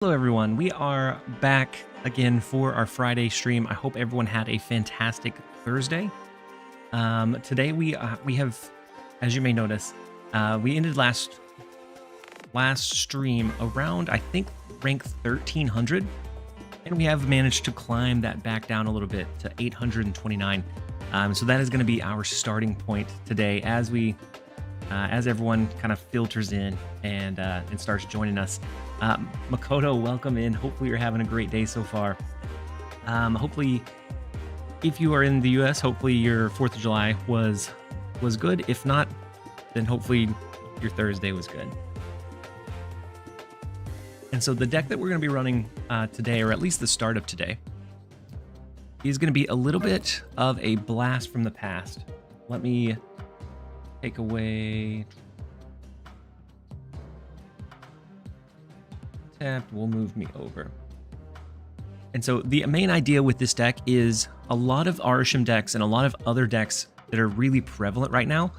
Hello everyone, we are back again for our Friday stream. I hope everyone had a fantastic Thursday. Today we have, as you may notice, we ended last stream around, I think, rank 1300, and we have managed to climb that back down a little bit to 829. So that is going to be our starting point today as we as everyone kind of filters in and starts joining us. Makoto, welcome in. Hopefully you're having a great day so far. Hopefully, if you are in the US, hopefully your 4th of July was good. If not, then hopefully your Thursday was good. And so the deck that we're going to be running today, or at least the start of today, is going to be a little bit of a blast from the past. Let me take away... Tapped will move me over. And so the main idea with this deck is a lot of Arisham decks and a lot of other decks that are really prevalent right now,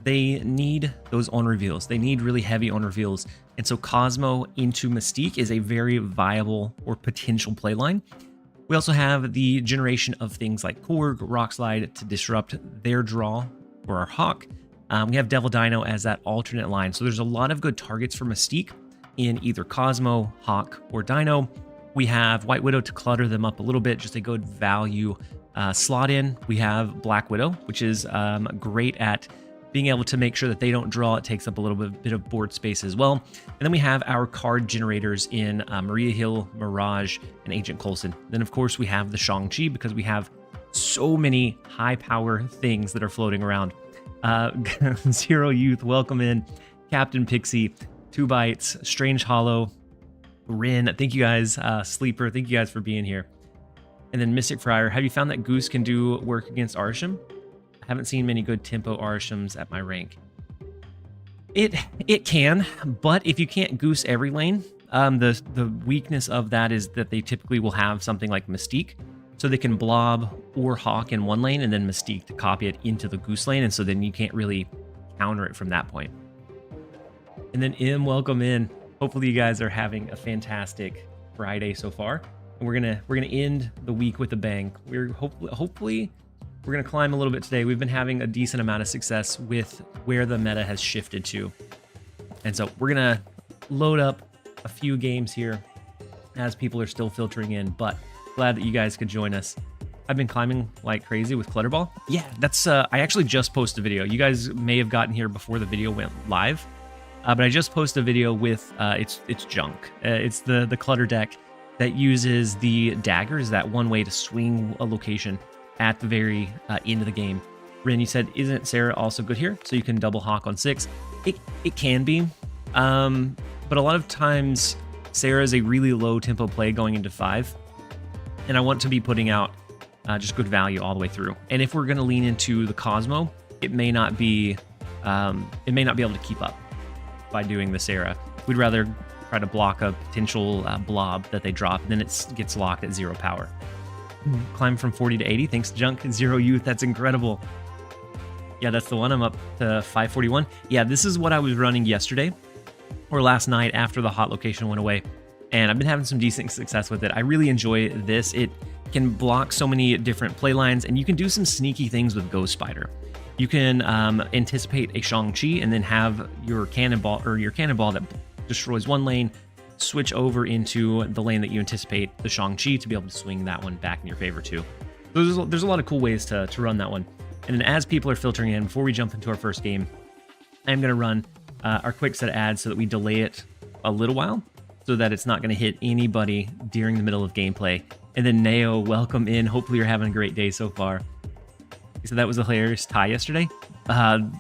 they need those on reveals. They need really heavy on reveals. And so Cosmo into Mystique is a very viable or potential playline. We also have the generation of things like Korg, Rockslide to disrupt their draw for our Hawk. We have Devil Dino as that alternate line. So there's a lot of good targets for Mystique in either Cosmo, Hawk, or Dino. We have White Widow to clutter them up a little bit, just a good value slot in. We have Black Widow, which is great at being able to make sure that they don't draw. It takes up a little bit of board space as well. And then we have our card generators in Maria Hill, Mirage, and Agent Coulson. Then of course we have the Shang-Chi because we have so many high power things that are floating around. Zero Youth, welcome in. Captain Pixie, 2 Bites, Strange Hollow, Rin, thank you guys, Sleeper, thank you guys for being here. And then Mystic Friar, have you found that Goose can do work against Arisham? I haven't seen many good tempo Arishams at my rank. It can, but if you can't Goose every lane, the weakness of that is that they typically will have something like Mystique, so they can Blob or Hawk in one lane and then Mystique to copy it into the Goose lane, and so then you can't really counter it from that point. And then welcome in. Hopefully you guys are having a fantastic Friday so far. And we're gonna end the week with a bang. We're hopefully we're gonna climb a little bit today. We've been having a decent amount of success with where the meta has shifted to. And so we're gonna load up a few games here as people are still filtering in, but glad that you guys could join us. I've been climbing like crazy with Clutterball. Yeah, that's I actually just posted a video. You guys may have gotten here before the video went live. But I just posted a video with it's junk. It's the clutter deck that uses the daggers, that one way to swing a location at the very end of the game. Rin, you said, isn't Sarah also good here? So you can double Hawk on 6. It can be, but a lot of times Sarah is a really low tempo play going into 5, and I want to be putting out just good value all the way through. And if we're going to lean into the Cosmo, it may not be able to keep up by doing the Sarah. We'd rather try to block a potential blob that they drop, and then it gets locked at 0 power. Climb from 40 to 80. Thanks, Junk. Zero Youth. That's incredible. Yeah, that's the one. I'm up to 541. Yeah, this is what I was running yesterday or last night after the hot location went away, and I've been having some decent success with it. I really enjoy this. It can block so many different play lines, and you can do some sneaky things with Ghost Spider. You can anticipate a Shang-Chi and then have your cannonball that destroys one lane switch over into the lane that you anticipate the Shang-Chi to be able to swing that one back in your favor too. There's a lot of cool ways to run that one. And then as people are filtering in, before we jump into our first game, I'm going to run our quick set of ads so that we delay it a little while so that it's not going to hit anybody during the middle of gameplay. And then Neo, welcome in. Hopefully you're having a great day so far. So that was a hilarious tie yesterday.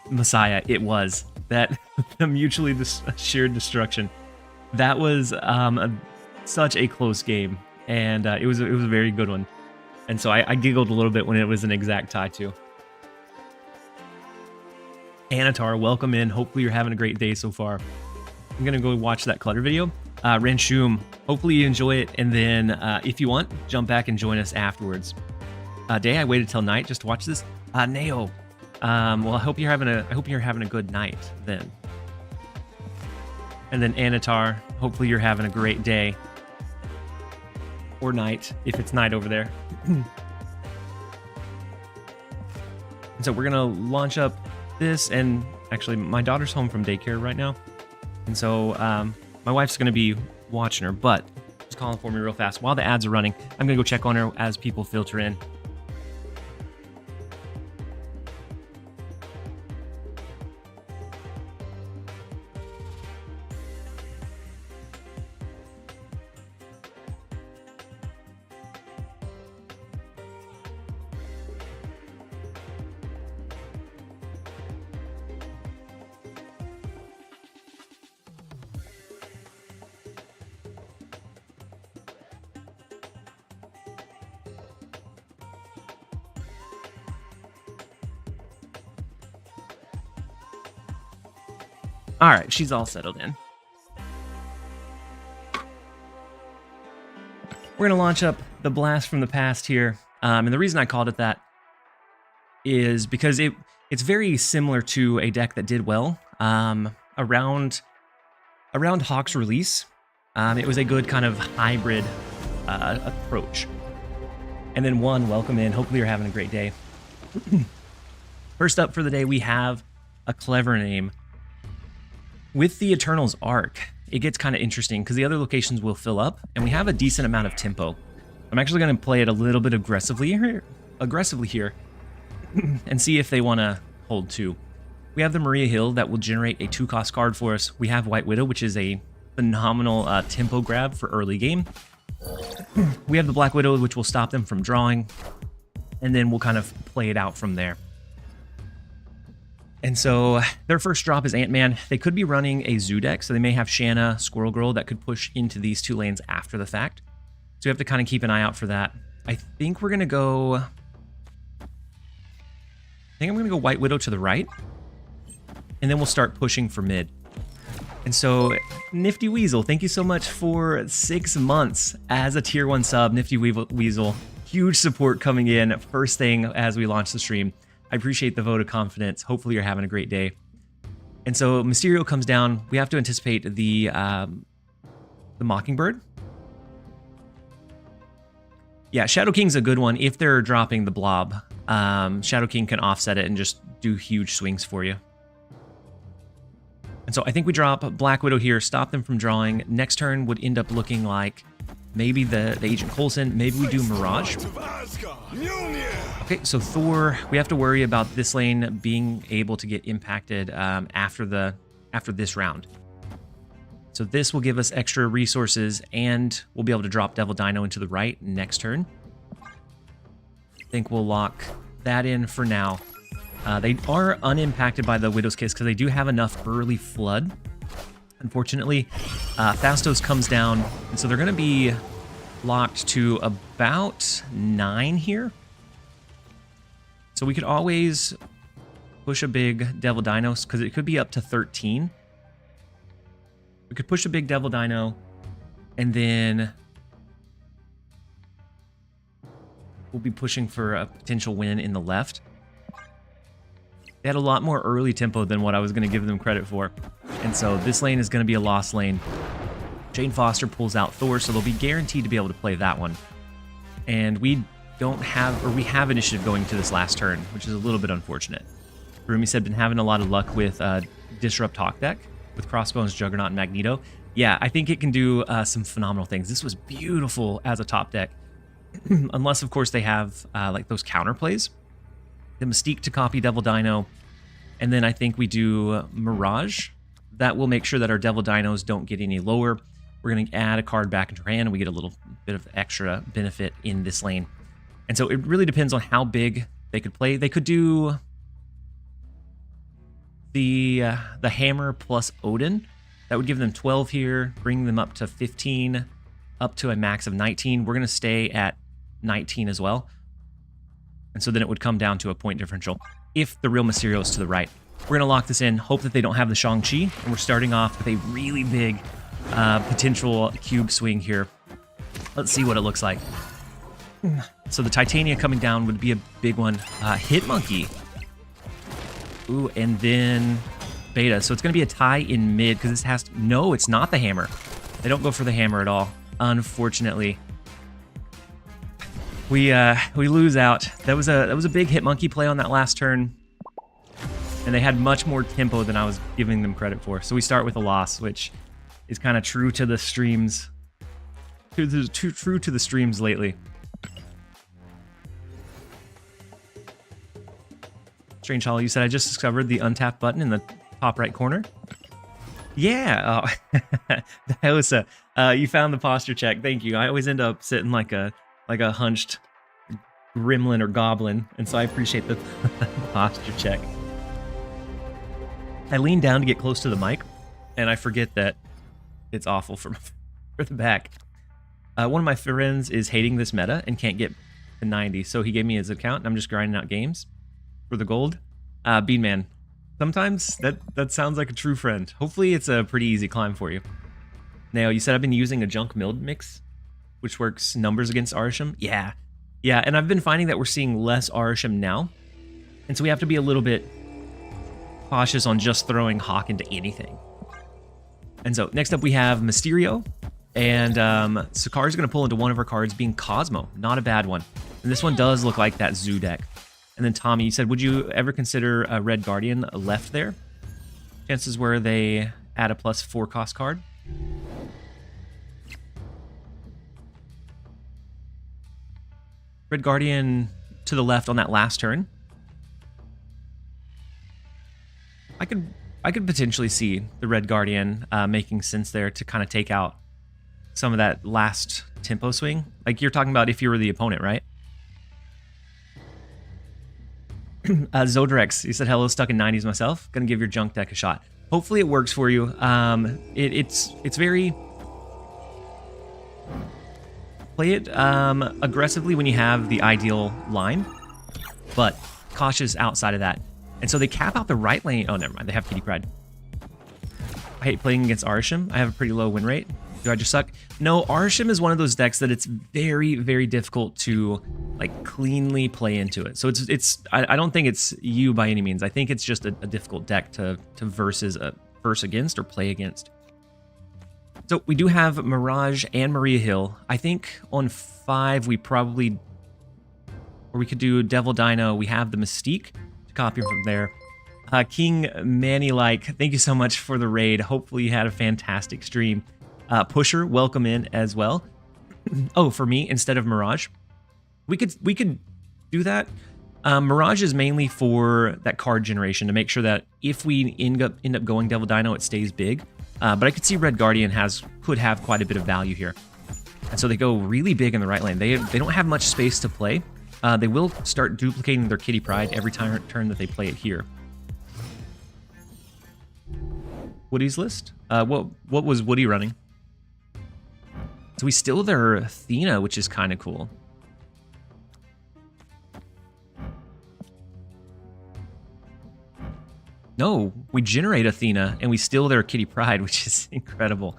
Messiah, it was. That the mutually shared destruction. That was such a close game, and it was a very good one. And so I giggled a little bit when it was an exact tie too. Anatar, welcome in. Hopefully you're having a great day so far. I'm gonna go watch that clutter video. Renshum, hopefully you enjoy it, and then if you want, jump back and join us afterwards. Day, I waited till night just to watch this. Neo, well, I hope you're having a good night then. And then Anatar, hopefully you're having a great day. or night, if it's night over there. And so we're gonna launch up this, and actually my daughter's home from daycare right now. And so my wife's gonna be watching her, but she's calling for me real fast. While the ads are running, I'm gonna go check on her as people filter in. All right, she's all settled in. We're gonna launch up the Blast from the Past here, and the reason I called it that is because it's very similar to a deck that did well around Hawk's release. It was a good kind of hybrid approach. And then welcome in. Hopefully you're having a great day. First up for the day, we have a clever name. With the Eternals arc, it gets kind of interesting because the other locations will fill up, and we have a decent amount of tempo. I'm actually going to play it a little bit aggressively here, and see if they want to hold two. We have the Maria Hill that will generate a 2-cost card for us. We have White Widow, which is a phenomenal tempo grab for early game. We have the Black Widow, which will stop them from drawing, and then we'll kind of play it out from there. And so their first drop is Ant-Man. They could be running a Zoo deck, so they may have Shanna, Squirrel Girl that could push into these 2 lanes after the fact. So we have to kind of keep an eye out for that. I think we're going to go... I'm going to go White Widow to the right, and then we'll start pushing for mid. And so, Nifty Weasel, thank you so much for 6 months as a tier 1 sub. Nifty Weasel, huge support coming in first thing as we launch the stream. I appreciate the vote of confidence. Hopefully you're having a great day. And so Mysterio comes down. We have to anticipate the Mockingbird. Yeah, Shadow King's a good one if they're dropping the blob. Shadow King can offset it and just do huge swings for you. And so I think we drop Black Widow here, stop them from drawing. Next turn would end up looking like maybe the Agent Coulson. Maybe we do Mirage. Okay, so Thor, we have to worry about this lane being able to get impacted after this round. So this will give us extra resources, and we'll be able to drop Devil Dino into the right next turn. I think we'll lock that in for now. They are unimpacted by the Widow's Kiss because they do have enough early flood. Unfortunately, Fastos comes down, and so they're going to be locked to about 9 here. So we could always push a big Devil Dino, because it could be up to 13. We could push a big Devil Dino, and then we'll be pushing for a potential win in the left. They had a lot more early tempo than what I was going to give them credit for. And so this lane is going to be a lost lane. Jane Foster pulls out Thor, so they'll be guaranteed to be able to play that one. And we have initiative going to this last turn, which is a little bit unfortunate. Rumi said, been having a lot of luck with Disrupt Hawk deck, with Crossbones, Juggernaut, and Magneto. Yeah, I think it can do some phenomenal things. This was beautiful as a top deck. Unless, of course, they have like those counterplays. The Mystique to copy Devil Dino. And then I think we do Mirage. That will make sure that our Devil Dinos don't get any lower. We're going to add a card back into our hand, and we get a little bit of extra benefit in this lane. And so it really depends on how big they could play. They could do the Hammer plus Odin. That would give them 12 here, bring them up to 15, up to a max of 19. We're going to stay at 19 as well. And so then it would come down to a point differential if the real Mysterio is to the right. We're going to lock this in, hope that they don't have the Shang-Chi, and we're starting off with a really big potential cube swing here. Let's see what it looks like. So the Titania coming down would be a big one. Hit Monkey. Ooh, and then Beta. So it's going to be a tie in mid because this has to... No, it's not the Hammer. They don't go for the Hammer at all, unfortunately. we lose out. That was a big Hitmonkey play on that last turn, and they had much more tempo than I was giving them credit for. So we start with a loss, which is kind of true to the streams, true to the streams lately. Strange Hollow, you said I just discovered the untap button in the top right corner. Yeah, oh. That was you found the posture check. Thank you. I always end up sitting like a hunched gremlin or goblin, and so I appreciate the posture check. I lean down to get close to the mic, and I forget that it's awful for the back. One of my friends is hating this meta and can't get to 90, so he gave me his account, and I'm just grinding out games for the gold. Beanman, sometimes that sounds like a true friend. Hopefully it's a pretty easy climb for you. Now, you said I've been using a junk mild mix, which works numbers against Arisham. Yeah, and I've been finding that we're seeing less Arisham now, and so we have to be a little bit cautious on just throwing Hawk into anything. And so next up we have Mysterio, and Sakar's going to pull into one of our cards, being Cosmo. Not a bad one. And this one does look like that Zoo deck. And then Tommy, you said, would you ever consider a Red Guardian left there? Chances where they add a +4 cost card. Red Guardian to the left on that last turn. I could potentially see the Red Guardian making sense there to kind of take out some of that last tempo swing. Like you're talking about if you were the opponent, right? Zodrex, you said hello, stuck in 90s myself. Gonna give your junk deck a shot. Hopefully it works for you. It's very... Play it aggressively when you have the ideal line, but cautious outside of that. And so they cap out the right lane. Oh, never mind. They have Kitty Pride. I hate playing against Arisham. I have a pretty low win rate. Do I just suck? No, Arisham is one of those decks that it's very, very difficult to like cleanly play into it. So I don't think it's you by any means. I think it's just a difficult deck to verse against or play against. So we do have Mirage and Maria Hill. I think on 5 we probably, or we could do Devil Dino. We have the Mystique to copy from there. King Manny, thank you so much for the raid. Hopefully you had a fantastic stream. Pusher, welcome in as well. Oh, for me instead of Mirage, we could do that. Mirage is mainly for that card generation to make sure that if we end up going Devil Dino, it stays big. But I could see Red Guardian could have quite a bit of value here, and so they go really big in the right lane. They don't have much space to play. They will start duplicating their Kitty Pride every turn that they play it here. Woody's list. What was Woody running? So we steal their Athena, which is kind of cool. No, we generate Athena and we steal their Kitty Pride, which is incredible.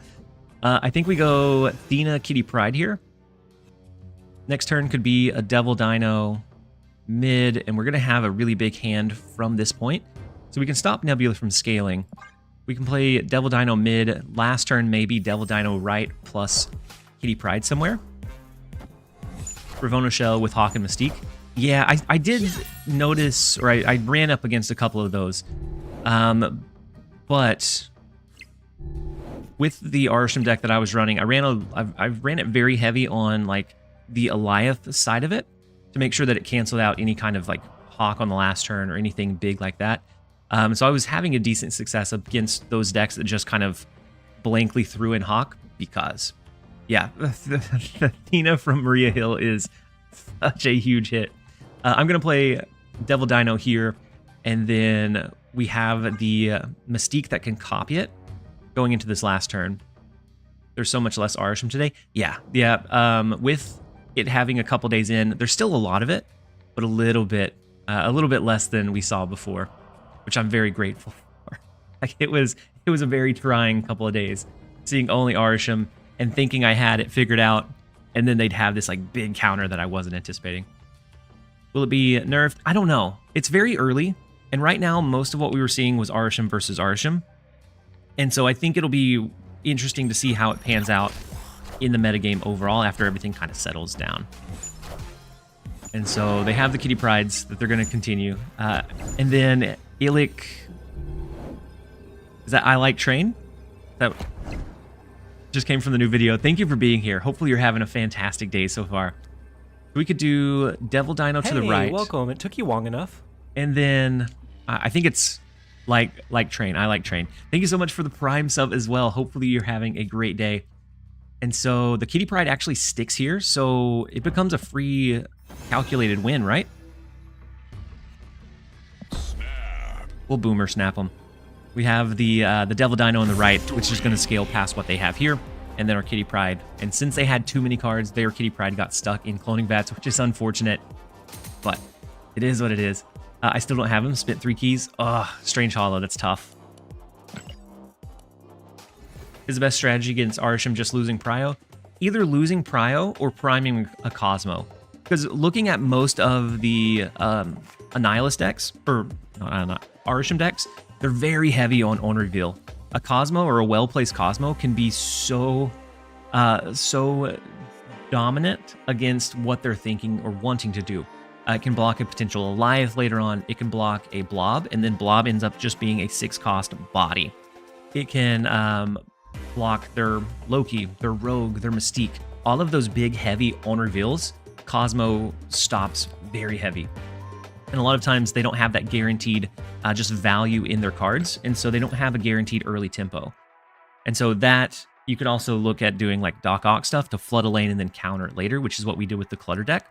I think we go Athena, Kitty Pride here. Next turn could be a Devil Dino mid, and we're going to have a really big hand from this point. So we can stop Nebula from scaling. We can play Devil Dino mid. Last turn, maybe Devil Dino right plus Kitty Pride somewhere. Ravona Shell with Hawk and Mystique. Yeah, I did notice, or I ran up against a couple of those. But with the Arisham deck that I was running, I ran it very heavy on like the Eliath side of it to make sure that it canceled out any kind of like Hawk on the last turn or anything big like that. So I was having a decent success against those decks that just kind of blankly threw in Hawk because, yeah, the Athena from Maria Hill is such a huge hit. I'm going to play Devil Dino here, and then we have the Mystique that can copy it going into this last turn. There's so much less Arisham today. Yeah. With it having a couple days in, there's still a lot of it, but a little bit less than we saw before, which I'm very grateful for. Like it was a very trying couple of days, seeing only Arisham and thinking I had it figured out, and then they'd have this like big counter that I wasn't anticipating. Will it be nerfed? I don't know. It's very early, and right now most of what we were seeing was Arisham versus Arisham, and so I think it'll be interesting to see how it pans out in the metagame overall after everything kind of settles down. And so they have the Kitty Prides that they're going to continue. And then Illic... Is that I Like Train? That just came from the new video. Thank you for being here. Hopefully you're having a fantastic day so far. We could do Devil Dino to the right. Welcome. It took you long enough. And then I think it's like Train. I Like Train. Thank you so much for the Prime sub as well. Hopefully you're having a great day. And so the Kitty Pride actually sticks here, so it becomes a free calculated win, right? Snap. We'll Boomer Snap them. We have the Devil Dino on the right, which is going to scale past what they have here, and then our Kitty Pride. And since they had too many cards, their Kitty Pride got stuck in cloning bats, which is unfortunate, but it is what it is. I still don't have them. Spent 3 keys. Ugh, Strange Hollow. That's tough. Is the best strategy against Arsham just losing Prio? Either losing Prio or priming a Cosmo. Because looking at most of the Annihilus decks, or not Arsham decks, they're very heavy on reveal. A Cosmo or a well-placed Cosmo can be so dominant against what they're thinking or wanting to do. It can block a potential Alive later on. It can block a Blob, and then Blob ends up just being a 6-cost body. It can block their Loki, their Rogue, their Mystique. All of those big, heavy on reveals, Cosmo stops very heavy. And a lot of times they don't have that guaranteed just value in their cards, and so they don't have a guaranteed early tempo. And so that, you could also look at doing like Doc Ock stuff to flood a lane and then counter it later, which is what we did with the Clutter deck.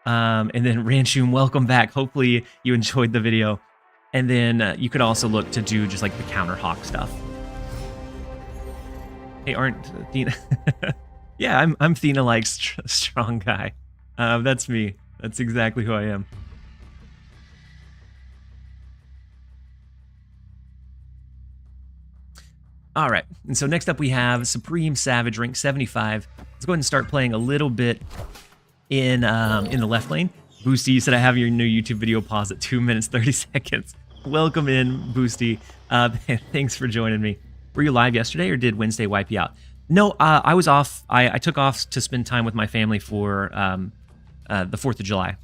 And then Ranshum, welcome back. Hopefully you enjoyed the video. And then you could also look to do just like the counter Hawk stuff. Hey, aren't Thena? Yeah, I'm Thena like strong guy. That's me. That's exactly who I am. All right, and so next up we have Supreme Savage, rank 75. Let's go ahead and start playing a little bit in the left lane. Boosty, you said I have your new YouTube video paused at 2 minutes 30 seconds. Welcome in, Boosty. Thanks for joining me. Were you live yesterday, or did Wednesday wipe you out? No, I was off. I took off to spend time with my family for the 4th of July.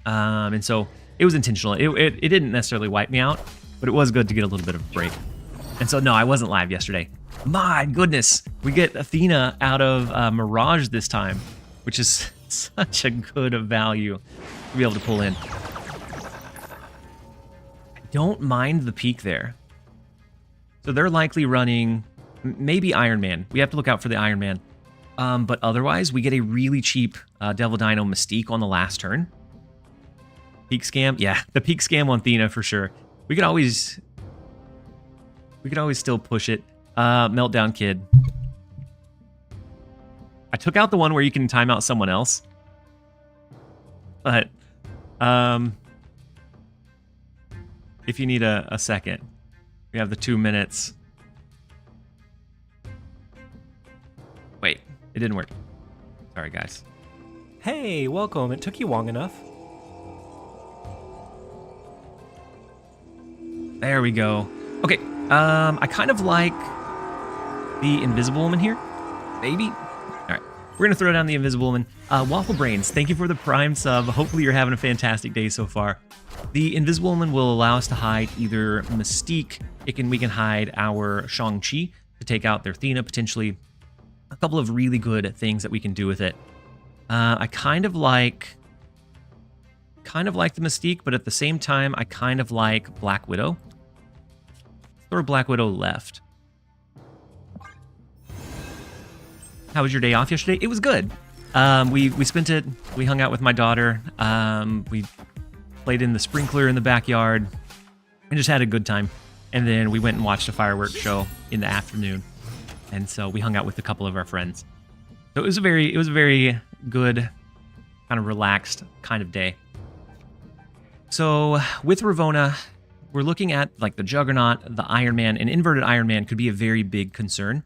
And so it was intentional. It didn't necessarily wipe me out, but it was good to get a little bit of a break. And so, no, I wasn't live yesterday. My goodness, we get Athena out of Mirage this time, which is such a good value to be able to pull in. I don't mind the peak there. So they're likely running maybe Iron Man. We have to look out for the Iron Man. But otherwise, we get a really cheap Devil Dino Mystique on the last turn. Peak scam? Yeah, the peak scam on Athena for sure. We could always still push it. Meltdown Kid. I took out the one where you can time out someone else. But if you need a second, we have the 2 minutes. Wait, it didn't work. Sorry, guys. Hey, welcome. It took you long enough. There we go. Okay, I kind of like the Invisible Woman here. Maybe? All right, we're going to throw down the Invisible Woman. Waffle Brains, thank you for the Prime sub. Hopefully you're having a fantastic day so far. The Invisible Woman will allow us to hide either Mystique. We can hide our Shang-Chi to take out their Athena, potentially. A couple of really good things that we can do with it. I kind of like the Mystique, but at the same time, I kind of like Black Widow. Throw Black Widow left. How was your day off yesterday? It was good. We spent it. We hung out with my daughter. We played in the sprinkler in the backyard and just had a good time. And then we went and watched a fireworks show in the afternoon. And so we hung out with a couple of our friends. So it was a very good, kind of relaxed kind of day. So with Ravonna, we're looking at like the Juggernaut, the Iron Man, and inverted Iron Man could be a very big concern.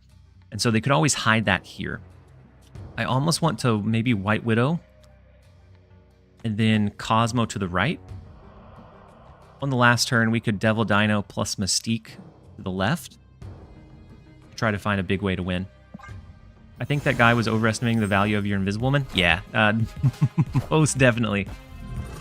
And so they could always hide that here. I almost want to maybe White Widow and then Cosmo to the right. On the last turn, we could Devil Dino plus Mystique to the left. Try to find a big way to win. I think that guy was overestimating the value of your Invisible Woman. Yeah, most definitely.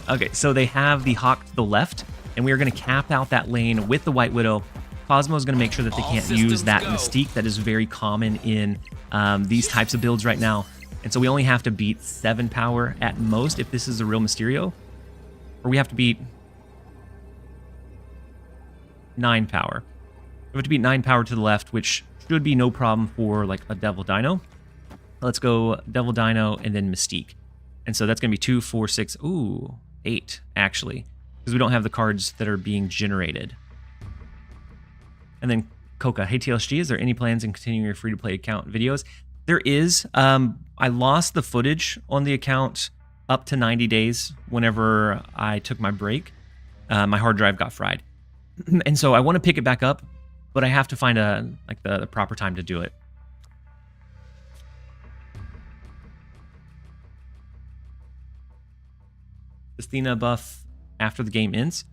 Okay, so they have the Hawk to the left, and we are going to cap out that lane with the White Widow. Cosmo is going to make sure that they can't use that Mystique that is very common in these types of builds right now. And so we only have to beat 7 power at most if this is a real Mysterio. Or we have to beat 9 power. We have to beat 9 power to the left, which should be no problem for like a Devil Dino. Let's go Devil Dino and then Mystique. And so that's going to be 2, 4, 6, 8 actually. Because we don't have the cards that are being generated. And then Coca, hey TLSG, is there any plans in continuing your free-to-play account videos? There is. I lost the footage on the account up to 90 days whenever I took my break. My hard drive got fried. And so I want to pick it back up, but I have to find the proper time to do it. Does Athena buff after the game ends?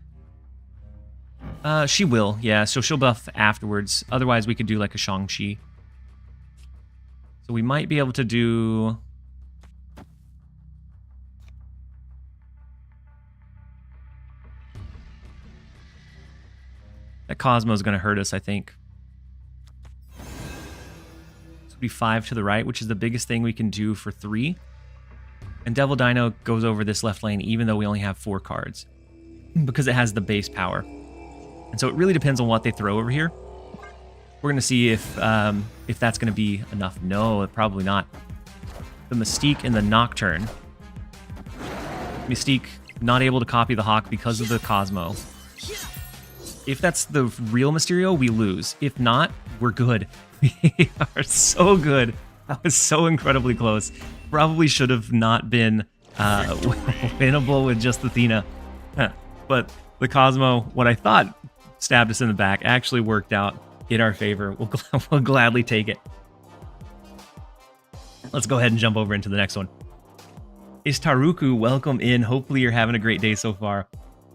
She will, yeah. So she'll buff afterwards. Otherwise, we could do like a Shang-Chi. So we might be able to do... That Cosmo's going to hurt us, I think. This would be 5 to the right, which is the biggest thing we can do for 3. And Devil Dino goes over this left lane, even though we only have 4 cards. Because it has the base power. And so it really depends on what they throw over here. We're going to see if that's going to be enough. No, probably not. The Mystique and the Nocturne. Mystique not able to copy the Hawk because of the Cosmo. If that's the real Mysterio, we lose. If not, we're good. We are so good. That was so incredibly close. Probably should have not been winnable with just Athena. But the Cosmo, what I thought stabbed us in the back, actually worked out in our favor. We'll gladly take it. Let's go ahead and jump over into the next one. Is Taruku, welcome in. Hopefully you're having a great day so far.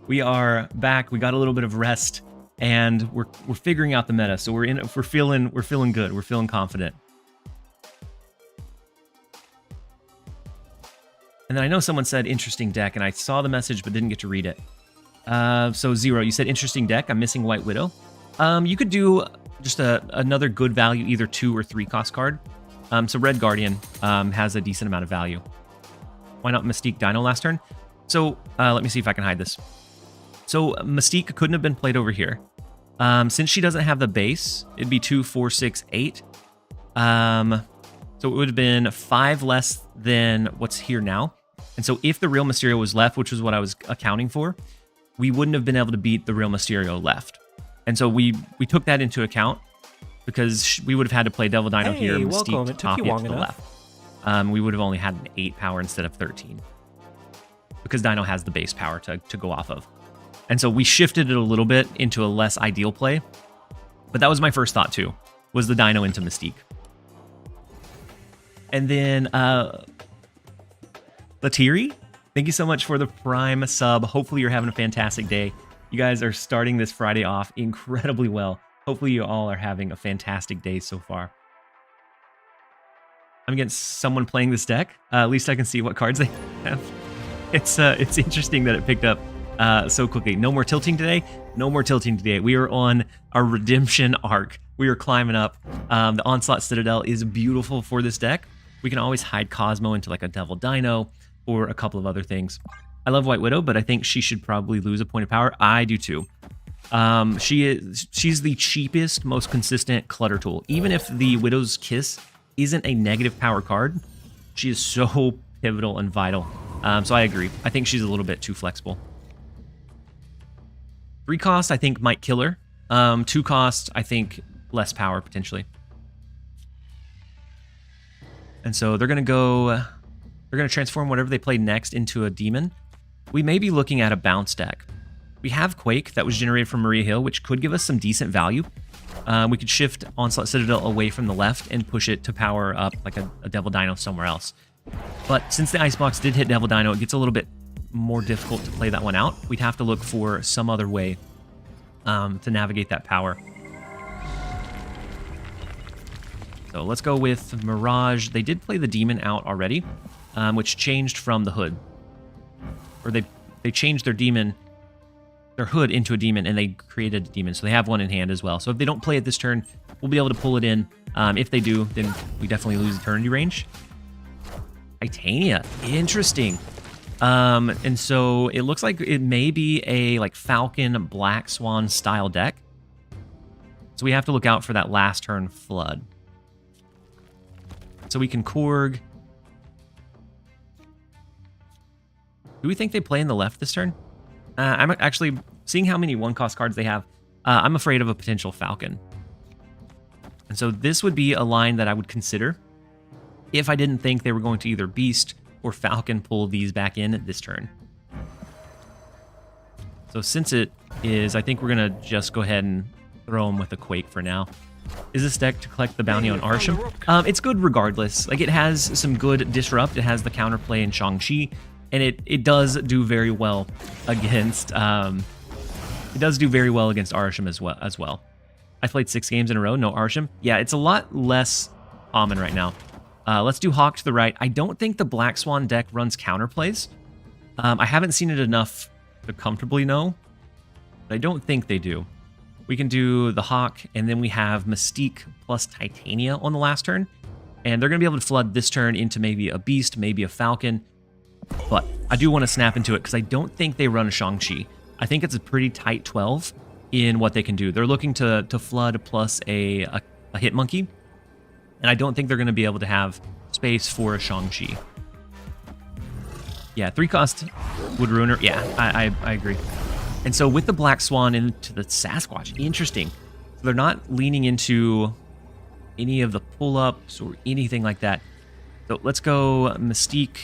We are back. We got a little bit of rest, and we're figuring out the meta. So we're feeling good. We're feeling confident. And then I know someone said interesting deck, and I saw the message but didn't get to read it. So Zero, you said interesting deck. I'm missing White Widow. You could do just another good value, either 2 or 3 cost card. So Red Guardian has a decent amount of value. Why not Mystique Dino last turn? So let me see if I can hide this. So Mystique couldn't have been played over here. Since she doesn't have the base, it'd be 2, 4, 6, 8. So it would have been 5 less than what's here now. And so if the real Mysterio was left, which was what I was accounting for, we wouldn't have been able to beat the real Mysterio left. And so we took that into account because we would have had to play Devil Dino here, Mystique to copy it to the left. We would have only had an 8 power instead of 13. Because Dino has the base power to go off of. And so we shifted it a little bit into a less ideal play. But that was my first thought too, was the Dino into Mystique. And then Latiri, thank you so much for the Prime sub. Hopefully you're having a fantastic day. You guys are starting this Friday off incredibly well. Hopefully you all are having a fantastic day so far. I'm against someone playing this deck. At least I can see what cards they have. It's interesting that it picked up so quickly. No more tilting today. No more tilting today. We are on our redemption arc. We are climbing up. The Onslaught Citadel is beautiful for this deck. We can always hide Cosmo into like a Devil Dino or a couple of other things. I love White Widow, but I think she should probably lose a point of power. I do too. She's the cheapest, most consistent clutter tool. Even if the Widow's Kiss isn't a negative power card, she is so pivotal and vital. So I agree. I think she's a little bit too flexible. 3 cost, I think, might kill her. 2 cost, I think, less power potentially. And so they're going to transform whatever they play next into a demon. We may be looking at a bounce deck. We have Quake that was generated from Maria Hill, which could give us some decent value. We could shift Onslaught Citadel away from the left and push it to power up like a Devil Dino somewhere else. But since the Icebox did hit Devil Dino, it gets a little bit more difficult to play that one out. We'd have to look for some other way to navigate that power. So let's go with Mirage. They did play the Demon out already, which changed from the Hood. Or they changed their Hood into a Demon, and they created a Demon. So they have one in hand as well. So if they don't play it this turn, we'll be able to pull it in. If they do, then we definitely lose eternity range. Titania, interesting. And so it looks like it may be a like Falcon Black Swan style deck. So we have to look out for that last turn flood. So we can Korg. Do we think they play in the left this turn? I'm actually seeing how many 1-cost cards they have. I'm afraid of a potential Falcon. And so this would be a line that I would consider if I didn't think they were going to either Beast or Falcon pull these back in this turn. So since it is, I think we're going to just go ahead and throw them with a Quake for now. Is this deck to collect the bounty on Arsham? It's good regardless. Like, it has some good disrupt. It has the counterplay in Shang-Chi, and it does do very well against Arsham as well. I played 6 games in a row, no Arsham. Yeah, it's a lot less common right now. Let's do Hawk to the right. I don't think the Black Swan deck runs counterplays. I haven't seen it enough to comfortably know, but I don't think they do. We can do the Hawk, and then we have Mystique plus Titania on the last turn. And they're going to be able to flood this turn into maybe a Beast, maybe a Falcon. But I do want to snap into it because I don't think they run a Shang-Chi. I think it's a pretty tight 12 in what they can do. They're looking to flood plus a Hit Monkey. And I don't think they're going to be able to have space for a Shang-Chi. Yeah, 3-cost would ruin her. Yeah, I agree. And so with the Black Swan into the Sasquatch, interesting. So they're not leaning into any of the pull-ups or anything like that. So let's go Mystique,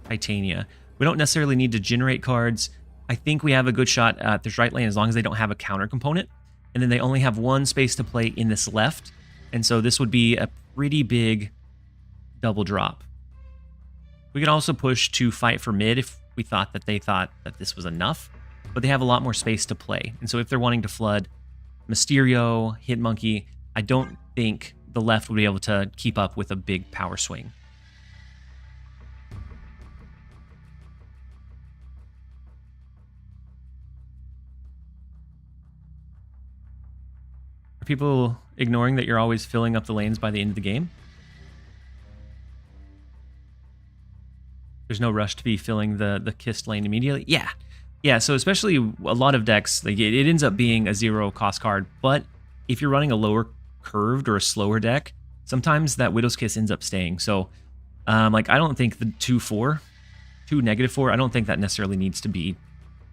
Titania. We don't necessarily need to generate cards. I think we have a good shot at this right lane as long as they don't have a counter component. And then they only have one space to play in this left. And so this would be a pretty big double drop. We could also push to fight for mid if we thought that they thought that this was enough, but they have a lot more space to play. And so if they're wanting to flood Mysterio, Hit Monkey, I don't think the left would be able to keep up with a big power swing. Are people ignoring that you're always filling up the lanes by the end of the game? There's no rush to be filling the kissed lane immediately. Yeah. So especially a lot of decks, like it ends up being a 0-cost card. But if you're running a lower curved or a slower deck, sometimes that Widow's Kiss ends up staying. So, like I don't think the 2-4, 2-4, I don't think that necessarily needs to be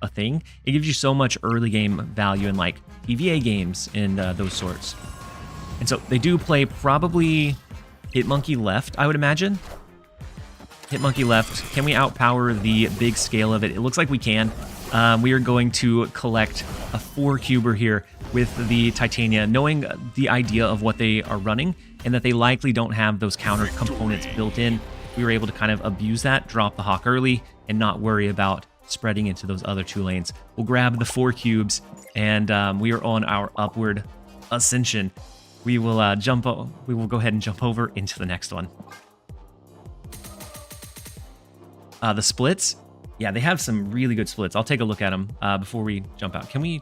a thing. It gives you so much early game value in like PVA games and those sorts. And so they do play probably Hit Monkey left, I would imagine. Hit Monkey left. Can we outpower the big scale of it? It looks like we can. We are going to collect a 4-cuber here with the Titania, knowing the idea of what they are running and that they likely don't have those counter components built in. We were able to kind of abuse that, drop the Hawk early, and not worry about spreading into those other 2 lanes. We'll grab the 4 cubes, and we are on our upward ascension. We will We will go ahead and jump over into the next one. The splits, yeah, they have some really good splits. I'll take a look at them before we jump out. Can we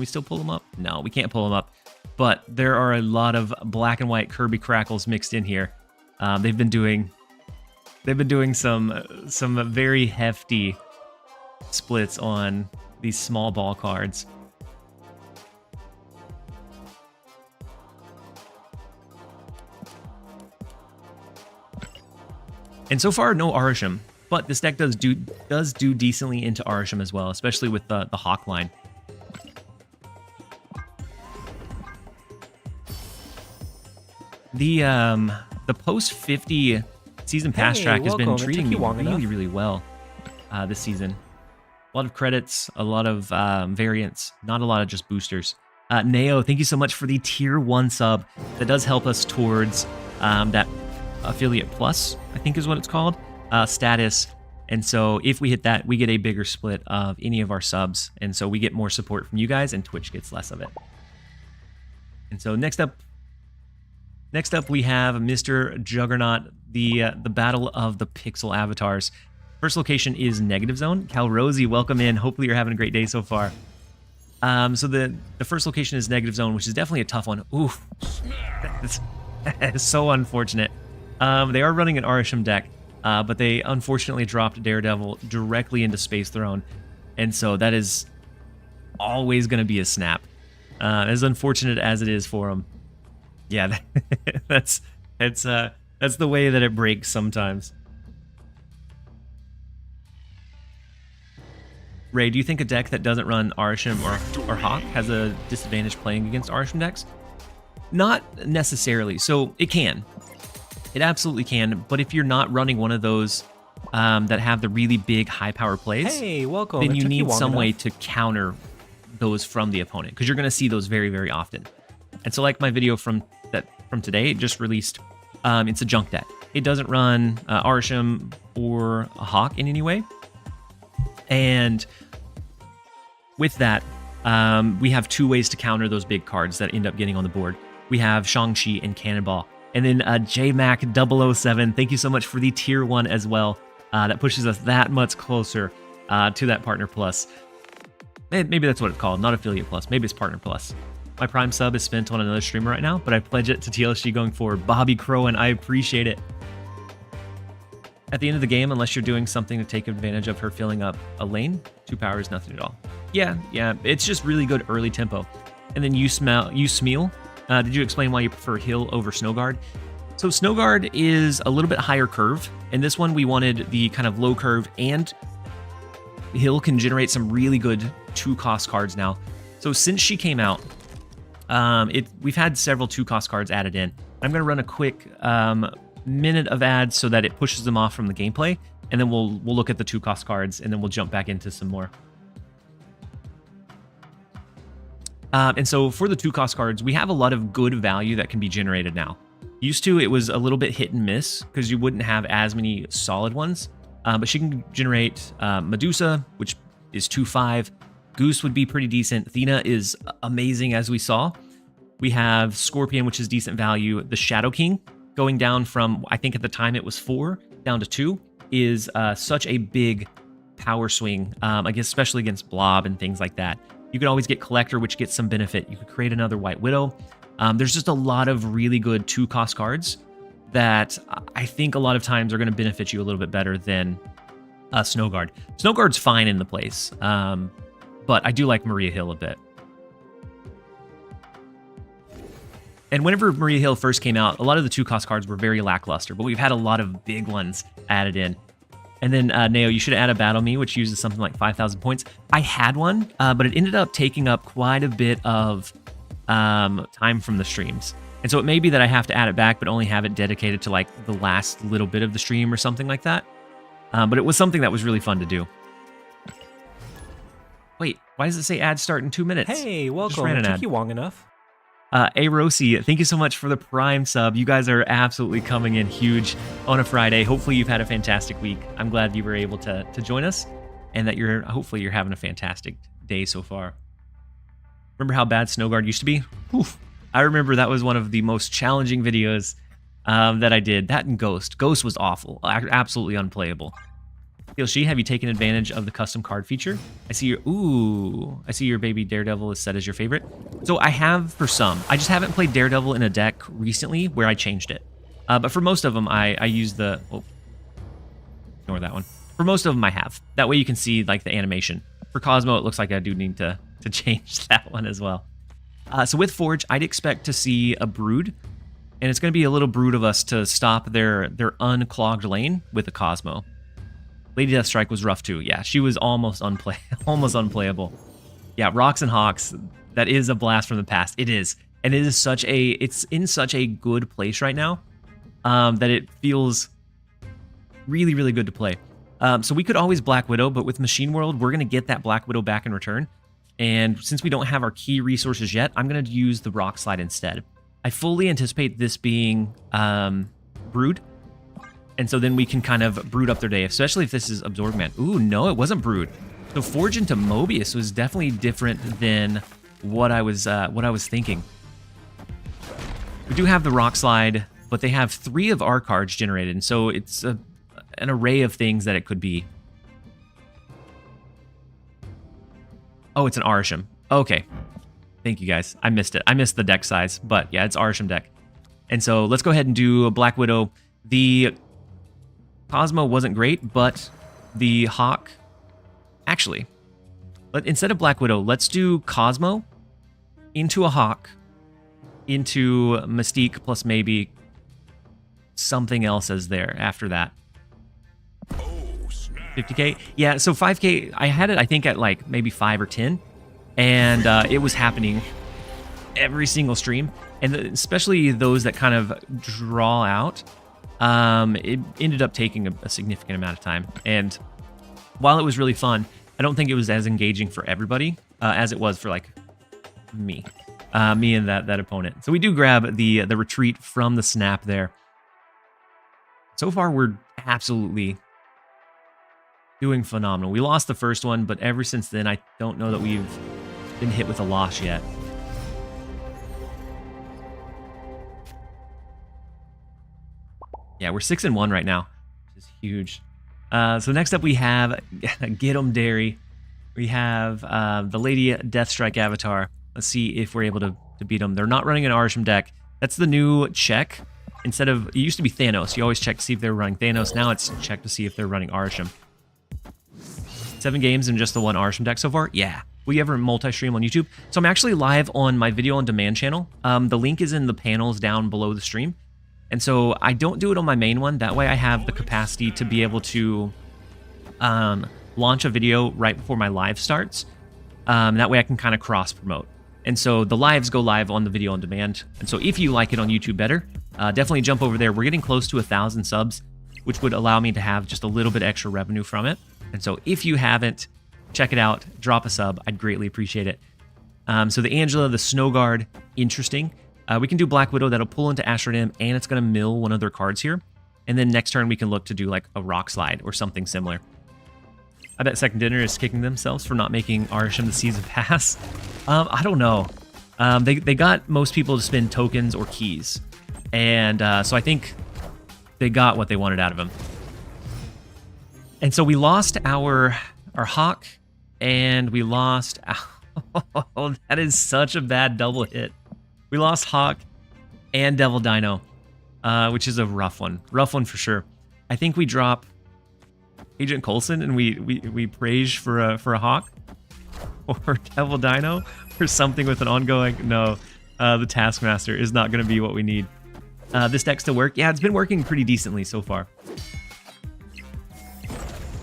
still pull them up? No, we can't pull them up. But there are a lot of black and white Kirby crackles mixed in here. They've been doing some very hefty splits on these small ball cards. And so far, no Arisham. But this deck does do decently into Arisham as well, especially with the Hawk line. The post 50 season pass track has been treating me really well this season. A lot of credits, a lot of variants, not a lot of just boosters. Neo, thank you so much for the tier 1 sub. That does help us towards that affiliate plus, I think is what it's called. Status, and so if we hit that, we get a bigger split of any of our subs, and so we get more support from you guys, and Twitch gets less of it. And so next up, Next up, we have Mr. Juggernaut, the battle of the pixel avatars. First location is Negative Zone. Cal Rosie, welcome in. Hopefully you're having a great day so far. So the first location is Negative Zone, which is definitely a tough one. Oof, that's so unfortunate. They are running an Arisham deck, but they unfortunately dropped Daredevil directly into Space Throne, and so that is always going to be a snap. As unfortunate as it is for them. Yeah, that's the way that it breaks sometimes. Ray, do you think a deck that doesn't run Arisham or Hawk has a disadvantage playing against Arisham decks? Not necessarily. So it can. It absolutely can. But if you're not running one of those that have the really big high power plays, Hey, welcome. then you need some way to counter those from the opponent, because you're going to see those very, very often. And so like my video from today, it just released, it's a junk deck. It doesn't run Arisham or a Hawk in any way. And with that, we have two ways to counter those big cards that end up getting on the board. We have Shang-Chi and Cannonball. And then JMac007, thank you so much for the tier 1 as well. That pushes us that much closer to that Partner Plus. Maybe that's what it's called, not Affiliate Plus. Maybe it's Partner Plus. My Prime sub is spent on another streamer right now, but I pledge it to TLSG going forward. Bobby Crow, and I appreciate it. At the end of the game, unless you're doing something to take advantage of her filling up a lane, 2 power is nothing at all. Yeah, it's just really good early tempo. And then you Smeal. Did you explain why you prefer Hill over Snowguard? So Snowguard is a little bit higher curve, and this one we wanted the kind of low curve, and Hill can generate some really good 2-cost cards now. So since she came out, we've had several 2-cost cards added in. I'm going to run a quick minute of ads so that it pushes them off from the gameplay, and then we'll look at the 2-cost cards, and then we'll jump back into some more. And so for the 2-cost cards, we have a lot of good value that can be generated now. Used to, it was a little bit hit and miss because you wouldn't have as many solid ones. But she can generate Medusa, which is 2/5. Goose would be pretty decent. Athena is amazing, as we saw. We have Scorpion, which is decent value. The Shadow King, going down from, I think at the time it was 4, down to 2, is such a big power swing, I guess, especially against Blob and things like that. You could always get Collector, which gets some benefit. You could create another White Widow. There's just a lot of really good 2-cost cards that I think a lot of times are going to benefit you a little bit better than Snowguard. Snowguard's fine in the place, but I do like Maria Hill a bit. And whenever Maria Hill first came out, a lot of the 2-cost cards were very lackluster, but we've had a lot of big ones added in. And then, Neo, you should add a Battle Me, which uses something like 5,000 points. I had one, but it ended up taking up quite a bit of time from the streams. And so it may be that I have to add it back, but only have it dedicated to like the last little bit of the stream or something like that. But it was something that was really fun to do. Wait, why does it say ad start in 2 minutes? Hey, welcome. It took you long enough. Rosie, thank you so much for the Prime sub. You guys are absolutely coming in huge on a Friday. Hopefully you've had a fantastic week. I'm glad you were able to join us, and that hopefully you're having a fantastic day so far. Remember how bad Snowguard used to be? Oof. I remember that was one of the most challenging videos that I did. That and Ghost. Ghost was awful. Absolutely unplayable. TLSG, have you taken advantage of the custom card feature? I see your baby Daredevil is set as your favorite. So I have for some. I just haven't played Daredevil in a deck recently where I changed it. But for most of them, I use the... Oh, ignore that one. For most of them, I have. That way you can see like the animation. For Cosmo, it looks like I do need to change that one as well. So with Forge, I'd expect to see a Brood. And it's going to be a little Brood of us to stop their unclogged lane with a Cosmo. Lady Deathstrike was rough too. Yeah, she was almost unplayable. Yeah, Rocks and Hawks, that is a blast from the past. It is. And it is it's in such a good place right now that it feels really, really good to play. So we could always Black Widow, but with Machine World, we're going to get that Black Widow back in return. And since we don't have our key resources yet, I'm going to use the Rock Slide instead. I fully anticipate this being Brood. And so then we can kind of Brood up their day, especially if this is Absorb Man. Ooh, no, it wasn't Brood. So Forge into Mobius was definitely different than what I was thinking. We do have the Rock Slide, but they have 3 of our cards generated, and so it's an array of things that it could be. Oh, it's an Arisham. Okay. Thank you, guys. I missed it. I missed the deck size, but yeah, it's Arisham deck. And so let's go ahead and do a Black Widow. The Cosmo wasn't great, but the Hawk... Actually, instead of Black Widow, let's do Cosmo into a Hawk, into Mystique, plus maybe something else as there after that. 50k? Yeah, so 5k, I had it, I think, at like maybe 5 or 10, and it was happening every single stream, and especially those that kind of draw out, it ended up taking a significant amount of time, and while it was really fun, I don't think it was as engaging for everybody as it was for like me and that opponent. So we do grab the retreat from the snap there. So far, we're absolutely doing phenomenal. We lost the first one, but ever since then, I don't know that we've been hit with a loss yet. Yeah, we're 6-1 right now, which is huge. So next up we have Get 'em Dairy. We have the Lady Deathstrike avatar. Let's see if we're able to beat them. They're not running an Arisham deck. That's the new check. Instead of, it used to be Thanos. You always check to see if they're running Thanos. Now it's check to see if they're running Arisham. 7 games and just the 1 Arisham deck so far? Yeah. Will you ever multi-stream on YouTube? So I'm actually live on my video on demand channel. The link is in the panels down below the stream. And so I don't do it on my main one. That way I have the capacity to be able to launch a video right before my live starts. That way I can kind of cross-promote. And so the lives go live on the video on demand. And so if you like it on YouTube better, definitely jump over there. We're getting close to 1,000 subs, which would allow me to have just a little bit extra revenue from it. And so if you haven't, check it out. Drop a sub. I'd greatly appreciate it. So the Angela, the Snow Guard, interesting. We can do Black Widow. That'll pull into Asteroid M, and it's going to mill one of their cards here. And then next turn, we can look to do like a Rock Slide or something similar. I bet Second Dinner is kicking themselves for not making Arisham the season pass. I don't know. They got most people to spend tokens or keys. And so I think they got what they wanted out of him. And so we lost our Hawk, and we lost... Oh, that is such a bad double hit. We lost Hawk and Devil Dino, which is a rough one. Rough one for sure. I think we drop Agent Coulson and we praise for a Hawk or Devil Dino or something with an ongoing. No, the Taskmaster is not going to be what we need. This deck's to work. Yeah, it's been working pretty decently so far.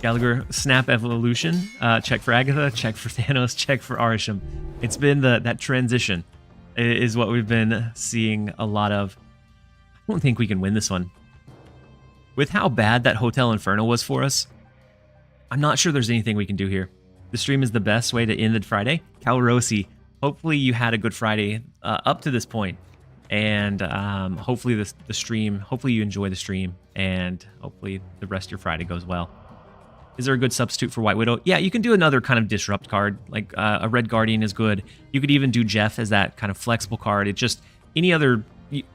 Gallagher, Snap Evolution. Check for Agatha, check for Thanos, check for Arisham. It's been that transition is what we've been seeing a lot of. I don't think we can win this one. With how bad that Hotel Inferno was for us, I'm not sure there's anything we can do here. The stream is the best way to end the Friday. Calrosi, hopefully you had a good Friday up to this point. And hopefully the stream, hopefully you enjoy the stream, and hopefully the rest of your Friday goes well. Is there a good substitute for White Widow? Yeah, you can do another kind of disrupt card, like a Red Guardian is good. You could even do Jeff as that kind of flexible card. It just, any other,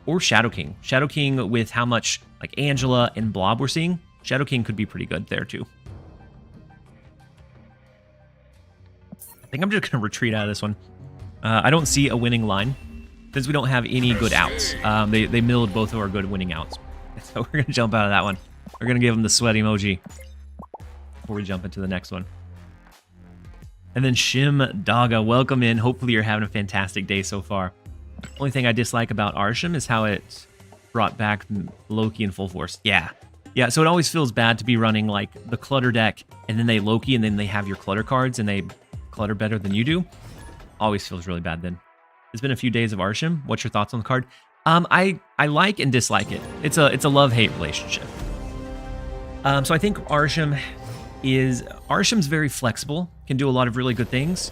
or Shadow King. Shadow King with how much, like Angela and Blob we're seeing, Shadow King could be pretty good there too. I think I'm just going to retreat out of this one. I don't see a winning line, since we don't have any good outs. They milled both of our good winning outs. So we're going to jump out of that one. We're going to give them the sweat emoji before we jump into the next one. And then Shim Daga, welcome in. Hopefully you're having a fantastic day so far. Only thing I dislike about Arisham is how it brought back Loki in full force. Yeah, so it always feels bad to be running like the clutter deck, and then they Loki, and then they have your clutter cards, and they clutter better than you do. Always feels really bad then. It's been a few days of Arisham. What's your thoughts on the card? I like and dislike it. It's a love-hate relationship. So I think Arisham's very flexible, can do a lot of really good things,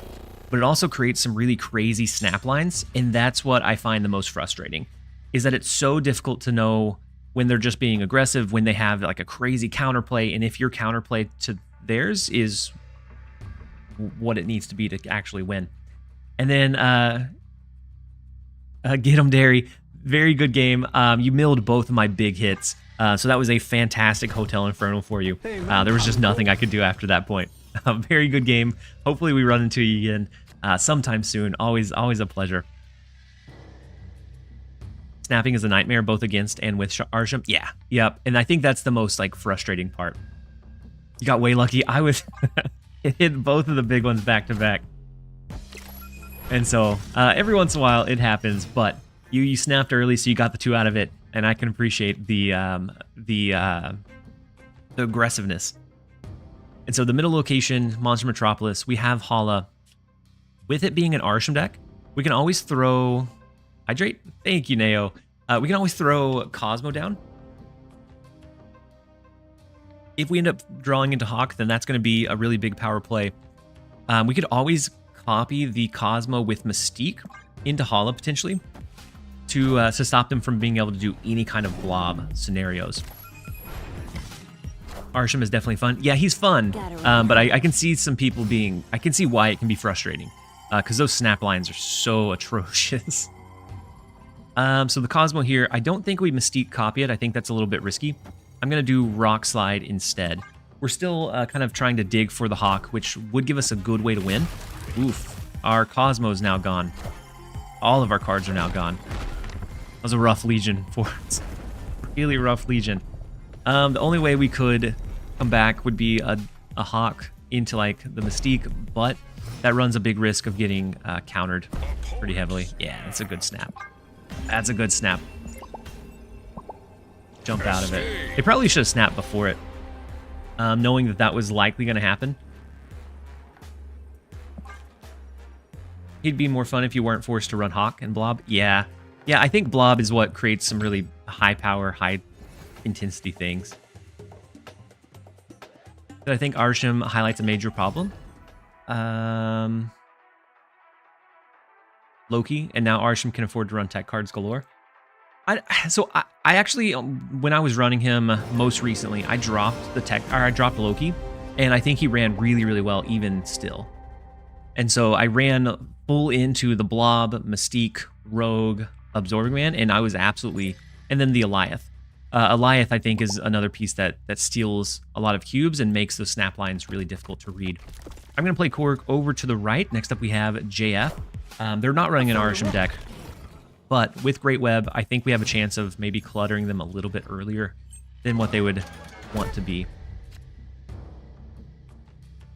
but it also creates some really crazy snap lines, and that's what I find the most frustrating, is that it's so difficult to know when they're just being aggressive, when they have like a crazy counterplay, and if your counterplay to theirs is what it needs to be to actually win. And then Get 'em Dairy, very good game. You milled both of my big hits. So that was a fantastic Hotel Inferno for you. There was just nothing I could do after that point. Very good game. Hopefully we run into you again sometime soon. Always a pleasure. Snapping is a nightmare both against and with Arsham. Yeah, yep. And I think that's the most like frustrating part. You got way lucky. I was it hit both of the big ones back to back. And so every once in a while it happens, but you snapped early, so you got the 2 out of it, and I can appreciate the aggressiveness. And so the middle location, Monster Metropolis, we have Hala. With it being an Arsham deck, we can always throw Hydrate. Thank you, Neo. We can always throw Cosmo down. If we end up drawing into Hawk, then that's going to be a really big power play. We could always copy the Cosmo with Mystique into Hala potentially to stop them from being able to do any kind of blob scenarios. Arsham is definitely fun. Yeah, he's fun, but I can see some people being... I can see why it can be frustrating, because those snap lines are so atrocious. So the Cosmo here, I don't think we Mystique copy it. I think that's a little bit risky. I'm going to do Rock Slide instead. We're still kind of trying to dig for the Hawk, which would give us a good way to win. Oof. Our Cosmo is now gone. All of our cards are now gone. That was a rough Legion for us. Really rough Legion. The only way we could come back would be a Hawk into like the Mystique, but that runs a big risk of getting countered pretty heavily. Yeah, that's a good snap. That's a good snap. Jump out of it. They probably should have snapped before it, knowing that that was likely going to happen. He'd be more fun if you weren't forced to run Hawk and Blob. Yeah. Yeah, I think Blob is what creates some really high power, high intensity things. But I think Arsham highlights a major problem. Loki, and now Arsham can afford to run tech cards galore. I actually, when I was running him most recently, I dropped Loki, and I think he ran really, really well even still. And so I ran full into the Blob, Mystique, Rogue, Absorbing Man, and I was absolutely... And then the Eliath. Eliath, I think, is another piece that steals a lot of cubes and makes those snap lines really difficult to read. I'm going to play Korg over to the right. Next up, we have JF. They're not running an Arsham deck, but with Great Web, I think we have a chance of maybe cluttering them a little bit earlier than what they would want to be.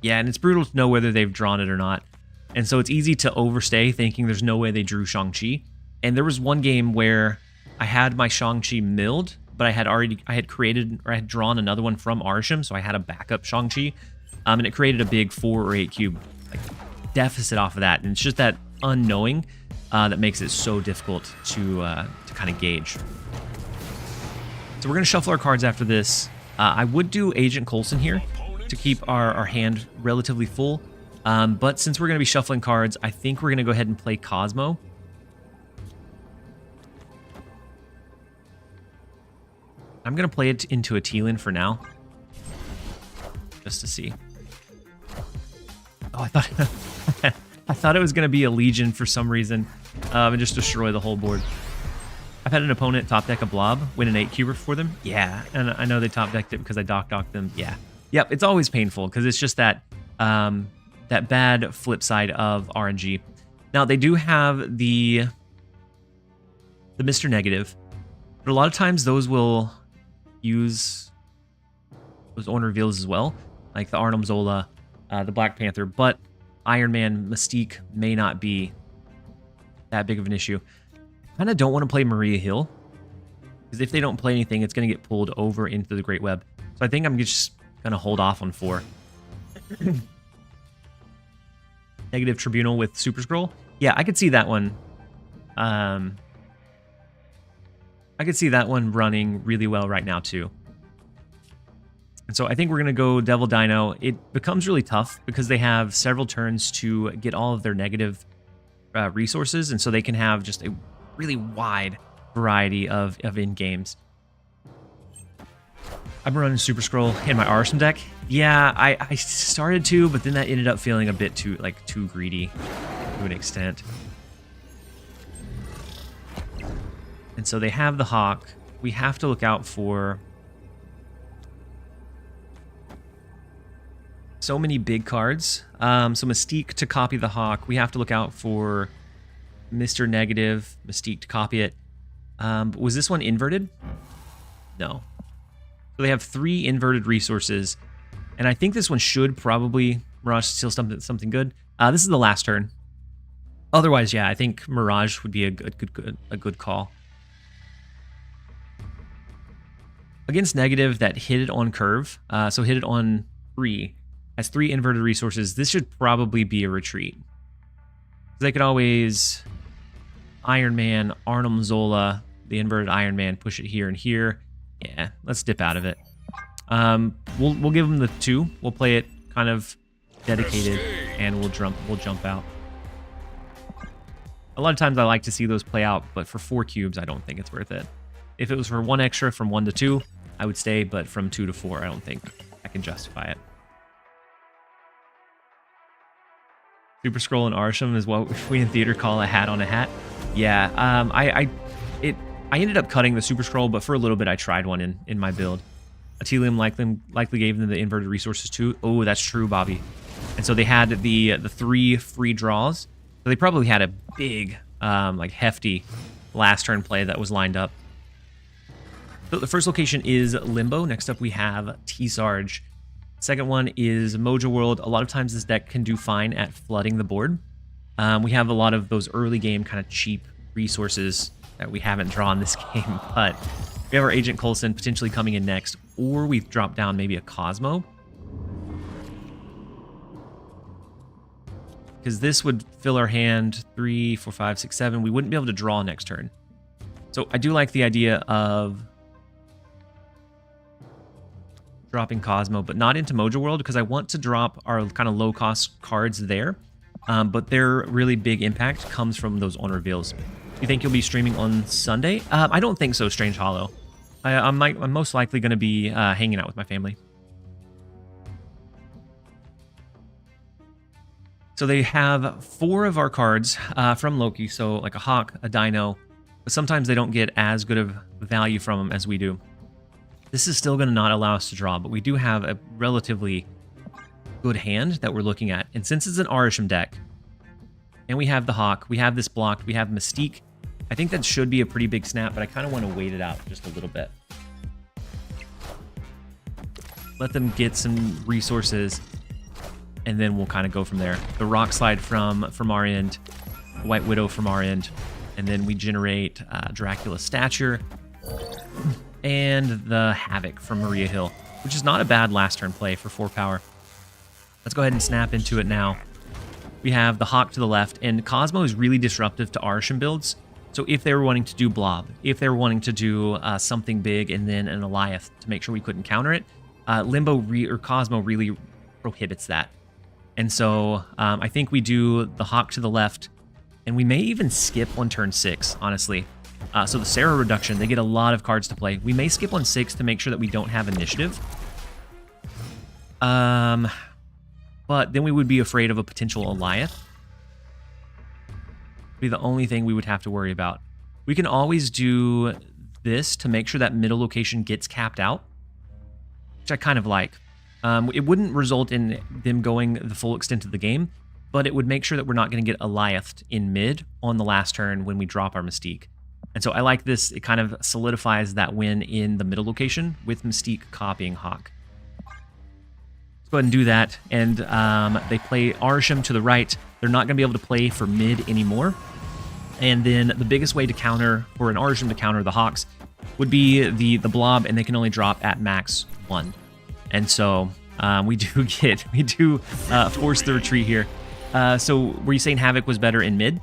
Yeah, and it's brutal to know whether they've drawn it or not. And so it's easy to overstay thinking there's no way they drew Shang-Chi. And there was one game where I had my Shang-Chi milled, but I had created, or I had drawn another one from Arsham, so I had a backup Shang-Chi, and it created a big 4 or 8 cube like deficit off of that. And it's just that unknowing that makes it so difficult to kind of gauge. So we're going to shuffle our cards after this. I would do Agent Coulson here to keep our hand relatively full, but since we're going to be shuffling cards, I think we're going to go ahead and play Cosmo. I'm going to play it into a Tealin for now, just to see. Oh, I thought it was going to be a Legion for some reason, and just destroy the whole board. I've had an opponent top deck a Blob, win an 8-cuber for them. Yeah, and I know they top decked it because I docked them. Yeah, yep. It's always painful because it's just that that bad flip side of RNG. Now they do have the Mr. Negative, but a lot of times those will use those on reveals as well, like the Arnim Zola, the Black Panther, but Iron Man Mystique may not be that big of an issue. I kind of don't want to play Maria Hill, because if they don't play anything, it's going to get pulled over into the Great Web. So I think I'm just going to hold off on 4. Negative Tribunal with Super Scroll. Yeah, I could see that one. I could see that one running really well right now too. And so I think we're going to go Devil Dino. It becomes really tough because they have several turns to get all of their negative resources, and so they can have just a really wide variety of in-games. I've been running Super Scroll in my Arsham deck. Yeah, I started to, but then that ended up feeling a bit too greedy to an extent. And And so they have the Hawk. We have to look out for so many big cards. So Mystique to copy the Hawk. We have to look out for Mr. Negative, Mystique to copy it. Was this one inverted? No. So they have 3 inverted resources. And I think this one should probably Mirage steal something good. This is the last turn. Otherwise, yeah, I think Mirage would be a good call. Against Negative that hit it on curve, so hit it on 3, has 3 inverted resources. This should probably be a retreat. They could always Iron Man, Arnhem Zola, the inverted Iron Man, push it here and here. Yeah, let's dip out of it. We'll give them the 2. We'll play it kind of dedicated, and we'll jump out. A lot of times I like to see those play out, but for 4 cubes, I don't think it's worth it. If it was for 1 extra from 1 to 2, I would stay, but from 2 to 4, I don't think I can justify it. Super Scroll and Arsham is what we in theater call a hat on a hat. Yeah, I ended up cutting the Super Scroll, but for a little bit I tried one in my build. Atelium likely gave them the inverted resources too. Oh, that's true, Bobby. And so they had the 3 free draws. So they probably had a big, like hefty last turn play that was lined up. So the first location is Limbo. Next up we have T-Sarge. Second one is Mojo World. A lot of times this deck can do fine at flooding the board. We have a lot of those early game kind of cheap resources that we haven't drawn this game, but we have our Agent Coulson potentially coming in next, or we've dropped down maybe a Cosmo. Because this would fill our hand 3, 4, 5, 6, 7. We wouldn't be able to draw next turn. So I do like the idea of dropping Cosmo, but not into Mojo World, because I want to drop our kind of low-cost cards there. But their really big impact comes from those on reveals. You think you'll be streaming on Sunday? I don't think so, Strange Hollow. I'm most likely going to be hanging out with my family. So they have 4 of our cards from Loki, so like a Hawk, a Dino, but sometimes they don't get as good of value from them as we do. This is still going to not allow us to draw, but we do have a relatively good hand that we're looking at. And since it's an Arisham deck, and we have the Hawk, we have this blocked, we have Mystique, I think that should be a pretty big snap, but I kind of want to wait it out just a little bit. Let them get some resources, and then we'll kind of go from there. The Rock Slide from our end, the White Widow from our end, and then we generate Dracula Stature, and the Havoc from Maria Hill, which is not a bad last turn play for 4 power. Let's go ahead and snap into it now. We have the Hawk to the left, and Cosmo is really disruptive to Arisham builds. So if they were wanting to do Blob, if they were wanting to do something big and then an Eliath to make sure we couldn't counter it, or Cosmo really prohibits that. And so I think we do the Hawk to the left, and we may even skip on turn 6, honestly. So the Sarah reduction, they get a lot of cards to play. We may skip on 6 to make sure that we don't have initiative. But then we would be afraid of a potential Eliath. Be the only thing we would have to worry about. We can always do this to make sure that middle location gets capped out, which I kind of like. It wouldn't result in them going the full extent of the game, but it would make sure that we're not going to get Eliathed in mid on the last turn when we drop our Mystique. And so I like this. It kind of solidifies that win in the middle location with Mystique copying Hawk. Let's go ahead and do that. And they play Arisham to the right. They're not going to be able to play for mid anymore. And then the biggest way to counter, for an Arisham to counter the Hawks, would be the blob, and they can only drop at max 1. And so we do force the retreat here. So were you saying Havoc was better in mid?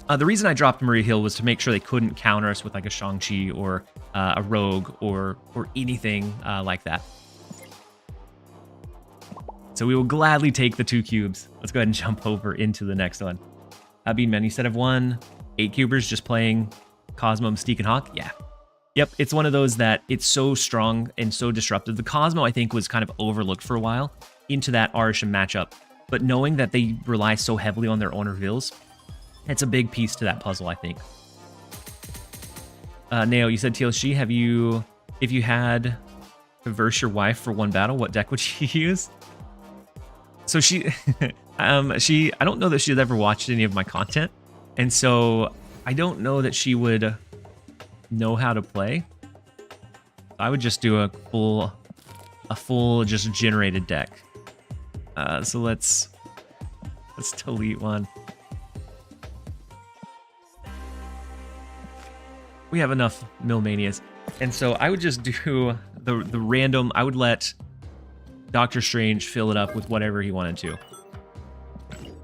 The reason I dropped Maria Hill was to make sure they couldn't counter us with like a Shang-Chi or a Rogue or anything like that. So we will gladly take the 2 cubes. Let's go ahead and jump over into the next one. Bean Man, you said I've won 8 cubers just playing Cosmo, Mystique, and Hawk? Yeah. Yep, it's one of those that it's so strong and so disruptive. The Cosmo, I think, was kind of overlooked for a while into that Arisham matchup. But knowing that they rely so heavily on their own reveals, it's a big piece to that puzzle, I think. Nail, you said TLSG. If you had to verse your wife for one battle, what deck would you use? So she, I don't know that she's ever watched any of my content, and so I don't know that she would know how to play. I would just do a full just generated deck. So let's delete one. We have enough Millmanias. And so I would just do the random, I would let Doctor Strange fill it up with whatever he wanted to.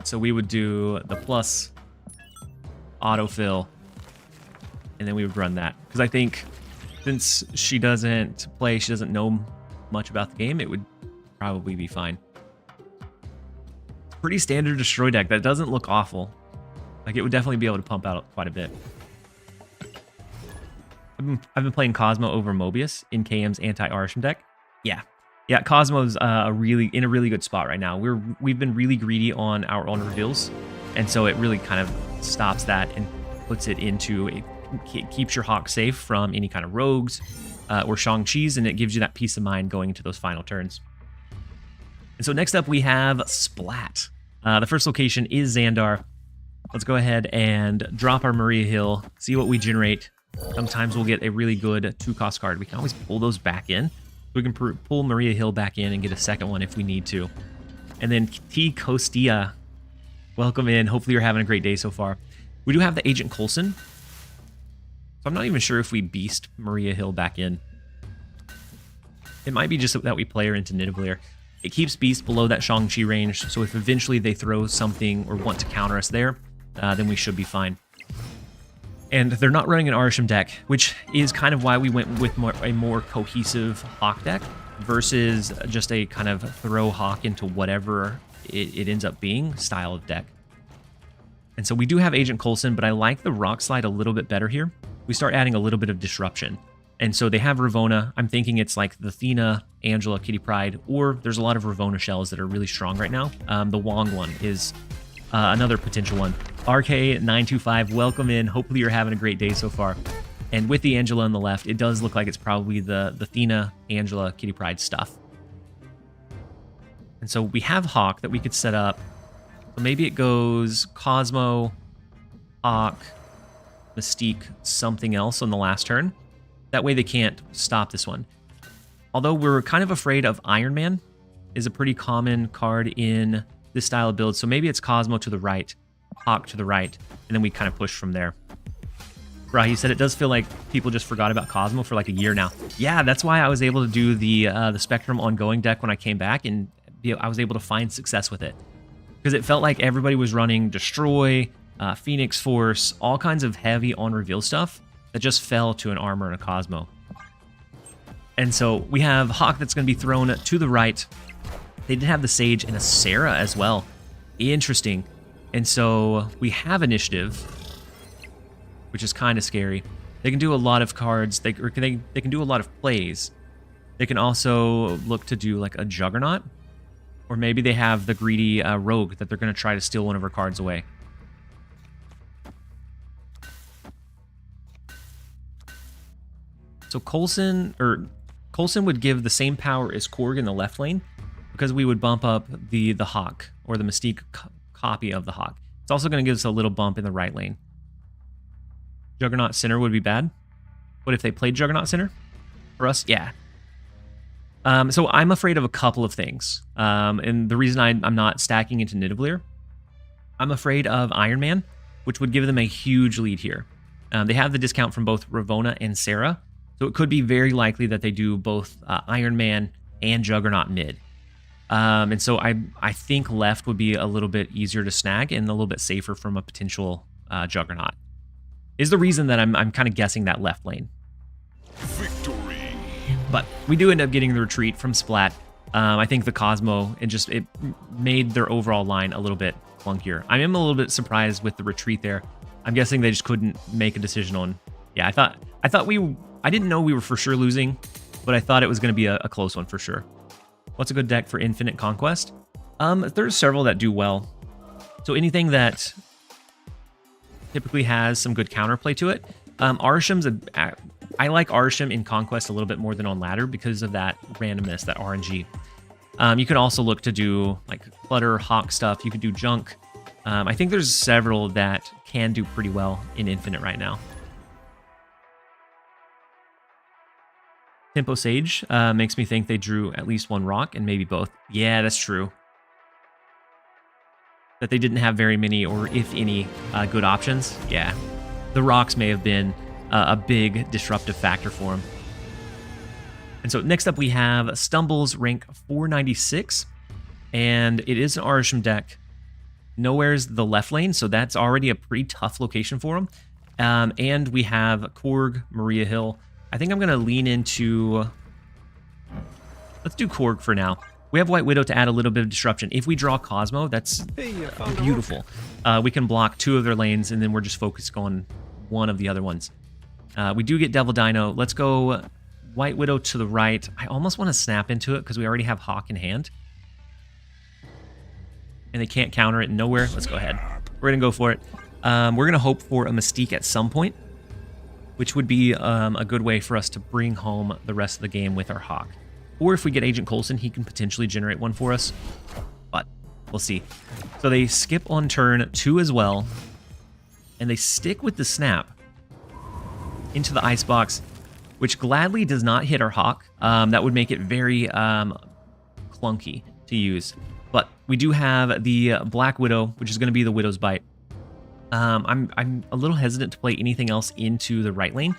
So we would do the plus autofill, and then we would run that. Because I think since she doesn't play, she doesn't know much about the game, it would probably be fine. Pretty standard destroy deck. That doesn't look awful. Like, it would definitely be able to pump out quite a bit. I've been playing Cosmo over Mobius in KM's anti-Arsham deck. Yeah, Cosmo's in a really good spot right now. We've been really greedy on our own reveals, and so it really kind of stops that and puts it into it keeps your Hawk safe from any kind of rogues or Shang-Chi's, and it gives you that peace of mind going into those final turns. And so next up we have Splat. The first location is Xandar. Let's go ahead and drop our Maria Hill, see what we generate. Sometimes we'll get a really good 2-cost card. We can always pull those back in. We can pull Maria Hill back in and get a second one if we need to. And then T. Costia, welcome in. Hopefully you're having a great day so far. We do have the Agent Coulson. So I'm not even sure if we beast Maria Hill back in. It might be just that we play her into Nidavellir. It keeps Beast below that Shang-Chi range, so if eventually they throw something or want to counter us there, then we should be fine. And they're not running an Arsham deck, which is kind of why we went with a more cohesive Hawk deck versus just a kind of throw Hawk into whatever it ends up being style of deck. And so we do have Agent Coulson, but I like the Rock Slide a little bit better here. We start adding a little bit of disruption. And so they have Ravonna. I'm thinking it's like the Athena, Angela, Kitty Pryde, or there's a lot of Ravonna shells that are really strong right now. The Wong one is another potential one. RK925, welcome in. Hopefully you're having a great day so far. And with the Angela on the left, it does look like it's probably the Athena, Angela, Kitty Pryde stuff. And so we have Hawk that we could set up. So maybe it goes Cosmo, Hawk, Mystique, something else on the last turn. That way they can't stop this one. Although we're kind of afraid of Iron Man is a pretty common card in this style of build. So maybe it's Cosmo to the right, Hawk to the right, and then we kind of push from there. Rahi said it does feel like people just forgot about Cosmo for like a year now. Yeah, that's why I was able to do the Spectrum ongoing deck when I came back, and I was able to find success with it. Because it felt like everybody was running Destroy, Phoenix Force, all kinds of heavy on-reveal stuff that just fell to an Armor and a Cosmo. And so we have Hawk that's going to be thrown to the right. They did have the Sage and a Sarah as well. Interesting. And so we have Initiative, which is kind of scary. They can do a lot of cards. They can do a lot of plays. They can also look to do like a Juggernaut. Or maybe they have the greedy Rogue that they're going to try to steal one of our cards away. So Coulson would give the same power as Korg in the left lane, because we would bump up the Hawk, or the Mystique copy of the Hawk. It's also going to give us a little bump in the right lane. Juggernaut Center would be bad. What if they played Juggernaut Center? For us? Yeah. So I'm afraid of a couple of things. And the reason I'm not stacking into Nidavellir, I'm afraid of Iron Man, which would give them a huge lead here. They have the discount from both Ravonna and Sarah, so it could be very likely that they do both Iron Man and Juggernaut mid. And so I think left would be a little bit easier to snag and a little bit safer from a potential Juggernaut. Is the reason that I'm kind of guessing that left lane. Victory. But we do end up getting the retreat from Splat. I think the Cosmo, it made their overall line a little bit clunkier. I am a little bit surprised with the retreat there. I'm guessing they just couldn't make a decision on. Yeah, I didn't know we were for sure losing, but I thought it was going to be a close one for sure. What's a good deck for Infinite Conquest? There's several that do well. So anything that typically has some good counterplay to it. Arsham's I like Arsham in Conquest a little bit more than on Ladder because of that randomness, that RNG. You can also look to do like Clutter, Hawk stuff. You could do Junk. I think there's several that can do pretty well in Infinite right now. Tempo Sage makes me think they drew at least one rock and maybe both. Yeah, that's true. That they didn't have very many, or if any, good options. Yeah, the rocks may have been a big disruptive factor for them. And so next up we have Stumbles, rank 496, and it is an Arsham deck. Nowhere's the left lane, so that's already a pretty tough location for him. And we have Korg, Maria Hill. I think I'm going to lean into... Let's do Korg for now. We have White Widow to add a little bit of disruption. If we draw Cosmo, that's beautiful. We can block 2 of their lanes, and then we're just focused on one of the other ones. We do get Devil Dino. Let's go White Widow to the right. I almost want to snap into it because we already have Hawk in hand. And they can't counter it nowhere. Let's go ahead. We're going to go for it. We're going to hope for a Mystique at some point, which would be a good way for us to bring home the rest of the game with our Hawk. Or if we get Agent Coulson, he can potentially generate one for us. But we'll see. So they skip on turn 2 as well. And they stick with the snap into the Icebox, which gladly does not hit our Hawk. That would make it very clunky to use. But we do have the Black Widow, which is going to be the Widow's Bite. I'm a little hesitant to play anything else into the right lane.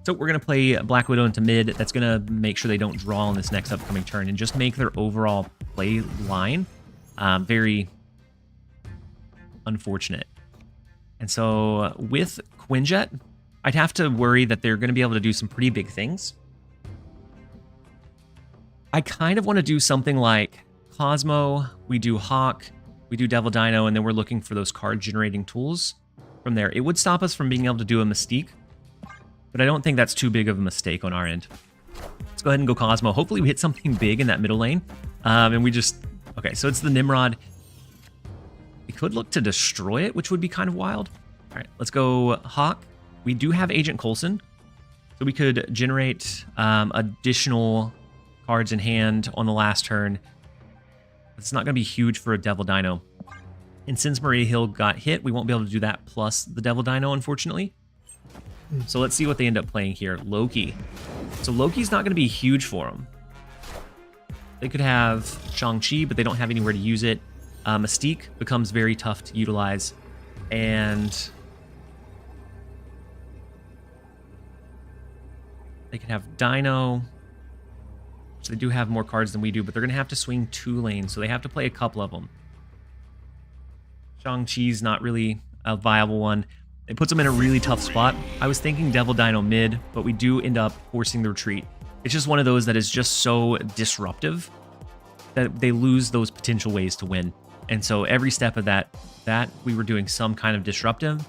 So we're going to play Black Widow into mid. That's going to make sure they don't draw on this next upcoming turn and just make their overall play line very unfortunate. And so with Quinjet, I'd have to worry that they're going to be able to do some pretty big things. I kind of want to do something like Cosmo, we do Hawk, we do Devil Dino, and then we're looking for those card generating tools from there. It would stop us from being able to do a Mystique, but I don't think that's too big of a mistake on our end. Let's go ahead and go Cosmo. Hopefully we hit something big in that middle lane. And we just... Okay, so it's the Nimrod. We could look to destroy it, which would be kind of wild. All right, let's go Hawk. We do have Agent Coulson, so we could generate additional cards in hand on the last turn. It's not going to be huge for a Devil Dino. And since Maria Hill got hit, we won't be able to do that plus the Devil Dino, unfortunately. So let's see what they end up playing here. Loki. So Loki's not going to be huge for them. They could have Shang-Chi, but they don't have anywhere to use it. Mystique becomes very tough to utilize. And they could have Dino. So they do have more cards than we do, but they're going to have to swing 2 lanes, so they have to play a couple of them. Shang-Chi's not really a viable one. It puts them in a really tough spot. I was thinking Devil Dino mid, but we do end up forcing the retreat. It's just one of those that is just so disruptive that they lose those potential ways to win. And so every step of that we were doing some kind of disruption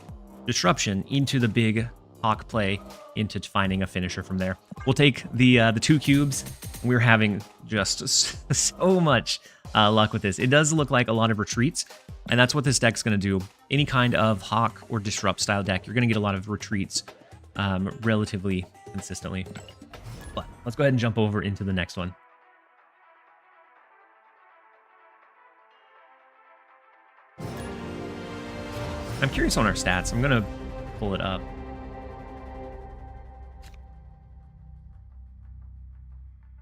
into the big Hawk play, into finding a finisher from there. We'll take the 2 cubes. We're having just so much luck with this. It does look like a lot of retreats, and that's what this deck's going to do. Any kind of Hawk or Disrupt style deck, you're going to get a lot of retreats relatively consistently. But let's go ahead and jump over into the next one. I'm curious on our stats. I'm going to pull it up.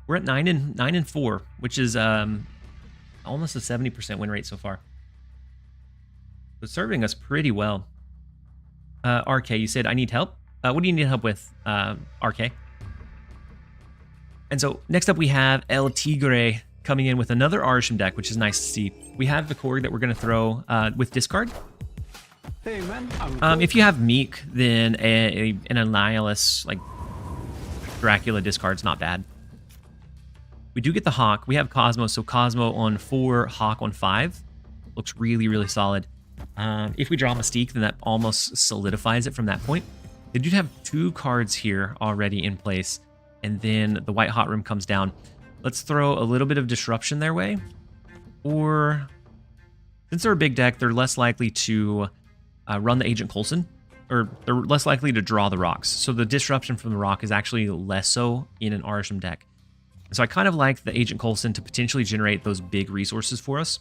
We're at 9 and 4, which is almost a 70% win rate so far. So serving us pretty well. RK, you said I need help. What do you need help with, RK? And so next up we have El Tigre coming in with another Arsham deck, which is nice to see. We have the Korg that we're going to throw with discard. Hey man, if you have Meek, then an Annihilus, like Dracula discard's not bad. We do get the Hawk. We have Cosmo, so Cosmo on 4, Hawk on 5. Looks really, really solid. If we draw Mystique, then that almost solidifies it from that point. They do have 2 cards here already in place, and then the White Hot Room comes down. Let's throw a little bit of disruption their way. Or, since they're a big deck, they're less likely to run the Agent Coulson, or they're less likely to draw the rocks. So the disruption from the rock is actually less so in an Arisham deck. So I kind of like the Agent Coulson to potentially generate those big resources for us.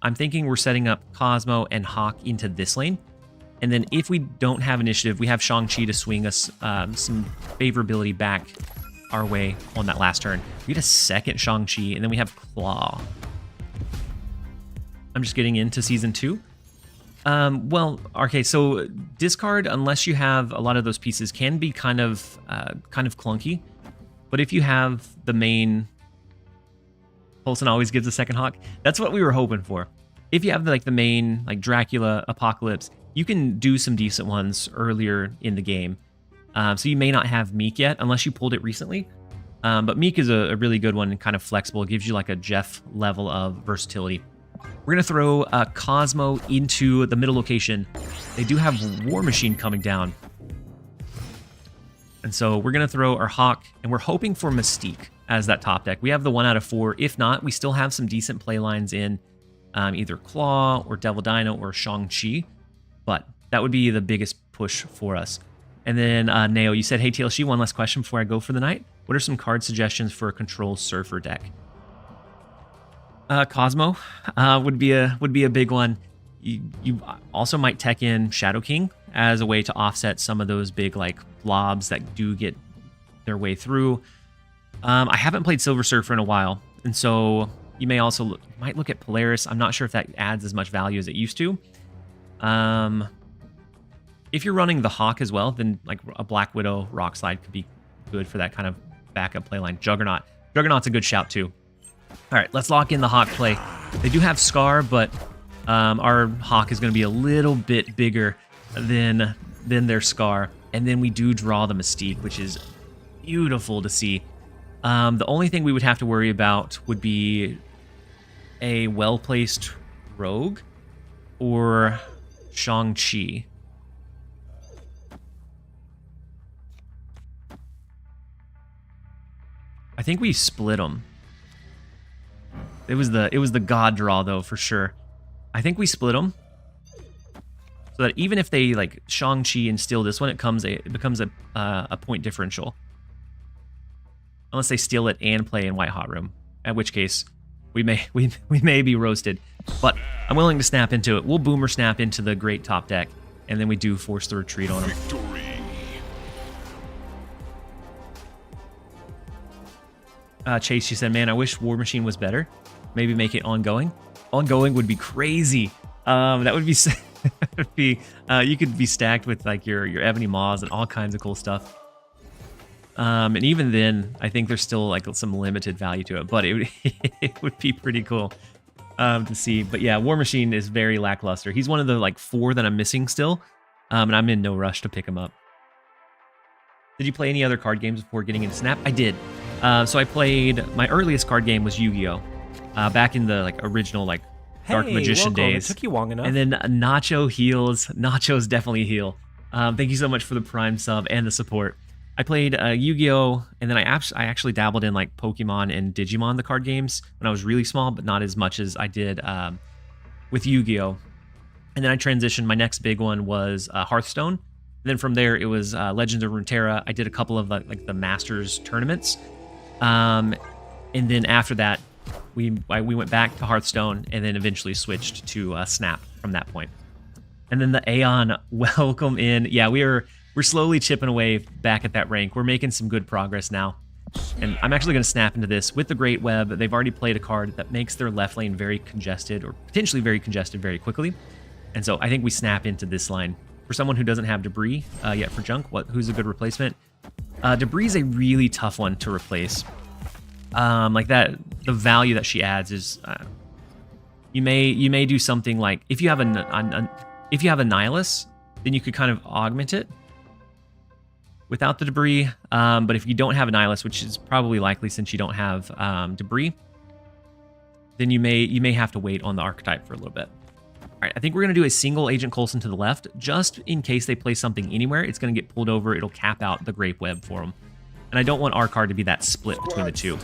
I'm thinking we're setting up Cosmo and Hawk into this lane. And then if we don't have initiative, we have Shang-Chi to swing us some favorability back our way on that last turn. We get a second Shang-Chi, and then we have Claw. I'm just getting into Season 2. Well, okay, so discard, unless you have a lot of those pieces, can be kind of clunky. But if you have the main, Coulson always gives a second Hawk. That's what we were hoping for. If you have the main, like Dracula, Apocalypse, you can do some decent ones earlier in the game. So you may not have Meek yet, unless you pulled it recently. But Meek is a really good one and kind of flexible. It gives you like a Jeff level of versatility. We're going to throw Cosmo into the middle location. They do have War Machine coming down. And so we're going to throw our Hawk, and we're hoping for Mystique as that top deck. We have the 1 out of 4. If not, we still have some decent play lines in either Claw or Devil Dino or Shang-Chi. But that would be the biggest push for us. And then Neo, you said, hey, TLSG, one last question before I go for the night. What are some card suggestions for a Control Surfer deck? Cosmo would be a big one. You also might tech in Shadow King as a way to offset some of those big like blobs that do get their way through. I haven't played Silver Surfer in a while, and so you may also might look at Polaris. I'm not sure if that adds as much value as it used to. If you're running the Hawk as well, then like a Black Widow Rock Slide could be good for that kind of backup play line. Juggernaut's a good shout too. All right, let's lock in the Hawk play. They do have Scar, but our Hawk is going to be a little bit bigger than their Scar. And then we do draw the Mystique, which is beautiful to see. The only thing we would have to worry about would be a well-placed Rogue or Shang-Chi. I think we split them. It was the God draw though, for sure. I think we split them so that even if they like Shang-Chi and steal this one, it becomes a point differential. Unless they steal it and play in White Hot Room, at which case we may be roasted. But I'm willing to snap into it. We'll Boomer snap into the great top deck, and then we do force the retreat on them. Chase, she said, man, I wish War Machine was better. Maybe make it ongoing. Ongoing would be crazy. That would be, you could be stacked with like your Ebony Maws and all kinds of cool stuff. And even then, I think there's still like some limited value to it, but it would be pretty cool to see. But yeah, War Machine is very lackluster. He's one of the like 4 that I'm missing still, and I'm in no rush to pick him up. Did you play any other card games before getting into Snap? I did. So I played, my earliest card game was Yu-Gi-Oh! Back in the like original like Dark Magician days. It took you long enough. And then Nacho heals. Nachos definitely heal. Thank you so much for the Prime sub and the support. I played Yu-Gi-Oh! And then I actually dabbled in like Pokemon and Digimon, the card games, when I was really small, but not as much as I did with Yu-Gi-Oh! And then I transitioned. My next big one was Hearthstone. And then from there, it was Legends of Runeterra. I did a couple of like the Masters tournaments. And then after that, we went back to Hearthstone and then eventually switched to Snap from that point. And then the Aeon, welcome in. Yeah, we're slowly chipping away back at that rank. We're making some good progress now. And I'm actually going to snap into this with the Great Web. They've already played a card that makes their left lane very congested, or potentially very congested very quickly. And so I think we snap into this line. For someone who doesn't have Debris yet for Junk, who's a good replacement? Debris is a really tough one to replace. Like that, the value that she adds is, you may do something like if you have a Nihilus, then you could kind of augment it without the Debris. But if you don't have a Nihilus, which is probably likely since you don't have Debris, then you may have to wait on the archetype for a little bit. All right, I think we're going to do a single Agent Coulson to the left, just in case they play something anywhere. It's going to get pulled over. It'll cap out the Grape Web for them. And I don't want our card to be that split between the two.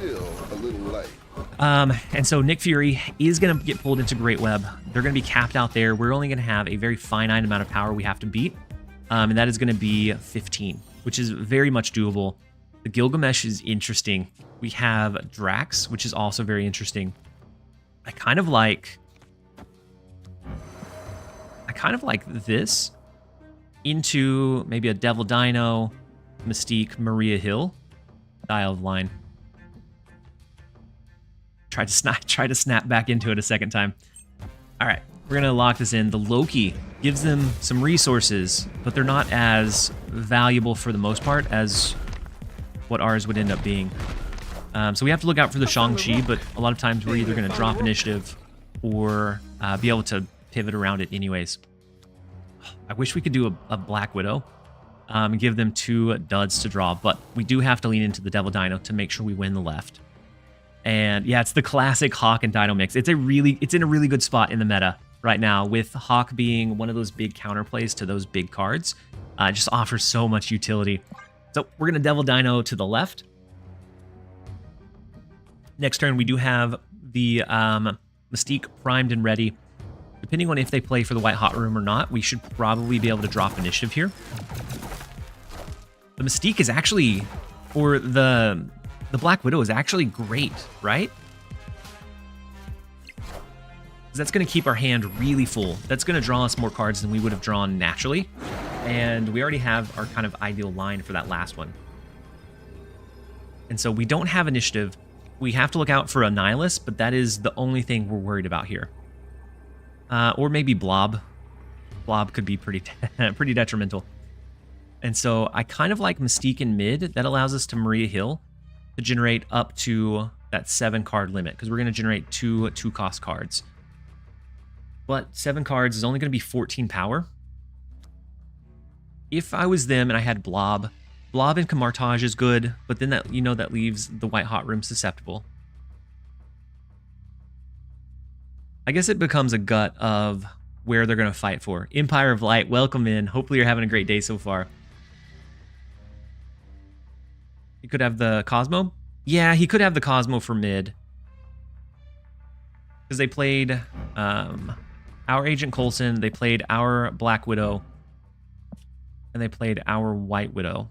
And so Nick Fury is going to get pulled into Great Web. They're going to be capped out there. We're only going to have a very finite amount of power we have to beat. and that is going to be 15, which is very much doable. The Gilgamesh is interesting. We have Drax, which is also very interesting. I kind of like this into maybe a Devil Dino, Mystique, Maria Hill style of line. Try to snap back into it a second time. All right, we're gonna lock this in. The Loki gives them some resources, but they're not as valuable for the most part as what ours would end up being. So we have to look out for the Shang-Chi, but a lot of times we're either gonna drop initiative or be able to pivot around it anyways. I wish we could do a Black Widow and give them 2 duds to draw, but we do have to lean into the Devil Dino to make sure we win the left. And yeah, it's the classic Hawk and Dino mix. It's in a really good spot in the meta right now, with Hawk being one of those big counterplays to those big cards. It just offers so much utility. So we're gonna Devil Dino to the left. Next turn, we do have the Mystique primed and ready. Depending on if they play for the White Hot Room or not, we should probably be able to drop initiative here. The Mystique is actually, or the Black Widow is actually great, right? Because that's going to keep our hand really full. That's going to draw us more cards than we would have drawn naturally. And we already have our kind of ideal line for that last one. And so we don't have initiative. We have to look out for a Nihilist, but that is the only thing we're worried about here. Or maybe Blob. Blob could be pretty detrimental. And so I kind of like Mystique in mid. That allows us to Maria Hill to generate up to that 7 card limit, because we're going to generate 2 cost cards. But 7 cards is only going to be 14 power. If I was them and I had Blob and Camartage is good, but then that, that leaves the White Hot Room susceptible. I guess it becomes a gut of where they're going to fight for. Empire of Light, welcome in. Hopefully you're having a great day so far. He could have the Cosmo? Yeah, he could have the Cosmo for mid. Because they played our Agent Coulson, they played our Black Widow, and they played our White Widow.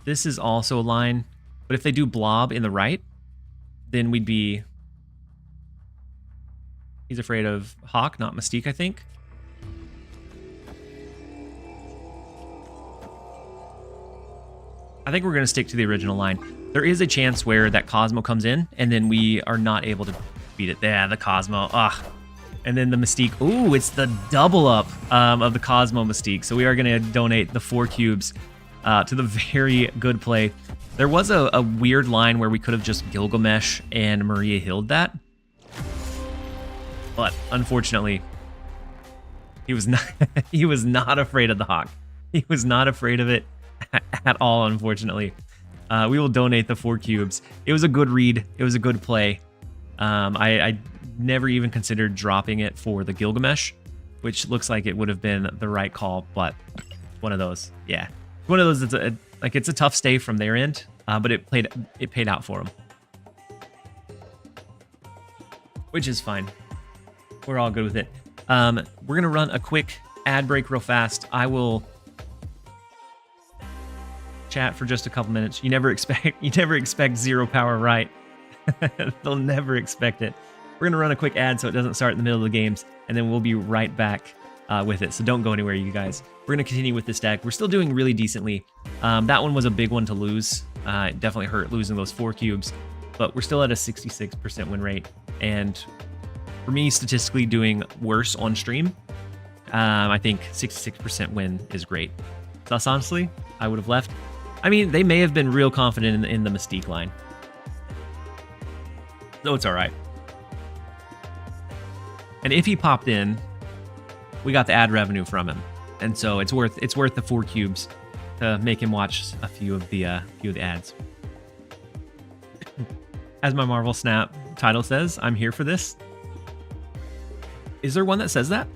This is also a line, but if they do Blob in the right, then we'd be... He's afraid of Hawk, not Mystique, I think. I think we're going to stick to the original line. There is a chance where that Cosmo comes in, and then we are not able to beat it. Yeah, the Cosmo. Ugh. And then the Mystique. Ooh, it's the double up of the Cosmo Mystique. So we are going to donate the 4 cubes to the very good play. There was a weird line where we could have just Gilgamesh and Maria Hilled that. But unfortunately, he was not afraid of the Hawk. He was not afraid of it at all, unfortunately. We will donate the 4 cubes. It was a good read. It was a good play. I never even considered dropping it for the Gilgamesh, which looks like it would have been the right call, but one of those. Yeah. One of those that's it's a tough stay from their end, but it paid out for them. Which is fine. We're all good with it. We're going to run a quick ad break real fast. I will chat for just a couple minutes. You never expect 0 power, right? They'll never expect it. We're gonna run a quick ad so it doesn't start in the middle of the games, and then we'll be right back with it. So don't go anywhere, you guys. We're gonna continue with this deck. We're still doing really decently. That one was a big one to lose. It definitely hurt losing those 4 cubes, but we're still at a 66% win rate. And for me, statistically doing worse on stream, I think 66% win is great. Thus, honestly, I would have left. I mean, they may have been real confident in the Mystique line. So it's all right. And if he popped in, we got the ad revenue from him. And so it's worth the 4 cubes to make him watch a few of the ads. As my Marvel Snap title says, I'm here for this. Is there one that says that?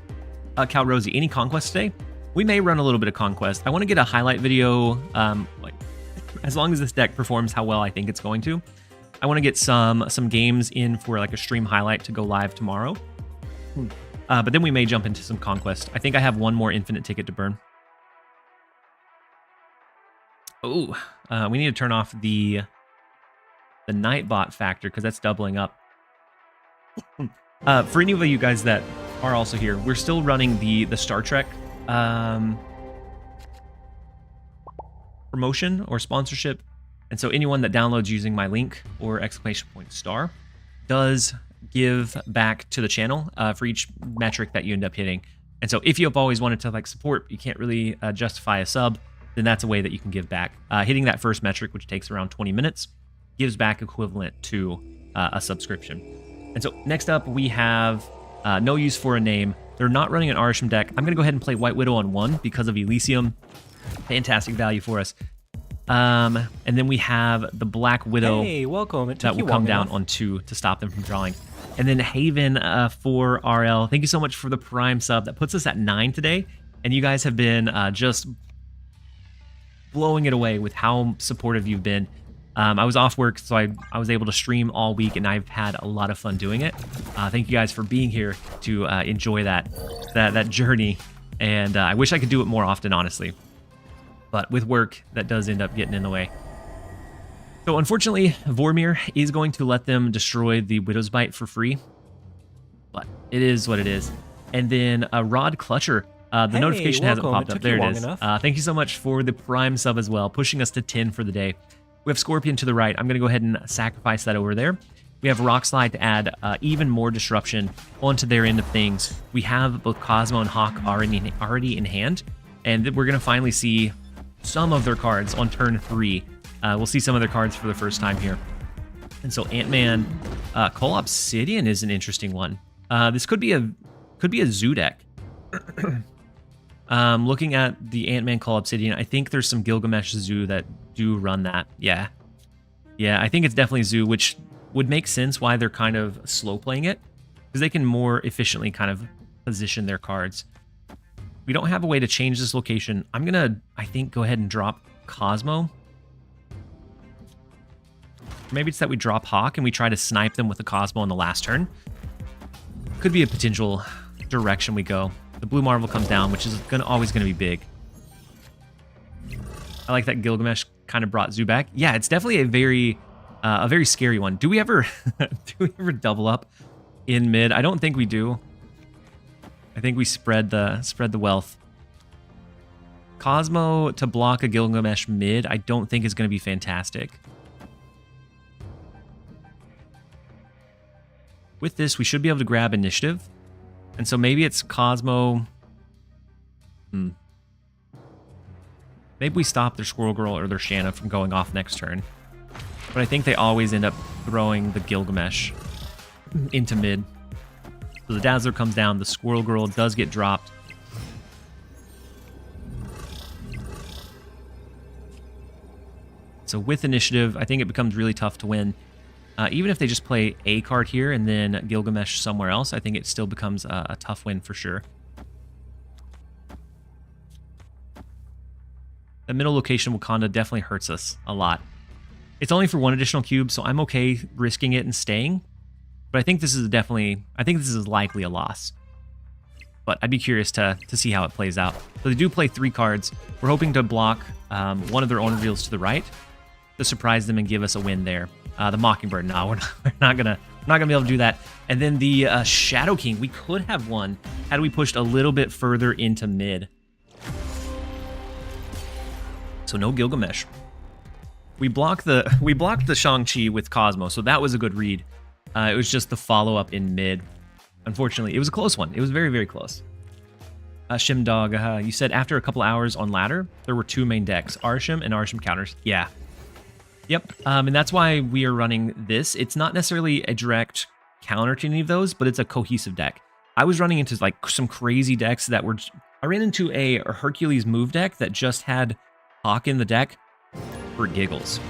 Cal Rosie, any conquest today? We may run a little bit of conquest. I want to get a highlight video, as long as this deck performs how well I think it's going to. I want to get some games in for like a stream highlight to go live tomorrow. But then we may jump into some Conquest. I think I have one more infinite ticket to burn. Oh, we need to turn off the Nightbot factor because that's doubling up. For any of you guys that are also here, we're still running the Star Trek promotion or sponsorship. And so anyone that downloads using my link or !star does give back to the channel for each metric that you end up hitting. And so if you have always wanted to like support, you can't really justify a sub, then that's a way that you can give back. Hitting that first metric, which takes around 20 minutes, gives back equivalent to a subscription. And so next up, we have No Use for a Name. They're not running an Arisham deck. I'm going to go ahead and play White Widow on 1 because of Elysium. Fantastic value for us. And then we have the Black Widow. Hey, welcome. That will come down on 2 to stop them from drawing. And then Haven for RL. Thank you so much for the Prime sub. That puts us at 9 today. And you guys have been just blowing it away with how supportive you've been. I was off work, so I was able to stream all week, and I've had a lot of fun doing it. Thank you guys for being here to enjoy that journey. And I wish I could do it more often, honestly. But with work, that does end up getting in the way. So unfortunately, Vormir is going to let them destroy the Widow's Bite for free. But it is what it is. And then Rod Clutcher. The notification hasn't popped up. There it is. Thank you so much for the Prime sub as well, pushing us to 10 for the day. We have Scorpion to the right. I'm going to go ahead and sacrifice that over there. We have Rock Slide to add even more disruption onto their end of things. We have both Cosmo and Hawk already in hand. And we're going to finally see some of their cards on turn 3. We'll see some of their cards for the first time here. And so Ant-Man, Cole Obsidian is an interesting one. This could be a Zoo deck. Looking at the Ant-Man Cole Obsidian, I think there's some Gilgamesh Zoo that do run that. Yeah, I think it's definitely Zoo, which would make sense why they're kind of slow playing it, because they can more efficiently kind of position their cards. We don't have a way to change this location. I'm gonna, I think, go ahead and drop Cosmo. Maybe it's that we drop Hawk and we try to snipe them with the Cosmo on the last turn. Could be a potential direction we go. The Blue Marvel comes down, which is always gonna be big. I like that Gilgamesh kind of brought Zoo back. Yeah, it's definitely a very scary one. Do we ever double up in mid? I don't think we do. I think we spread the wealth. Cosmo to block a Gilgamesh mid, I don't think is going to be fantastic. With this, we should be able to grab initiative. And so maybe it's Cosmo. Maybe we stop their Squirrel Girl or their Shanna from going off next turn. But I think they always end up throwing the Gilgamesh into mid. So the Dazzler comes down, the Squirrel Girl does get dropped. So with initiative, I think it becomes really tough to win. Even if they just play a card here and then Gilgamesh somewhere else, I think it still becomes a tough win for sure. The middle location Wakanda definitely hurts us a lot. It's only for 1 additional cube, so I'm okay risking it and staying. But I think this is likely a loss. But I'd be curious to see how it plays out. So they do play 3 cards. We're hoping to block one of their own reveals to the right to surprise them and give us a win there. The Mockingbird, no, we're not gonna be able to do that. And then the Shadow King, we could have won had we pushed a little bit further into mid. So no Gilgamesh. We blocked the Shang-Chi with Cosmo, so that was a good read. It was just the follow-up in mid. Unfortunately, it was a close one. It was very, very close. Shimdog, you said after a couple hours on ladder, there were 2 main decks, Arisham and Arisham counters. Yeah. Yep, and that's why we are running this. It's not necessarily a direct counter to any of those, but it's a cohesive deck. I was running into like some crazy decks that were... I ran into a Hercules move deck that just had Hawk in the deck for giggles.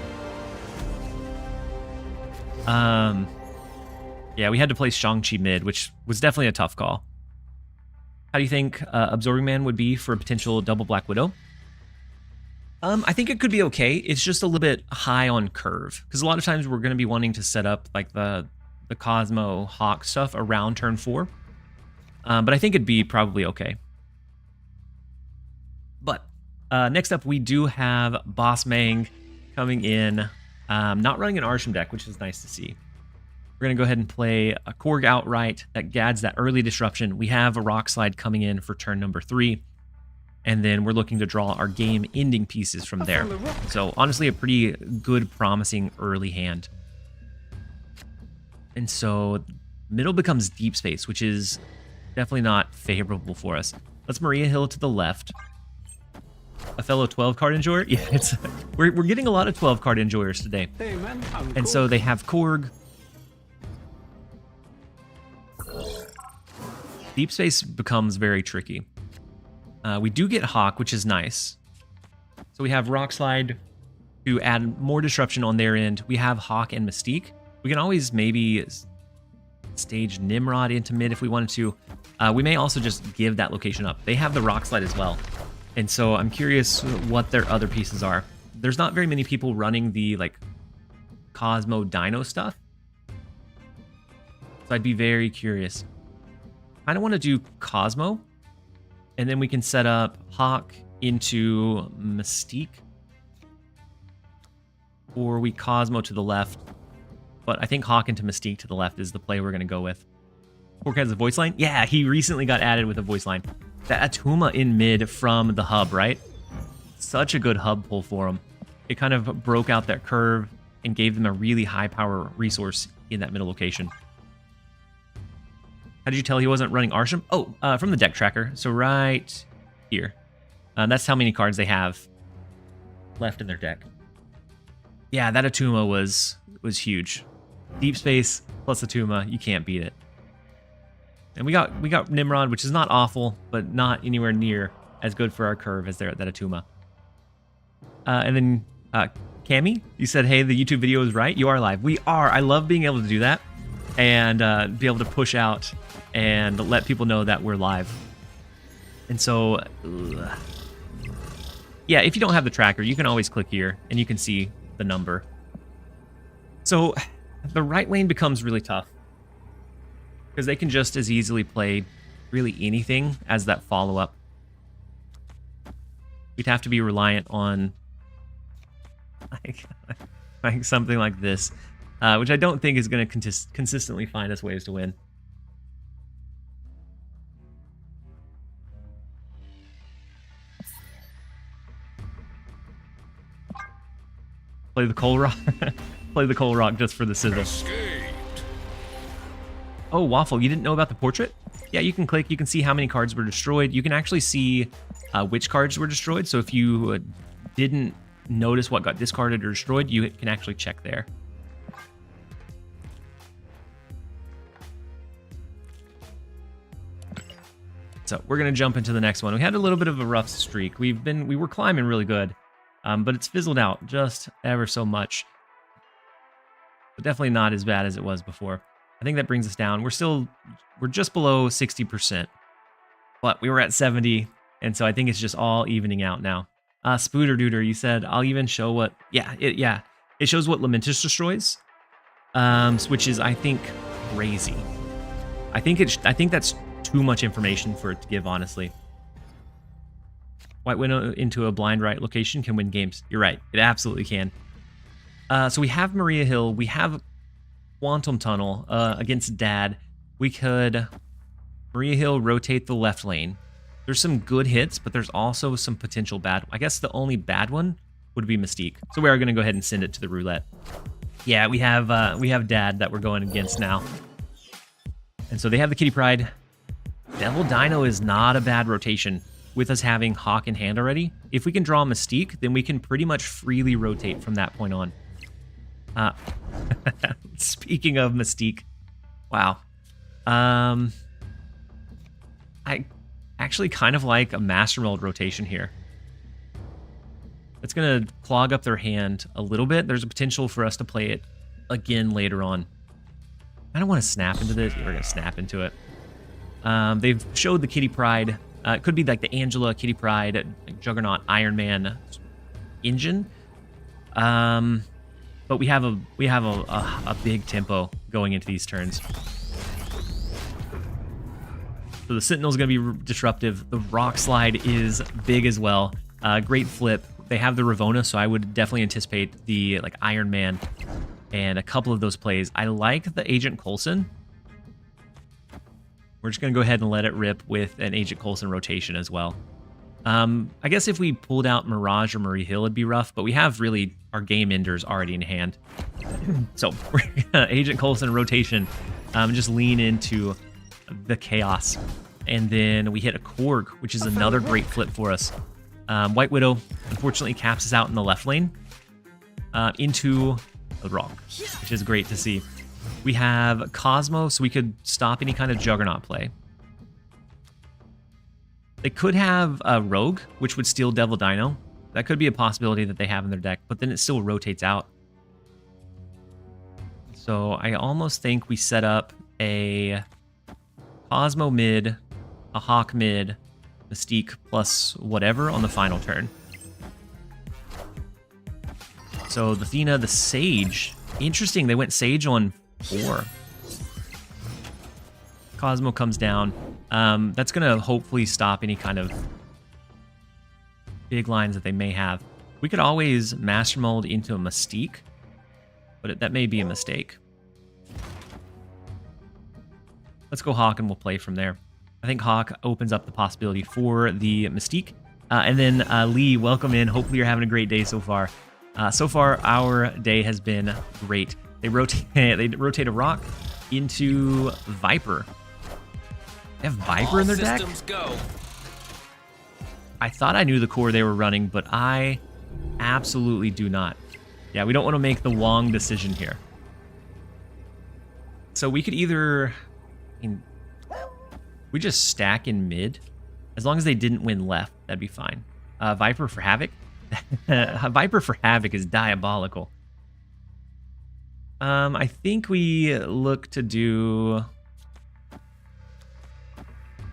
Yeah, we had to play Shang-Chi mid, which was definitely a tough call. How do you think Absorbing Man would be for a potential double Black Widow? I think it could be okay. It's just a little bit high on curve, because a lot of times we're going to be wanting to set up like the Cosmo Hawk stuff around turn 4. But I think it'd be probably okay. But next up, we do have Boss Mang coming in, not running an Arsham deck, which is nice to see. We're going to go ahead and play a Korg outright that gadds that early disruption. We have a Rock Slide coming in for turn number 3. And then we're looking to draw our game-ending pieces from there. So honestly, a pretty good, promising early hand. And so middle becomes Deep Space, which is definitely not favorable for us. Let's Maria Hill to the left. A fellow 12-card enjoyer? Yeah, we're getting a lot of 12-card enjoyers today. Hey man, I'm And so they have Korg. Deep Space becomes very tricky. We do get Hawk, which is nice. So we have Rock Slide to add more disruption on their end. We have Hawk and Mystique. We can always maybe stage Nimrod into mid if we wanted to. We may also just give that location up. They have the Rock Slide as well. And so I'm curious what their other pieces are. There's not very many people running the like Cosmo Dino stuff. So I'd be very curious. I don't want to do Cosmo. And then we can set up Hawk into Mystique. Or we Cosmo to the left. But I think Hawk into Mystique to the left is the play we're going to go with. Korg has a voice line? Yeah, he recently got added with a voice line. That Atuma in mid from the hub, right? Such a good hub pull for him. It kind of broke out that curve and gave them a really high power resource in that middle location. How did you tell he wasn't running Arsham? Oh, from the deck tracker. So right here. That's how many cards they have left in their deck. Yeah, that Atuma was huge. Deep Space plus Atuma, you can't beat it. And we got Nimrod, which is not awful, but not anywhere near as good for our curve as that Atuma. And then Cammy, you said, hey, the YouTube video is right. You are live. We are. I love being able to do that and be able to push out and let people know that we're live. And so, yeah, if you don't have the tracker, you can always click here and you can see the number. So the right lane becomes really tough because they can just as easily play really anything as that follow-up. We'd have to be reliant on like something like this, which I don't think is going to consistently find us ways to win. Play the Coal Rock. Play the Coal Rock just for the sizzle. Oh, Waffle, you didn't know about the portrait? Yeah, you can click. You can see how many cards were destroyed. You can actually see which cards were destroyed. So if you didn't notice what got discarded or destroyed, you can actually check there. So we're going to jump into the next one. We had a little bit of a rough streak. We were climbing really good, but it's fizzled out just ever so much. But definitely not as bad as it was before. I think that brings us down. We're just below 60%, but we were at 70, and so I think it's just all evening out now. Spooter Duder, you said I'll even show what. Yeah, it shows what Lamentus destroys, which is I think crazy. I think that's too much information for it to give, honestly. White Widow into a blind right location can win games. You're right, it absolutely can. So we have Maria Hill. We have Quantum Tunnel against Dad. We could Maria Hill rotate the left lane. There's some good hits, but there's also some potential bad. I guess the only bad one would be Mystique. So we are going to go ahead and send it to the roulette. Yeah, we have Dad that we're going against now. And so they have the Kitty Pride. Devil Dino is not a bad rotation with us having Hawk in hand already. If we can draw Mystique, then we can pretty much freely rotate from that point on. Speaking of Mystique, wow. I actually kind of like a Master Mold rotation here. It's going to clog up their hand a little bit. There's a potential for us to play it again later on. I don't want to snap into this. We're going to snap into it. They've showed the Kitty Pride. It could be like the Angela, Kitty Pride, Juggernaut, Iron Man engine. But we have a big tempo going into these turns. So the Sentinel is going to be disruptive. The Rock Slide is big as well. Great flip. They have the Ravona, so I would definitely anticipate the like Iron Man and a couple of those plays. I like the Agent Coulson. We're just going to go ahead and let it rip with an Agent Coulson rotation as well. I guess if we pulled out Mirage or Marie Hill, it'd be rough, but we have really our game enders already in hand. So we're gonna Agent Coulson rotation, just lean into the chaos. And then we hit a Korg, which is another great flip for us. White Widow, unfortunately, caps us out in the left lane into the Rock, which is great to see. We have Cosmo, so we could stop any kind of Juggernaut play. They could have a Rogue, which would steal Devil Dino. That could be a possibility that they have in their deck, but then it still rotates out. So I almost think we set up a Cosmo mid, a Hawk mid, Mystique plus whatever on the final turn. So the Athena, the Sage. Interesting, they went Sage on 4. Cosmo comes down. That's going to hopefully stop any kind of big lines that they may have. We could always Master Mold into a Mystique, but that may be a mistake. Let's go Hawk and we'll play from there. I think Hawk opens up the possibility for the Mystique. And then Lee, welcome in. Hopefully you're having a great day so far. So far, our day has been great. They rotate a Rock into Viper. They have Viper in their deck? Go. I thought I knew the core they were running, but I absolutely do not. Yeah, we don't want to make the Wong decision here. So we could either... we just stack in mid. As long as they didn't win left, that'd be fine. Viper for Havoc? Viper for Havoc is diabolical. I think we look to do...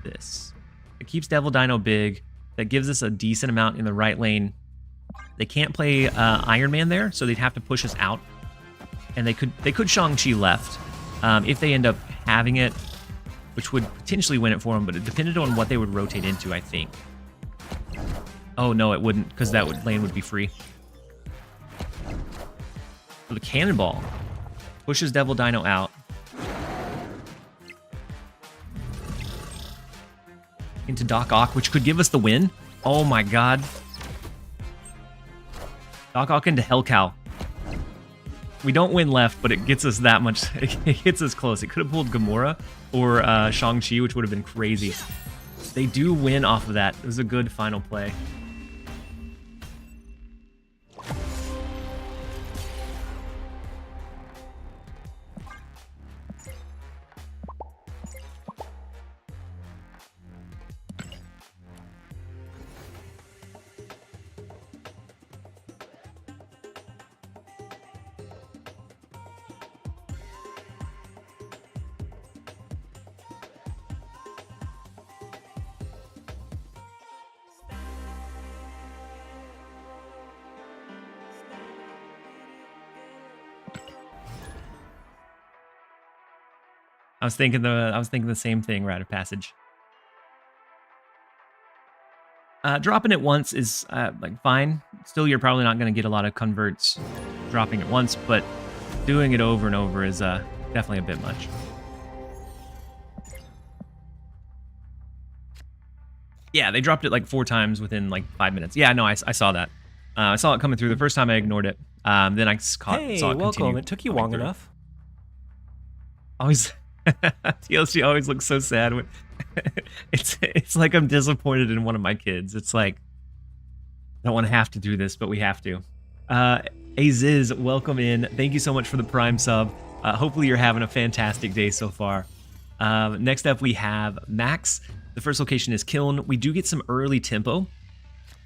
this. It keeps Devil Dino big. That gives us a decent amount in the right lane. They can't play Iron Man there, so they'd have to push us out. And they could Shang-Chi left if they end up having it, which would potentially win it for them, but it depended on what they would rotate into, I think. Oh no, it wouldn't, because that lane would be free. So the Cannonball pushes Devil Dino out. Into Doc Ock, which could give us the win. Oh my god. Doc Ock into Hellcow. We don't win left, but it gets us that much. It gets us close. It could have pulled Gamora or Shang-Chi, which would have been crazy. They do win off of that. It was a good final play. I was thinking the same thing, Rite of Passage. Dropping it once is like fine. Still, you're probably not going to get a lot of converts dropping it once, but doing it over and over is definitely a bit much. Yeah, they dropped it like 4 times within like 5 minutes. Yeah, no, I saw that. I saw it coming through. The first time I ignored it. Then I saw it welcome. continue. It took you long enough. Always, TLSG always looks so sad. When it's like I'm disappointed in one of my kids. It's like, I don't want to have to do this, but we have to. Aziz, welcome in. Thank you so much for the Prime sub. Hopefully you're having a fantastic day so far. Next up we have Max. The first location is Kiln. We do get some early tempo,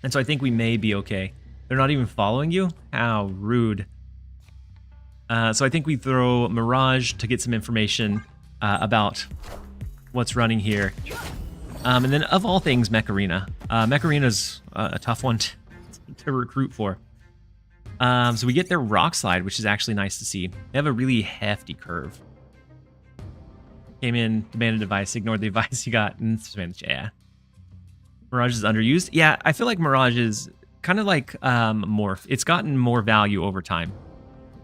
and so I think we may be okay. They're not even following you? How rude. So I think we throw Mirage to get some information about what's running here. And then of all things, Mech Arena. Mech Arena's a tough one to recruit for. So we get their Rock Slide, which is actually nice to see. They have a really hefty curve. Came in, demanded advice, ignored the advice he got, and yeah. Mirage is underused. Yeah, I feel like Mirage is kind of like Morph. It's gotten more value over time.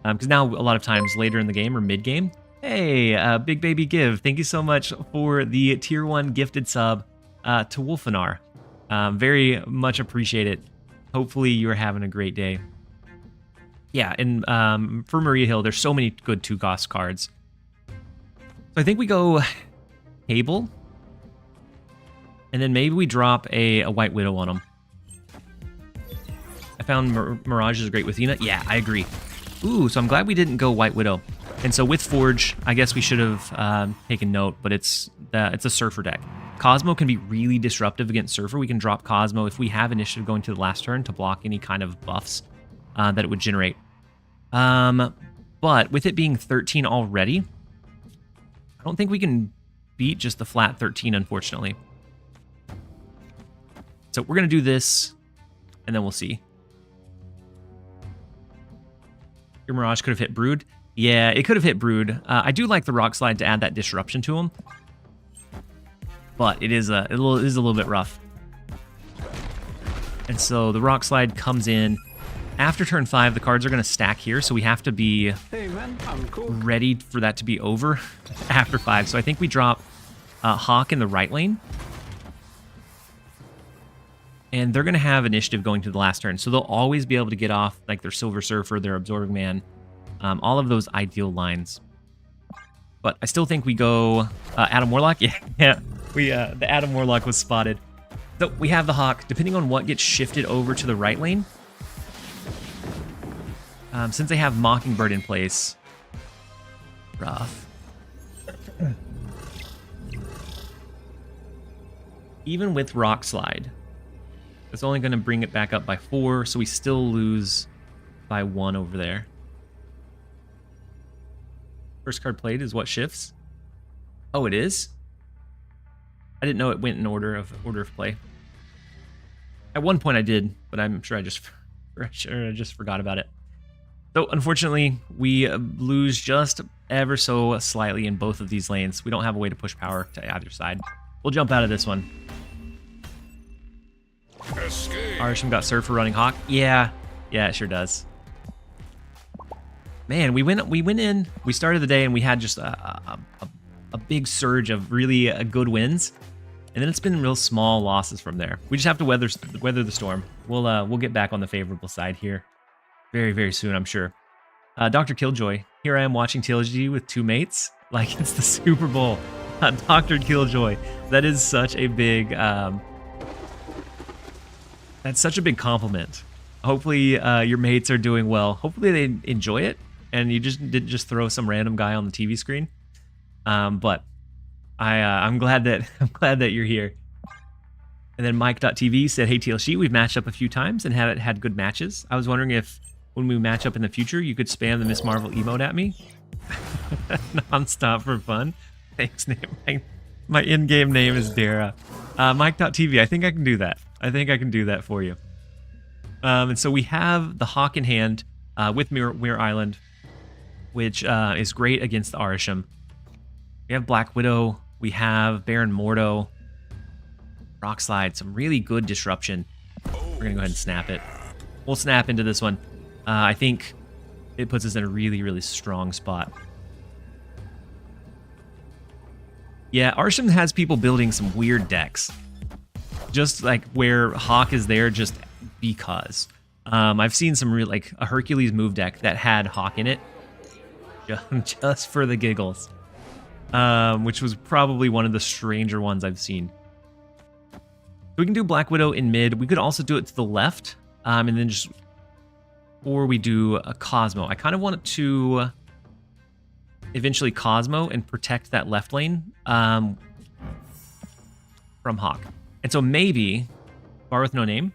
Because now a lot of times later in the game or mid-game, hey, Big Baby Give, thank you so much for the tier 1 gifted sub to Wolfenar. Very much appreciate it. Hopefully you're having a great day. Yeah, and for Maria Hill, there's so many good 2-cost cards. So I think we go Cable, and then maybe we drop a White Widow on them. I found Mirage is great with Yuna. Yeah, I agree. Ooh, so I'm glad we didn't go White Widow. And so with Forge, I guess we should have taken note, but it's a Surfer deck. Cosmo can be really disruptive against Surfer. We can drop Cosmo if we have initiative going to the last turn to block any kind of buffs that it would generate. But with it being 13 already, I don't think we can beat just the flat 13, unfortunately. So we're going to do this, and then we'll see. Your Mirage could have hit Brood. Yeah, it could have hit Brood. I do like the Rock Slide to add that disruption to him, but it is a little bit rough. And so the Rock Slide comes in. After turn 5, the cards are going to stack here, so we have to be ready for that to be over after 5. So I think we drop Hawk in the right lane. And they're going to have initiative going to the last turn, so they'll always be able to get off like their Silver Surfer, their Absorbing Man, all of those ideal lines. But I still think we go Adam Warlock. Yeah, the Adam Warlock was spotted. So we have the Hawk. Depending on what gets shifted over to the right lane, since they have Mockingbird in place, rough. Even with Rock Slide, it's only going to bring it back up by 4, so we still lose by 1 over there. First card played is what shifts? Oh, it is? I didn't know it went in order of play. At one point I did, but I'm sure I just forgot about it. So unfortunately, we lose just ever so slightly in both of these lanes. We don't have a way to push power to either side. We'll jump out of this one. Arsham got Surfer running Hawk. Yeah, it sure does. Man, we went in. We started the day and we had just a big surge of really good wins, and then it's been real small losses from there. We just have to weather the storm. We'll get back on the favorable side here very, very soon, I'm sure. Dr. Killjoy, here I am watching TLSG with 2 mates like it's the Super Bowl. Dr. Killjoy, that is such a big that's such a big compliment. Hopefully your mates are doing well. Hopefully they enjoy it and you didn't just throw some random guy on the TV screen. But I'm glad that you're here. And then Mike.tv said, hey TLSG, we've matched up a few times and haven't had good matches. I was wondering if when we match up in the future, you could spam the Miss Marvel emote at me. Non-stop for fun. Thanks, name. My in-game name is Dara. Mike.tv, I think I can do that. I think I can do that for you. And so we have the Hawk in hand with Mirror Island, which is great against the Arisham. We have Black Widow. We have Baron Mordo. Rock Slide, some really good disruption. We're going to go ahead and snap it. We'll snap into this one. I think it puts us in a really, really strong spot. Yeah, Arsham has people building some weird decks. Just like where Hawk is there just because. I've seen some real, like a Hercules move deck that had Hawk in it. Just for the giggles. Which was probably one of the stranger ones I've seen. We can do Black Widow in mid. We could also do it to the left. And then just... Or we do a Cosmo. I kind of want it to eventually Cosmo and protect that left lane from Hawk. And so maybe Bar with no name.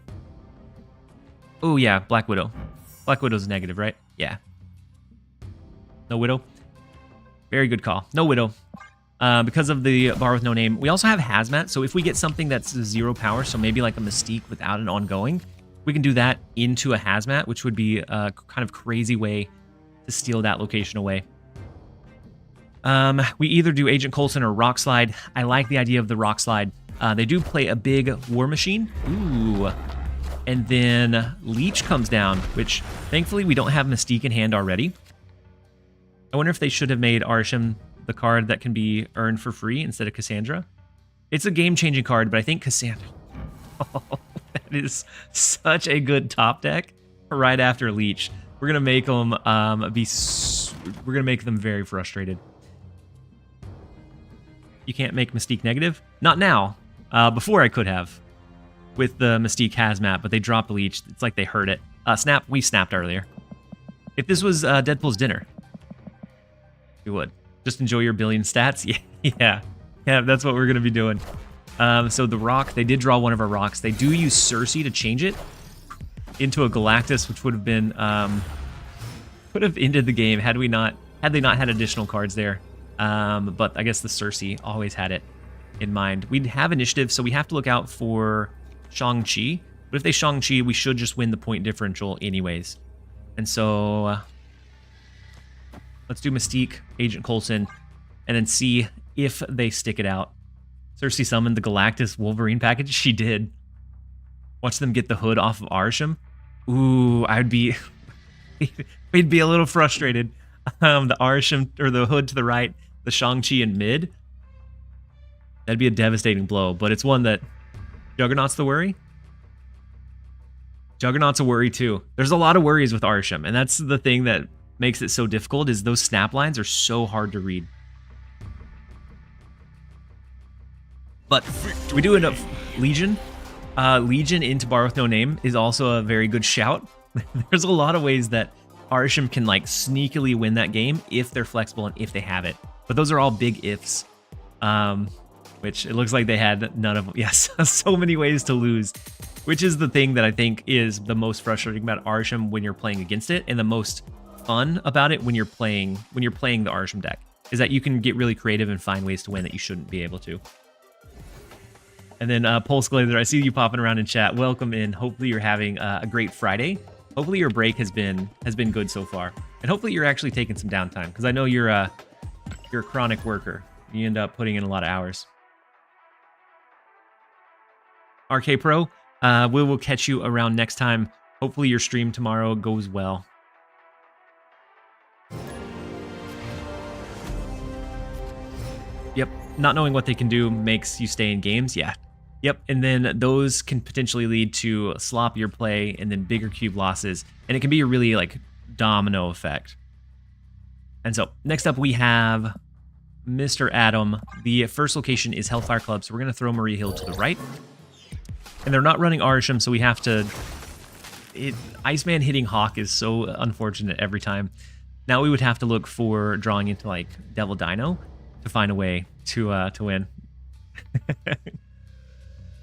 Oh yeah, Black Widow. Black Widow's negative, right? Yeah. No Widow. Very good call. No Widow. Because of the Bar with no name. We also have Hazmat, so if we get something that's 0 power, so maybe like a Mystique without an ongoing, we can do that into a Hazmat, which would be a kind of crazy way to steal that location away. We either do Agent Coulson or Rock Slide. I like the idea of the Rock Slide. They do play a big War Machine. Ooh. And then Leech comes down, which thankfully we don't have Mystique in hand already. I wonder if they should have made Arsham the card that can be earned for free instead of Cassandra. It's a game-changing card, but I think Cassandra... Oh, that is such a good top deck right after Leech. We're gonna make them we're gonna make them very frustrated. You can't make Mystique negative? Not now. Before I could have. With the Mystique Hazmat, but they dropped Leech. It's like they heard it. Snap, we snapped earlier. If this was Deadpool's dinner, we would. Just enjoy your billion stats? Yeah, that's what we're going to be doing. So the rock, they did draw one of our rocks. They do use Cersei to change it into a Galactus, which would have been, would have ended the game had they not had additional cards there. But I guess the Cersei always had it in mind. We'd have initiative, so we have to look out for Shang-Chi. But if they Shang-Chi, we should just win the point differential anyways. And so let's do Mystique, Agent Coulson, and then see if they stick it out. Cersei summoned the Galactus Wolverine package. She did. Watch them get the hood off of Arsham. Ooh, I'd be... we'd be a little frustrated. The Arsham, or the hood to the right, the Shang-Chi in mid. That'd be a devastating blow, but it's one that... Juggernaut's the worry? Juggernaut's a worry too. There's a lot of worries with Arsham, and that's the thing that makes it so difficult, is those snap lines are so hard to read. But we do end up Legion. Legion into Bar with No Name is also a very good shout. There's a lot of ways that Arsham can like sneakily win that game if they're flexible and if they have it. But those are all big ifs. Which it looks like they had none of them. Yes, so many ways to lose, which is the thing that I think is the most frustrating about Arsham when you're playing against it, and the most fun about it when you're playing the Arsham deck, is that you can get really creative and find ways to win that you shouldn't be able to. And then Pulse Glazer, I see you popping around in chat. Welcome in. Hopefully you're having a great Friday. Hopefully your break has been good so far, and hopefully you're actually taking some downtime, because I know you're a chronic worker. You end up putting in a lot of hours. RK Pro, we will catch you around next time. Hopefully your stream tomorrow goes well. Yep, not knowing what they can do makes you stay in games, yeah. Yep, and then those can potentially lead to sloppier play and then bigger cube losses, and it can be a really like domino effect. And so next up we have Mr. Adam. The first location is Hellfire Club, so we're going to throw Maria Hill to the right. And they're not running Arsham, so we have to... Iceman hitting Hawk is so unfortunate every time. Now we would have to look for drawing into like Devil Dino to find a way to win.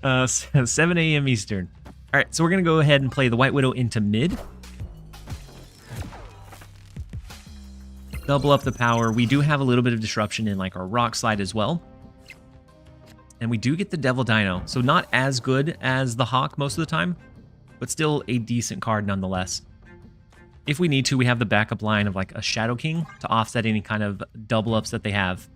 7 a.m. Eastern. All right, so we're going to go ahead and play the White Widow into mid. Double up the power. We do have a little bit of disruption in like our Rock Slide as well. And we do get the Devil Dino, so not as good as the Hawk most of the time, but still a decent card nonetheless. If we need to, we have the backup line of like a Shadow King to offset any kind of double ups that they have.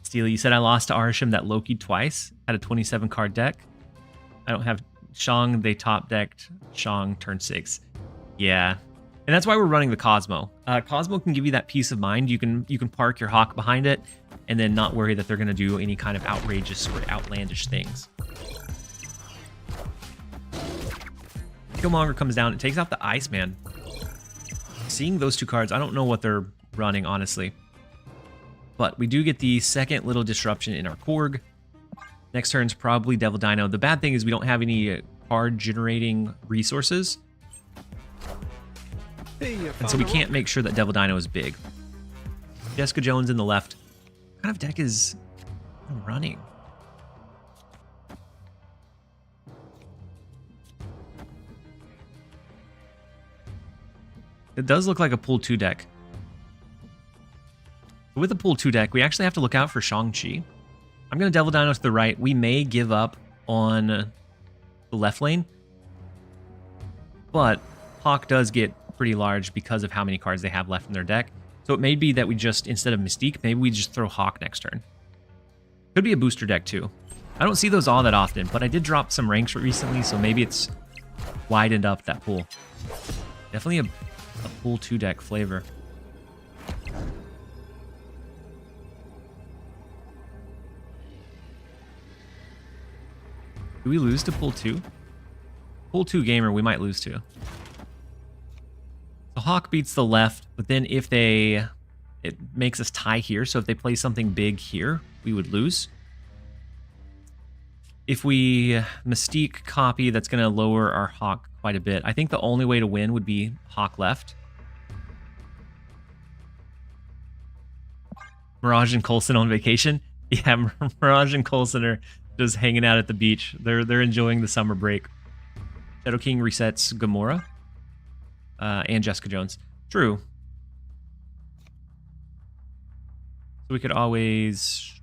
Steely, you said I lost to Arsham that Loki twice at a 27 card deck. I don't have Shang, they top decked Shang turn 6. Yeah. And that's why we're running the Cosmo. Cosmo can give you that peace of mind. You can park your Hawk behind it and then not worry that they're going to do any kind of outrageous or outlandish things. Killmonger comes down. It takes out the Iceman. Seeing those two cards, I don't know what they're running, honestly. But we do get the second little disruption in our Korg. Next turn's probably Devil Dino. The bad thing is we don't have any card generating resources. And so we can't make sure that Devil Dino is big. Jessica Jones in the left. What kind of deck is running? It does look like a pool 2 deck. With the pool 2 deck, we actually have to look out for Shang-Chi. I'm going to Devil Dino to the right. We may give up on the left lane. But Hawk does get pretty large because of how many cards they have left in their deck. So it may be that we just, instead of Mystique, maybe we just throw Hawk next turn. Could be a booster deck too. I don't see those all that often, but I did drop some ranks recently, so maybe it's widened up that pool. Definitely a pool 2 deck flavor. Do we lose to pool 2? Pool 2 gamer, we might lose to. So Hawk beats the left, but then if they... It makes us tie here, so if they play something big here, we would lose. If we Mystique copy, that's going to lower our Hawk quite a bit. I think the only way to win would be Hawk left. Mirage and Coulson on vacation? Yeah, Mirage and Coulson are just hanging out at the beach. They're enjoying the summer break. Shadow King resets Gamora. And Jessica Jones. True. So we could always...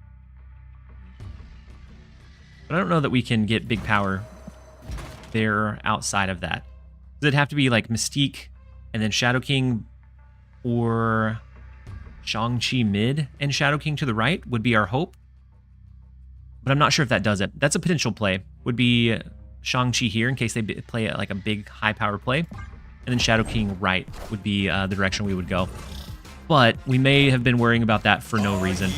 But I don't know that we can get big power there outside of that. Does it have to be like Mystique and then Shadow King, or Shang-Chi mid and Shadow King to the right would be our hope? But I'm not sure if that does it. That's a potential play. Would be Shang-Chi here in case they play like a big high power play. And then Shadow King right would be the direction we would go. But we may have been worrying about that for no reason.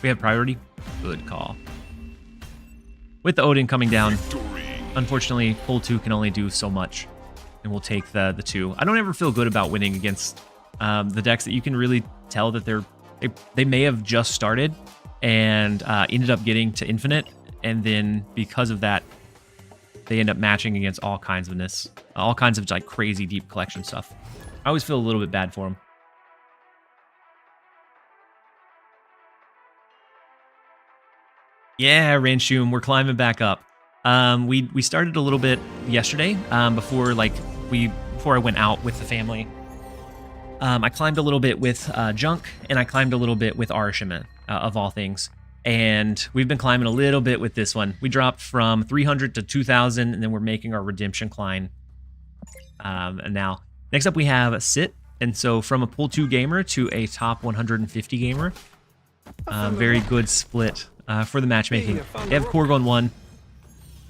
We have priority? Good call. With the Odin coming down, unfortunately, pull 2 can only do so much. And we'll take the 2. I don't ever feel good about winning against the decks that you can really tell that they may have just started and ended up getting to infinite. And then because of that, they end up matching against all kinds of like crazy deep collection stuff. I always feel a little bit bad for them. Yeah, Ranshum, we're climbing back up. We started a little bit yesterday before I went out with the family. I climbed a little bit with Junk, and I climbed a little bit with Arashima, of all things. And we've been climbing a little bit with this one. We dropped from 300 to 2,000, and then we're making our redemption climb. And now, next up we have Sit. And so from a pool 2 gamer to a top 150 gamer. Very good split for the matchmaking. They have Korgon 1.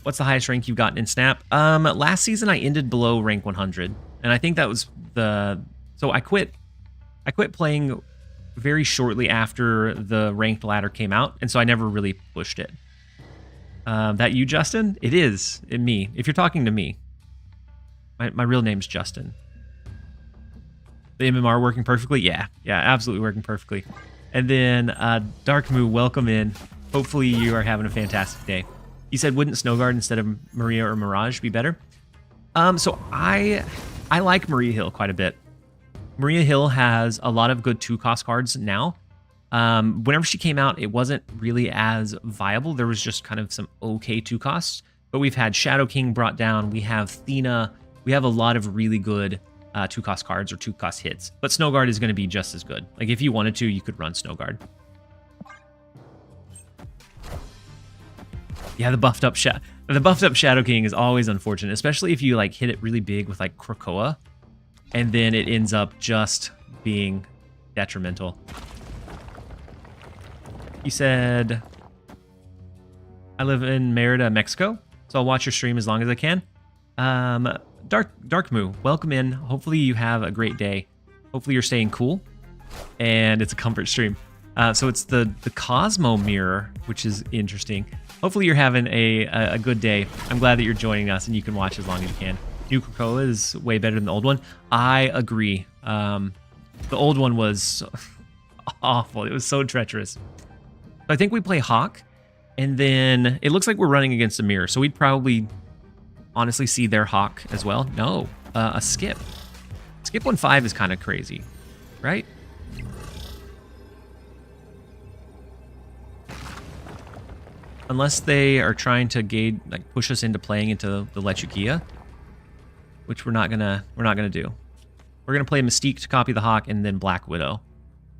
What's the highest rank you've gotten in Snap? Last season I ended below rank 100. And I think that was so I quit playing very shortly after the ranked ladder came out, and so I never really pushed it. That you, Justin? It is. Me. If you're talking to me. My real name's Justin. The MMR working perfectly? Yeah, absolutely working perfectly. And then Dark Moo, welcome in. Hopefully you are having a fantastic day. You said, wouldn't Snowguard instead of Maria or Mirage be better? So I like Maria Hill quite a bit. Maria Hill has a lot of good 2-cost cards now. Whenever she came out, it wasn't really as viable. There was just kind of some okay 2-costs. But we've had Shadow King brought down. We have Thena. We have a lot of really good 2-cost cards or 2-cost hits. But Snowguard is going to be just as good. Like, if you wanted to, you could run Snowguard. Yeah, the buffed up Shadow King is always unfortunate, especially if you like hit it really big with like Krakoa. And then it ends up just being detrimental. He said, I live in Merida, Mexico, so I'll watch your stream as long as I can. Dark Moo, welcome in. Hopefully you have a great day. Hopefully you're staying cool. And it's a comfort stream. So it's the Cosmo Mirror, which is interesting. Hopefully you're having a good day. I'm glad that you're joining us and you can watch as long as you can. New Krakoa is way better than the old one. I agree. The old one was awful. It was so treacherous. I think we play Hawk, and then it looks like we're running against a mirror, so we'd probably honestly see their Hawk as well. No, a skip. Skip 1-5 is kind of crazy, right? Unless they are trying to push us into playing into the Lechugia, which we're not gonna do. We're gonna play Mystique to copy the Hawk and then Black Widow.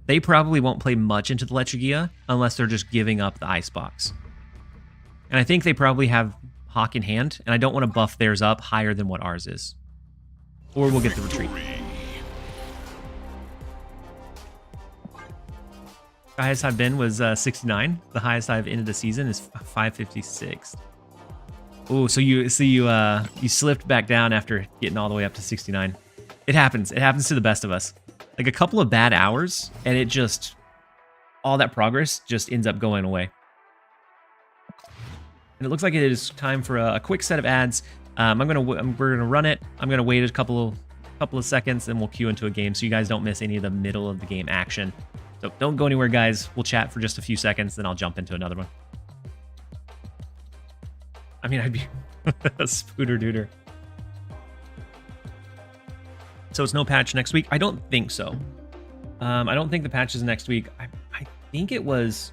They probably won't play much into the Lechugia unless they're just giving up the Icebox. And I think they probably have Hawk in hand, and I don't want to buff theirs up higher than what ours is. or we'll get the retreat. The highest I've been was 69. The highest I've ended the season is 556. Oh, so you slipped back down after getting all the way up to 69. It happens. It happens to the best of us. Like a couple of bad hours, and it just all that progress just ends up going away. And it looks like it is time for a quick set of ads. We're gonna run it. I'm gonna wait a couple of seconds, and we'll queue into a game so you guys don't miss any of the middle of the game action. So don't go anywhere, guys. We'll chat for just a few seconds, then I'll jump into another one. I mean, I'd be a spooter dooter. So it's no patch next week? I don't think so. I don't think the patch is next week. I think it was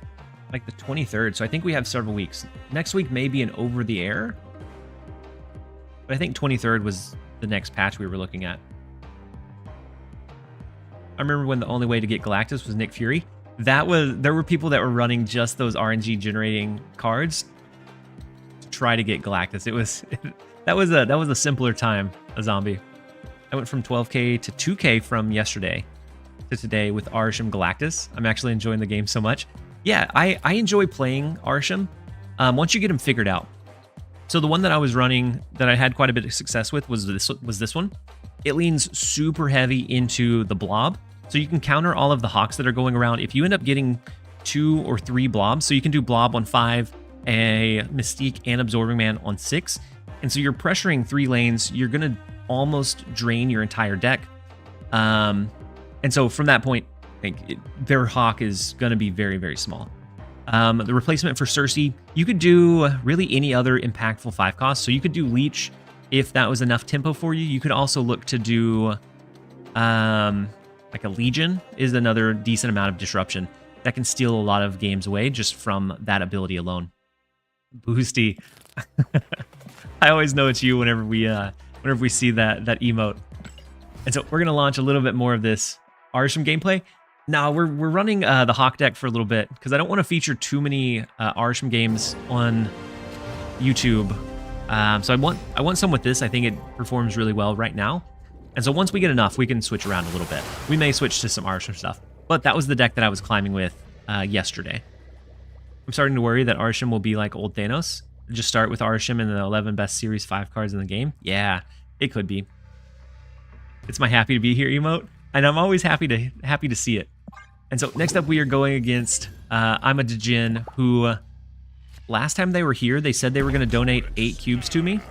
like the 23rd, so I think we have several weeks. Next week may be an over-the-air, but I think 23rd was the next patch we were looking at. I remember when the only way to get Galactus was Nick Fury. There were people that were running just those RNG generating cards to try to get Galactus. That was a simpler time, a zombie. I went from 12k to 2k from yesterday to today with Arsham Galactus. I'm actually enjoying the game so much. Yeah, I enjoy playing Arsham once you get him figured out. So the one that I was running that I had quite a bit of success with was this one. It leans super heavy into the blob, so you can counter all of the hawks that are going around. If you end up getting 2 or 3 blobs, so you can do blob on 5, a Mystique and Absorbing Man on 6, and so you're pressuring 3 lanes, you're gonna almost drain your entire deck. And so from that point, I think their hawk is gonna be very, very small. The replacement for Cersei, you could do really any other impactful 5 cost. So you could do Leech if that was enough tempo for you. You could also look to do like a Legion is another decent amount of disruption that can steal a lot of games away just from that ability alone. Boosty. I always know it's you whenever we see that emote. And so we're gonna launch a little bit more of this Arsham gameplay. Now we're running the Hawk deck for a little bit because I don't want to feature too many Arsham games on YouTube. So I want some with this. I think it performs really well right now. And so once we get enough, we can switch around a little bit. We may switch to some Arsham stuff. But that was the deck that I was climbing with yesterday. I'm starting to worry that Arsham will be like old Thanos. Just start with Arsham and the 11 best Series 5 cards in the game. Yeah, it could be. It's my happy to be here emote. And I'm always happy to see it. And so next up we are going against I'm a Djinn who last time they were here, they said they were going to donate 8 cubes to me.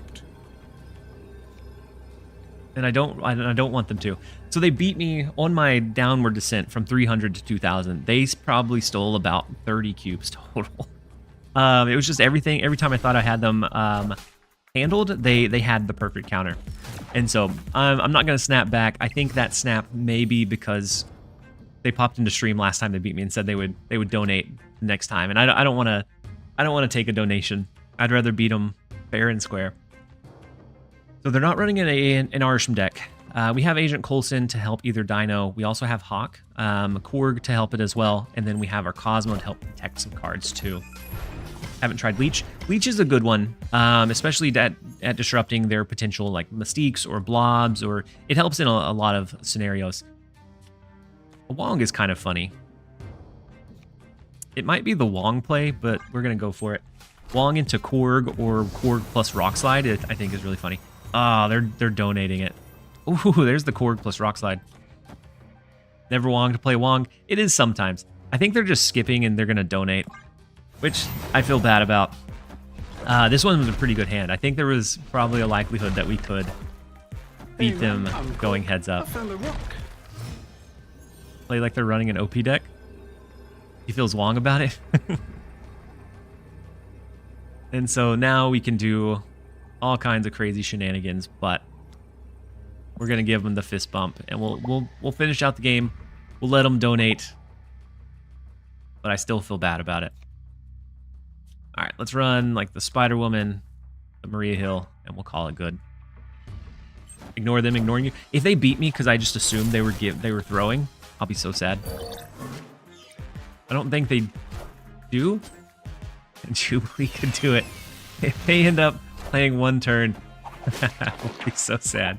And I don't want them to. So they beat me on my downward descent from 300 to 2,000. They probably stole about 30 cubes total. It was just everything. Every time I thought I had them handled, they had the perfect counter. And so I'm not going to snap back. I think that snap may be because they popped into stream last time they beat me and said they would donate next time. And I don't want to take a donation. I'd rather beat them fair and square. So they're not running an Arsham deck. We have Agent Coulson to help either Dino. We also have Hawk, Korg to help it as well. And then we have our Cosmo to help protect some cards too. Haven't tried Leech. Leech is a good one, especially at disrupting their potential like Mystiques or Blobs, or it helps in a lot of scenarios. Wong is kind of funny. It might be the Wong play, but we're going to go for it. Wong into Korg or Korg plus Rock Slide, I think is really funny. Ah, they're donating it. Ooh, there's the Korg plus Rock Slide. Never Wong to play Wong. It is sometimes. I think they're just skipping and they're going to donate, which I feel bad about. This one was a pretty good hand. I think there was probably a likelihood that we could beat them going heads up. Play like they're running an OP deck. He feels Wong about it. And so now we can do all kinds of crazy shenanigans, but we're gonna give them the fist bump, and we'll finish out the game. We'll let them donate, but I still feel bad about it. All right, let's run like the Spider Woman, the Maria Hill, and we'll call it good. Ignore them ignoring you. If they beat me because I just assumed they were throwing, I'll be so sad. I don't think they do. And Jubilee could do it. If they end up playing one turn, I'll be so sad.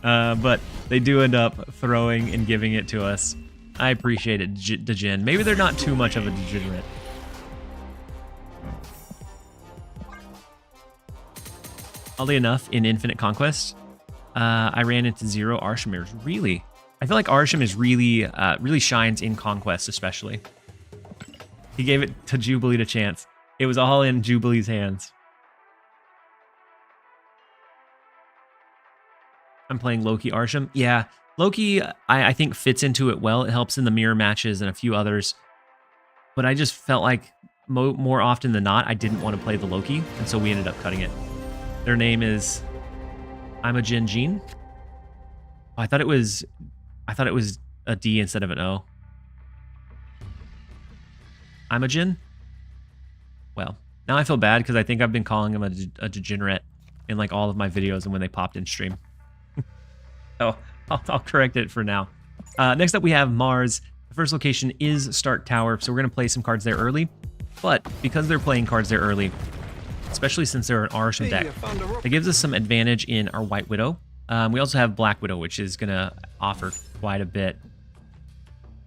But they do end up throwing and giving it to us. I appreciate it, Djinn. Maybe they're not too much of a degenerate. Oddly enough, in Infinite Conquest, I ran into 0 Arshamirs. Really? I feel like Arsham is really shines in Conquest, especially. He gave it to Jubilee to chance. It was all in Jubilee's hands. I'm playing Loki Arsham. Yeah, Loki, I think, fits into it well. It helps in the mirror matches and a few others. But I just felt like more often than not, I didn't want to play the Loki, and so we ended up cutting it. Their name is Imogen Jean. Oh, I thought it was a D instead of an O. Imogen? Well, now I feel bad because I think I've been calling him a degenerate in like all of my videos and when they popped in stream. So I'll correct it for now. Next up we have Mars. The first location is Stark Tower, so we're going to play some cards there early. But because they're playing cards there early, especially since they're an Arsham deck, it gives us some advantage in our White Widow. We also have Black Widow, which is going to offer quite a bit.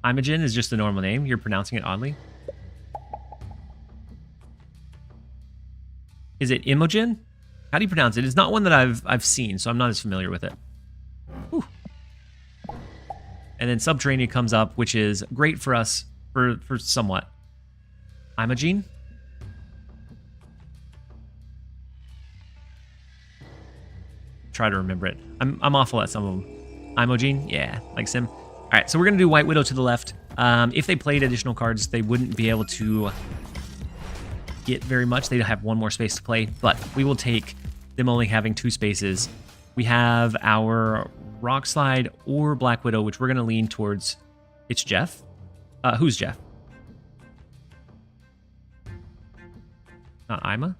Imogen is just a normal name. You're pronouncing it oddly. Is it Imogen? How do you pronounce it? It's not one that I've seen, so I'm not as familiar with it. Whew. And then Subterranean comes up, which is great for us for somewhat. Imogen? Try to remember it. I'm awful at some of them. Imogen? Yeah, like Sim. All right, so we're going to do White Widow to the left. If they played additional cards, they wouldn't be able to get very much. They'd have one more space to play, but we will take them only having 2 spaces. We have our Rock Slide or Black Widow, which we're going to lean towards. It's Jeff. Who's Jeff? Not Ima?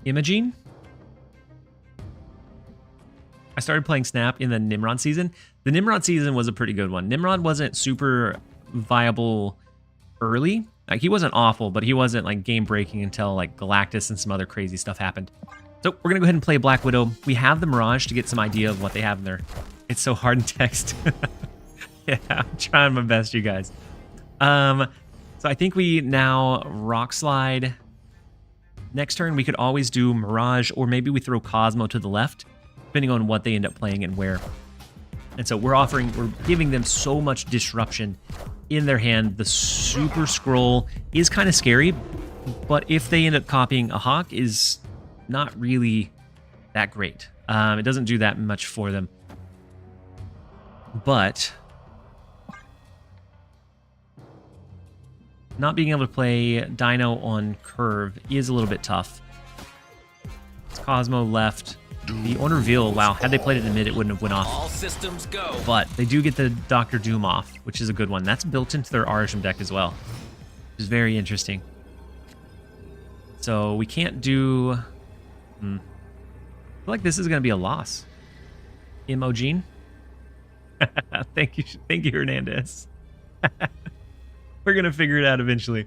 Imogen? I started playing Snap in the Nimrod season. The Nimrod season was a pretty good one. Nimrod wasn't super viable early. Like, he wasn't awful, but he wasn't like game breaking until like Galactus and some other crazy stuff happened. So we're gonna go ahead and play Black Widow. We have the Mirage to get some idea of what they have in there. It's so hard in text. Yeah, I'm trying my best, you guys. So I think we now Rock Slide. Next turn, we could always do Mirage, or maybe we throw Cosmo to the left, depending on what they end up playing and where. And so we're giving them so much disruption in their hand. The Super Scroll is kind of scary, but if they end up copying a Hawk, is not really that great. It doesn't do that much for them. But not being able to play Dino on curve is a little bit tough. It's Cosmo left. The On Reveal, wow, had they played it in mid, it wouldn't have went off. All systems go. But they do get the Dr. Doom off, which is a good one. That's built into their Arsham deck as well, which is very interesting. So we can't do... I feel like this is going to be a loss. Imogen? Thank you, Hernandez. We're going to figure it out eventually.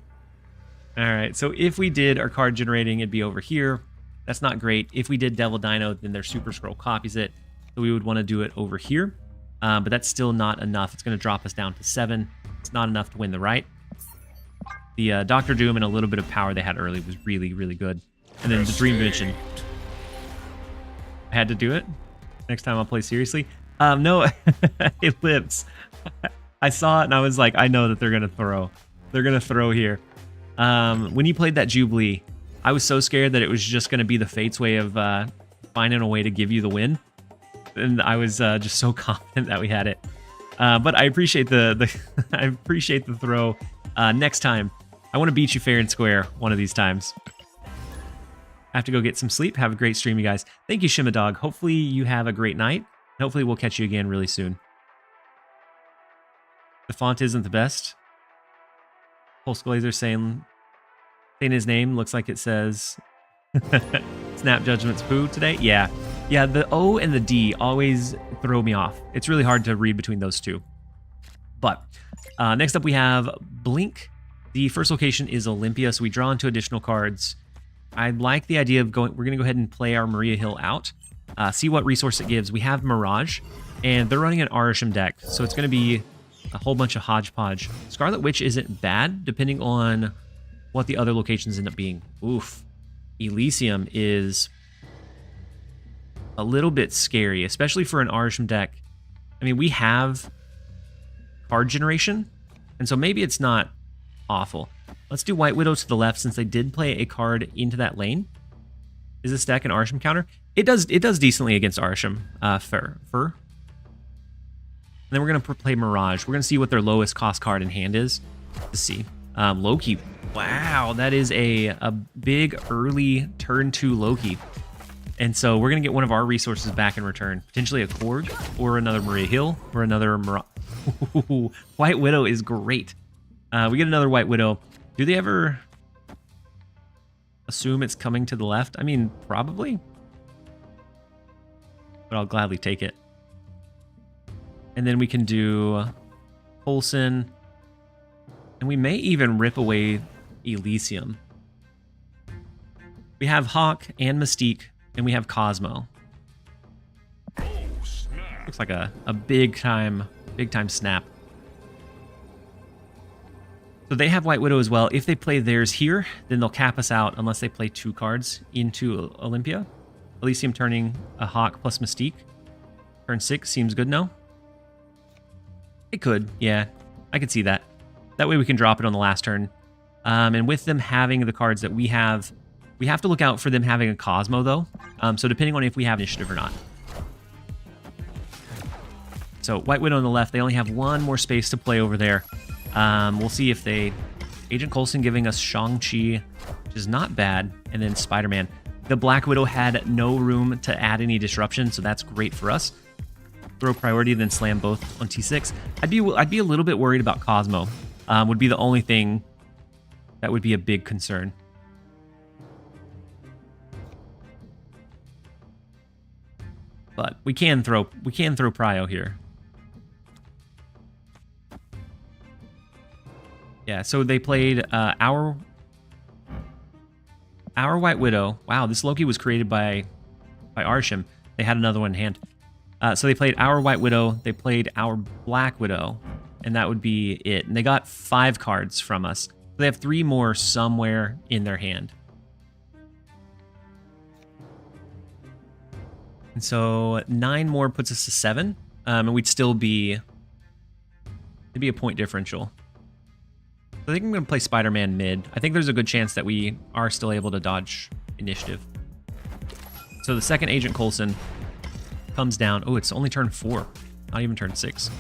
All right, so if we did our card generating, it'd be over here. That's not great. If we did Devil Dino, then their Super Scroll copies it. So we would want to do it over here. But that's still not enough. It's going to drop us down to 7. It's not enough to win the right. The Dr. Doom and a little bit of power they had early was really, really good. And then the Dream Dimension. I had to do it. Next time I'll play seriously. No, it lives. I saw it and I was like, I know that they're going to throw. They're going to throw here. When you played that Jubilee, I was so scared that it was just going to be the Fates way of finding a way to give you the win. And I was just so confident that we had it. But I appreciate the I appreciate the throw. Next time, I want to beat you fair and square one of these times. I have to go get some sleep. Have a great stream, you guys. Thank you, Shima Dog. Hopefully you have a great night. Hopefully we'll catch you again really soon. The font isn't the best. Pulse Glazer saying his name looks like it says Snap Judgment's poo today. Yeah, the O and the D always throw me off. It's really hard to read between those two. But next up we have Blink. The first location is Olympia, so we draw into additional cards. I like the idea of going. We're going to go ahead and play our Maria Hill out. See what resource it gives. We have Mirage, and they're running an Arisham deck, so it's going to be a whole bunch of hodgepodge. Scarlet Witch isn't bad, depending on what the other locations end up being. Oof. Elysium is a little bit scary, especially for an Arisham deck. I mean, we have card generation, and so maybe it's not awful. Let's do White Widow to the left, since they did play a card into that lane. Is this deck an Arisham counter? It does decently against Arisham. Fur. And then we're going to play Mirage. We're going to see what their lowest cost card in hand is. Let's see. Loki. Wow, that is a big early turn 2 Loki. And so we're going to get one of our resources back in return. Potentially a Korg, or another Maria Hill, or another White Widow is great. We get another White Widow. Do they ever assume it's coming to the left? I mean, probably. But I'll gladly take it. And then we can do Coulson. And we may even rip away Elysium. We have Hawk and Mystique, and we have Cosmo. Looks like a big time snap. So they have White Widow as well. If they play theirs here, then they'll cap us out unless they play 2 cards into Olympia. Elysium turning a Hawk plus Mystique. Turn 6 seems good, no? It could, yeah. I could see that. That way we can drop it on the last turn. And with them having the cards that we have to look out for them having a Cosmo, though. So depending on if we have initiative or not. So White Widow on the left, they only have 1 more space to play over there. We'll see if they... Agent Coulson giving us Shang-Chi, which is not bad, and then Spider-Man. The Black Widow had no room to add any disruption, so that's great for us. Throw priority, then slam both on T6. I'd be a little bit worried about Cosmo. Would be the only thing that would be a big concern. But we can throw Prio here. Yeah, so they played our White Widow. Wow, this Loki was created by Arsham. They had another one in hand. So they played our White Widow, they played our Black Widow, and that would be it. And they got 5 cards from us. So they have 3 more somewhere in their hand. And so 9 more puts us to 7, and we'd still be... It'd be a point differential. I think I'm going to play Spider-Man mid. I think there's a good chance that we are still able to dodge initiative. So the second Agent Coulson comes down. Oh, it's only turn 4, not even turn 6.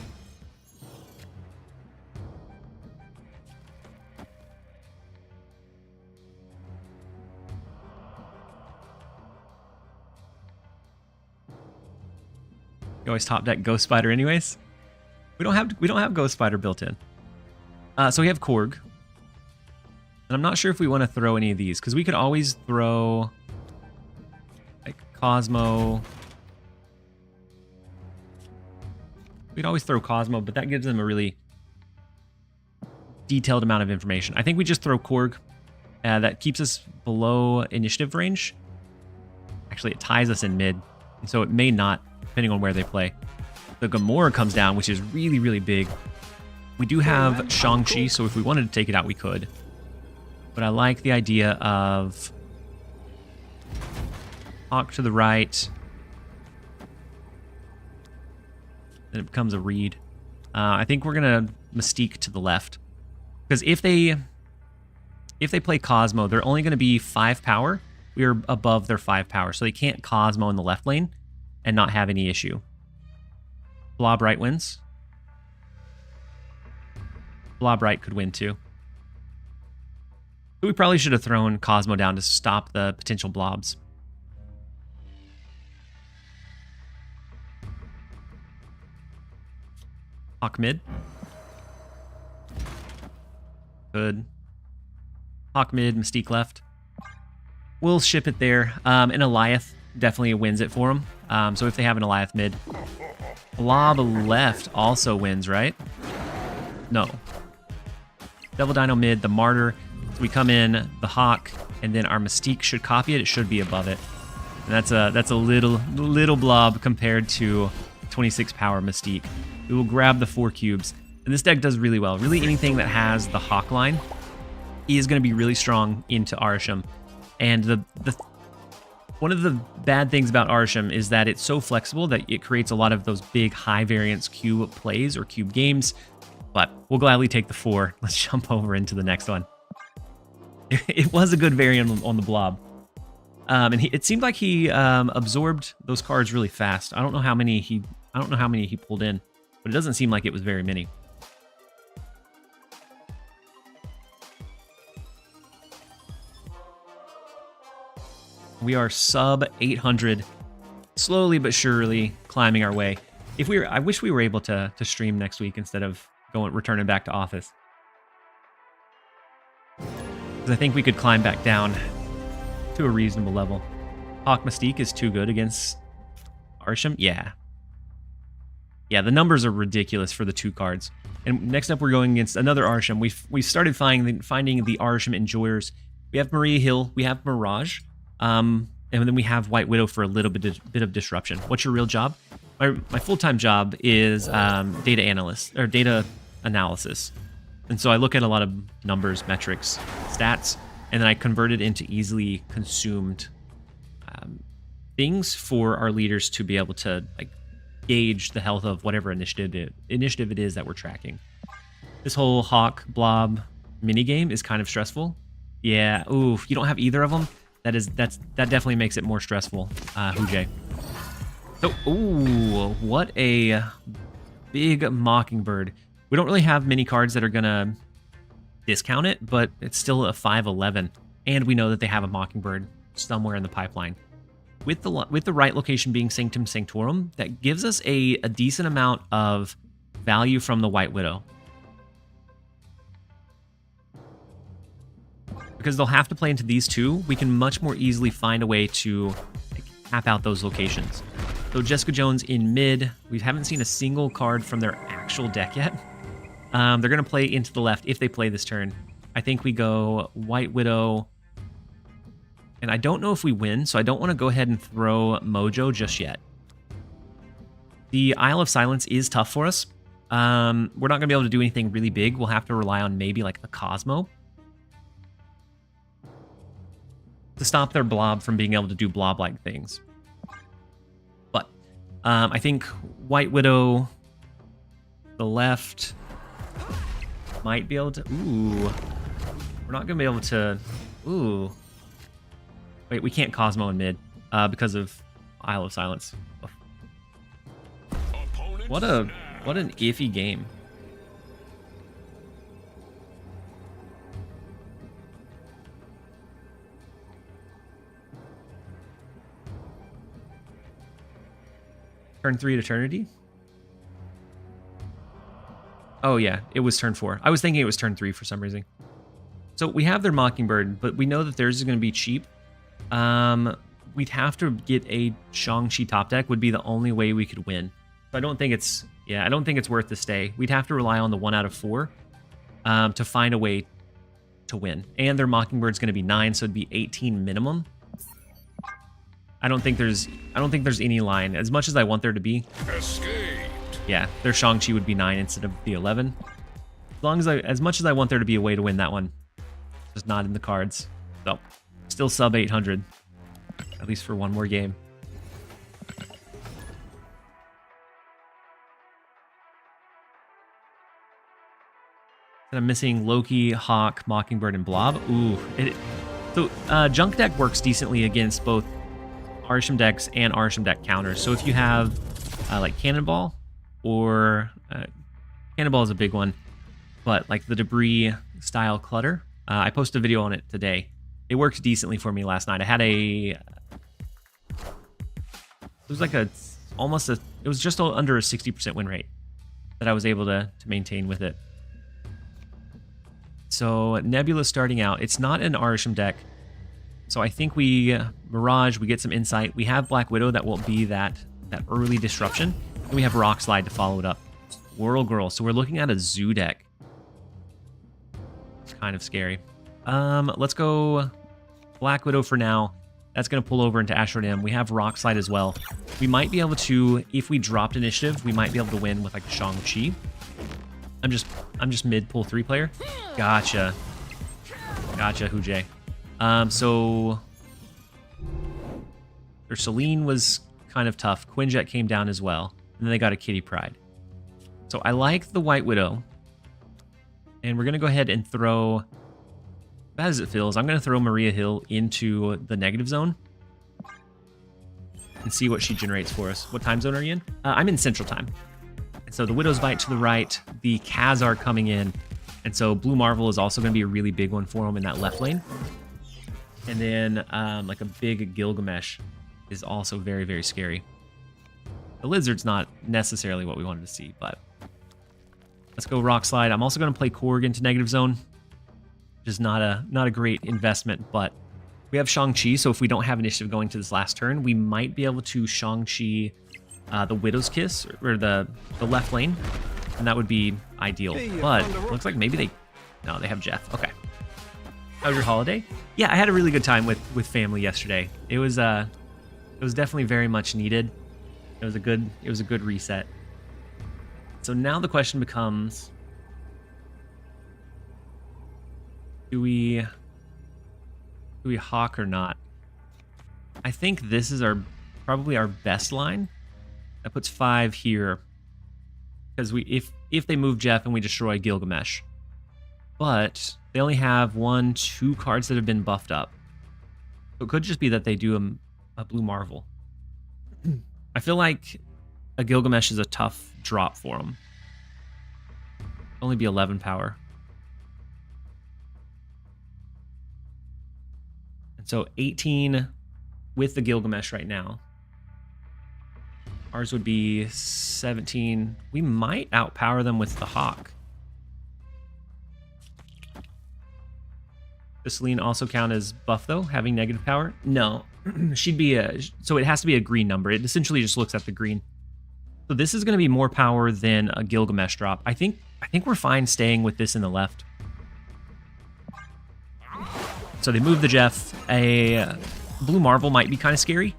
You always top deck Ghost Spider anyways. We don't have Ghost Spider built in. So we have Korg. And I'm not sure if we want to throw any of these, because we could always throw like Cosmo. We'd always throw Cosmo, but that gives them a really detailed amount of information. I think we just throw Korg. That keeps us below initiative range. Actually, it ties us in mid, and so it may not, depending on where they play. The Gamora comes down, which is really, really big. We do have Shang-Chi, so if we wanted to take it out, we could. But I like the idea of Hawk to the right. Then it becomes a Reed. I think we're going to Mystique to the left. Because if they play Cosmo, they're only going to be 5 power. We are above their 5 power, so they can't Cosmo in the left lane and not have any issue. Blob right wins. Blob right could win too. But we probably should have thrown Cosmo down to stop the potential blobs. Hawk mid. Good. Hawk mid, Mystique left. We'll ship it there. And Eliath definitely wins it for them. So if they have an Eliath mid. Blob left also wins, right? No. Devil Dino mid, the Martyr. So we come in the Hawk, and then our Mystique should copy it. It should be above it. And that's a little blob compared to 26 power Mystique. We will grab the 4 cubes. And this deck does really well. Really anything that has the Hawk line is going to be really strong into Arisham. And one of the bad things about Arisham is that it's so flexible that it creates a lot of those big high variance cube plays or cube games. But we'll gladly take the 4. Let's jump over into the next one. It was a good variant on the blob. And it seemed like he absorbed those cards really fast. I don't know how many he pulled in, but it doesn't seem like it was very many. We are sub 800, slowly but surely climbing our way. I wish we were able to stream next week instead of returning back to office. Because I think we could climb back down to a reasonable level. Hawk Mystique is too good against Arisham. Yeah, the numbers are ridiculous for the 2 cards. And next up, we're going against another Arisham. We've started finding the Arisham enjoyers. We have Maria Hill. We have Mirage. And then we have White Widow for a little bit of disruption. What's your real job? My full-time job is data analyst or data analysis. And so I look at a lot of numbers, metrics, stats, and then I convert it into easily consumed things for our leaders to be able to like gauge the health of whatever initiative it is that we're tracking. This whole Hawk Blob minigame is kind of stressful. Yeah, ooh, you don't have either of them. That definitely makes it more stressful, Hujay. So, ooh, what a big Mockingbird. We don't really have many cards that are gonna discount it, but it's still a 5/11, and we know that they have a Mockingbird somewhere in the pipeline. With the right location being Sanctum Sanctorum, that gives us a decent amount of value from the White Widow. Because they'll have to play into these 2, we can much more easily find a way to tap out those locations. So Jessica Jones in mid, we haven't seen a single card from their actual deck yet. They're going to play into the left if they play this turn. I think we go White Widow, and I don't know if we win, so I don't want to go ahead and throw Mojo just yet. The Isle of Silence is tough for us. We're not going to be able to do anything really big. We'll have to rely on maybe like a Cosmo to stop their blob from being able to do blob-like things. But I think White Widow, the left, might be able to... Ooh. We're not going to be able to... Ooh. Wait, we can't Cosmo in mid because of Isle of Silence. What an iffy game. Turn 3 at Eternity? Oh yeah, it was turn 4. I was thinking it was turn 3 for some reason. So we have their Mockingbird, but we know that theirs is going to be cheap. We'd have to get a Shang-Chi top deck would be the only way we could win. So I don't think it's worth to stay. We'd have to rely on the 1 out of 4 to find a way to win. And their Mockingbird's going to be 9, so it'd be 18 minimum. I don't think there's any line. As much as I want there to be. Escaped. Yeah, their Shang-Chi would be 9 instead of the 11. As much as I want there to be a way to win that one, just not in the cards. So, still sub 800, at least for one more game. And I'm missing Loki, Hawk, Mockingbird, and Blob. Ooh. So Junk deck works decently against both Arisham decks and Arisham deck counters. So if you have like Cannonball, or Cannonball is a big one, but like the Debris style Clutter, I posted a video on it today. It worked decently for me last night. I had it was like it was just under a 60% win rate that I was able to maintain with it. So Nebula starting out, it's not an Arisham deck. So I think we Mirage, we get some insight. We have Black Widow that will be that early disruption. And we have Rock Slide to follow it up. Whirl Girl. So we're looking at a Zoo deck. It's kind of scary. Let's go Black Widow for now. That's going to pull over into Asteroid M. We have Rock Slide as well. We might be able to, if we dropped initiative, we might be able to win with like Shang-Chi. I'm just mid pull 3 player. Gotcha. Gotcha, Hujay. So their Celine was kind of tough. Quinjet came down as well. And then they got a Kitty Pryde. So I like the White Widow. And we're going to go ahead and throw, bad as it feels, I'm going to throw Maria Hill into the negative zone and see what she generates for us. What time zone are you in? I'm in Central Time. And so the Widow's Bite to the right, the Kaz are coming in. And so Blue Marvel is also going to be a really big one for him in that left lane. And then like a big Gilgamesh is also very, very scary. The Lizard's not necessarily what we wanted to see, but let's go Rock Slide. I'm also going to play Korg into negative zone. Which is not a great investment, but we have Shang-Chi, so if we don't have initiative going to this last turn, we might be able to Shang-Chi the Widow's Kiss, or the left lane, and that would be ideal. But it looks like maybe they have Jeff. Okay. How was your holiday? Yeah, I had a really good time with family yesterday. It was definitely very much needed. It was a good reset. So now the question becomes, do we hawk or not? I think this is probably our best line. That puts 5 here, because if they move Jeff and we destroy Gilgamesh, but they only have 1, 2 cards that have been buffed up, so it could just be that they do a Blue Marvel. I feel like a Gilgamesh is a tough drop for them. Only be 11 power. And so 18 with the Gilgamesh right now. Ours would be 17. We might outpower them with the Hawk. Does Celine also count as buff though, having negative power? No. She'd be so it has to be a green number. It essentially just looks at the green. So this is going to be more power than a Gilgamesh drop. I think we're fine staying with this in the left. So they move the Jeff. A Blue Marvel might be kind of scary,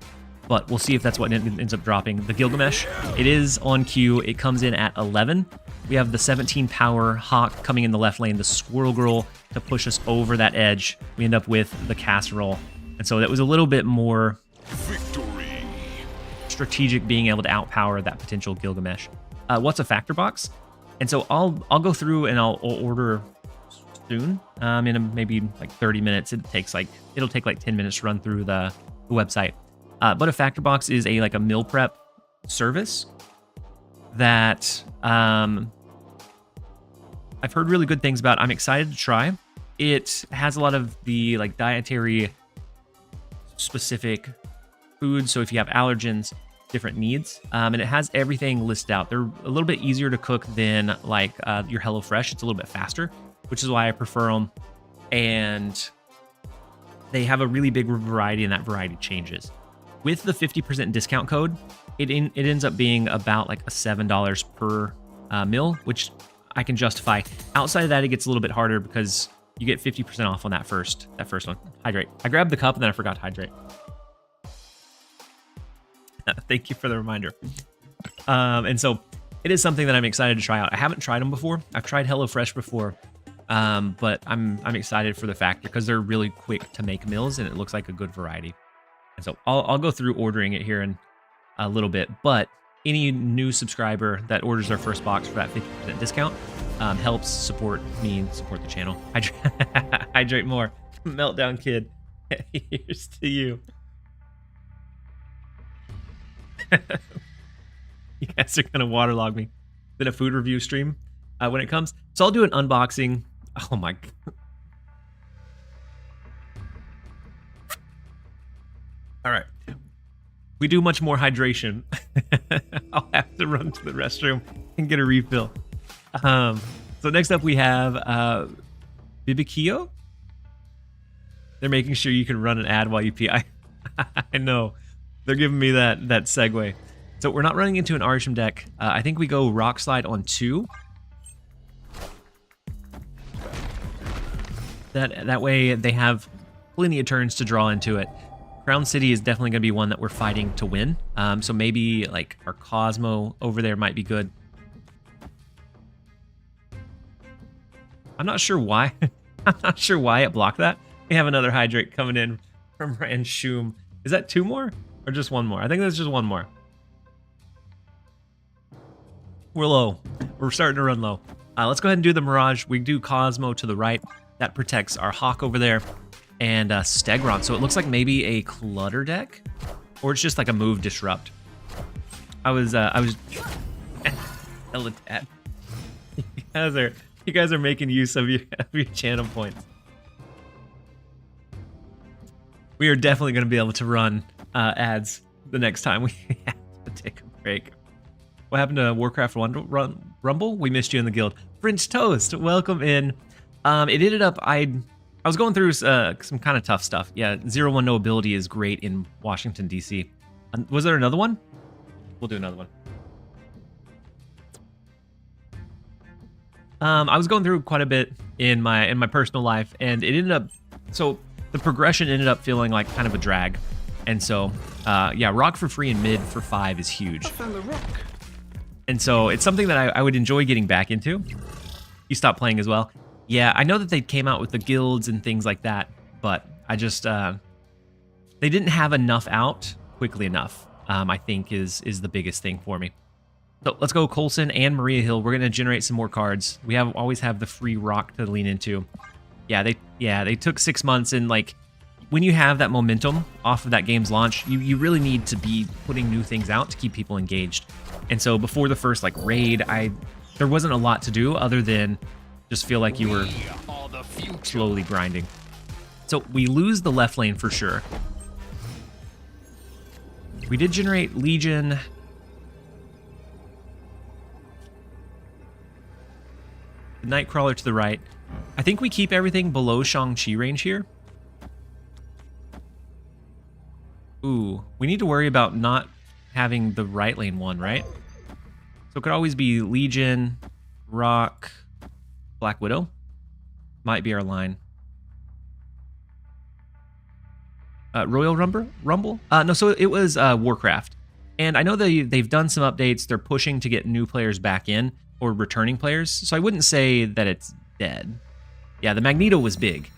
but we'll see if that's what ends up dropping. The Gilgamesh, it is on queue. It comes in at 11. We have the 17 power Hawk coming in the left lane, the Squirrel Girl to push us over that edge. We end up with the Casserole. And so that was a little bit more strategic, being able to outpower that potential Gilgamesh. What's a factor box? And so I'll go through and I'll order soon. In maybe like 30 minutes. It'll take like 10 minutes to run through the website. But a factor box is a meal prep service that I've heard really good things about. I'm excited to try. It has a lot of the dietary specific foods. So if you have allergens, different needs, and it has everything listed out. They're a little bit easier to cook than your HelloFresh. It's a little bit faster, which is why I prefer them. And they have a really big variety, and that variety changes. With the 50% discount code, it ends up being about like a $7 per meal, which I can justify. Outside of that, it gets a little bit harder because you get 50% off on that first one. Hydrate. I grabbed the cup and then I forgot to hydrate. Thank you for the reminder. And so it is something that I'm excited to try out. I haven't tried them before. I've tried HelloFresh before, but I'm excited for the factor because they're really quick to make meals and it looks like a good variety. And so I'll go through ordering it here in a little bit, but any new subscriber that orders their first box for that 50% discount helps support me and support the channel. Hydrate more. Meltdown Kid. Here's to you. You guys are going to waterlog me. Then a food review stream when it comes. So I'll do an unboxing. Oh my God. All right. We do much more hydration. I'll have to run to the restroom and get a refill. So next up we have Bibikio. They're making sure you can run an ad while you pee. I know. They're giving me that segue. So we're not running into an Arsham deck. I think we go Rock Slide on 2. That way they have plenty of turns to draw into it. Crown City is definitely going to be one that we're fighting to win. So maybe like our Cosmo over there might be good. I'm not sure why. I'm not sure why it blocked that. We have another Hydrate coming in from Ranshum. Is that 2 more or just 1 more? I think that's just 1 more. We're low. We're starting to run low. Let's go ahead and do the Mirage. We do Cosmo to the right. That protects our Hawk over there. And Stegron. So it looks like maybe a Clutter deck. Or it's just like a move Disrupt. I was Teledad. You guys are making use of your channel points. We are definitely going to be able to run ads the next time we have to take a break. What happened to Warcraft Rumble? We missed you in the guild. French Toast, welcome in. It ended up, I was going through some kind of tough stuff. Yeah, 0-1 no ability is great in Washington, D.C. Was there another one? We'll do another one. I was going through quite a bit in my personal life, and it ended up, so the progression ended up feeling like kind of a drag. And so, yeah, rock for free and mid for 5 is huge. I found the rock. And so it's something that I would enjoy getting back into. You stopped playing as well. Yeah, I know that they came out with the guilds and things like that, but I just, they didn't have enough out quickly enough, I think is the biggest thing for me. So let's go Coulson and Maria Hill. We're going to generate some more cards. We always have the free rock to lean into. Yeah, they took 6 months, and like when you have that momentum off of that game's launch, you really need to be putting new things out to keep people engaged. And so before the first like raid, there wasn't a lot to do other than just feel like you were slowly grinding. So we lose the left lane for sure. We did generate Legion. The Nightcrawler to the right. I think we keep everything below Shang-Chi range here. Ooh, we need to worry about not having the right lane one, right? So it could always be Legion, Rock, Black Widow. Might be our line. Royal Rumble? No, so it was Warcraft. And I know they've done some updates. They're pushing to get new players back in, or returning players. So I wouldn't say that it's dead. Yeah, the Magneto was big.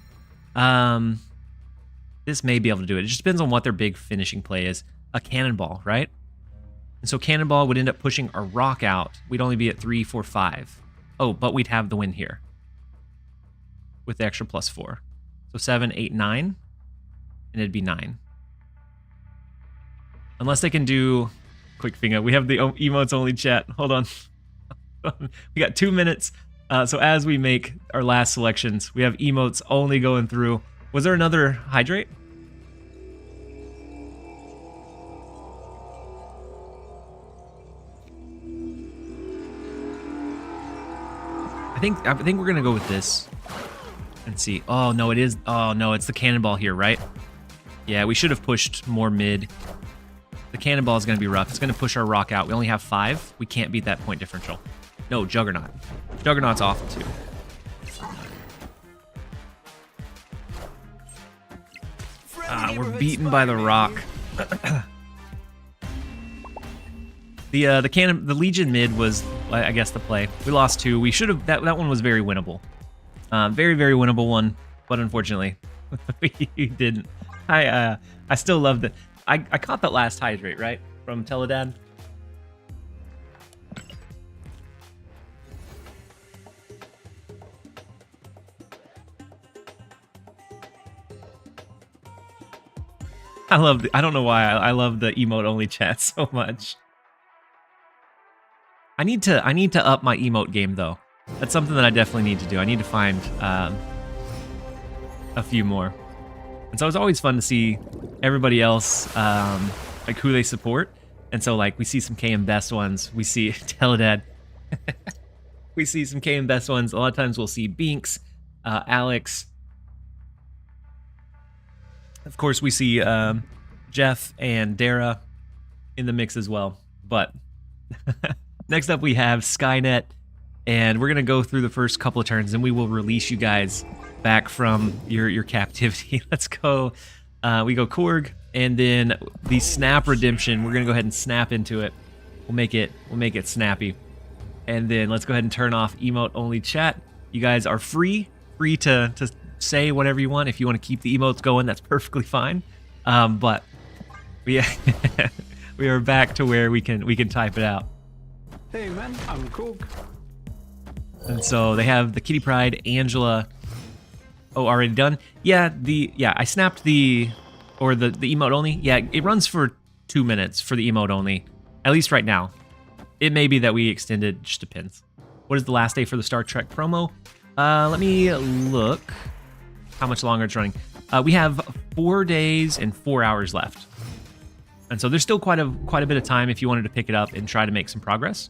This may be able to do it. It just depends on what their big finishing play is. A Cannonball, right? And so Cannonball would end up pushing our Rock out. We'd only be at 3, 4, 5. Oh, but we'd have the win here. With the extra +4. So 7, 8, 9. And it'd be 9. Unless they can do quick finger. We have the emotes only chat. Hold on. We got 2 minutes. So as we make our last selections, we have emotes only going through. Was there another Hydrate? I think we're gonna go with this and see. Oh no, it is. Oh no, it's the Cannonball here, right? Yeah, we should have pushed more mid. The Cannonball is gonna be rough. It's gonna push our Rock out. We only have 5. We can't beat that point differential. No, Juggernaut. Juggernaut's awful too. We're beaten by the Rock. The Legion mid was, I guess, the play. We lost 2. We should have. That one was very winnable. Very, very winnable one, but unfortunately, we didn't. I still loved it. I caught that last Hydrate, right, from Teledad. I don't know why I love the emote only chat so much. I need to up my emote game though. That's something that I definitely need to do. I need to find a few more. And so it's always fun to see everybody else like who they support. And so like we see some KM best ones. We see Teledad. We see some KM best ones. A lot of times we'll see Binks, Alex. Of course, we see Jeff and Dara in the mix as well. But next up, we have Skynet and we're gonna go through the first couple of turns, and we will release you guys back from your captivity. Let's go. We go Korg, and then the snap redemption. We're gonna go ahead and snap into it. We'll make it snappy, and then let's go ahead and turn off emote only chat. You guys are free to say whatever you want. If you want to keep the emotes going, that's perfectly fine. But we we are back to where we can type it out. Hey man, I'm Cook. And so they have the Kitty Pride, Angela. Oh, already done? Yeah, I snapped the emote only. Yeah, it runs for 2 minutes for the emote only. At least right now. It may be that we extend it, just depends. What is the last day for the Star Trek promo? Let me look how much longer it's running. We have 4 days and 4 hours left. And so there's still quite a bit of time if you wanted to pick it up and try to make some progress.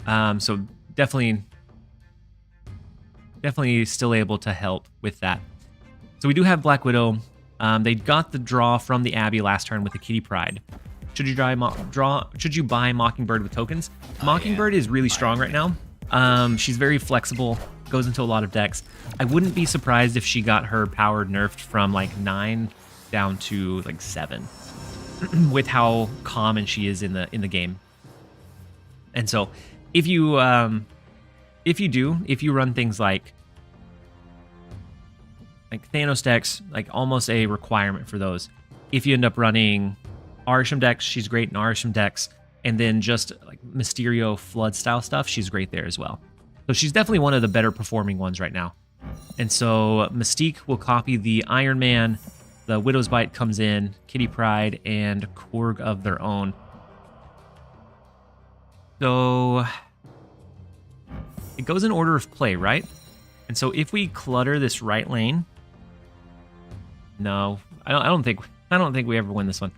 So definitely still able to help with that. So we do have Black Widow. They got the draw from the Abbey last turn with the Kitty Pride. Should you buy Mockingbird with tokens? Mockingbird is really strong right now. She's very flexible, goes into a lot of decks. I wouldn't be surprised if she got her power nerfed from like 9 down to like 7 with how common she is in the game. And so if you run things like Thanos decks, like almost a requirement for those. If you end up running Arisham decks, she's great in Arisham decks, and then just like Mysterio Flood style stuff, she's great there as well. So she's definitely one of the better performing ones right now. And so Mystique will copy the Iron Man, the Widow's Bite comes in, Kitty Pride, and Korg of their own. So it goes in order of play, right? And so if we clutter this right lane, no, I don't think we ever win this one.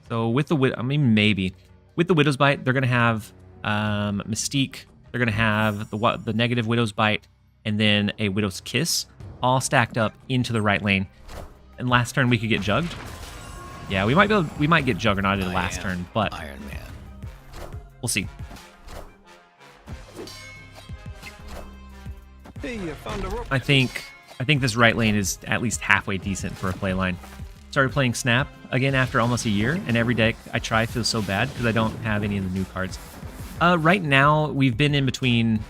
So with the maybe with the Widow's Bite, they're gonna have Mystique. They're gonna have the negative Widow's Bite, and then a Widow's Kiss, all stacked up into the right lane. And last turn we could get jugged. Yeah, we might get juggernauted last turn, but Iron Man. We'll see. Hey, you found a rope. I think this right lane is at least halfway decent for a play line. Started playing Snap again after almost a year, and every deck I try feels so bad because I don't have any of the new cards. Right now, we've been in between.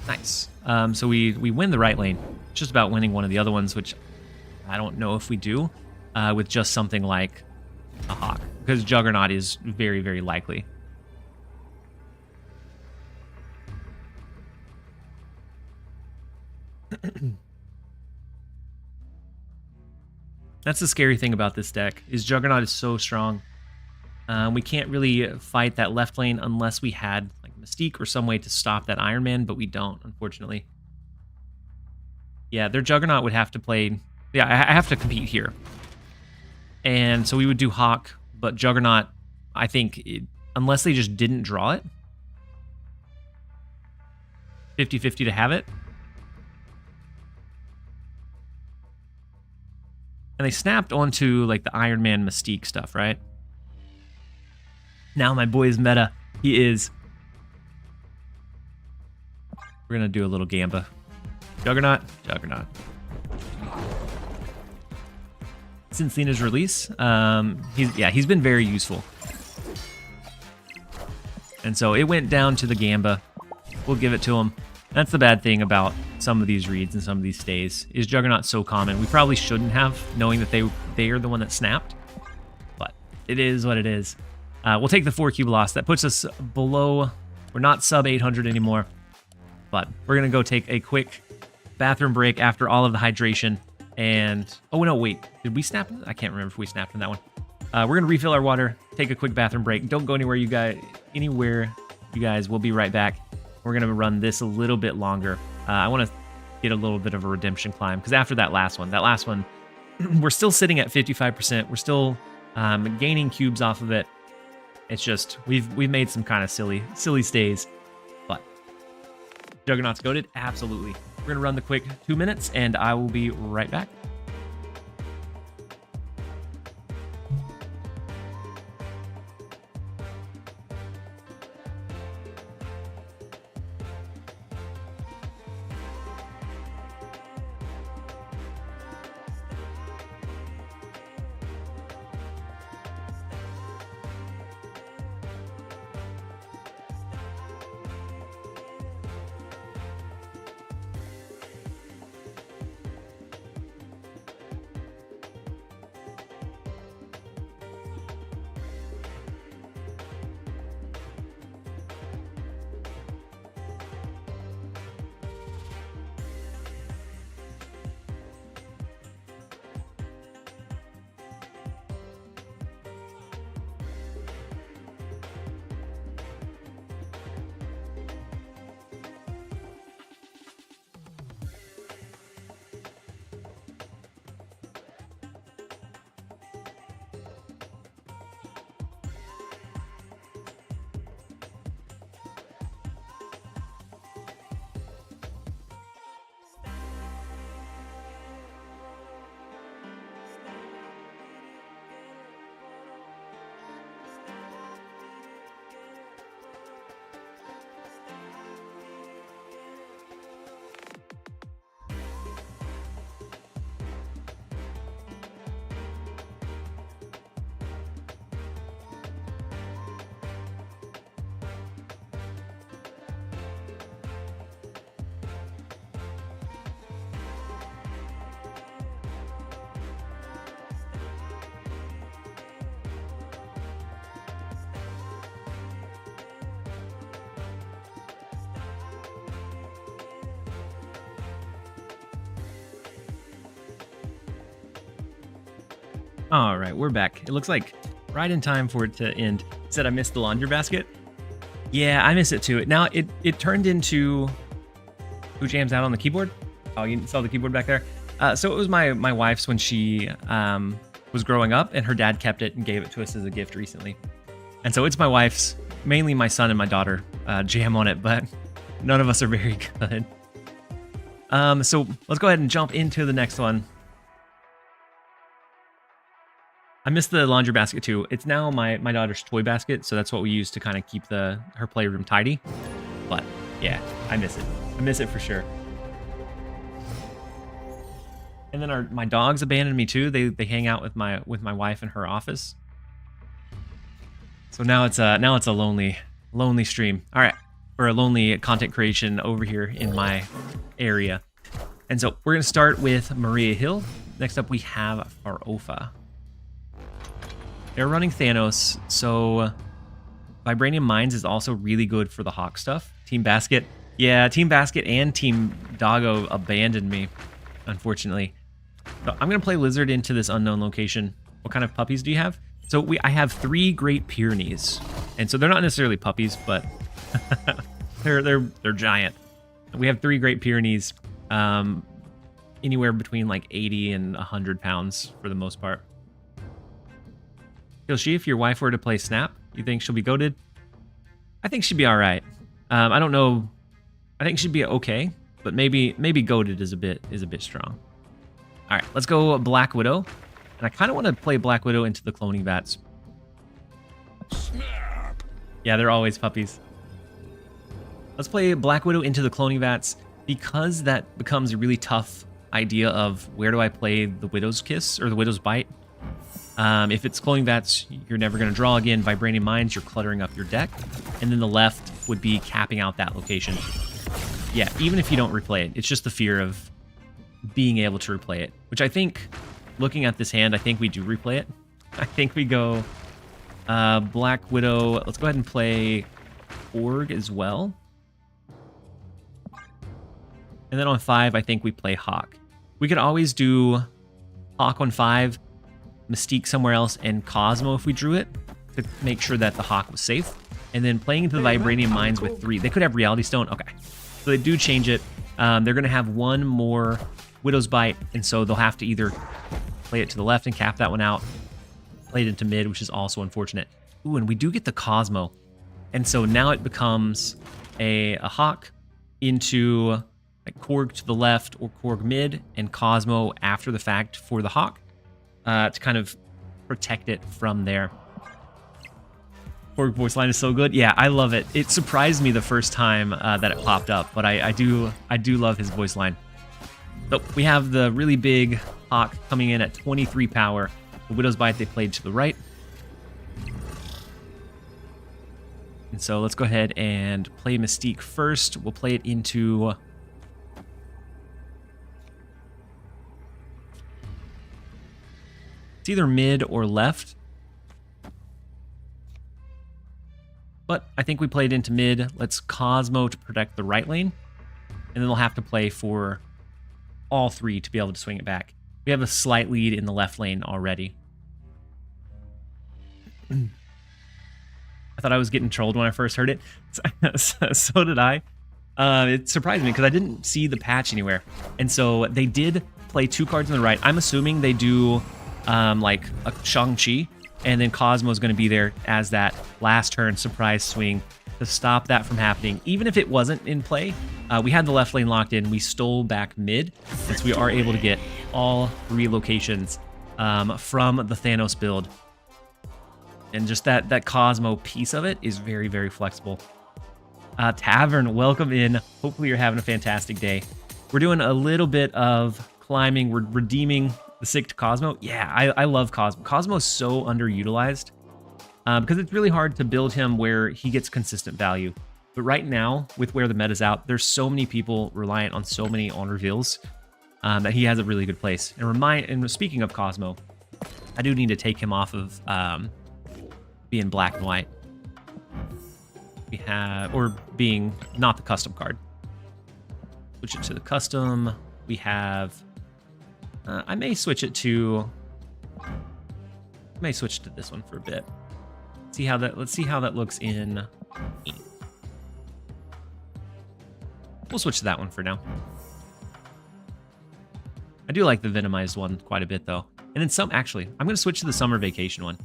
Nice. So we win the right lane. It's just about winning one of the other ones, which I don't know if we do with just something like a Hawk, because Juggernaut is very, very likely. That's the scary thing about this deck, is Juggernaut is so strong. We can't really fight that left lane unless we had like Mystique or some way to stop that Iron Man, but we don't, unfortunately. Yeah, their Juggernaut would have to play... Yeah, I have to compete here. And so we would do Hawk, but Juggernaut, I think, unless they just didn't draw it, 50-50 to have it. And they snapped onto like the Iron Man Mystique stuff, right? Now my boy's meta. He is. We're gonna do a little Gamba. Juggernaut. Since Lena's release, he's been very useful. And so it went down to the Gamba. We'll give it to him. That's the bad thing about some of these reads and some of these stays, is Juggernaut's so common. We probably shouldn't have, knowing that they are the one that snapped. But it is what it is. We'll take the 4 cube loss. That puts us below... We're not sub 800 anymore. But we're going to go take a quick bathroom break after all of the hydration. And... Oh, no, wait. Did we snap? I can't remember if we snapped in that one. We're going to refill our water, take a quick bathroom break. Don't go anywhere, you guys. We'll be right back. We're going to run this a little bit longer. I want to get a little bit of a redemption climb, because after that last one, we're still sitting at 55%. We're still gaining cubes off of it. It's just, we've made some kind of silly stays. But Juggernaut's goated? Absolutely. We're going to run the quick 2 minutes, and I will be right back. All right, we're back. It looks like right in time for it to end. You said I missed the laundry basket. Yeah, I miss it too. Now it turned into who jams out on the keyboard. Oh, you saw the keyboard back there. So it was my wife's when she was growing up, and her dad kept it and gave it to us as a gift recently. And so it's my wife's. Mainly my son and my daughter jam on it, but none of us are very good. So let's go ahead and jump into the next one. I missed the laundry basket too. It's now my daughter's toy basket, so that's what we use to kind of keep her playroom tidy. But yeah, I miss it. I miss it for sure. And then my dogs abandoned me too. They hang out with my wife in her office. So now it's a lonely stream. All right, or a lonely content creation over here in my area. And so we're gonna start with Maria Hill. Next up we have Farofa. They're running Thanos, so Vibranium Mines is also really good for the Hawk stuff. Team Basket, yeah, Team Basket and Team Doggo abandoned me, unfortunately. So I'm gonna play Lizard into this unknown location. What kind of puppies do you have? So I have 3 Great Pyrenees, and so they're not necessarily puppies, but they're giant. We have 3 Great Pyrenees, anywhere between like 80 and 100 pounds for the most part. Yoshi, if your wife were to play Snap, you think she'll be goated? I think she'd be all right. I don't know. I think she'd be okay, but maybe goated is a bit strong. All right, let's go Black Widow. And I kind of want to play Black Widow into the cloning vats. Snap. Yeah, they're always puppies. Let's play Black Widow into the cloning vats because that becomes a really tough idea of where do I play the Widow's Kiss or the Widow's Bite. If it's cloning vats, you're never going to draw again. Vibranium Mines, you're cluttering up your deck. And then the left would be capping out that location. Yeah, even if you don't replay it, it's just the fear of being able to replay it, which I think, looking at this hand, I think we do replay it. I think we go Black Widow. Let's go ahead and play Org as well. And then on 5, I think we play Hawk. We could always do Hawk on 5, Mystique somewhere else, and Cosmo if we drew it to make sure that the Hawk was safe. And then playing into the Vibranium Mines with 3. They could have Reality Stone. Okay. So they do change it. They're going to have 1 more Widow's Bite, and so they'll have to either play it to the left and cap that one out, play it into mid, which is also unfortunate. Ooh, and we do get the Cosmo. And so now it becomes a Hawk into like Korg to the left or Korg mid, and Cosmo after the fact for the Hawk to kind of protect it from there. Korg voice line is so good. Yeah, I love it. It surprised me the first time that it popped up, but I do love his voice line. So we have the really big Hawk coming in at 23 power. The Widow's Bite they played to the right. And so let's go ahead and play Mystique first. We'll play it into... It's either mid or left. But I think we played into mid. Let's Cosmo to protect the right lane. And then they'll have to play for all 3 to be able to swing it back. We have a slight lead in the left lane already. I thought I was getting trolled when I first heard it. So did I. It surprised me because I didn't see the patch anywhere. And so they did play 2 cards on the right. I'm assuming they do like a Shang-Chi. And then Cosmo's going to be there as that last turn surprise swing to stop that from happening. Even if it wasn't in play, we had the left lane locked in. We stole back mid, since we are able to get all 3 locations from the Thanos build. And just that Cosmo piece of it is very, very flexible. Tavern, welcome in. Hopefully you're having a fantastic day. We're doing a little bit of climbing. We're redeeming the sick Cosmo. Yeah, I love Cosmo. Cosmo is so underutilized because it's really hard to build him where he gets consistent value. But right now, with where the meta's out, there's so many people reliant on so many on reveals that he has a really good place. And speaking of Cosmo, I do need to take him off of being black and white. We have, or being not the custom card. Switch it to the custom. We have, I may switch it to may switch to this one for a bit. See how that. Let's see how that looks in. We'll switch to that one for now. I do like the Venomized one quite a bit, though. And then some, actually, I'm going to switch to the Summer Vacation one.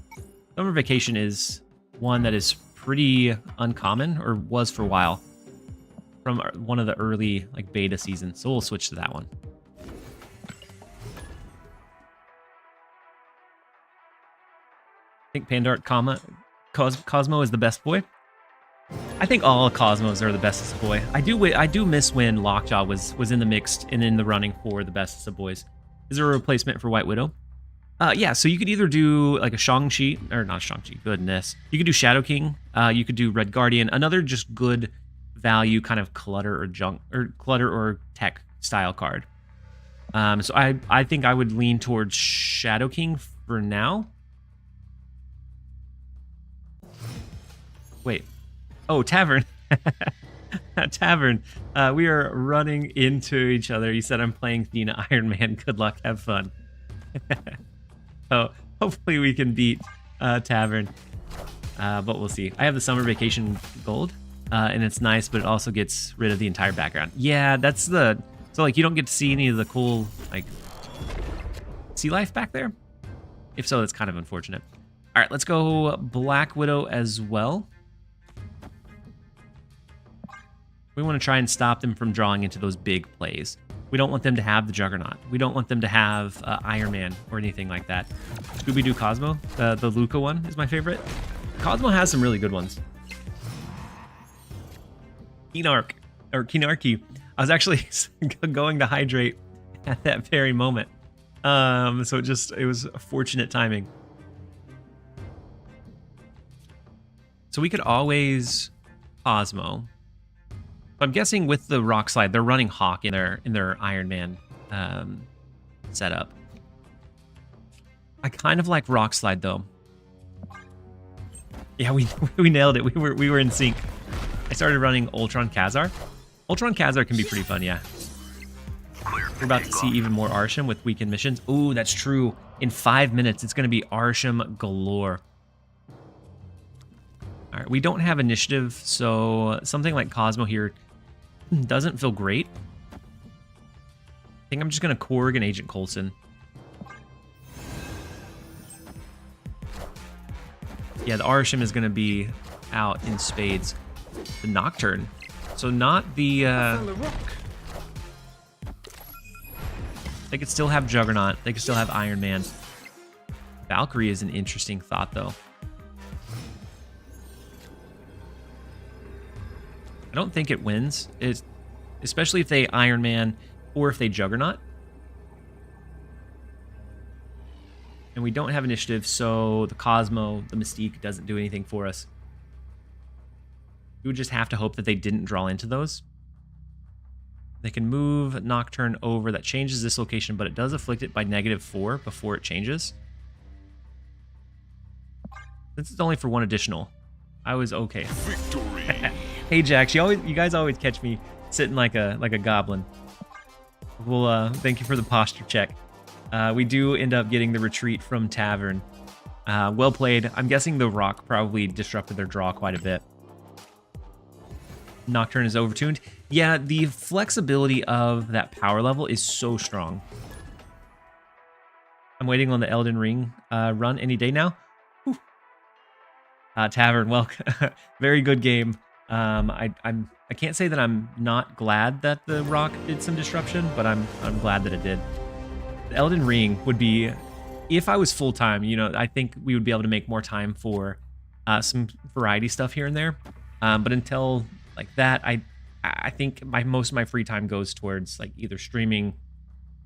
Summer Vacation is one that is pretty uncommon, or was for a while, from one of the early like beta seasons. So we'll switch to that one. I think Pandart, Cosmo is the best boy. I think all Cosmos are the bestest of boy. I do miss when Lockjaw was in the mix and in the running for the bestest of boys. Is there a replacement for White Widow? Yeah, so you could either do like a Shang-Chi, or not Shang-Chi, goodness. You could do Shadow King, you could do Red Guardian, another just good value kind of clutter or junk, or clutter or tech style card. So I think I would lean towards Shadow King for now. Wait. Oh, Tavern. Tavern. We are running into each other. You said I'm playing Thena Iron Man. Good luck. Have fun. So hopefully we can beat Tavern. But we'll see. I have the Summer Vacation Gold. And it's nice, but it also gets rid of the entire background. Yeah, that's the... So, like, you don't get to see any of the cool, like, sea life back there? If so, that's kind of unfortunate. All right, let's go Black Widow as well. We want to try and stop them from drawing into those big plays. We don't want them to have the Juggernaut. We don't want them to have Iron Man or anything like that. Scooby-Doo Cosmo, the Luca one, is my favorite. Cosmo has some really good ones. Keenarchy. I was actually going to hydrate at that very moment. So it was fortunate timing. So we could always Cosmo. I'm guessing with the Rock Slide, they're running Hawk in their Iron Man setup. I kind of like Rock Slide though. Yeah, we nailed it. We were in sync. I started running Ultron Khazar. Ultron Khazar can be pretty fun, yeah. We're about to see even more Arsham with weekend missions. Ooh, that's true. In 5 minutes, it's going to be Arsham galore. All right, we don't have initiative, so something like Cosmo here doesn't feel great. I think I'm just going to Korg and Agent Coulson. Yeah, the Arsham is going to be out in spades. The Nocturne. So not the... They could still have Juggernaut. They could still have Iron Man. Valkyrie is an interesting thought, though. I don't think it wins, especially if they Iron Man or if they Juggernaut. And we don't have initiative, so the Cosmo, the Mystique, doesn't do anything for us. We would just have to hope that they didn't draw into those. They can move Nocturne over. That changes this location, but it does afflict it by -4 before it changes. This is only for 1 additional. I was okay. Victory. Hey Jax, you guys always catch me sitting like a goblin. Well, thank you for the posture check. We do end up getting the retreat from Tavern. Well played. I'm guessing the Rock probably disrupted their draw quite a bit. Nocturne is overtuned. Yeah, the flexibility of that power level is so strong. I'm waiting on the Elden Ring run any day now. Tavern, well, very good game. I can't say that I'm not glad that the Rock did some disruption, but I'm glad that it did. The Elden Ring would be, if I was full time, you know, I think we would be able to make more time for some variety stuff here and there. But until like that, I think most of my free time goes towards like either streaming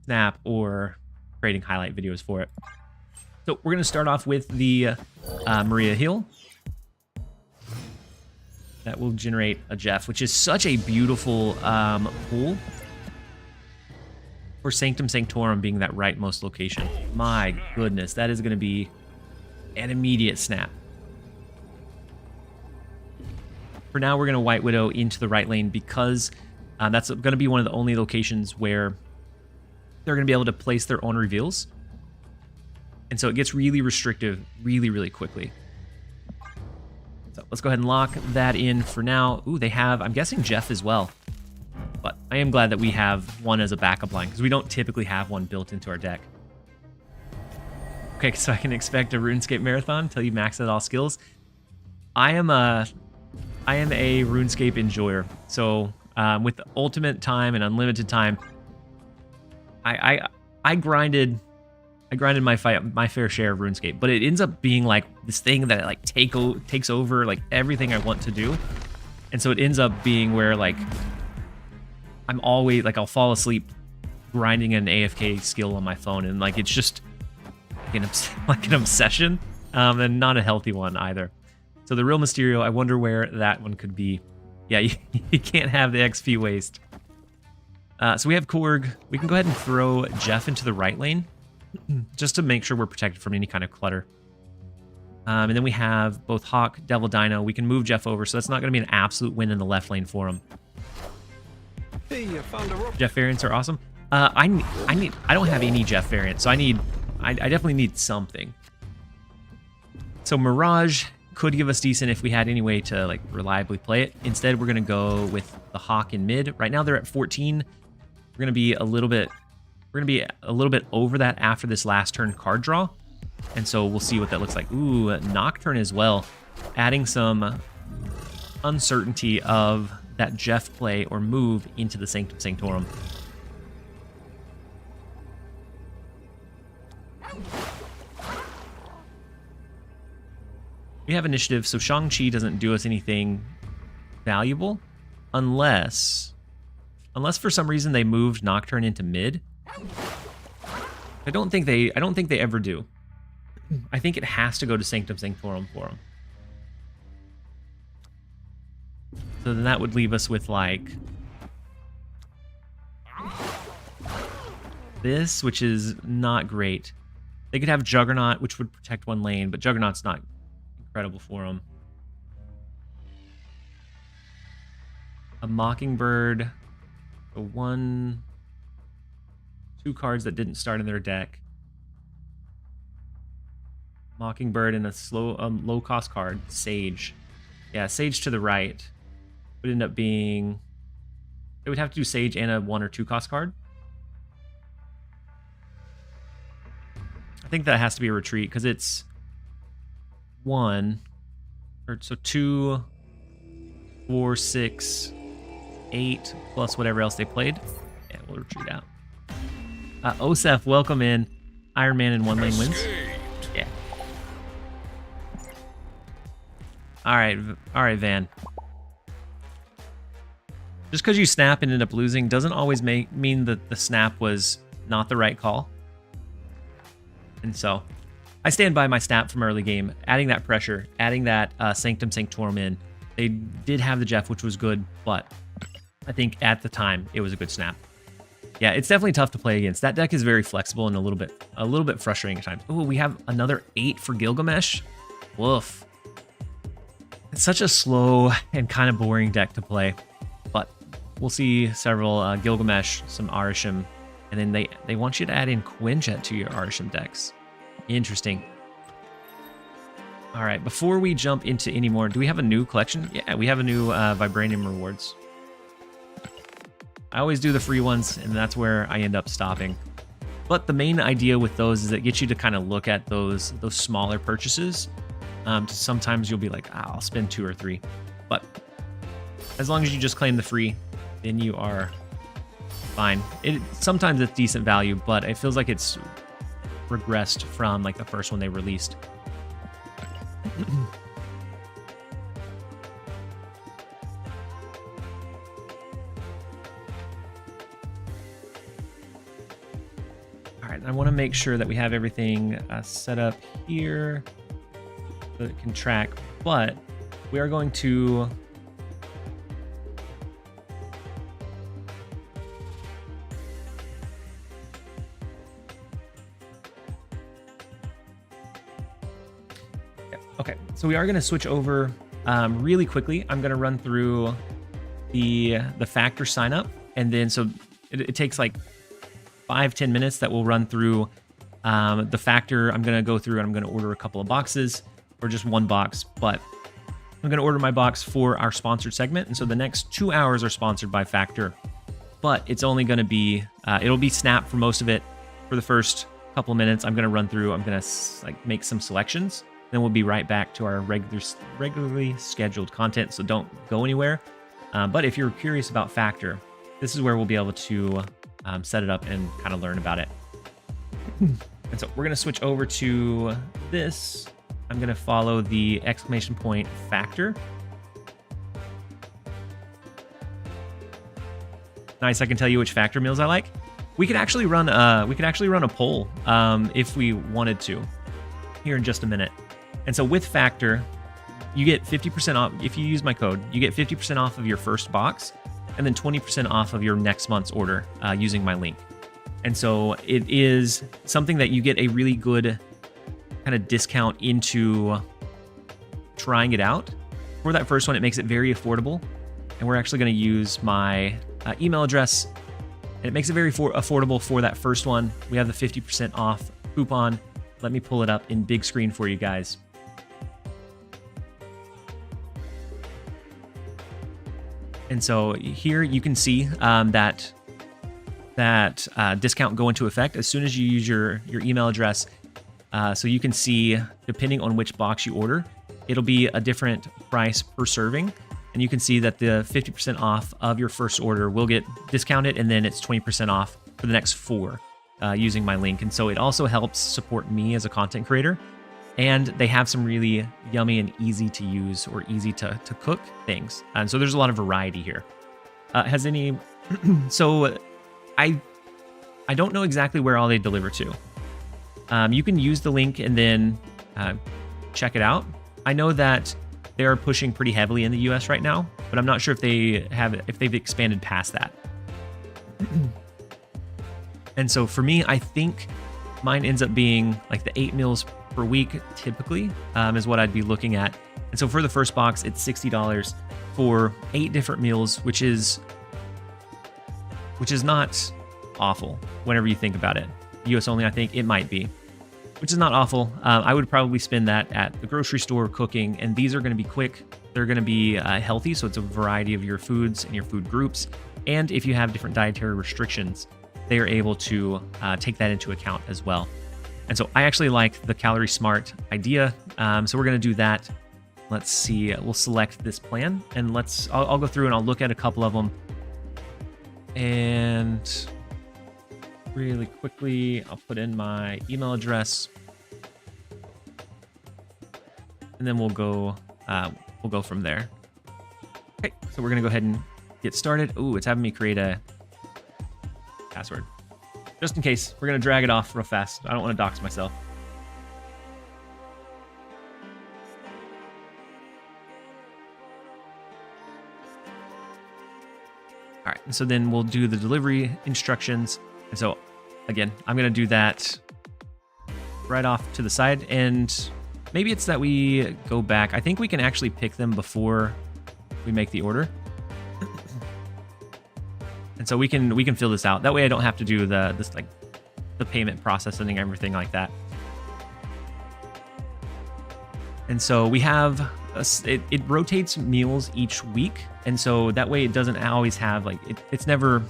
Snap or creating highlight videos for it. So we're gonna start off with the Maria Hill. That will generate a Jeff, which is such a beautiful pool. For Sanctum Sanctorum being that rightmost location. My goodness, that is going to be an immediate snap. For now, we're going to White Widow into the right lane because that's going to be one of the only locations where they're going to be able to place their own reveals. And so it gets really restrictive really, really quickly. So let's go ahead and lock that in for now. Ooh, they have, I'm guessing, Jeff as well. But I am glad that we have one as a backup line because we don't typically have one built into our deck. Okay, so I can expect a RuneScape marathon until you max out all skills. I am a RuneScape enjoyer. So with ultimate time and unlimited time, I grinded my fair share of RuneScape, but it ends up being like this thing that like takes over like everything I want to do. And so it ends up being where like I'm always like I'll fall asleep grinding an AFK skill on my phone, and like it's just like an obsession, and not a healthy one either. So the real Mysterio, I wonder where that one could be. Yeah, you can't have the XP waste. So we have Korg. We can go ahead and throw Jeff into the right lane just to make sure we're protected from any kind of clutter. And then we have both Hawk, Devil Dino. We can move Jeff over, so that's not going to be an absolute win in the left lane for him. Hey, you found a rope. Jeff variants are awesome. I don't have any Jeff variants, so I definitely need something. So Mirage could give us decent if we had any way to like reliably play it. Instead, we're gonna go with the Hawk in mid. Right now they're at 14. We're gonna be a little bit over that after this last turn card draw, and so we'll see what that looks like. Ooh, Nocturne as well, adding some uncertainty of that Jeff play or move into the Sanctum Sanctorum. We have initiative, so Shang-Chi doesn't do us anything valuable unless for some reason they moved Nocturne into mid. I don't think they ever do. I think it has to go to Sanctum Sanctorum for them. So then that would leave us with like this, which is not great. They could have Juggernaut, which would protect one lane, but Juggernaut's not incredible for them. A Mockingbird, two cards that didn't start in their deck. Mockingbird and a low cost card, Sage. Yeah, Sage to the right would end up being. They would have to do Sage and a 1 or 2 cost card. I think that has to be a retreat because it's 1 or so 2, 4, 6, 8 plus whatever else they played. Yeah, we'll retreat out. Osef, welcome in. Iron Man in 1 lane wins. Yeah. All right, Van. Just because you snap and end up losing doesn't always mean that the snap was not the right call. And so I stand by my snap from early game, adding that pressure, adding that Sanctum Sanctorum in. They did have the Jeff, which was good, but I think at the time it was a good snap. Yeah, it's definitely tough to play against. That deck is very flexible and a little bit frustrating at times. Oh, we have another 8 for Gilgamesh. Woof. It's such a slow and kind of boring deck to play, but we'll see several Gilgamesh, some Arisham, and then they want you to add in Quinjet to your Arisham decks. Interesting. All right, before we jump into any more, do we have a new collection? Yeah, we have a new Vibranium rewards. I always do the free ones, and that's where I end up stopping. But the main idea with those is it gets you to kind of look at those smaller purchases. Sometimes you'll be like, I'll spend 2 or 3. But as long as you just claim the free, then you are fine. Sometimes it's decent value, but it feels like it's regressed from like the first one they released. All right, I want to make sure that we have everything set up here so that it can track, but we are going to okay, so we are going to switch over really quickly. I'm going to run through the factor sign up, and then so it takes like 5-10 minutes that we'll run through The factor, I'm going to go through and I'm going to order a couple of boxes or just one box, but I'm going to order my box for our sponsored segment. And so the next 2 hours are sponsored by Factor, but it's only going to be, it'll be Snap for most of it. For the first couple of minutes, I'm going to run through, I'm going to like make some selections. Then we'll be right back to our regularly scheduled content. So don't go anywhere. But if you're curious about Factor, this is where we'll be able to set it up and kind of learn about it. And so we're going to switch over to this. I'm going to follow the exclamation point Factor. Nice, I can tell you which Factor meals I like. We could actually run a poll if we wanted to here in just a minute. And so with Factor, you get 50% off. If you use my code, you get 50% off of your first box and then 20% off of your next month's order using my link. And so it is something that you get a really good kind of discount into trying it out. For that first one, it makes it very affordable. And we're actually going to use my email address. And it makes it very affordable for that first one. We have the 50% off coupon. Let me pull it up in big screen for you guys. And so here you can see that discount go into effect as soon as you use your email address. So you can see, depending on which box you order, it'll be a different price per serving. And you can see that the 50% off of your first order will get discounted, and then it's 20% off for the next 4 using my link. And so it also helps support me as a content creator. And they have some really yummy and easy to use or easy to cook things. And so there's a lot of variety here. So I don't know exactly where all they deliver to. You can use the link and then check it out. I know that they're pushing pretty heavily in the US right now, but I'm not sure if they've expanded past that. And so for me, I think mine ends up being like the 8 meals per week typically is what I'd be looking at. And so for the first box, it's $60 for 8 different meals, which is not awful whenever you think about it. US only, I think it might be, which is not awful. I would probably spend that at the grocery store cooking, and these are going to be quick. They're going to be healthy, so it's a variety of your foods and your food groups. And if you have different dietary restrictions, they are able to take that into account as well. And so I actually like the Calorie Smart idea. So we're going to do that. Let's see. We'll select this plan, and I'll go through and I'll look at a couple of them. And really quickly, I'll put in my email address, and then we'll go from there. Okay, so we're gonna go ahead and get started. Ooh, it's having me create a password. Just in case, we're gonna drag it off real fast. I don't want to dox myself. All right, and so then we'll do the delivery instructions. And so again, I'm going to do that right off to the side, and maybe it's that we go back. I think we can actually pick them before we make the order. And so we can fill this out. That way I don't have to do the payment processing and everything like that. And so we have it rotates meals each week, and so that way it doesn't always have it's never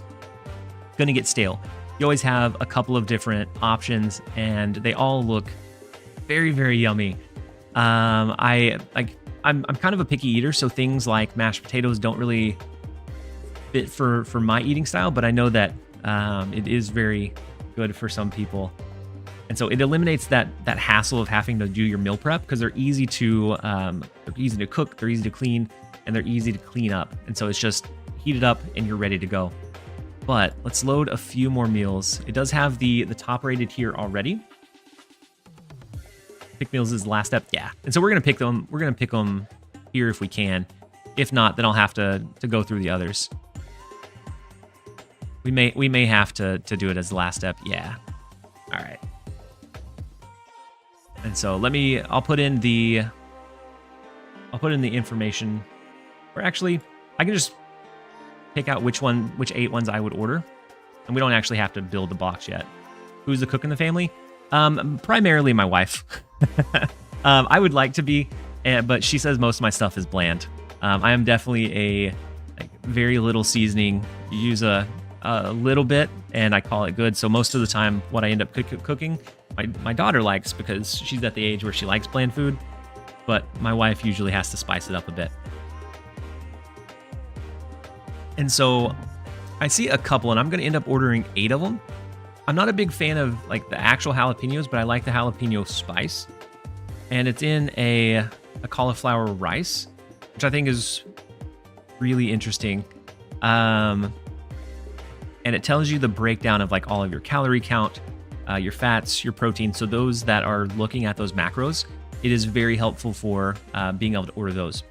going to get stale. You always have a couple of different options, and they all look very, very yummy. I'm kind of a picky eater, so things like mashed potatoes don't really fit for my eating style, but I know that it is very good for some people. And so it eliminates that hassle of having to do your meal prep, because they're easy to cook, they're easy to clean, and they're easy to clean up. And so it's just heat it up and you're ready to go. But let's load a few more meals. It does have the top rated here already. Pick meals is the last step. Yeah. And so we're going to pick them. We're going to pick them here if we can. If not, then I'll have to go through the others. We may have to do it as the last step. Yeah. All right. And so I'll put in the information, or actually I can just pick out which 8 ones I would order, and we don't actually have to build the box yet. Who's the cook in the family? Primarily my wife. I would like to be, but she says most of my stuff is bland. I am definitely a very little seasoning. You use a little bit, and I call it good. So most of the time, what I end up cooking, my daughter likes because she's at the age where she likes bland food, but my wife usually has to spice it up a bit. And so I see a couple, and I'm going to end up ordering 8 of them. I'm not a big fan of like the actual jalapenos, but I like the jalapeno spice. And it's in a cauliflower rice, which I think is really interesting. And it tells you the breakdown of like all of your calorie count, your fats, your protein. So those that are looking at those macros, it is very helpful for being able to order those.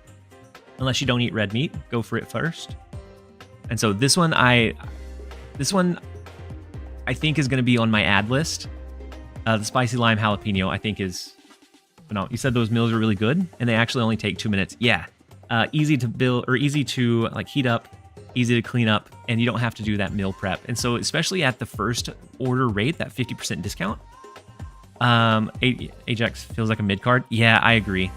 Unless you don't eat red meat, go for it first. And so this one I think is going to be on my ad list. The spicy lime jalapeno I think is, no, you said those meals are really good and they actually only take 2 minutes. Yeah, easy to build or easy to like heat up, easy to clean up, and you don't have to do that meal prep. And so especially at the first order rate, that 50% discount, Ajax feels like a mid card. Yeah, I agree.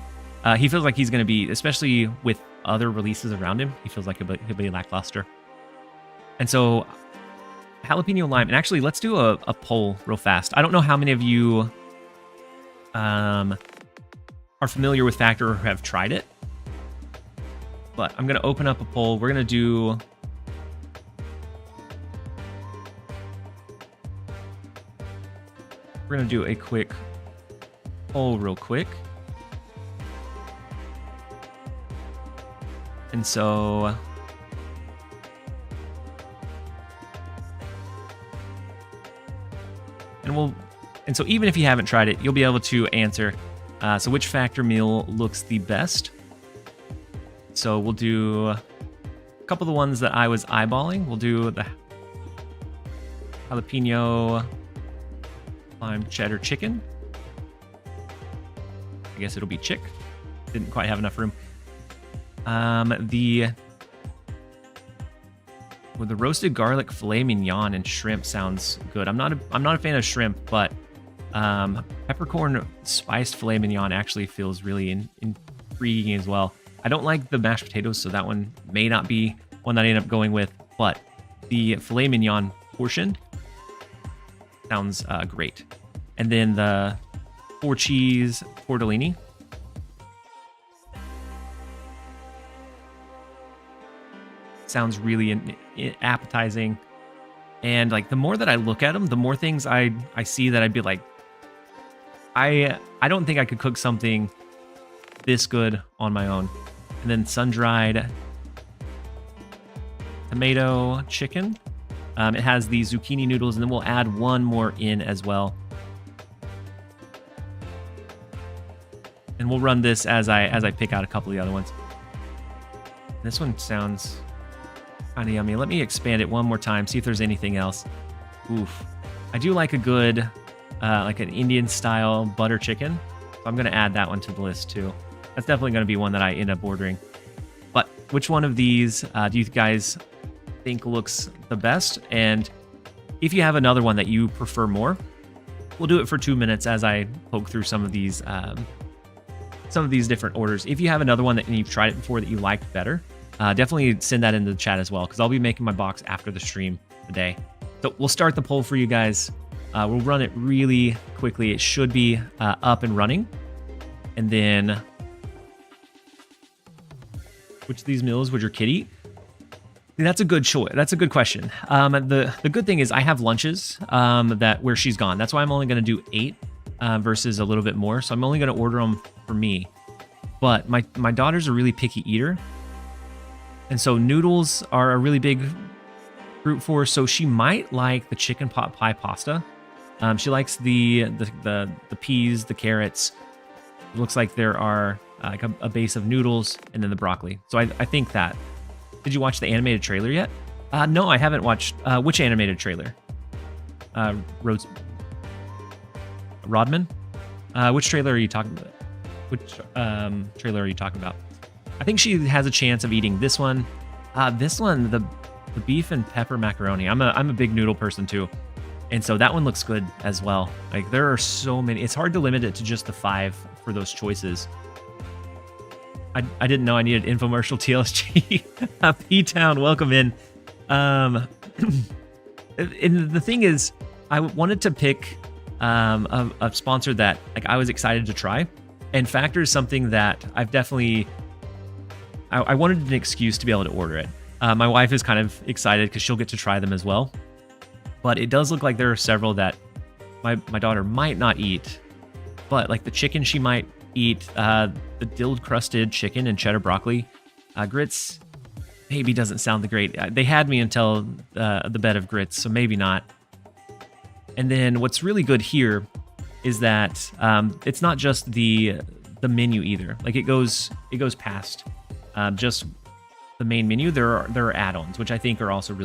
He feels like he's going to be, especially with other releases around him, he feels like he'll be lackluster. And so jalapeno lime, and actually let's do a poll real fast. I don't know how many of you are familiar with Factor or have tried it, but I'm going to open up a poll. We're going to do a quick poll real quick. And so and so even if you haven't tried it, you'll be able to answer. So which Factor meal looks the best? So we'll do a couple of the ones that I was eyeballing. We'll do the jalapeno lime cheddar chicken. I guess it'll be chick. Didn't quite have enough room. With the roasted garlic filet mignon and shrimp sounds good. I'm not a fan of shrimp, but peppercorn spiced filet mignon actually feels really intriguing as well. I don't like the mashed potatoes, so that one may not be one that I end up going with, but the filet mignon portion sounds great. And then the 4-cheese tortellini. Sounds really appetizing. And like the more that I look at them, the more things I see that I'd be like, I don't think I could cook something this good on my own. And then sun-dried tomato chicken. It has the zucchini noodles, and then we'll add one more in as well. And we'll run this as I pick out a couple of the other ones. This one sounds kind of yummy. Let me expand it one more time, see if there's anything else. Oof. I do like a good, like an Indian style butter chicken. So I'm going to add that one to the list too. That's definitely going to be one that I end up ordering. But which one of these do you guys think looks the best? And if you have another one that you prefer more, we'll do it for 2 minutes as I poke through some of these different orders. If you have another one that you've tried it before that you liked better, definitely send that into the chat as well, because I'll be making my box after the stream today. So we'll start the poll for you guys. We'll run it really quickly. It should be up and running. And then, which of these meals would your kid eat? That's a good choice. That's a good question. The good thing is I have lunches where she's gone. That's why I'm only going to do 8 versus a little bit more. So I'm only going to order them for me. But my daughter's a really picky eater. And so noodles are a really big root for her. So she might like the chicken pot pie pasta. She likes the peas, the carrots. It looks like there are like a base of noodles and then the broccoli. So I think that. Did you watch the animated trailer yet? No, I haven't watched. Which animated trailer? Rodman? Which trailer are you talking about? Which trailer are you talking about? I think she has a chance of eating this one. This one, the beef and pepper macaroni. I'm a big noodle person too. And so that one looks good as well. Like there are so many. It's hard to limit it to just the 5 for those choices. I didn't know I needed infomercial TLSG. P-Town, welcome in. And the thing is, I wanted to pick a sponsor that like I was excited to try. And Factor is something that I've definitely... I wanted an excuse to be able to order it. My wife is kind of excited because she'll get to try them as well. But it does look like there are several that my daughter might not eat. But like the chicken she might eat, the dill crusted chicken and cheddar broccoli. Grits maybe doesn't sound the great. They had me until the bed of grits, so maybe not. And then what's really good here is that it's not just the menu either. Like it goes past just the main menu. There are add-ons, which I think are also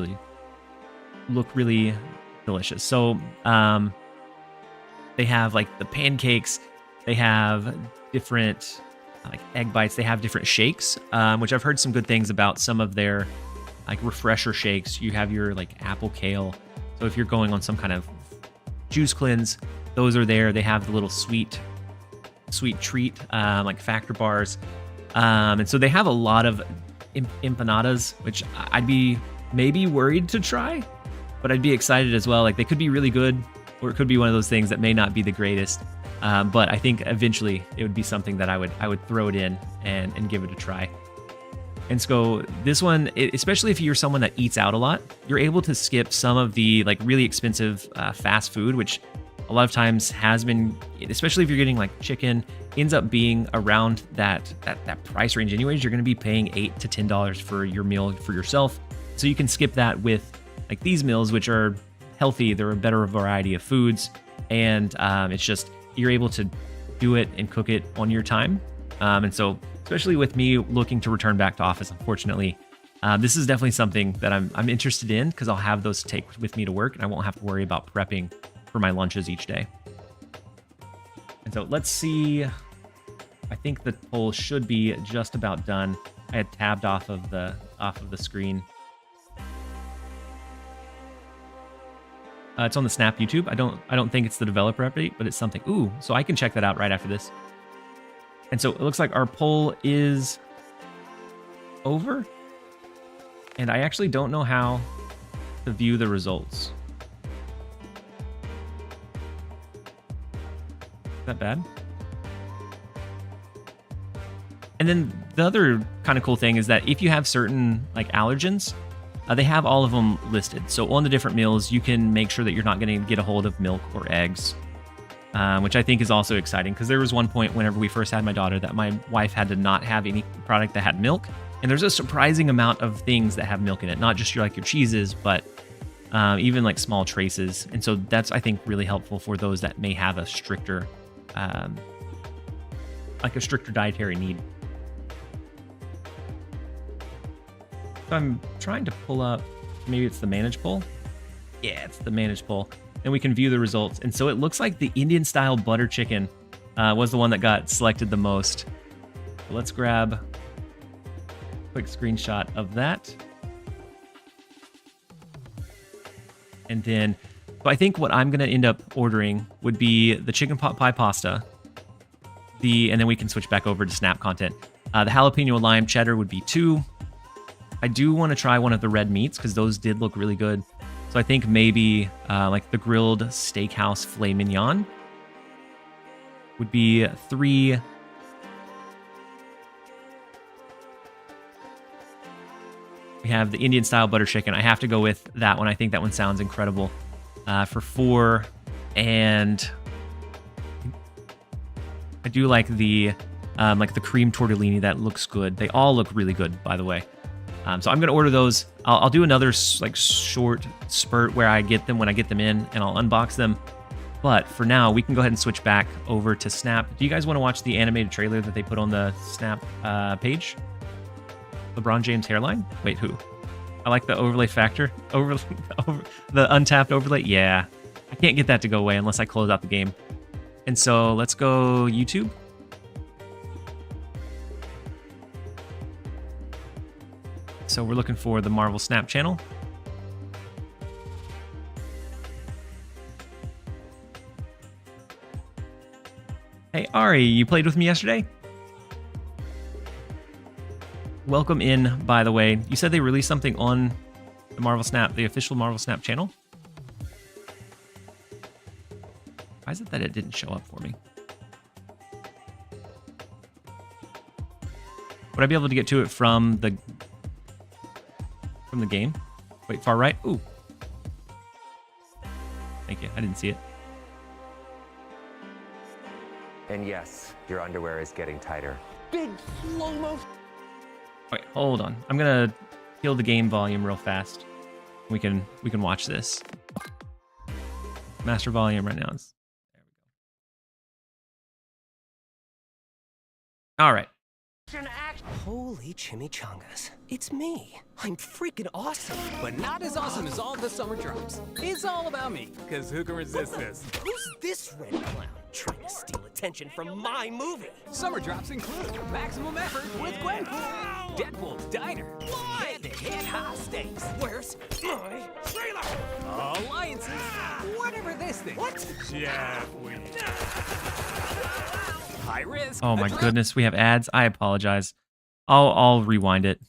look really delicious. So they have like the pancakes, they have different like egg bites, they have different shakes, which I've heard some good things about. Some of their like refresher shakes. You have your like apple kale. So if you're going on some kind of juice cleanse, those are there. They have the little sweet treat like Factor bars, and so they have a lot of empanadas, which I'd be maybe worried to try, but I'd be excited as well. Like they could be really good, or it could be one of those things that may not be the greatest. But I think eventually it would be something that I would throw it in and give it a try. And so this one, especially if you're someone that eats out a lot, you're able to skip some of the like really expensive fast food, which a lot of times has been, especially if you're getting like chicken, ends up being around that price range anyways. You're going to be paying $8 to $10 for your meal for yourself. So you can skip that with like these meals, which are healthy. They're a better variety of foods. And it's just, you're able to do it and cook it on your time. And so, especially with me looking to return back to office, unfortunately, this is definitely something that I'm interested in because I'll have those to take with me to work and I won't have to worry about prepping for my lunches each day. And so let's see. I think the poll should be just about done. I had tabbed off of the screen. It's on the Snap YouTube. I don't think it's the developer update, but it's something. Ooh, so I can check that out right after this. And so it looks like our poll is over. And I actually don't know how to view the results. Is that bad? And then the other kind of cool thing is that if you have certain like allergens, they have all of them listed. So on the different meals, you can make sure that you're not going to get a hold of milk or eggs, which I think is also exciting because there was one point whenever we first had my daughter that my wife had to not have any product that had milk. And there's a surprising amount of things that have milk in it, not just your cheeses, but even like small traces. And so that's, I think, really helpful for those that may have a stricter, dietary need. So I'm trying to pull up, maybe it's the manage poll. Yeah, it's the manage poll. And we can view the results. And so it looks like the Indian style butter chicken was the one that got selected the most. So let's grab a quick screenshot of that. And then, so I think what I'm going to end up ordering would be the chicken pot pie pasta. And then we can switch back over to Snap content. The jalapeno lime cheddar would be 2. I do want to try one of the red meats because those did look really good. So I think maybe like the grilled steakhouse filet mignon would be 3. We have the Indian style butter chicken. I have to go with that one. I think that one sounds incredible. For 4. And I do like the cream tortellini. That looks good. They all look really good, by the way. So I'm going to order those. I'll do another like short spurt where I get them when I get them in and I'll unbox them. But for now, we can go ahead and switch back over to Snap. Do you guys want to watch the animated trailer that they put on the Snap page? LeBron James hairline? Wait, who? I like the overlay factor. The untapped overlay. Yeah, I can't get that to go away unless I close out the game. And so let's go YouTube. So we're looking for the Marvel Snap channel. Hey, Ari, you played with me yesterday? Welcome in, by the way. You said they released something on the Marvel Snap, the official Marvel Snap channel? Why is it that it didn't show up for me? Would I be able to get to it from the game? Wait, far right? Ooh. Thank you. I didn't see it. And yes, your underwear is getting tighter. Big slow-mo. Wait, hold on. I'm gonna kill the game volume real fast. We can watch this. Master volume right now is there we go. All right. Holy chimichangas. It's me. I'm freaking awesome. But not as awesome as all the summer drops. It's all about me, because who can resist this? Who's this red clown trying to steal attention from my movie? Summer drops include maximum effort with Gwenpool, Deadpool's Diner, hand-to-hand high stakes, Where's my trailer? alliances, whatever this thing. What? Jeff, high risk. Oh my goodness, we have ads. I apologize. I'll rewind it.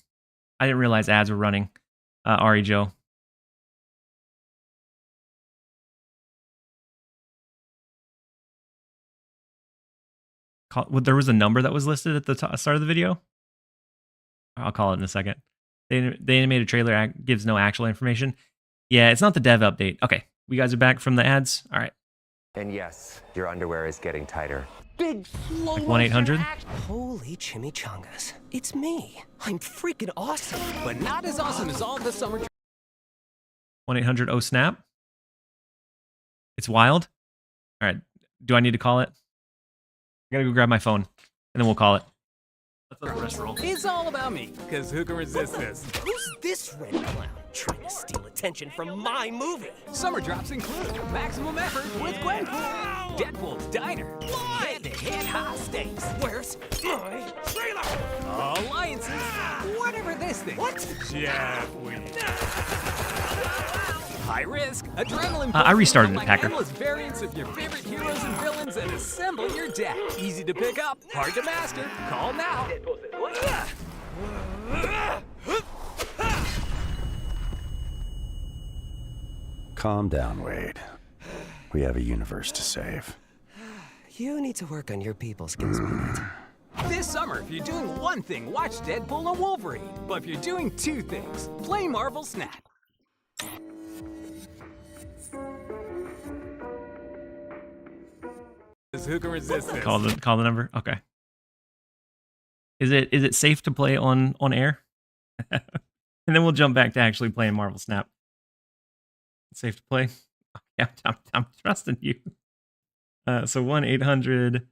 I didn't realize ads were running. Ari Joe. There was a number that was listed at the start of the video. I'll call it in a second. The animated trailer gives no actual information. Yeah, it's not the dev update. Okay, we guys are back from the ads. All right. And yes, your underwear is getting tighter. Big slow Like 1-800? Holy chimichangas. It's me. I'm freaking awesome. but not as awesome as all the summer drops. 1-800-OH-SNAP. It's wild. All right. Do I need to call it? I gotta go grab my phone, and then we'll call it. Let's let the rest roll. It's all about me, because who can resist this? Who's this red clown trying to steal attention from my movie? Summer drops include maximum effort with Gwenpool, Deadpool's Diner, hand-to-hand high stakes, Where's my trailer? alliances, whatever this thing. What? Jeff, high risk, adrenaline. I restarted it, like Packer. endless variants of your favorite heroes and villains and assemble your deck. Easy to pick up, hard to master. Call now. Calm down, Wade. We have a universe to save. You need to work on your people skills, Peanut. This summer, if you're doing one thing, watch Deadpool and Wolverine. But if you're doing two things, play Marvel Snap. Who can resist this? Call the number. Okay. Is it safe to play on air? And then we'll jump back to actually playing Marvel Snap. It's safe to play. Yeah, I'm trusting you. So 1-800.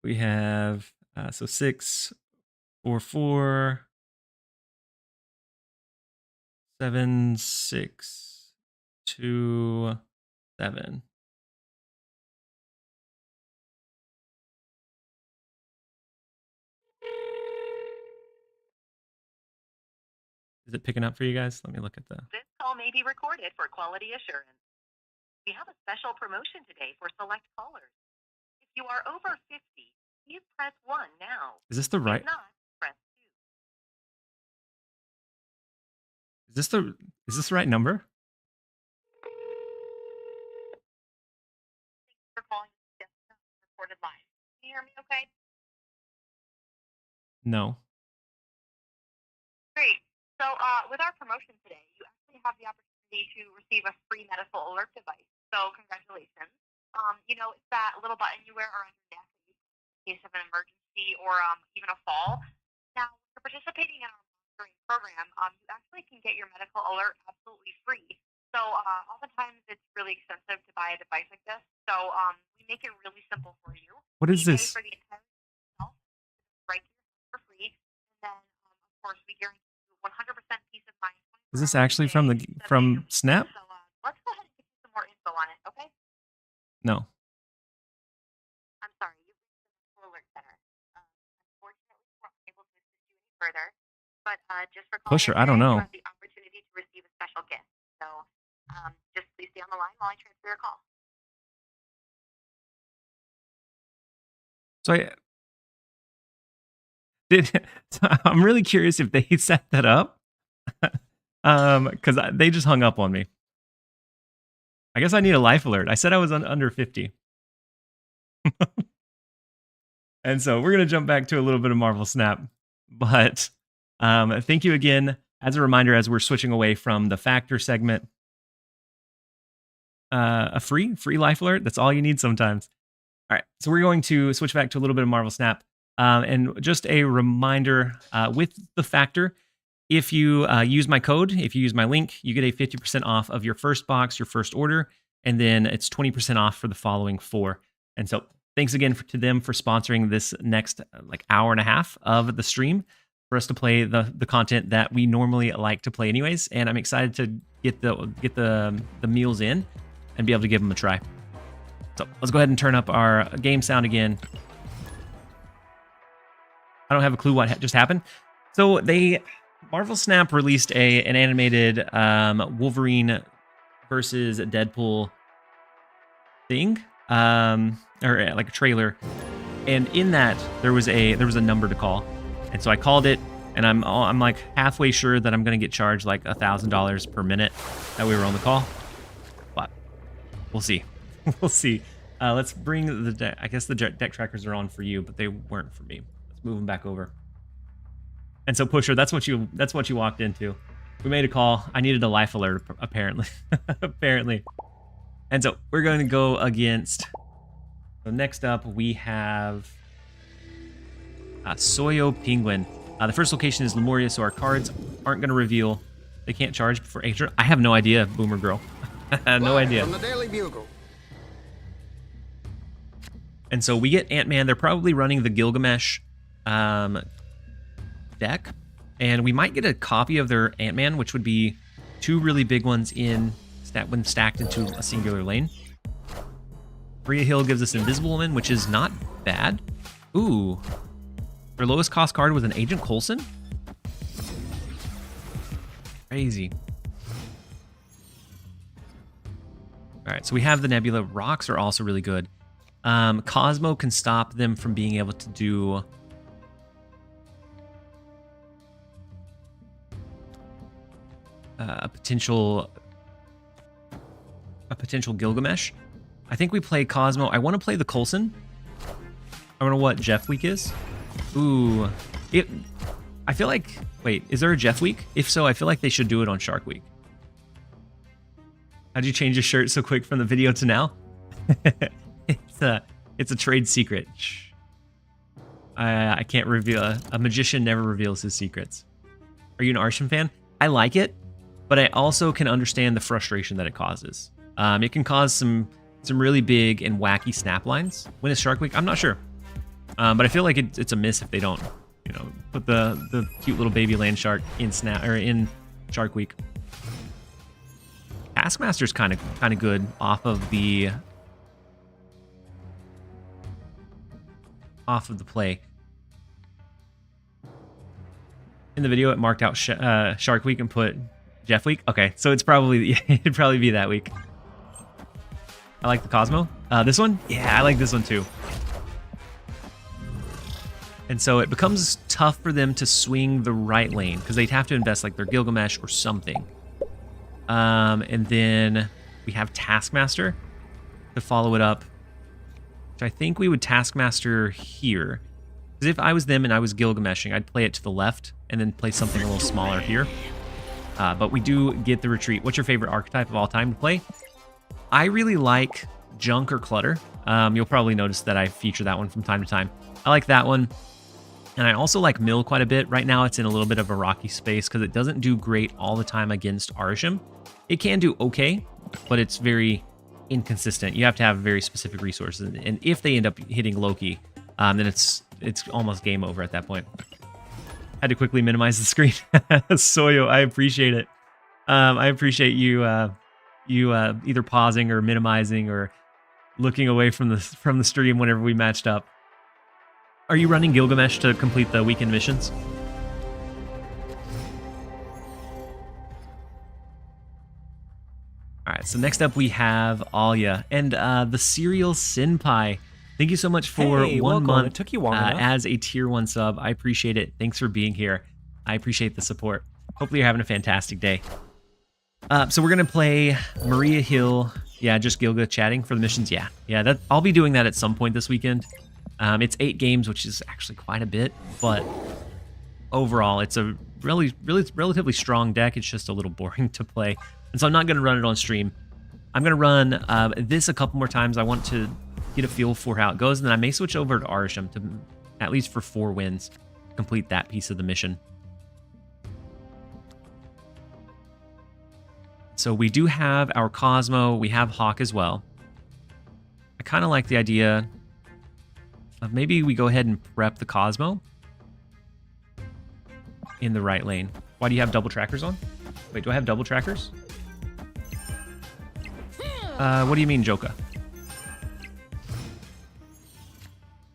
We have so 644-7627. Is it picking up for you guys? Let me look at the. This call may be recorded for quality assurance. We have a special promotion today for select callers. If you are over 50, please press 1 now. Is this the right? If not, press 2. Is this the right number? Thanks for calling this recorded live. Can you hear me okay? No. Great. So with our promotion today, you actually have the opportunity to receive a free medical alert device. So congratulations. It's that little button you wear around your neck in case of an emergency or even a fall. Now, if you're participating in our monitoring program, you actually can get your medical alert absolutely free. So oftentimes it's really expensive to buy a device like this. So we make it really simple for you. What is We pay this? for the entire itself, right to your phone for free. And then, of course, we guarantee 100% peace of mind. Is this actually from Snap? So let's go ahead and get you some more info on it, okay? No. I'm sorry, you've reached the medical alert center. Unfortunately, we're unable to assist you any further, but just for calling Pusher, in I don't today, know. you have the opportunity to receive a special gift. So just please stay on the line while I transfer your call. So I'm really curious if they set that up. Because they just hung up on me. I guess I need a life alert. I said I was under 50. And so we're going to jump back to a little bit of Marvel Snap. But thank you again. As a reminder, as we're switching away from the factor segment, a free life alert. That's all you need sometimes. All right, so we're going to switch back to a little bit of Marvel Snap. And just a reminder, with the factor, if you use my code, if you use my link, you get a 50% off of your first box, your first order, and then it's 20% off for the following 4. And so thanks again to them for sponsoring this next like hour and a half of the stream for us to play the content that we normally like to play anyways. And I'm excited to get the meals in and be able to give them a try. So let's go ahead and turn up our game sound again. I don't have a clue what just happened. So Marvel Snap released an animated Wolverine versus Deadpool thing, or like a trailer, and in that there was a number to call, and so I called it, and I'm like halfway sure that I'm gonna get charged like $1,000 per minute that we were on the call, but we'll see. We'll see. Let's bring the deck. I guess the deck trackers are on for you, but they weren't for me. Let's move them back over. And so Pusher, that's what you walked into. We made a call. I needed a life alert, apparently. Apparently. And so we're going to go against. So next up we have Soyo Penguin. The first location is Lemuria, so our cards aren't going to reveal. They can't charge before Asia. I have no idea, Boomer Girl. No idea. From the Daily Bugle. And so we get Ant-Man. They're probably running the Gilgamesh deck, and we might get a copy of their Ant-Man, which would be 2 really big ones when stacked into a singular lane. Bria Hill gives us Invisible Woman, which is not bad. Ooh, their lowest cost card was an Agent Coulson. Crazy. All right, so we have the Nebula. Rocks are also really good. Cosmo can stop them from being able to do a potential Gilgamesh. I think we play Cosmo. I want to play the Coulson. I wonder what Jeff Week is. Ooh, I feel like. Wait, is there a Jeff Week? If so, I feel like they should do it on Shark Week. How'd you change your shirt so quick from the video to now? It's a trade secret. Shh. I can't reveal. A magician never reveals his secrets. Are you an Arsham fan? I like it, but I also can understand the frustration that it causes. It can cause some really big and wacky snap lines. When it's Shark Week, I'm not sure, but I feel like it's a miss if they don't, put the cute little baby land shark in in Shark Week. Taskmaster's kind of good off of the play. In the video, it marked out Shark Week and put Jeff Week. Okay, so it'd probably be that week. I like the Cosmo. This one? Yeah, I like this one too. And so it becomes tough for them to swing the right lane because they'd have to invest like their Gilgamesh or something. And then we have Taskmaster to follow it up, which I think we would Taskmaster here. Because if I was them and I was Gilgameshing, I'd play it to the left and then play something a little smaller here. But we do get the retreat. What's your favorite archetype of all time to play? I really like Junk or Clutter. You'll probably notice that I feature that one from time to time. I like that one. And I also like Mill quite a bit. Right now it's in a little bit of a rocky space because it doesn't do great all the time against Arisham. It can do okay, but it's very inconsistent. You have to have very specific resources. And if they end up hitting Loki, then it's almost game over at that point. Had to quickly minimize the screen. Soyo, I appreciate it. I appreciate you either pausing or minimizing or looking away from the stream whenever we matched up. Are you running Gilgamesh to complete the weekend missions? All right, so next up we have Alia and the Serial Senpai. Thank you so much for Hey, 1 welcome. month It took you long enough. as a tier 1 sub. I appreciate it. Thanks for being here. I appreciate the support. Hopefully you're having a fantastic day. So we're going to play Maria Hill. Yeah, just Gilga chatting for the missions. Yeah, I'll be doing that at some point this weekend. It's 8 games, which is actually quite a bit, but overall, it's a relatively strong deck. It's just a little boring to play, and so I'm not going to run it on stream. I'm going to run this a couple more times. I want to get a feel for how it goes, and then I may switch over to Arisham to at least for 4 wins, complete that piece of the mission. So we do have our Cosmo. We have Hawk as well. I kind of like the idea of maybe we go ahead and prep the Cosmo in the right lane. Why do you have double trackers on? Wait, do I have double trackers? What do you mean, Joka?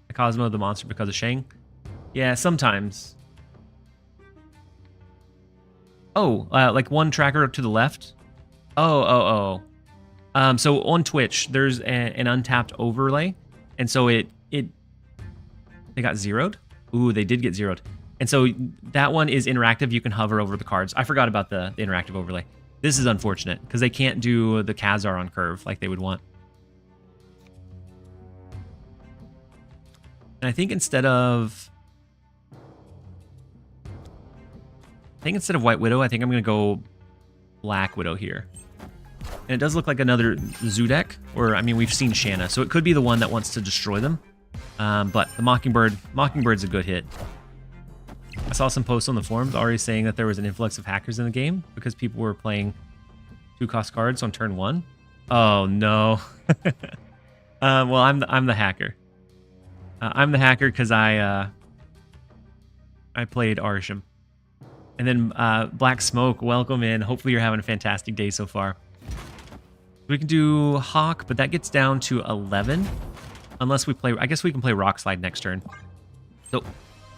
The Cosmo, the monster because of Shang? Yeah, sometimes. Oh, like one tracker to the left? Oh. So on Twitch, there's an untapped overlay, and so they got zeroed. Ooh, they did get zeroed. And so that one is interactive. You can hover over the cards. I forgot about the interactive overlay. This is unfortunate because they can't do the Khazar on curve like they would want. And I think instead of White Widow, I think I'm going to go Black Widow here. And it does look like another Zudek, or I mean, we've seen Shanna, so it could be the one that wants to destroy them. But the Mockingbird's a good hit. I saw some posts on the forums already saying that there was an influx of hackers in the game because people were playing 2-cost cards on turn 1. Oh no. Well, I'm the hacker. I'm the hacker because I played Arisham. And then Black Smoke, welcome in. Hopefully you're having a fantastic day so far. We can do Hawk, but that gets down to 11. Unless we play... I guess we can play Rock Slide next turn. So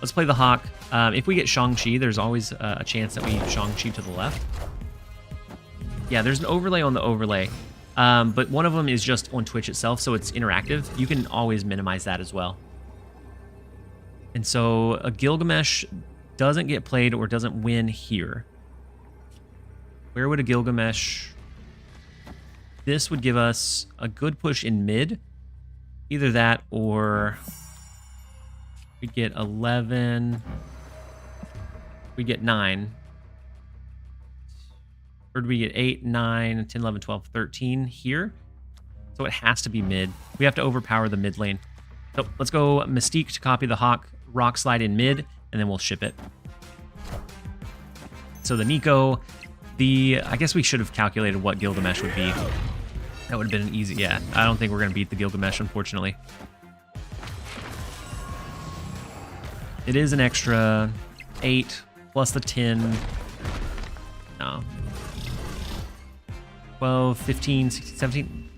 let's play the Hawk. If we get Shang-Chi, there's always a chance that we Shang-Chi to the left. Yeah, there's an overlay on the overlay. But one of them is just on Twitch itself, so it's interactive. You can always minimize that as well. And so a Gilgamesh doesn't get played or doesn't win here. Where would a Gilgamesh... This would give us a good push in mid. Either that or we get 11. We get 9. Or do we get 8, 9, 10, 11, 12, 13 here? So it has to be mid. We have to overpower the mid lane. So let's go Mystique to copy the Hawk, Rock Slide in mid, and then we'll ship it. So the Nico, I guess we should have calculated what Gilgamesh would be. That would have been an easy, yeah. I don't think we're going to beat the Gilgamesh, unfortunately. It is an extra 8 plus the 10. No. 12, 15, 16, 17.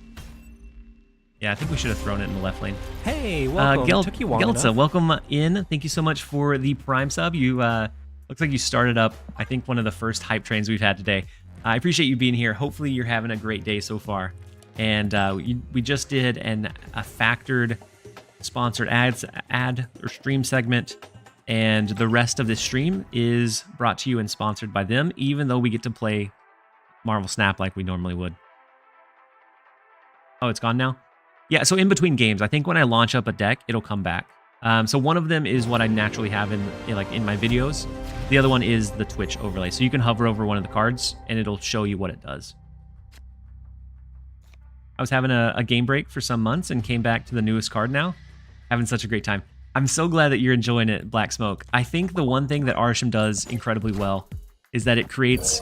Yeah, I think we should have thrown it in the left lane. Hey, welcome. Took you long Geltza, enough. welcome in. Thank you so much for the Prime sub. You looks like you started up, I think, one of the first hype trains we've had today. I appreciate you being here. Hopefully you're having a great day so far. And we just did a factored sponsored ad or stream segment, and the rest of this stream is brought to you and sponsored by them, even though we get to play Marvel Snap like we normally would. Oh, it's gone now? Yeah, so in between games, I think when I launch up a deck, it'll come back. So one of them is what I naturally have in my videos. The other one is the Twitch overlay. So you can hover over one of the cards and it'll show you what it does. I was having a game break for some months and came back to the newest card now. Having such a great time. I'm so glad that you're enjoying it, Black Smoke. I think the one thing that Arisham does incredibly well is that it creates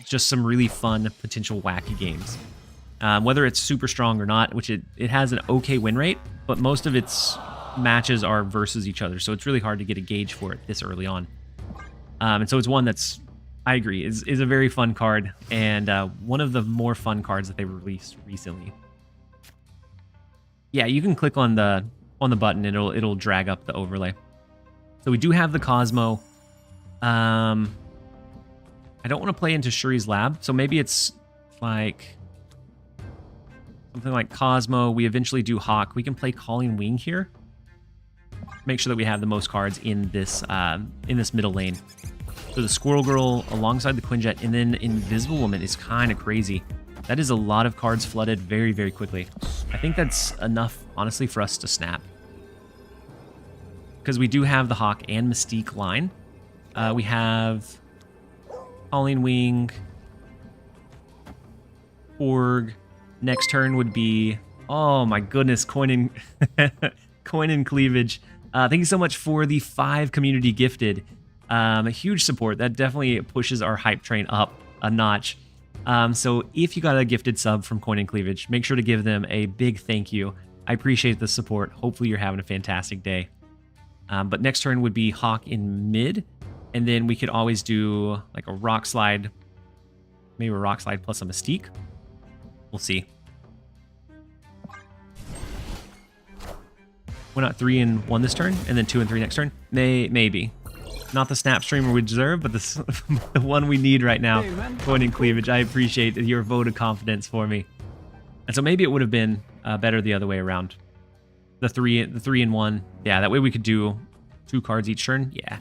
just some really fun, potential wacky games. Whether it's super strong or not, which it has an okay win rate, but most of its matches are versus each other, so it's really hard to get a gauge for it this early on. And so it's one that's, I agree, is a very fun card, and one of the more fun cards that they released recently. Yeah, you can click on the button, and it'll drag up the overlay. So we do have the Cosmo. I don't want to play into Shuri's lab, so maybe it's like Something like Cosmo. We eventually do Hawk. We can play Calling Wing here. Make sure that we have the most cards in this middle lane. So the Squirrel Girl alongside the Quinjet, and then Invisible Woman is kind of crazy. That is a lot of cards flooded very, very quickly. I think that's enough, honestly, for us to snap. Because we do have the Hawk and Mystique line. We have Calling Wing, Org. Next turn would be, oh my goodness, Coin and Cleavage. Thank you so much for the 5 community gifted. A huge support. That definitely pushes our hype train up a notch. So if you got a gifted sub from Coin and Cleavage, make sure to give them a big thank you. I appreciate the support. Hopefully you're having a fantastic day. But next turn would be Hawk in mid. And then we could always do like a Rock Slide. Maybe a Rock Slide plus a Mystique. We'll see. Why not 3 and 1 this turn, and then 2 and 3 next turn? Maybe. Not the snap streamer we deserve, but the one we need right now. Coin and Cleavage. I appreciate your vote of confidence for me. And so maybe it would have been better the other way around. The 3 and 1. Yeah, that way we could do 2 cards each turn. Yeah.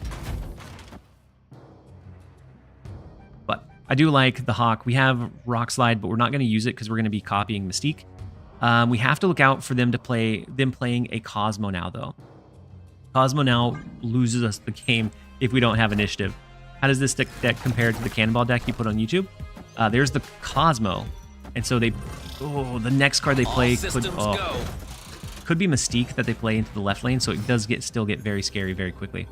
But I do like the Hawk. We have Rock Slide, but we're not going to use it because we're going to be copying Mystique. We have to look out for them playing a Cosmo now, though. Cosmo now loses us the game if we don't have initiative. How does this deck compare to the Cannonball deck you put on YouTube? There's the Cosmo. And so the next card they play could be Mystique that they play into the left lane, so it does still get very scary very quickly.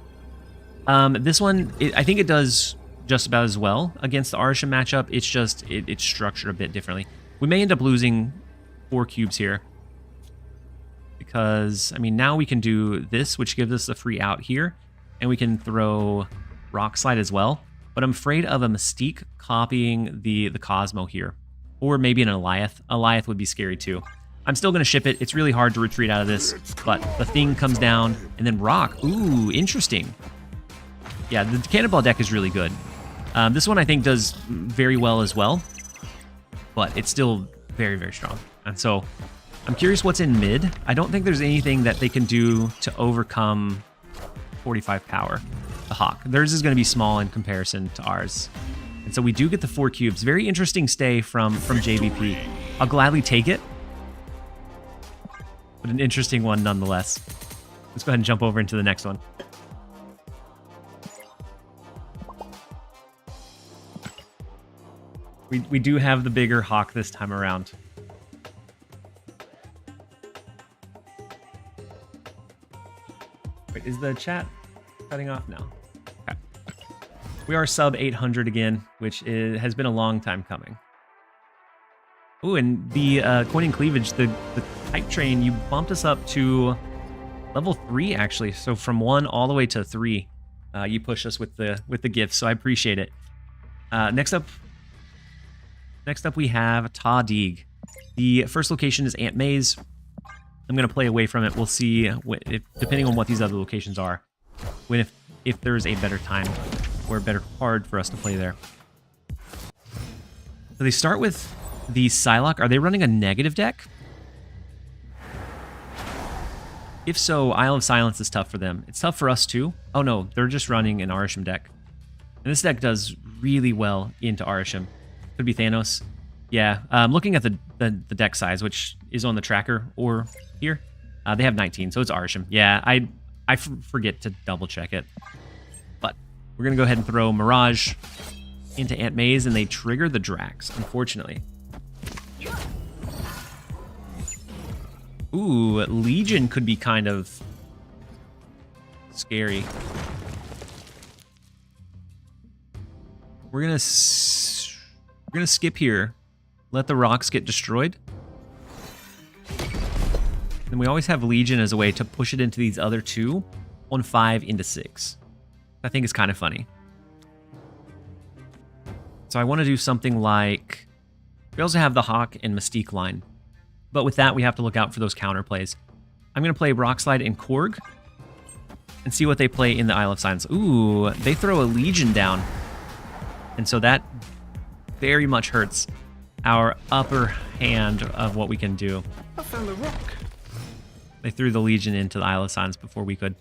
This one, I think it does just about as well against the Arsham matchup. It's just, it's structured a bit differently. We may end up losing 4 cubes here. Because, I mean, now we can do this, which gives us a free out here. And we can throw Rock Slide as well. But I'm afraid of a Mystique copying the Cosmo here. Or maybe an Eliath. Eliath would be scary too. I'm still going to ship it. It's really hard to retreat out of this. But the Thing comes down. And then Rock. Ooh, interesting. Yeah, the Cannonball deck is really good. This one I think does very well as well. But it's still very, very strong. And so I'm curious what's in mid. I don't think there's anything that they can do to overcome 45 power. The Hawk. Theirs is going to be small in comparison to ours. And so we do get the 4 cubes. Very interesting stay from JVP. I'll gladly take it. But an interesting one nonetheless. Let's go ahead and jump over into the next one. We do have the bigger Hawk this time around. Wait, is the chat cutting off now? Okay. We are sub 800 again, which has been a long time coming. Ooh, and the Coin and Cleavage, the hype train, you bumped us up to level 3 actually. So from 1 all the way to 3, you pushed us with the gifts. So I appreciate it. Next up we have Ta Deeg. The first location is Aunt May's. I'm going to play away from it. We'll see, depending on what these other locations are, if there's a better time or a better card for us to play there. So they start with the Psylocke. Are they running a negative deck? If so, Isle of Silence is tough for them. It's tough for us too. Oh no, they're just running an Arisham deck. And this deck does really well into Arisham. Could be Thanos. Yeah, looking at the deck size, which is on the tracker or here, they have 19, so it's Arisham. Yeah, I forget to double check it. But we're gonna go ahead and throw Mirage into Aunt May's, and they trigger the Drax, unfortunately. Ooh, Legion could be kind of scary. We're gonna skip here. Let the rocks get destroyed. And we always have Legion as a way to push it into these other 2 on 5 into 6. I think it's kind of funny. So I want to do something like... We also have the Hawk and Mystique line. But with that, we have to look out for those counter plays. I'm going to play Rock Slide and Korg and see what they play in the Isle of Silence. Ooh, they throw a Legion down. And so that very much hurts. our upper hand of what we can do. I found a rock. They threw the Legion into the Isle of Silence before we could.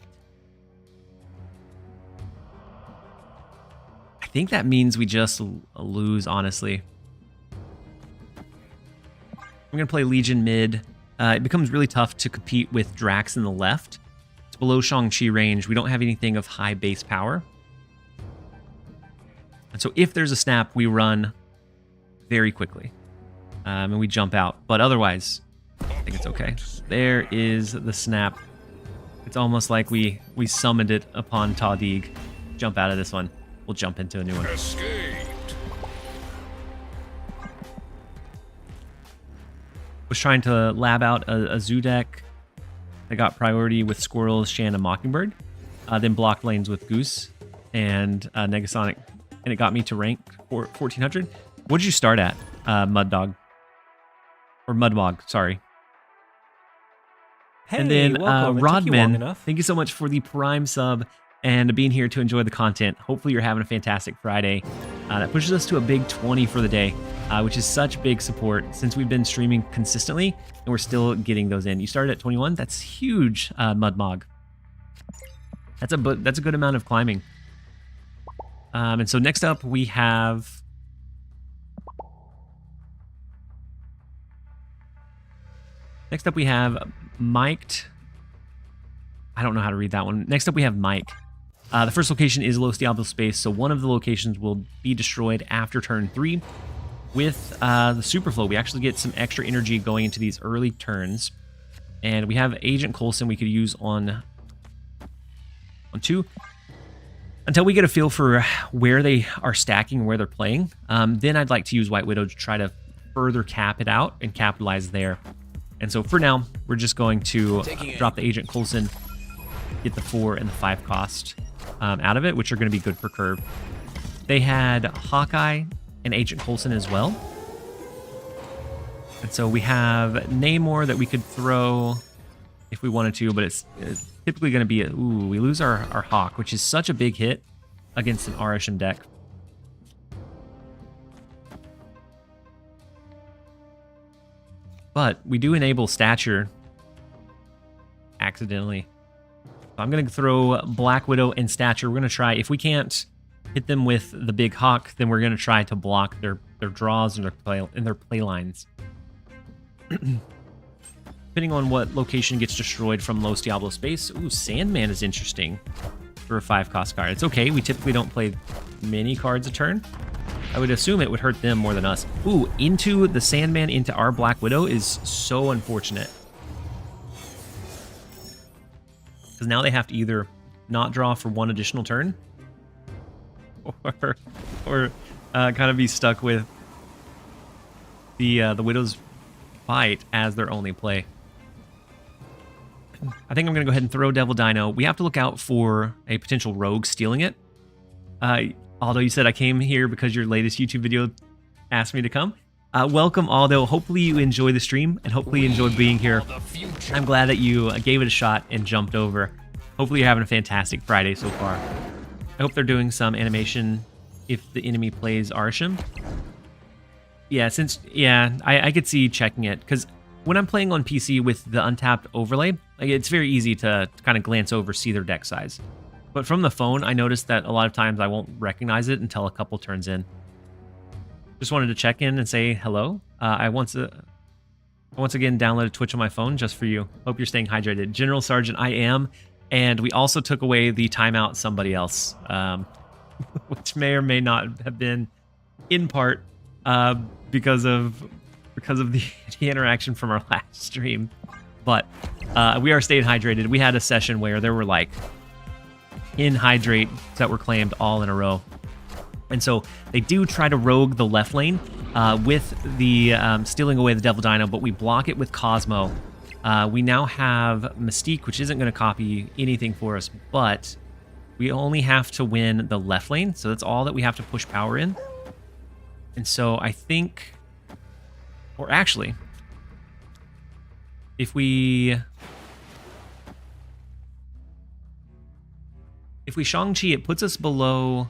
I think that means we just lose, honestly. I'm going to play Legion mid. It becomes really tough to compete with Drax in the left. It's below Shang-Chi range. We don't have anything of high base power. And so if there's a snap, we run very quickly. And we jump out. But otherwise, I think it's okay. There is the snap. It's almost like we summoned it upon Tawdig. Jump out of this one. We'll jump into a new one. Was trying to lab out a zoo deck. I got priority with Squirrels, Shan, and Mockingbird. Then blocked lanes with Goose and Negasonic. And it got me to rank 1400. What did you start at, Mud Dog? Or Mudmog, sorry. Hey, And then welcome. It took you long Rodman, enough. thank you so much for the Prime sub and being here to enjoy the content. Hopefully you're having a fantastic Friday. That pushes us to a big 20 for the day, which is such big support since we've been streaming consistently and we're still getting those in. You started at 21? That's huge, Mudmog. That's a good amount of climbing. And so next up we have... Next up we have Mic'd. I don't know how to read that one. Next up we have Mike. The first location is Los Diablos Space, so one of the locations will be destroyed after turn 3. With the Superflow, we actually get some extra energy going into these early turns. And we have Agent Coulson we could use on 2. Until we get a feel for where they are stacking and where they're playing, then I'd like to use White Widow to try to further cap it out and capitalize there. And so for now, we're just going to drop the Agent Coulson, get the 4 and the 5 cost out of it, which are going to be good for curve. They had Hawkeye and Agent Coulson as well. And so we have Namor that we could throw if we wanted to, but it's typically going to be ooh, we lose our Hawk, which is such a big hit against an Arisham deck. But we do enable Stature accidentally. So I'm going to throw Black Widow and Stature. We're going to try, if we can't hit them with the big Hawk, then we're going to try to block their draws and their play lines. Depending on what location gets destroyed from Los Diablos Space. Ooh, Sandman is interesting for a 5-cost card. It's okay. We typically don't play many cards a turn. I would assume it would hurt them more than us. Ooh, into the Sandman into our Black Widow is so unfortunate. Because now they have to either not draw for 1 additional turn or kind of be stuck with the Widow's Bite as their only play. I think I'm going to go ahead and throw Devil Dino. We have to look out for a potential rogue stealing it. Aldo, you said I came here because your latest YouTube video asked me to come. Welcome, Aldo. Hopefully you enjoy the stream and hopefully you enjoyed being here. I'm glad that you gave it a shot and jumped over. Hopefully you're having a fantastic Friday so far. I hope they're doing some animation if the enemy plays Arsham. Yeah, I could see checking it because when I'm playing on PC with the untapped overlay, like, it's very easy to kind of glance over, see their deck size. But from the phone, I noticed that a lot of times I won't recognize it until a couple turns in. Just wanted to check in and say hello. I once again downloaded Twitch on my phone just for you. Hope you're staying hydrated. General Sergeant, I am. And we also took away the timeout somebody else, which may or may not have been in part because of the interaction from our last stream. But we are staying hydrated. We had a session where there were like 10 hydrates that were claimed all in a row. And so they do try to rogue the left lane with the stealing away the Devil Dino, but we block it with Cosmo. We now have Mystique, which isn't going to copy anything for us, but we only have to win the left lane. So that's all that we have to push power in. And so I think, or actually, if we Shang-Chi, it puts us below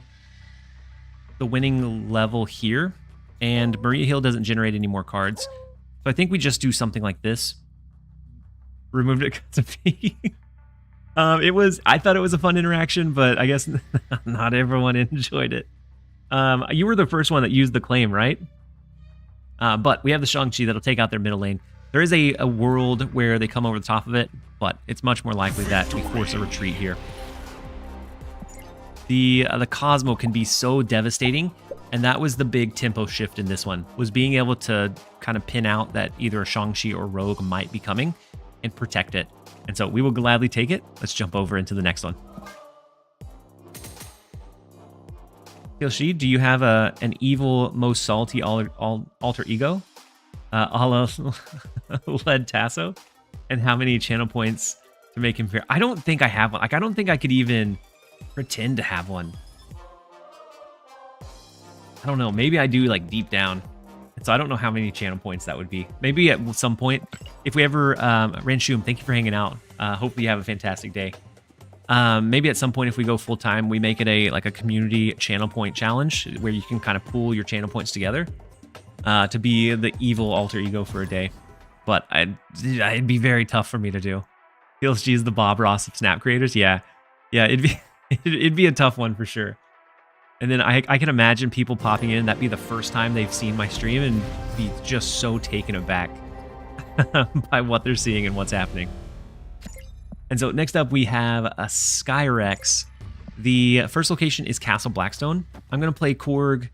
the winning level here. And Maria Hill doesn't generate any more cards. So I think we just do something like this. Removed it because of me. I thought it was a fun interaction, but I guess not everyone enjoyed it. You were the first one that used the claim, right? But we have the Shang-Chi that'll take out their middle lane. There is a world where they come over the top of it, but it's much more likely that we force a retreat here. The Cosmo can be so devastating, and that was the big tempo shift in this one, was being able to kind of pin out that either a Shang-Chi or Rogue might be coming and protect it. And so we will gladly take it. Let's jump over into the next one. TLSG, do you have an evil, most salty alter ego? A la Led Tasso? And how many channel points to make him fair? I don't think I have one. Like, I don't think I could even pretend to have one. I don't know. Maybe I do, like, deep down. And so I don't know how many channel points that would be. Maybe at some point, if we ever... Renshum, thank you for hanging out. Hopefully you have a fantastic day. Maybe at some point, if we go full time, we make it a community channel point challenge where you can kind of pool your channel points together to be the evil alter ego for a day. But it'd be very tough for me to do. TLSG is the Bob Ross of Snap creators. Yeah, it'd be a tough one for sure. And then I can imagine people popping in. That'd be the first time they've seen my stream and be just so taken aback by what they're seeing and what's happening. And so next up we have a Skyrex. The first location is Castle Blackstone. I'm going to play Korg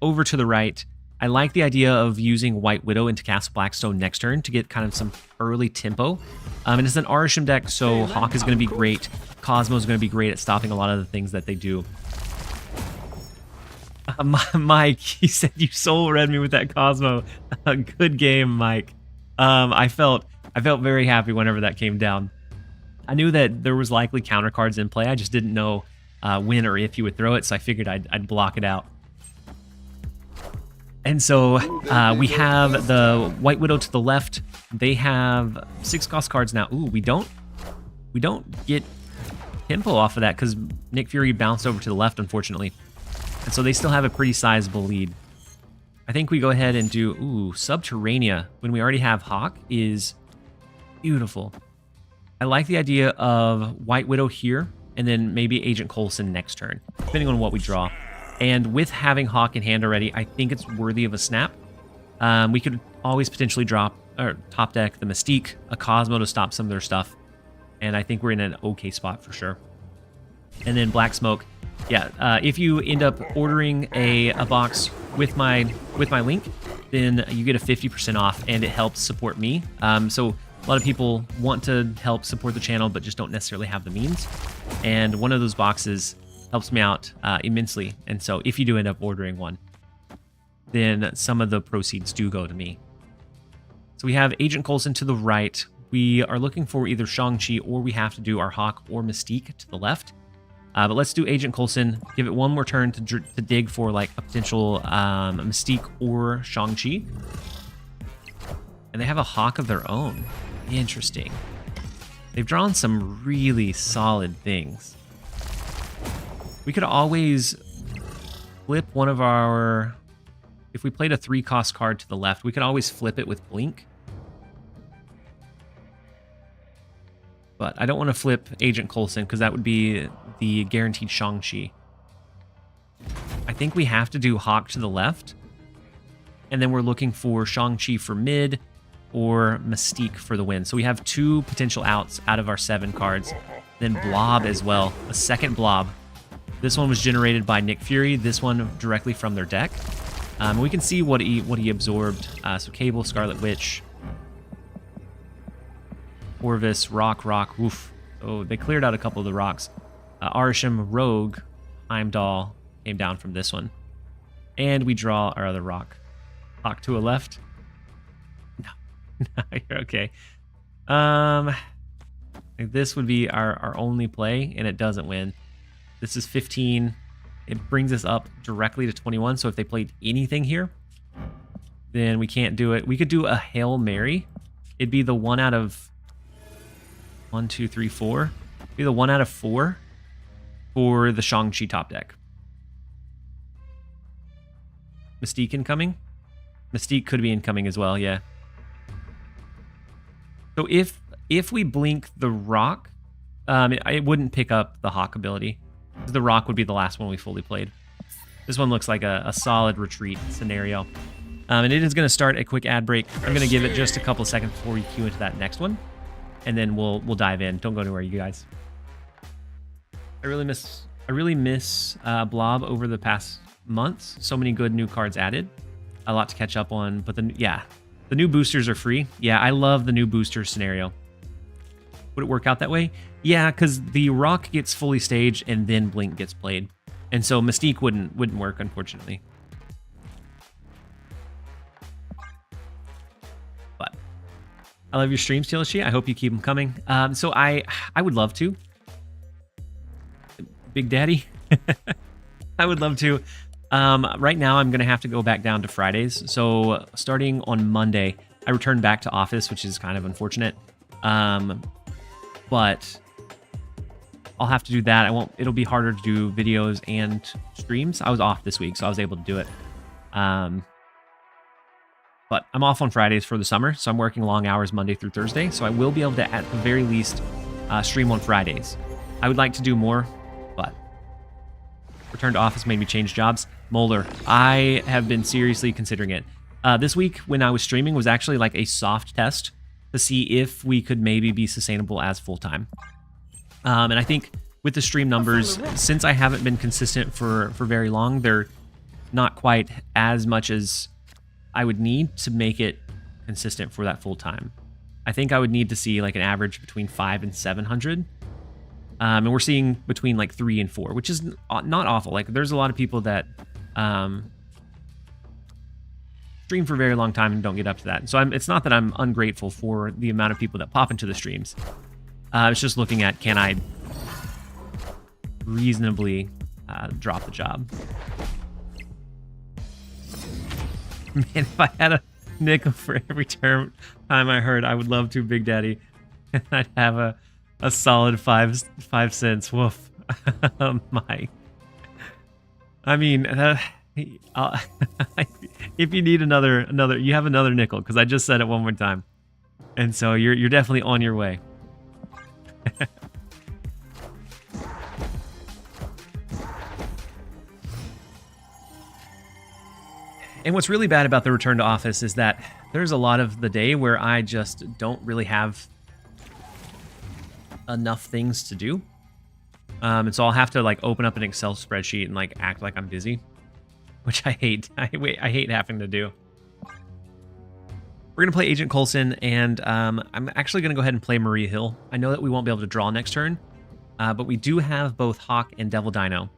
over to the right. I like the idea of using White Widow into Castle Blackstone next turn to get kind of some early tempo. And it's an Arisham deck, so Hawk is going to be great. Cosmo is going to be great at stopping a lot of the things that they do. Mike, he said you soul read me with that Cosmo. Good game, Mike. I felt very happy whenever that came down. I knew that there was likely counter cards in play. I just didn't know when or if you would throw it, so I figured I'd block it out. And so we have the White Widow to the left. They have 6 cost cards now. Ooh, we don't get tempo off of that because Nick Fury bounced over to the left, unfortunately. And so they still have a pretty sizable lead. I think we go ahead and do, Subterranea, when we already have Hawk, is beautiful. I like the idea of White Widow here, and then maybe Agent Coulson next turn, depending on what we draw. And with having Hawk in hand already, I think it's worthy of a snap. We could always potentially drop, or top deck the Mystique, a Cosmo to stop some of their stuff. And I think we're in an okay spot for sure. And then Black Smoke. Yeah, if you end up ordering a box with my link, then you get a 50% off, and it helps support me. So a lot of people want to help support the channel, but just don't necessarily have the means. And one of those boxes helps me out immensely. And so if you do end up ordering one, then some of the proceeds do go to me. So we have Agent Coulson to the right. We are looking for either Shang-Chi, or we have to do our Hawk or Mystique to the left. But let's do Agent Coulson. Give it one more turn to dig for like a potential Mystique or Shang-Chi. And they have a Hawk of their own. Interesting. They've drawn some really solid things. We could always flip one of our... If we played a 3-cost card to the left, we could always flip it with Blink. But I don't want to flip Agent Coulson because that would be the guaranteed Shang-Chi. I think we have to do Hawk to the left. And then we're looking for Shang-Chi for mid or Mystique for the win. So we have 2 potential outs out of our 7 cards. Then Blob as well. A second Blob. This one was generated by Nick Fury. This one directly from their deck. We can see what he absorbed. So Cable, Scarlet Witch, Orvis, Rock, woof. Oh, they cleared out a couple of the rocks. Arisham, Rogue, Heimdall came down from this one. And we draw our other rock. Hawk to a left. No, you're okay. This would be our only play, and it doesn't win. This is 15. It brings us up directly to 21, so if they played anything here, then we can't do it. We could do a Hail Mary. It'd be the 1 out of 1, 2, 3, 4. It'd be the 1 out of 4 for the Shang-Chi top deck. Mystique incoming. Mystique could be incoming as well, yeah. So if we blink the Rock, it wouldn't pick up the Hawk ability. The Rock would be the last one we fully played. This one looks like a solid retreat scenario. And it is going to start a quick ad break. I'm going to give it just a couple seconds before we queue into that next one. And then we'll dive in. Don't go anywhere, you guys. I really miss Blob over the past months. So many good new cards added. A lot to catch up on. But the new boosters are free. Yeah, I love the new booster scenario. Would it work out that way? Yeah, because the Rock gets fully staged and then Blink gets played. And so Mystique wouldn't work, unfortunately. But I love your streams, TLSG. I hope you keep them coming. So I would love to. Big Daddy. I would love to. Right now, I'm going to have to go back down to Fridays. So starting on Monday, I return back to office, which is kind of unfortunate. But I'll have to do that. It'll be harder to do videos and streams. I was off this week, so I was able to do it. But I'm off on Fridays for the summer, so I'm working long hours Monday through Thursday. So I will be able to, at the very least, stream on Fridays. I would like to do more, but return to office made me change jobs. Molder, I have been seriously considering it. This week, when I was streaming, was actually like a soft test to see if we could maybe be sustainable as full-time. And I think with the stream numbers, since I haven't been consistent for very long, they're not quite as much as I would need to make it consistent for that full-time. I think I would need to see like an average between 500 and 700. And we're seeing between like 3 and 4, which is not awful. Like there's a lot of people that stream for a very long time and don't get up to that. So it's not that I'm ungrateful for the amount of people that pop into the streams. It's just looking at, can I reasonably drop the job? Man, if I had a nickel for every time I heard, I would love to, Big Daddy. I'd have a solid 5 cents. Woof. My. I mean, if you need another, you have another nickel, because I just said it one more time, and so you're definitely on your way. And what's really bad about the return to office is that there's a lot of the day where I just don't really have enough things to do. And so I'll have to like open up an Excel spreadsheet and like act like I'm busy, which I hate. I hate having to do. We're going to play Agent Coulson, and I'm actually going to go ahead and play Maria Hill. I know that we won't be able to draw next turn, but we do have both Hawk and Devil Dino.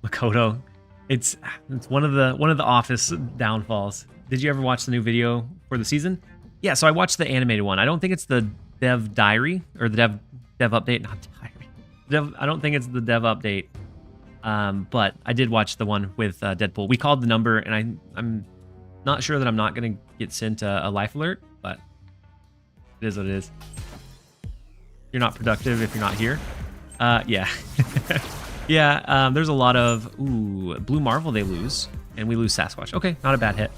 Makoto, it's one of the office downfalls. Did you ever watch the new video for the season? Yeah, so I watched the animated one. I don't think it's the Dev Diary or the Dev Update. Not Diary. I don't think it's the Dev Update. But I did watch the one with Deadpool. We called the number, and I'm not sure that I'm not going to get sent a life alert, but it is what it is. You're not productive if you're not here. Yeah. Yeah, there's a lot of... Ooh, Blue Marvel they lose, and we lose Sasquatch. Okay, not a bad hit.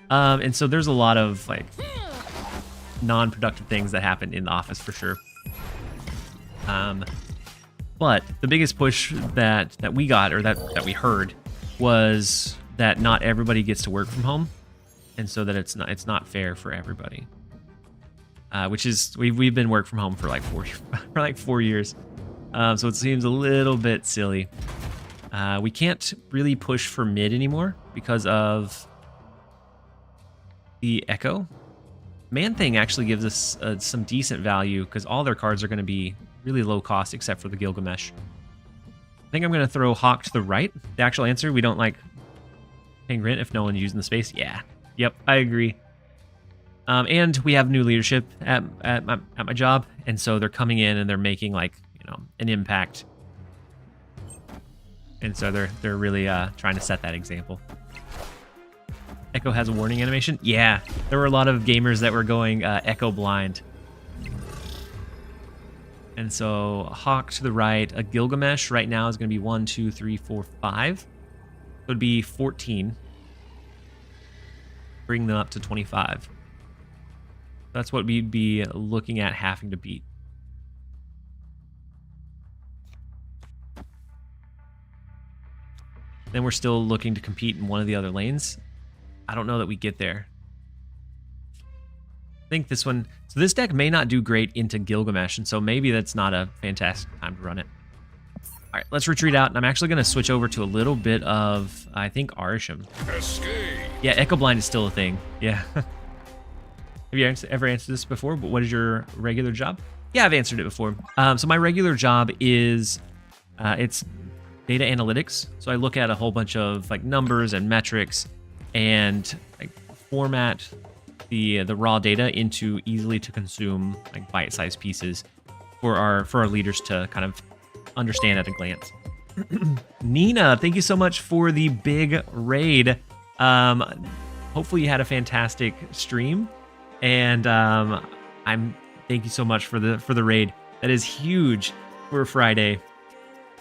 And so there's a lot of, like, non-productive things that happen in the office for sure. But the biggest push that we got, or that we heard, was that not everybody gets to work from home, and so that it's not fair for everybody. Which is we've been work from home for like 4 years, so it seems a little bit silly. We can't really push for mid anymore because of the Echo. Man Thing actually gives us some decent value because all their cards are going to be really low cost except for the Gilgamesh. I think I'm going to throw Hawk to the right. The actual answer, we don't like paying rent if no one's using the space. Yeah. Yep, I agree. And we have new leadership at my job, and so they're coming in and they're making like, you know, an impact. And so they're really trying to set that example. Echo has a warning animation. Yeah, there were a lot of gamers that were going Echo blind. And so Hawk to the right, a Gilgamesh right now is going to be 1, 2, 3, 4, 5. it would be 14. Bring them up to 25. That's what we'd be looking at having to beat. Then we're still looking to compete in one of the other lanes. I don't know that we get there. I think this one... So this deck may not do great into Gilgamesh, and so maybe that's not a fantastic time to run it. All right, let's retreat out, and I'm actually going to switch over to a little bit of, I think, Arisham. Escape. Yeah, Echo Blind is still a thing. Yeah. Have you ever answered this before? But what is your regular job? Yeah, I've answered it before. So my regular job is, it's data analytics. So I look at a whole bunch of like numbers and metrics, and like format the raw data into easily to consume like bite-sized pieces for our leaders to kind of understand at a glance. Nina, thank you so much for the big raid. Hopefully you had a fantastic stream, and thank you so much for the raid. That is huge for a Friday.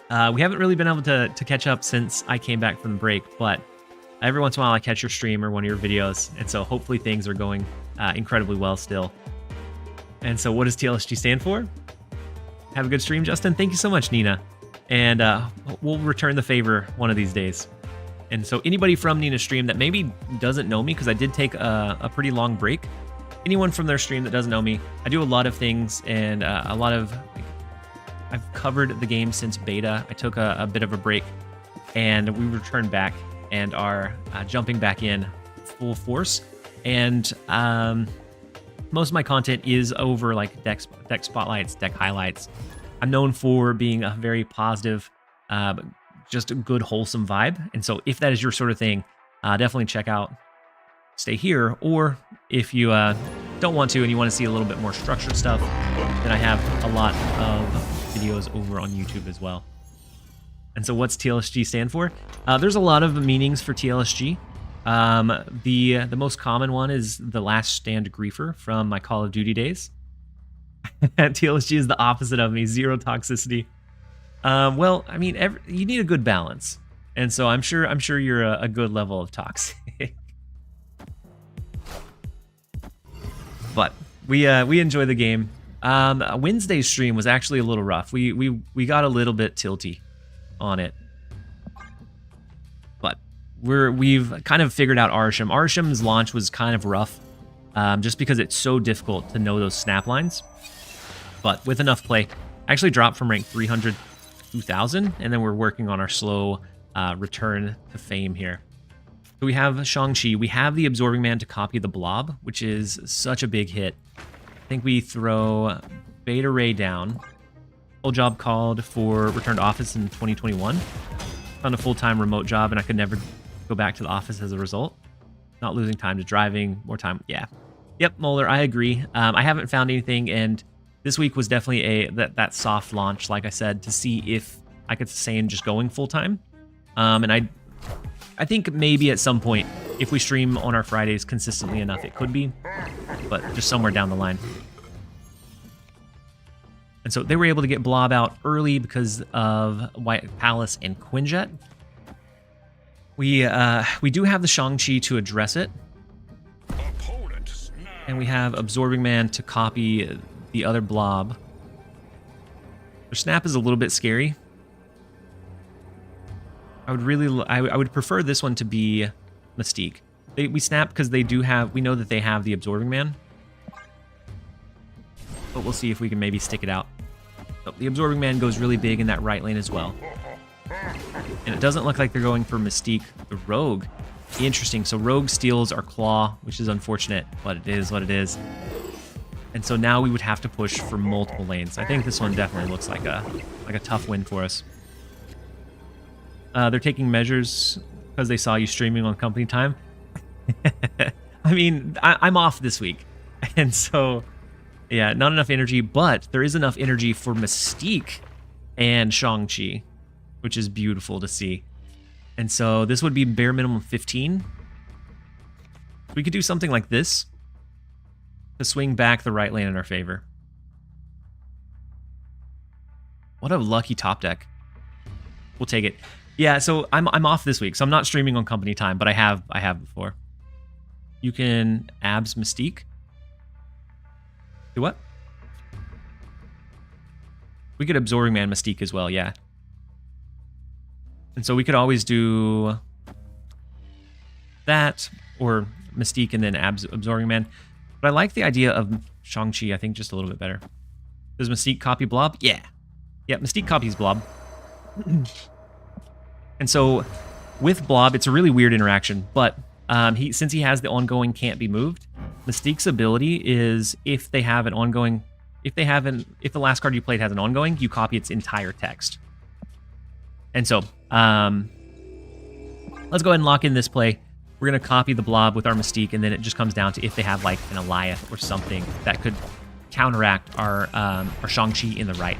We haven't really been able to catch up since I came back from the break, but every once in a while I catch your stream or one of your videos, and so hopefully things are going incredibly well still. And so what does TLSG stand for? Have a good stream, Justin. Thank you so much, Nina. And we'll return the favor one of these days. And so anybody from Nina's stream that maybe doesn't know me, because I did take a pretty long break, anyone from their stream that doesn't know me, I do a lot of things, and a lot of... I've covered the game since beta. I took a bit of a break, and we returned back and are jumping back in full force. And most of my content is over like deck spotlights, deck highlights. I'm known for being a very positive, just a good, wholesome vibe. And so if that is your sort of thing, definitely check out Stay Here. Or if you don't want to and you want to see a little bit more structured stuff, then I have a lot of videos over on YouTube as well. And so what's TLSG stand for? There's a lot of meanings for TLSG. The most common one is the last stand griefer from my Call of Duty days. TLSG is the opposite of me, zero toxicity. Well, I mean, you need a good balance, and so I'm sure you're a good level of toxic. But we enjoy the game. Wednesday's stream was actually a little rough. We got a little bit tilty on it, but we've kind of figured out Arisham. Arisham's launch was kind of rough, just because it's so difficult to know those snap lines. But with enough play, I actually dropped from rank 300 to 2000, and then we're working on our slow return to fame here. So we have Shang-Chi. We have the Absorbing Man to copy the Blob, which is such a big hit. I think we throw Beta Ray down. Full job called for return to office in 2021. Found a full-time remote job, and I could never go back to the office as a result. Not losing time to driving, more time. Yeah. Yep, Moeller, I agree. I haven't found anything, and this week was definitely that soft launch, like I said, to see if I could sustain just going full-time. And I think maybe at some point, if we stream on our Fridays consistently enough, it could be, but just somewhere down the line. And so they were able to get Blob out early because of White Palace and Quinjet. We do have the Shang-Chi to address it. And we have Absorbing Man to copy the other Blob. Their snap is a little bit scary. I would prefer this one to be Mystique. We snap because we know that they have the Absorbing Man. But we'll see if we can maybe stick it out. Oh, the Absorbing Man goes really big in that right lane as well. And it doesn't look like they're going for Mystique, the Rogue. Interesting. So Rogue steals our Claw, which is unfortunate, but it is what it is. And so now we would have to push for multiple lanes. I think this one definitely looks like a tough win for us. They're taking measures because they saw you streaming on company time. I mean, I'm off this week. And so, yeah, not enough energy, but there is enough energy for Mystique and Shang-Chi, which is beautiful to see. And so this would be bare minimum 15. We could do something like this to swing back the right lane in our favor. What a lucky top deck. We'll take it. Yeah, so I'm off this week, so I'm not streaming on company time, but I have before. You can abs Mystique. Do what? We could Absorbing Man Mystique as well, yeah. And so we could always do that or Mystique and then Absorbing Man. But I like the idea of Shang-Chi, I think, just a little bit better. Does Mystique copy Blob? Yeah. Yeah, Mystique copies Blob. And so with Blob, it's a really weird interaction, but since he has the ongoing can't be moved, Mystique's ability is if they have an ongoing, if the last card you played has an ongoing, you copy its entire text. And so let's go ahead and lock in this play. We're going to copy the Blob with our Mystique, and then it just comes down to if they have like an Eliath or something that could counteract our Shang-Chi in the right.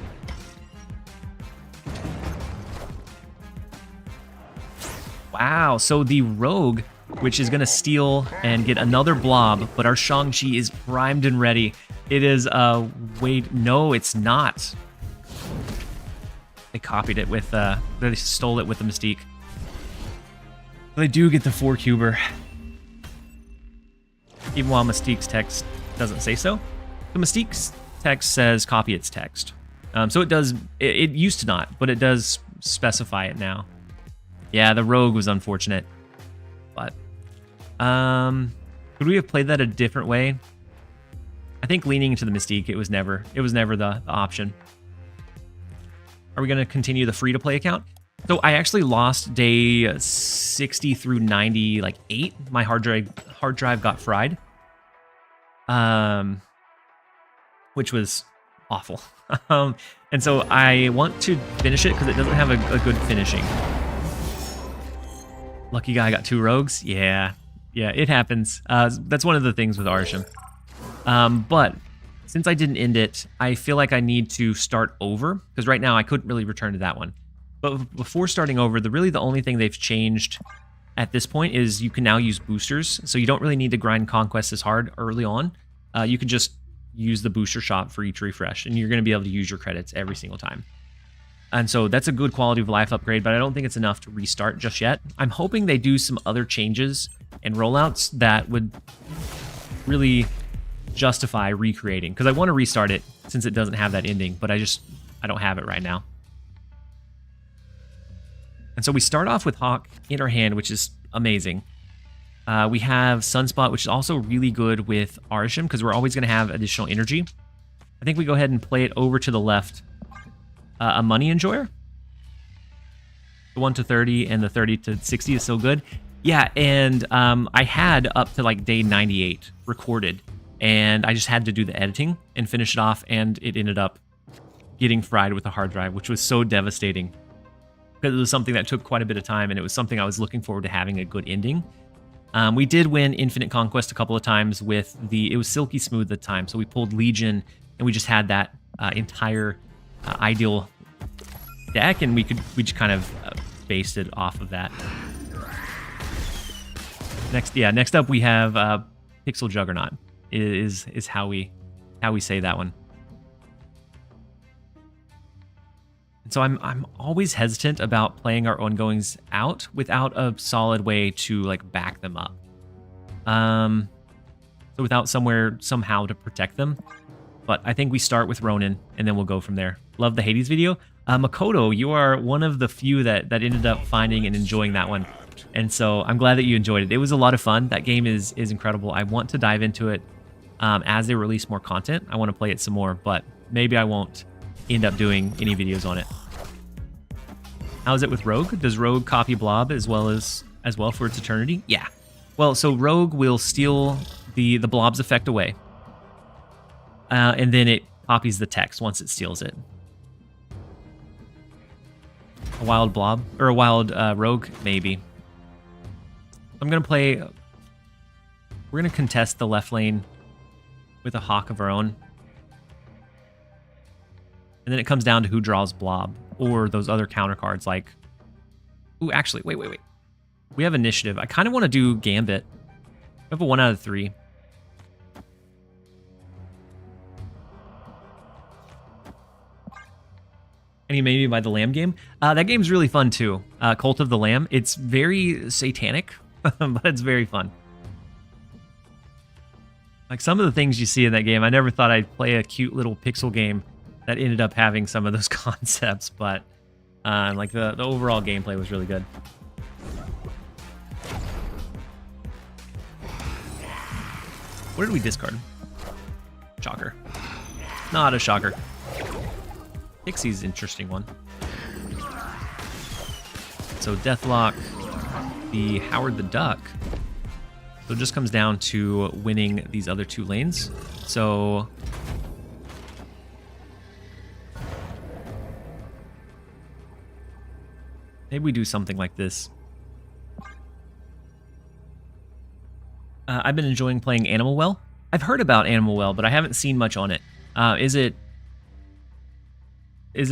Wow, so the Rogue, which is going to steal and get another Blob, but our Shang-Chi is primed and ready. It is, wait, no, it's not. They copied it with, they stole it with the Mystique. They do get the 4-cuber. Even while Mystique's text doesn't say so. The Mystique's text says copy its text. So it does, it used to not, but it does specify it now. Yeah, the Rogue was unfortunate. But, could we have played that a different way? I think leaning into the Mystique, it was never the option. Are we going to continue the free-to-play account? So I actually lost day 60 through 90, like 8. My hard drive got fried. Which was awful. And so I want to finish it because it doesn't have a good finishing. Lucky guy got 2 rogues. Yeah, it happens. That's one of the things with Arsham. But since I didn't end it, I feel like I need to start over because right now I couldn't really return to that one. But before starting over, the only thing they've changed at this point is you can now use boosters. So you don't really need to grind Conquest as hard early on. You can just use the booster shop for each refresh, and you're going to be able to use your credits every single time. And so that's a good quality of life upgrade, but I don't think it's enough to restart just yet. I'm hoping they do some other changes and rollouts that would really justify recreating, because I want to restart it since it doesn't have that ending, but I don't have it right now. And so we start off with Hawk in our hand, which is amazing. We have Sunspot, which is also really good with Arsham, because we're always going to have additional energy. I think we go ahead and play it over to the left. A Money Enjoyer. The 1 to 30 and the 30 to 60 is so good. Yeah, and I had up to like day 98 recorded, and I just had to do the editing and finish it off, and it ended up getting fried with a hard drive, which was so devastating. Because it was something that took quite a bit of time, and it was something I was looking forward to having a good ending. We did win Infinite Conquest a couple of times with it was Silky Smooth at the time, so we pulled Legion, and we just had that entire ideal deck, and we just kind of based it off of that. Next up we have Pixel Juggernaut is how we say that one. And so I'm always hesitant about playing our ongoings out without a solid way to like back them up. So without somehow to protect them. But I think we start with Ronin, and then we'll go from there. Love the Hades video. Makoto, you are one of the few that ended up finding and enjoying that one. And so I'm glad that you enjoyed it. It was a lot of fun. That game is incredible. I want to dive into it as they release more content. I want to play it some more, but maybe I won't end up doing any videos on it. How is it with Rogue? Does Rogue copy Blob as well for its eternity? Yeah. Well, so Rogue will steal the Blob's effect away. And then it copies the text once it steals it. A wild Blob? Or a wild Rogue? Maybe. I'm going to play... We're going to contest the left lane with a Hawk of our own. And then it comes down to who draws Blob. Or those other counter cards like... Ooh, actually, wait. We have Initiative. I kind of want to do Gambit. We have a 1 out of 3. I mean, maybe by the Lamb game. That game's really fun too. Cult of the Lamb. It's very satanic, but it's very fun. Like some of the things you see in that game, I never thought I'd play a cute little pixel game that ended up having some of those concepts, but like the overall gameplay was really good. What did we discard? Shocker. Not a shocker. Pixie's an interesting one. So Deathlock, the Howard the Duck. So it just comes down to winning these other two lanes. So maybe we do something like this. I've been enjoying playing Animal Well. I've heard about Animal Well, but I haven't seen much on it. Is it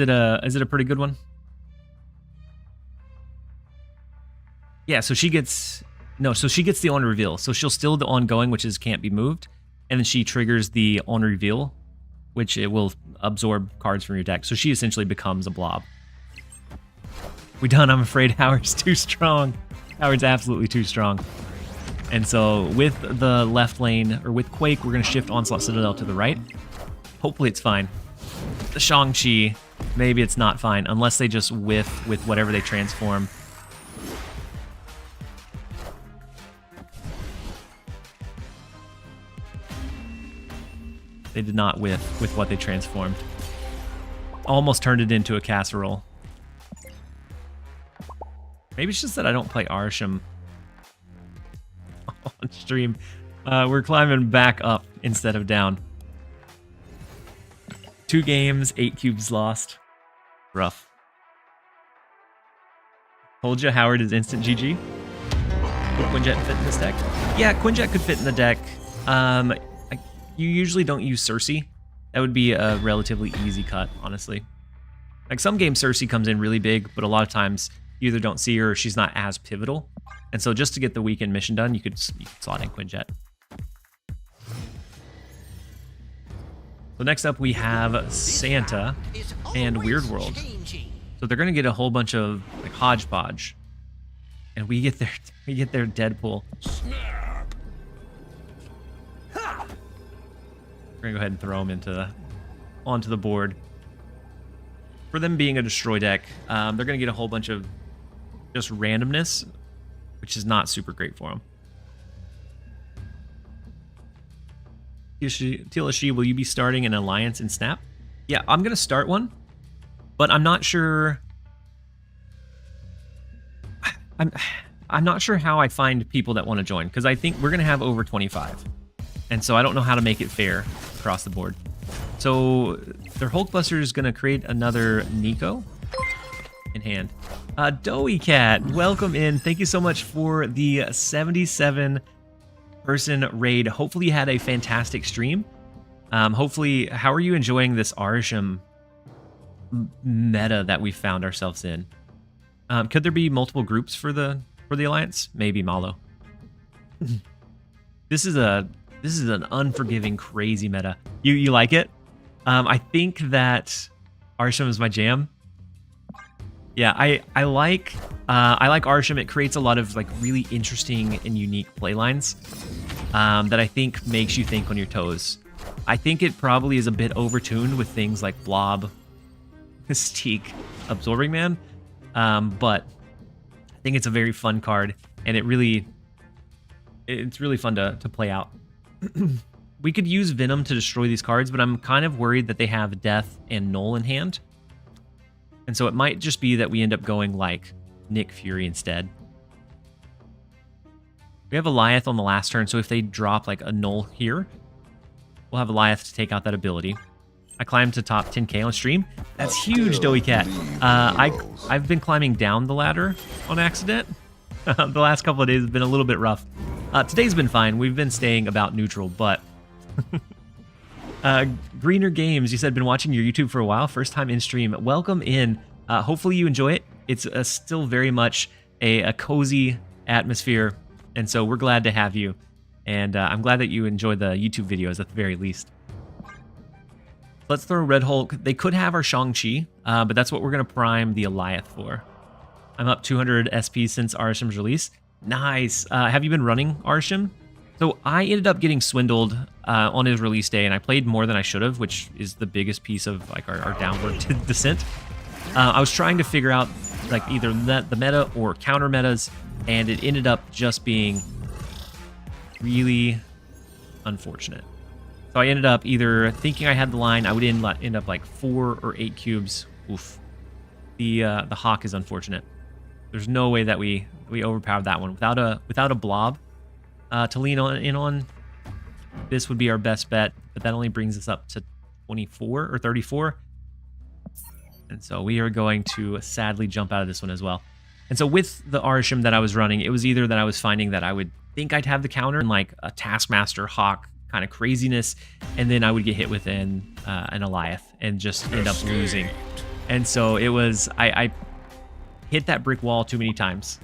a pretty good one? Yeah, so she gets the on reveal. So she'll steal the ongoing, which is can't be moved, and then she triggers the on reveal, which it will absorb cards from your deck. So she essentially becomes a blob. We done. I'm afraid Howard's too strong. Howard's absolutely too strong. And so with the left lane, or with Quake, we're going to shift Onslaught Citadel to the right. Hopefully it's fine. The Shang-Chi, maybe it's not fine, unless they just whiff with whatever they transform. They did not whiff with what they transformed. Almost turned it into a casserole. Maybe it's just that I don't play Arsham on stream. We're climbing back up instead of down. 2 games, 8 cubes lost. Rough. Told you Howard is instant GG. Would Quinjet fit in this deck? Yeah, Quinjet could fit in the deck. You usually don't use Cersei. That would be a relatively easy cut, honestly. Like some games Cersei comes in really big, but a lot of times you either don't see her or she's not as pivotal. And so just to get the weekend mission done, you could slot in Quinjet. So next up we have Santa and Weird World. So they're gonna get a whole bunch of like hodgepodge, and we get their Deadpool. We're gonna go ahead and throw them onto the board. For them being a destroy deck, they're gonna get a whole bunch of just randomness, which is not super great for them. TLSG, will you be starting an alliance in Snap? Yeah, I'm gonna start one, but I'm not sure. I'm not sure how I find people that want to join, because I think we're gonna have over 25, and so I don't know how to make it fair across the board. So their Hulkbuster is gonna create another Nico in hand. Doughy Cat, welcome in. Thank you so much for the 77 person raid. Hopefully you had a fantastic stream. Hopefully, how are you enjoying this Arsham meta that we found ourselves in? Could there be multiple groups for the alliance? Maybe Malo. This is an unforgiving, crazy meta. You like it? I think that Arsham is my jam. Yeah, I like Arsham. It creates a lot of like really interesting and unique playlines that I think makes you think on your toes. I think it probably is a bit overtuned with things like Blob, Mystique, Absorbing Man, but I think it's a very fun card, and it's really fun to play out. We could use Venom to destroy these cards, but I'm kind of worried that they have Death and Null in hand. And so it might just be that we end up going like Nick Fury instead. We have Eliath on the last turn, so if they drop like a Null here, we'll have Eliath to take out that ability. I climbed to top 10k on stream. That's huge, Doughy Cat. I've been climbing down the ladder on accident. The last couple of days have been a little bit rough. Today's been fine. We've been staying about neutral, but... Greener Games, you said been watching your YouTube for a while. First time in stream. Welcome in. Hopefully you enjoy it. It's still very much a cozy atmosphere, and so we're glad to have you. And I'm glad that you enjoy the YouTube videos at the very least. Let's throw Red Hulk. They could have our Shang-Chi, but that's what we're going to prime the Alioth for. I'm up 200 SP since Arishem's release. Nice. Have you been running Arisham? So I ended up getting swindled on his release day, and I played more than I should have, which is the biggest piece of like our downward descent. I was trying to figure out like either the meta or counter metas, and it ended up just being really unfortunate. So I ended up either thinking I had the line, I would end up like 4 or 8 cubes. Oof. The Hawk is unfortunate. There's no way that we overpowered that one without a blob to lean on. This would be our best bet, but that only brings us up to 24 or 34. And so we are going to sadly jump out of this one as well. And so with the Arisham that I was running, it was either that I was finding that I would think I'd have the counter in like a Taskmaster Hawk kind of craziness, and then I would get hit with an Alioth and just end up losing. And so it was, I hit that brick wall too many times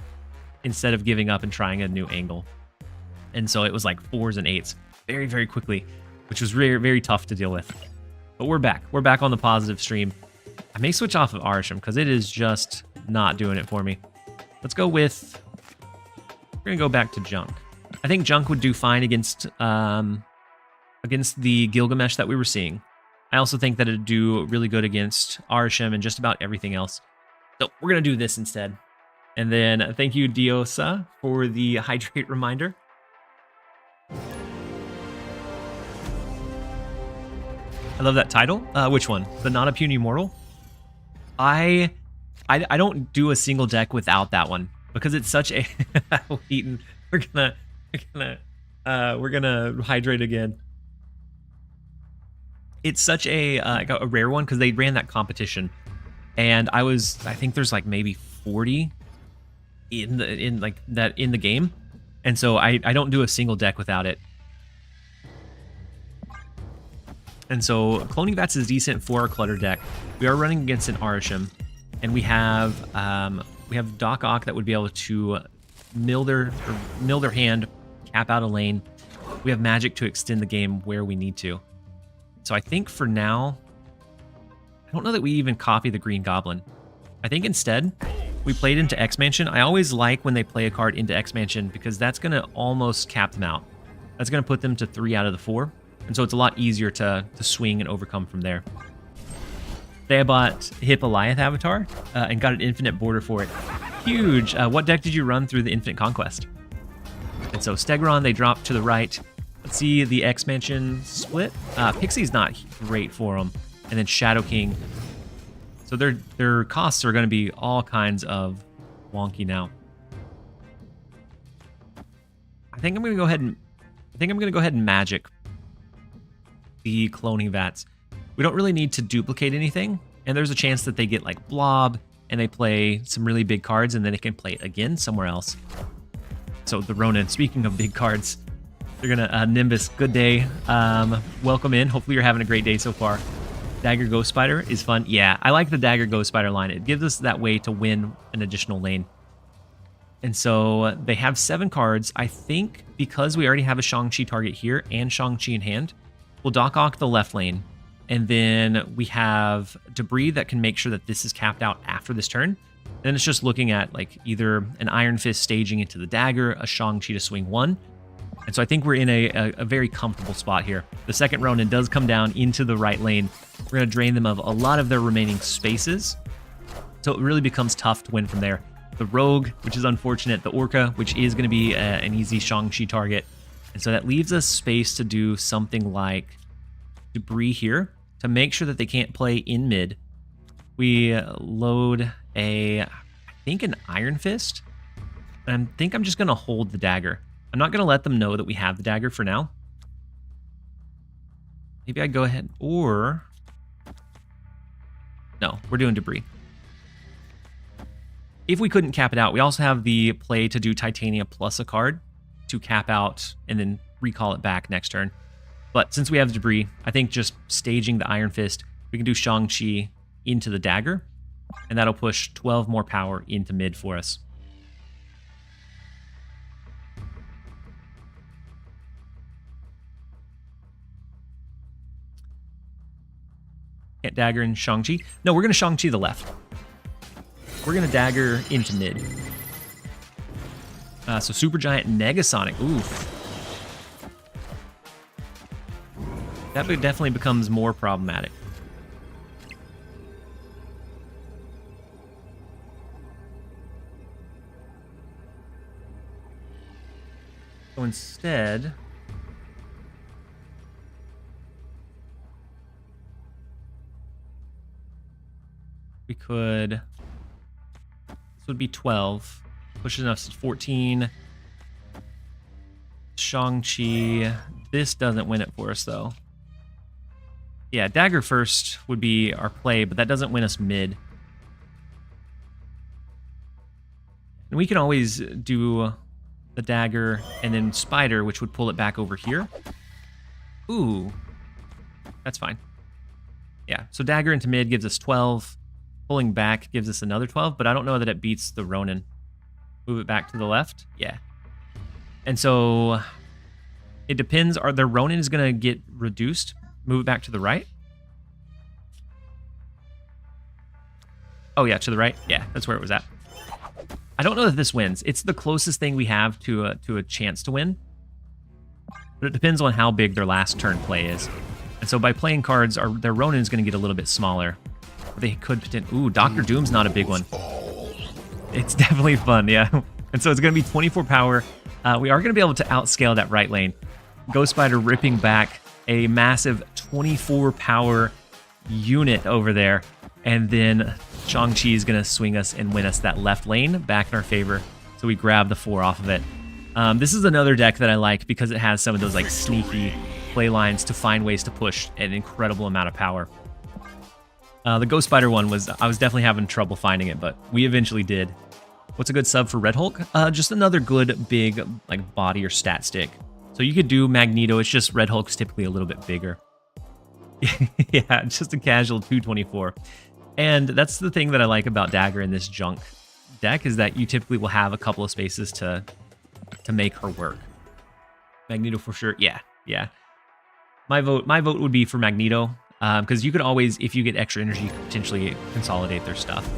instead of giving up and trying a new angle. And so it was like 4s and 8s very, very quickly, which was very, very tough to deal with. But we're back. We're back on the positive stream. I may switch off of Arisham because it is just not doing it for me. Let's go with, we're going to go back to Junk. I think Junk would do fine against the Gilgamesh that we were seeing. I also think that it'd do really good against Arisham and just about everything else. So we're going to do this instead. And then thank you, Diosa, for the hydrate reminder. I love that title. Which one? The Not a Puny Mortal? I don't do a single deck without that one because it's such a Wheaton. We're gonna hydrate again. It's such a rare one because they ran that competition, and I think there's like maybe 40 in the game, and so I don't do a single deck without it. And so Cloning Vats is decent for our clutter deck. We are running against an Arisham, and we have Doc Ock that would be able to mill their hand, cap out a lane. We have magic to extend the game where we need to. So I think for now, I don't know that we even copy the Green Goblin. I think instead we played into X-Mansion. I always like when they play a card into X-Mansion because that's going to almost cap them out. That's going to put them to 3 out of the 4. And so it's a lot easier to swing and overcome from there. They bought Hip Alioth Avatar and got an infinite border for it. Huge. What deck did you run through the Infinite Conquest? And so Stegron, they dropped to the right. Let's see the X-Mansion split. Pixie's not great for them. And then Shadow King. So their costs are going to be all kinds of wonky now. I think I'm going to go ahead and Magic the Cloning Vats. We don't really need to duplicate anything, and there's a chance that they get like Blob and they play some really big cards, and then they can play it again somewhere else. So the Ronin, speaking of big cards, they're gonna Nimbus, good day. Welcome in. Hopefully you're having a great day so far. Dagger Ghost Spider is fun. Yeah, I like the Dagger Ghost Spider line. It gives us that way to win an additional lane. And so they have 7 cards. I think because we already have a Shang-Chi target here and Shang-Chi in hand, we'll Doc Ock the left lane. And then we have Debris that can make sure that this is capped out after this turn. Then it's just looking at like either an Iron Fist staging into the dagger, a Shang-Chi to swing 1. And so I think we're in a very comfortable spot here. The second Ronin does come down into the right lane. We're going to drain them of a lot of their remaining spaces. So it really becomes tough to win from there. The Rogue, which is unfortunate. The Orca, which is going to be an easy Shang-Chi target. And so that leaves us space to do something like Debris here to make sure that they can't play in mid. We load I think an Iron Fist. And I think I'm just going to hold the dagger. I'm not going to let them know that we have the dagger for now. Maybe I go ahead or... No, we're doing Debris. If we couldn't cap it out, we also have the play to do Titania plus a card to cap out and then recall it back next turn. But since we have Debris, I think just staging the Iron Fist, we can do Shang-Chi into the dagger, and that'll push 12 more power into mid for us. Dagger and Shang-Chi. No, we're going to Shang-Chi the left. We're going to Dagger into mid. So Supergiant Negasonic. Oof. That definitely becomes more problematic. So instead, we could, this would be 12, pushes us to 14. Shang-Chi, this doesn't win it for us though. Yeah, Dagger first would be our play, but that doesn't win us mid. And we can always do the Dagger and then Spider, which would pull it back over here. Ooh, that's fine. Yeah, so Dagger into mid gives us 12. Pulling back gives us another 12, but I don't know that it beats the Ronin. Move it back to the left? Yeah. And so it depends. The Ronin is going to get reduced. Move it back to the right. Oh, yeah, to the right. Yeah, that's where it was at. I don't know that this wins. It's the closest thing we have to a chance to win. But it depends on how big their last turn play is. And so by playing cards, their Ronin is going to get a little bit smaller. They could potentially... Ooh, Dr. Doom's not a big one. It's definitely fun, yeah. And so it's going to be 24 power. We are going to be able to outscale that right lane. Ghost Spider ripping back a massive 24 power unit over there. And then Shang-Chi is going to swing us and win us that left lane back in our favor. So we grab the 4 off of it. This is another deck that I like because it has some of those like sneaky play lines to find ways to push an incredible amount of power. The Ghost Spider one I was definitely having trouble finding it, but we eventually did. What's a good sub for Red Hulk? Just another good big like body or stat stick. So you could do Magneto, it's just Red Hulk's typically a little bit bigger. Yeah, just a casual 224. And that's the thing that I like about Dagger in this junk deck is that you typically will have a couple of spaces to make her work. Magneto for sure. Yeah. My vote would be for Magneto because you could always, if you get extra energy, you could potentially consolidate their stuff.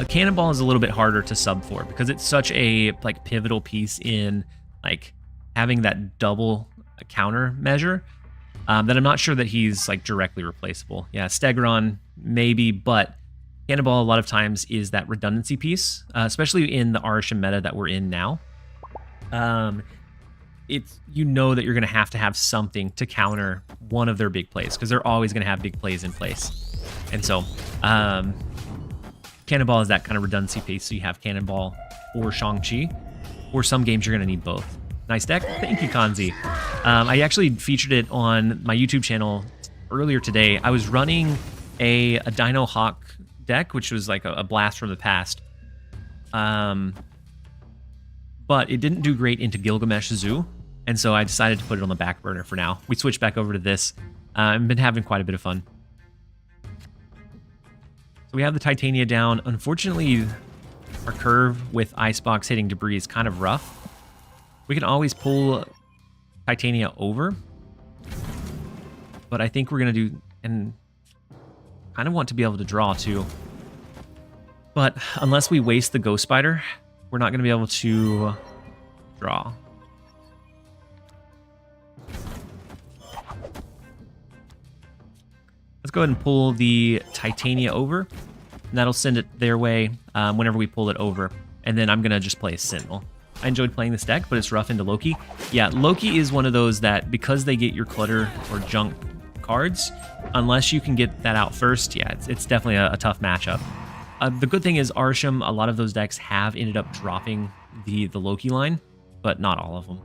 Cannonball is a little bit harder to sub for because it's such a like pivotal piece in like having that double counter measure that I'm not sure that he's like directly replaceable. Yeah, Stegron maybe, but Cannonball a lot of times is that redundancy piece, especially in the Arisham meta that we're in now. It's, you know that you're going to have something to counter one of their big plays because they're always going to have big plays in place. And so Cannonball is that kind of redundancy piece. So you have Cannonball or Shang-Chi, or some games you're going to need both. Nice deck. Thank you, Kanzi. I actually featured it on my YouTube channel earlier today. I was running a Dino Hawk deck, which was like a blast from the past. But it didn't do great into Gilgamesh Zoo, and so I decided to put it on the back burner for now. We switched back over to this. I've been having quite a bit of fun. So we have the Titania down. Unfortunately, our curve with Icebox hitting debris is kind of rough. We can always pull Titania over, but I think we're going to do, and kind of want to be able to draw too. But unless we waste the Ghost Spider, we're not going to be able to draw. Let's go ahead and pull the Titania over, and that'll send it their way whenever we pull it over. And then I'm going to just play a Sentinel. I enjoyed playing this deck, but it's rough into Loki. Yeah, Loki is one of those that, because they get your clutter or junk cards, unless you can get that out first, yeah, it's definitely a tough matchup. The good thing is Arsham, a lot of those decks have ended up dropping the Loki line, but not all of them.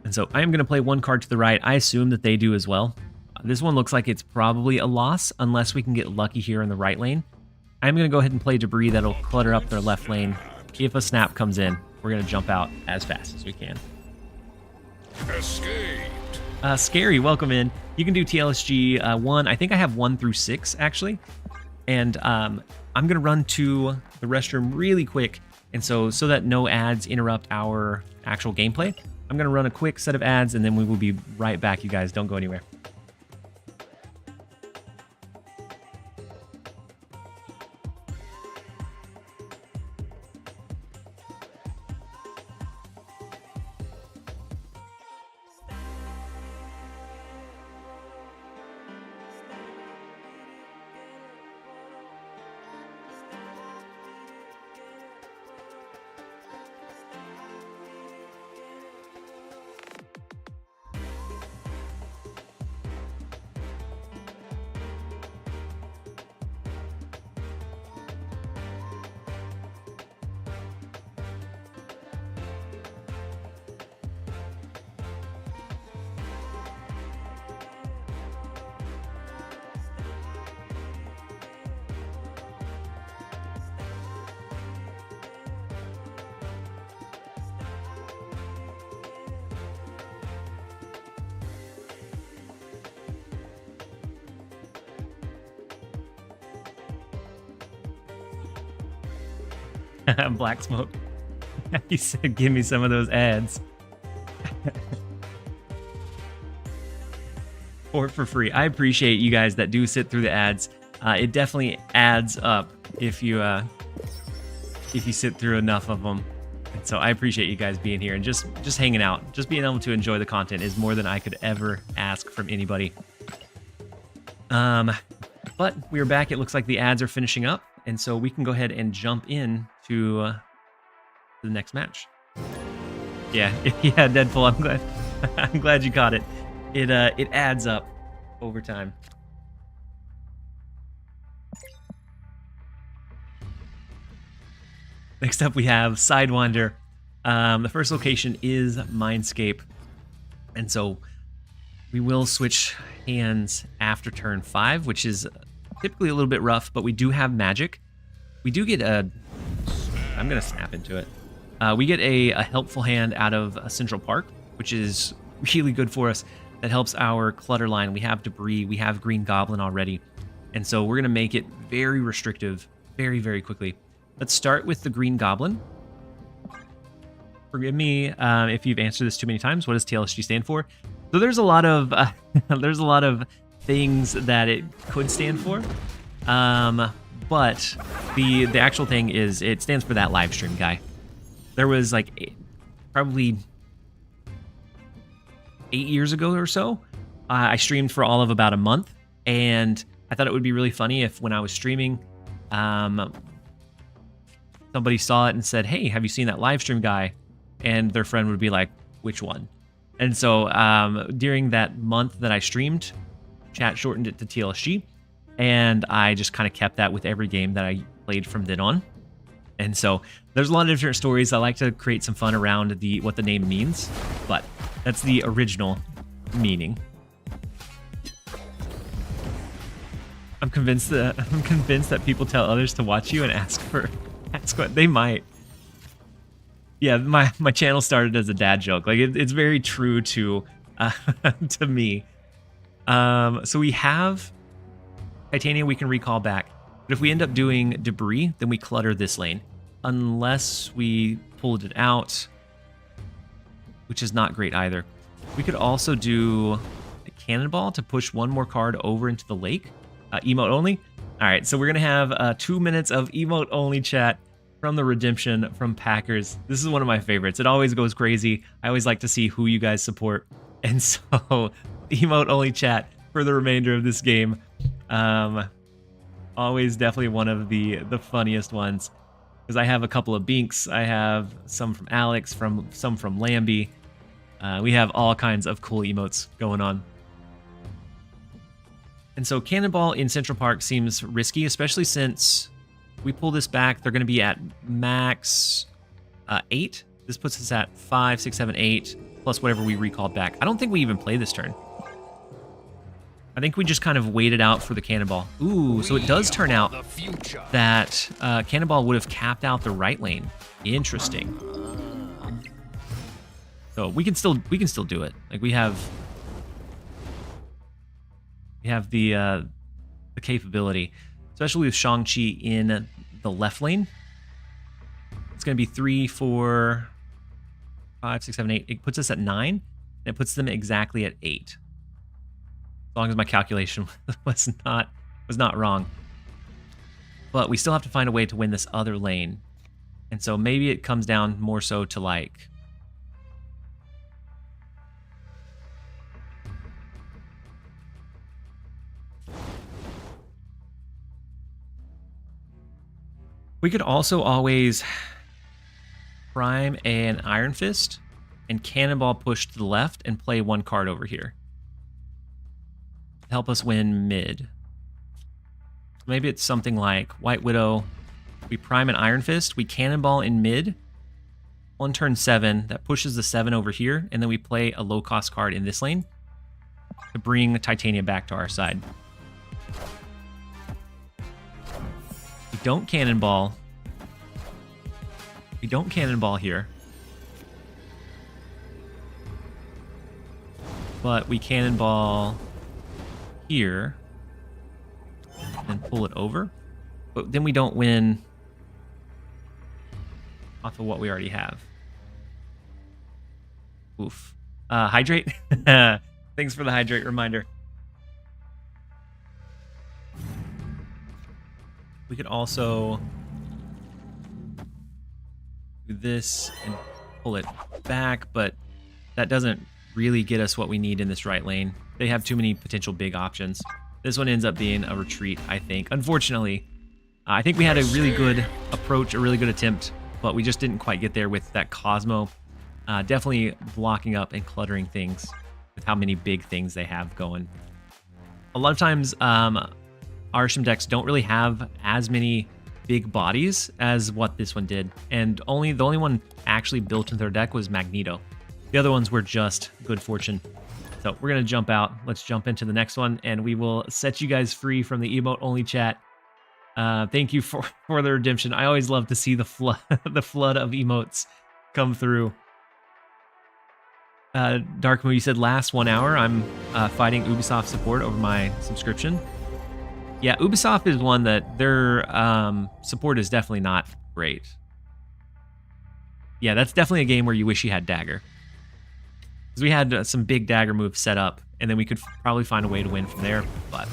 And so I am going to play one card to the right. I assume that they do as well. This one looks like it's probably a loss unless we can get lucky here in the right lane. I'm going to go ahead and play Debris that'll clutter up their left lane. If a snap comes in, we're going to jump out as fast as we can. Escaped. Scary, welcome in. You can do TLSG 1. I think I have 1 through 6, actually. And I'm going to run to the restroom really quick. And so that no ads interrupt our actual gameplay, I'm going to run a quick set of ads, and then we will be right back, you guys. Don't go anywhere. Black Smoke. He said, give me some of those ads. Or for free. I appreciate you guys that do sit through the ads. It definitely adds up if you sit through enough of them. And so I appreciate you guys being here and just hanging out. Just being able to enjoy the content is more than I could ever ask from anybody. But we're back. It looks like the ads are finishing up. And so we can go ahead and jump in to the next match. Yeah, yeah, Deadpool. I'm glad. I'm glad you caught it. It adds up over time. Next up, we have Sidewinder. The first location is Mindscape, and so we will switch hands after turn 5, which is typically a little bit rough, but we do have magic. We do get a... I'm going to snap into it. We get a helpful hand out of Central Park, which is really good for us. That helps our clutter line. We have debris. We have Green Goblin already. And so we're going to make it very restrictive very, very quickly. Let's start with the Green Goblin. Forgive me if you've answered this too many times. What does TLSG stand for? So there's a lot of things that it could stand for. But the actual thing is it stands for that live stream guy. There was like probably 8 years ago or so, I streamed for all of about a month, and I thought it would be really funny if when I was streaming, somebody saw it and said, "Hey, have you seen that live stream guy?" And their friend would be like, "Which one?" And so during that month that I streamed, chat shortened it to TLSG, and I just kind of kept that with every game that I played from then on. And so there's a lot of different stories. I like to create some fun around what the name means, but that's the original meaning. I'm convinced that people tell others to watch you and ask what they might. Yeah, my channel started as a dad joke. Like it's very true to to me. So we have Titania we can recall back, but if we end up doing debris, then we clutter this lane, unless we pulled it out, which is not great either. We could also do a cannonball to push one more card over into the lake. Emote only. All right, so we're gonna have 2 minutes of emote only chat from the redemption from Packers. This is one of my favorites. It always goes crazy. I always like to see who you guys support, and so emote only chat for the remainder of this game. Always definitely one of the funniest ones, because I have a couple of Binks. I have some from Alex, some from Lambie. We have all kinds of cool emotes going on. And so Cannonball in Central Park seems risky, especially since we pull this back. They're going to be at max 8. This puts us at 5, 6, 7, 8, plus whatever we recalled back. I don't think we even play this turn. I think we just kind of waited out for the Cannonball. Ooh, so it does turn out that Cannonball would have capped out the right lane. Interesting. So we can still do it. Like we have the capability, especially with Shang-Chi in the left lane. It's going to be 3, 4, 5, 6, 7, 8. It puts us at 9, and it puts them exactly at 8. As long as my calculation was not wrong. But we still have to find a way to win this other lane. And so maybe it comes down more so to like... We could also always prime an Iron Fist and Cannonball push to the left and play one card over here. Help us win mid. Maybe it's something like White Widow. We prime an Iron Fist, we Cannonball in mid. On turn 7, that pushes the 7 over here, and then we play a low-cost card in this lane to bring Titania back to our side. We don't Cannonball. We don't Cannonball here. But we Cannonball here and pull it over. But then we don't win off of what we already have. Oof. Hydrate? Thanks for the hydrate reminder. We could also do this and pull it back, but that doesn't really get us what we need in this right lane. They have too many potential big options. This one ends up being a retreat, I think. Unfortunately, I think we had a really good approach, a really good attempt, but we just didn't quite get there with that Cosmo. Definitely blocking up and cluttering things with how many big things they have going. A lot of times, Arsham decks don't really have as many big bodies as what this one did, and the only one actually built into their deck was Magneto. The other ones were just good fortune. So we're gonna jump out. Let's jump into the next one, and we will set you guys free from the emote only chat. Thank you for the redemption. I always love to see the flood the flood of emotes come through. Dark Moo, you said last 1 hour. I'm fighting Ubisoft support over my subscription. Yeah, Ubisoft is one that their support is definitely not great. Yeah, that's definitely a game where you wish you had Dagger. Because we had some big Dagger moves set up, and then we could probably find a way to win from there, but...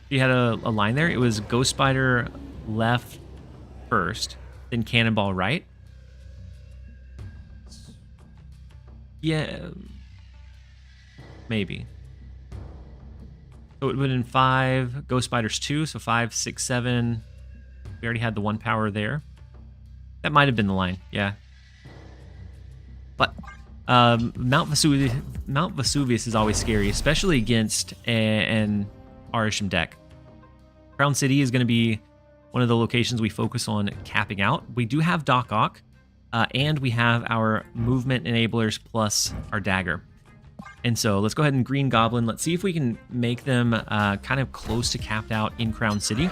You had a line there. It was Ghost Spider left first, then Cannonball right. Yeah, maybe. So it would have been 5, Ghost Spiders 2, so 5, 6, 7. We already had the 1 power there. That might have been the line, yeah. But Mount Vesuvius is always scary, especially against an Arisham deck. Crown City is going to be one of the locations we focus on capping out. We do have Doc Ock, and we have our movement enablers plus our dagger. And so let's go ahead and Green Goblin. Let's see if we can make them kind of close to capped out in Crown City.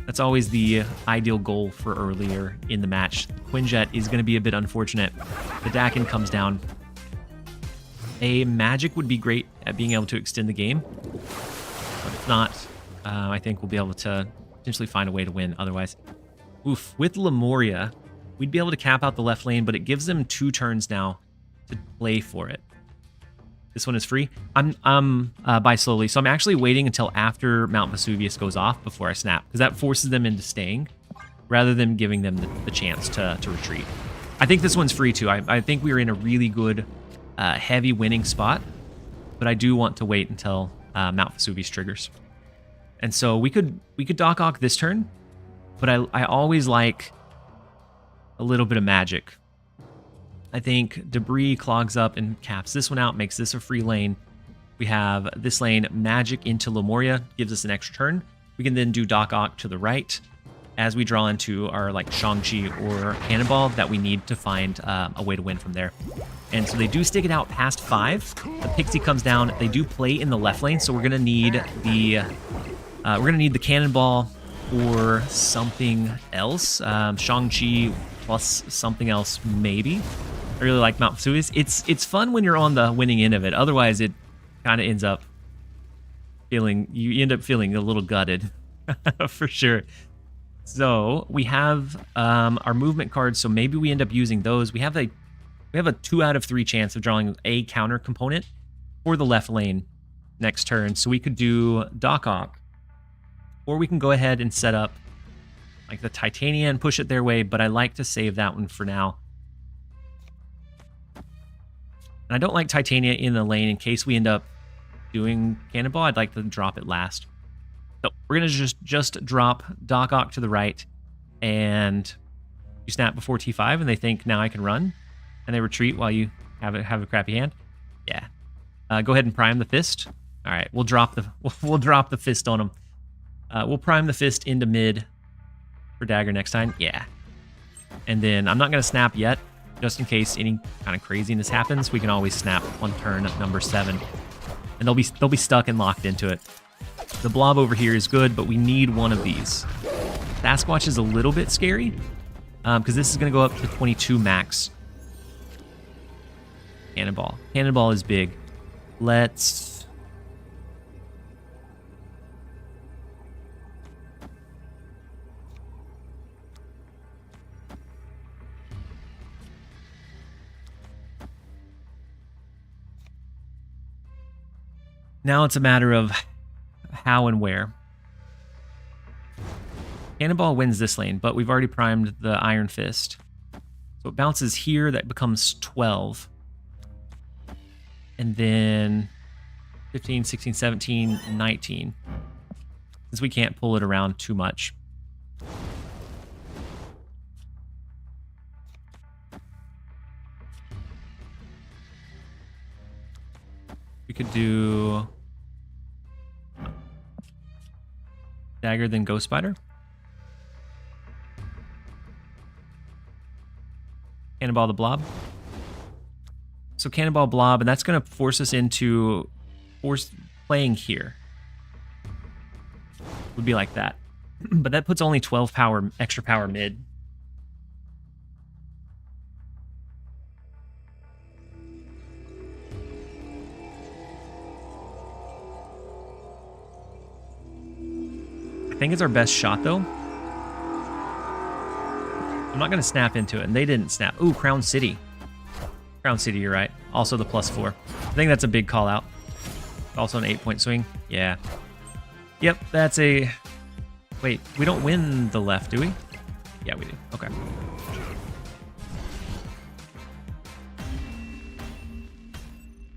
That's always the ideal goal for earlier in the match. Quinjet is going to be a bit unfortunate. The Dakin comes down. A Magic would be great at being able to extend the game. But if not, I think we'll be able to potentially find a way to win otherwise. Oof. With Lemuria, we'd be able to cap out the left lane, but it gives them 2 turns now to play for it. This one is free. I'm by slowly, so I'm actually waiting until after Mount Vesuvius goes off before I snap, because that forces them into staying, rather than giving them the chance to retreat. I think this one's free too. I think we are in a really good, heavy winning spot, but I do want to wait until Mount Vesuvius triggers. And so we could Doc Ock this turn, but I always like a little bit of magic. I think Debris clogs up and caps this one out, makes this a free lane. We have this lane, Magic into Lemuria, gives us an extra turn. We can then do Doc Ock to the right as we draw into our like Shang-Chi or Cannonball that we need to find a way to win from there. And so they do stick it out past 5. The Pixie comes down. They do play in the left lane, so we're gonna need the Cannonball or something else. Shang-Chi plus something else maybe. I really like Mount Vesuvius. It's fun when you're on the winning end of it. Otherwise, it kind of ends up feeling, you end up feeling a little gutted for sure. So we have our movement cards, so maybe we end up using those. We have a 2 out of 3 chance of drawing a counter component for the left lane next turn. So we could do Doc Ock, or we can go ahead and set up like the Titania and push it their way, but I like to save that one for now. And I don't like Titania in the lane in case we end up doing Cannonball. I'd like to drop it last. So we're going to just drop Doc Ock to the right, and you snap before T5, and they think now I can run, and they retreat while you have a crappy hand. Yeah. Go ahead and prime the fist. All right, we'll drop the fist on them. We'll prime the fist into mid for dagger next time. Yeah. And then I'm not going to snap yet, just in case any kind of craziness happens. We can always snap on turn at number 7, and they'll be stuck and locked into it. The blob over here is good, but we need one of these. Sasquatch is a little bit scary because this is going to go up to 22 max. Cannonball. Cannonball is big. Let's... Now it's a matter of how and where. Cannonball wins this lane, but we've already primed the Iron Fist. So it bounces here, that becomes 12. And then 15, 16, 17, 19. Since we can't pull it around too much. We could do dagger, then Ghost Spider. Cannonball the blob. So Cannonball blob, and that's going to force us into playing here. Would be like that. But that puts only 12 power, extra power mid. I think it's our best shot, though. I'm not going to snap into it, and they didn't snap. Ooh, Crown City. Crown City, you're right. Also the +4. I think that's a big call out. Also an 8-point swing. Yeah. Yep, that's a... Wait, we don't win the left, do we? Yeah, we do. Okay.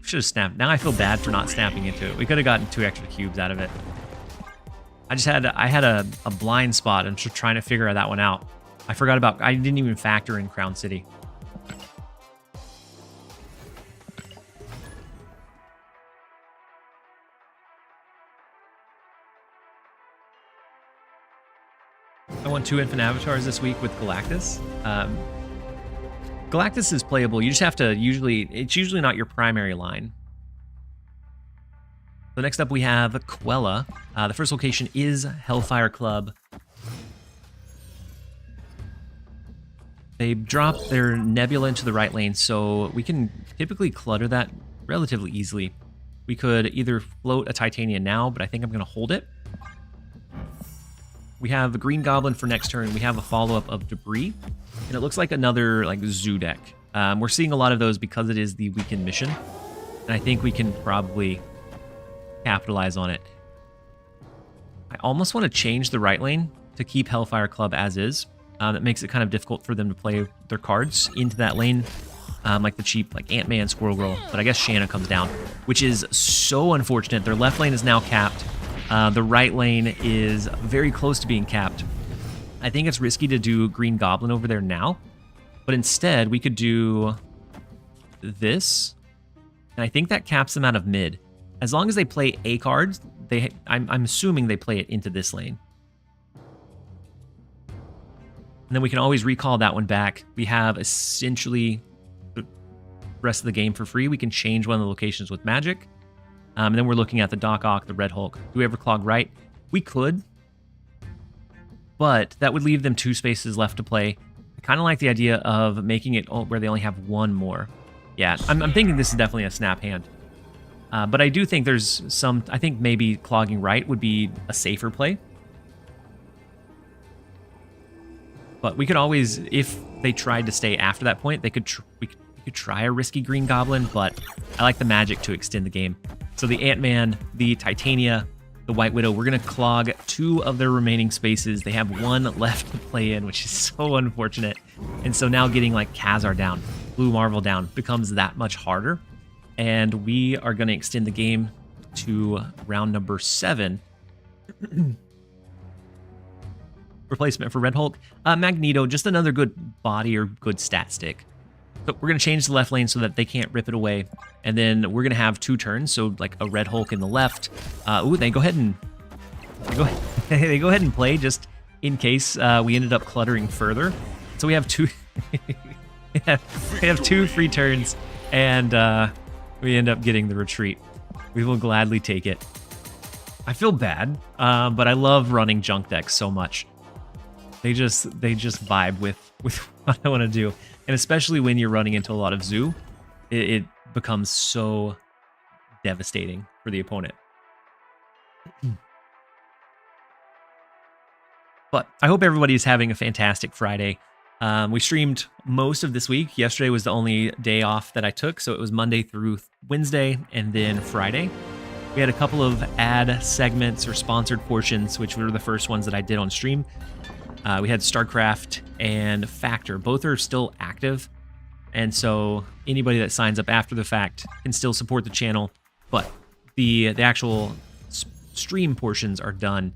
Should have snapped. Now I feel bad for not snapping into it. We could have gotten 2 extra cubes out of it. I had a blind spot and just trying to figure that one out. I didn't even factor in Crown City. I won 2 Infant Avatars this week with Galactus. Galactus is playable. You just have to it's usually not your primary line. So next up we have Quella. The first location is Hellfire Club. They drop their Nebula into the right lane, so we can typically clutter that relatively easily. We could either float a Titania now, but I think I'm going to hold it. We have a Green Goblin for next turn. We have a follow-up of Debris, and it looks like another zoo deck. We're seeing a lot of those because it is the weekend mission, and I think we can probably capitalize on it. I almost want to change the right lane to keep Hellfire Club as is. That makes it kind of difficult for them to play their cards into that lane, like the cheap Ant-Man, Squirrel Girl. But I guess Shanna comes down, which is so unfortunate. Their left lane is now capped. The right lane is very close to being capped. I think it's risky to do Green Goblin over there now, but instead we could do this, and I think that caps them out of mid. As long as they play a card, I'm assuming they play it into this lane. And then we can always recall that one back. We have essentially the rest of the game for free. We can change one of the locations with magic. And then we're looking at the Doc Ock, the Red Hulk. Do we ever clog right? We could. But that would leave them 2 spaces left to play. I kind of like the idea of making it where they only have 1 more. Yeah, I'm thinking this is definitely a snap hand. But I do think there's some... I think maybe clogging right would be a safer play. But we could always, if they tried to stay after that point, we could try a risky green goblin, but I like the magic to extend the game. So the Ant-Man, the Titania, the White Widow, we're going to clog 2 of their remaining spaces. They have 1 left to play in, which is so unfortunate. And so now getting like Khazar down, Blue Marvel down becomes that much harder. And we are going to extend the game to round number 7. Replacement for Red Hulk. Magneto, just another good body or good stat stick. So we're going to change the left lane so that they can't rip it away. And then we're going to have 2 turns, so like a Red Hulk in the left. Ooh, they go ahead and they go ahead and play just in case we ended up cluttering further. So we have 2 we have 2 free turns, and we end up getting the retreat. We will gladly take it. I feel bad, but I love running junk decks so much. They just vibe with what I want to do. And especially when you're running into a lot of zoo, it becomes so devastating for the opponent. But I hope everybody is having a fantastic Friday. We streamed most of this week. Yesterday was the only day off that I took, so it was Monday through Wednesday and then Friday. We had a couple of ad segments or sponsored portions, which were the first ones that I did on stream. We had StarCraft and Factor. Both are still active, and so anybody that signs up after the fact can still support the channel, but the actual stream portions are done.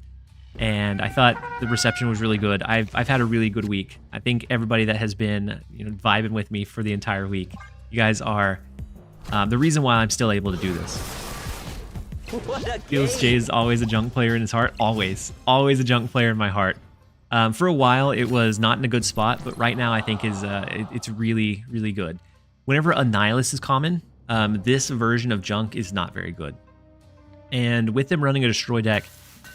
And I thought the reception was really good. I've had a really good week. I think everybody that has been vibing with me for the entire week, you guys are the reason why I'm still able to do this. TLSG is always a junk player in his heart. Always a junk player in my heart. For a while, it was not in a good spot, but right now I think it's really, really good. Whenever a Nihilist is common, this version of junk is not very good. And with them running a destroy deck,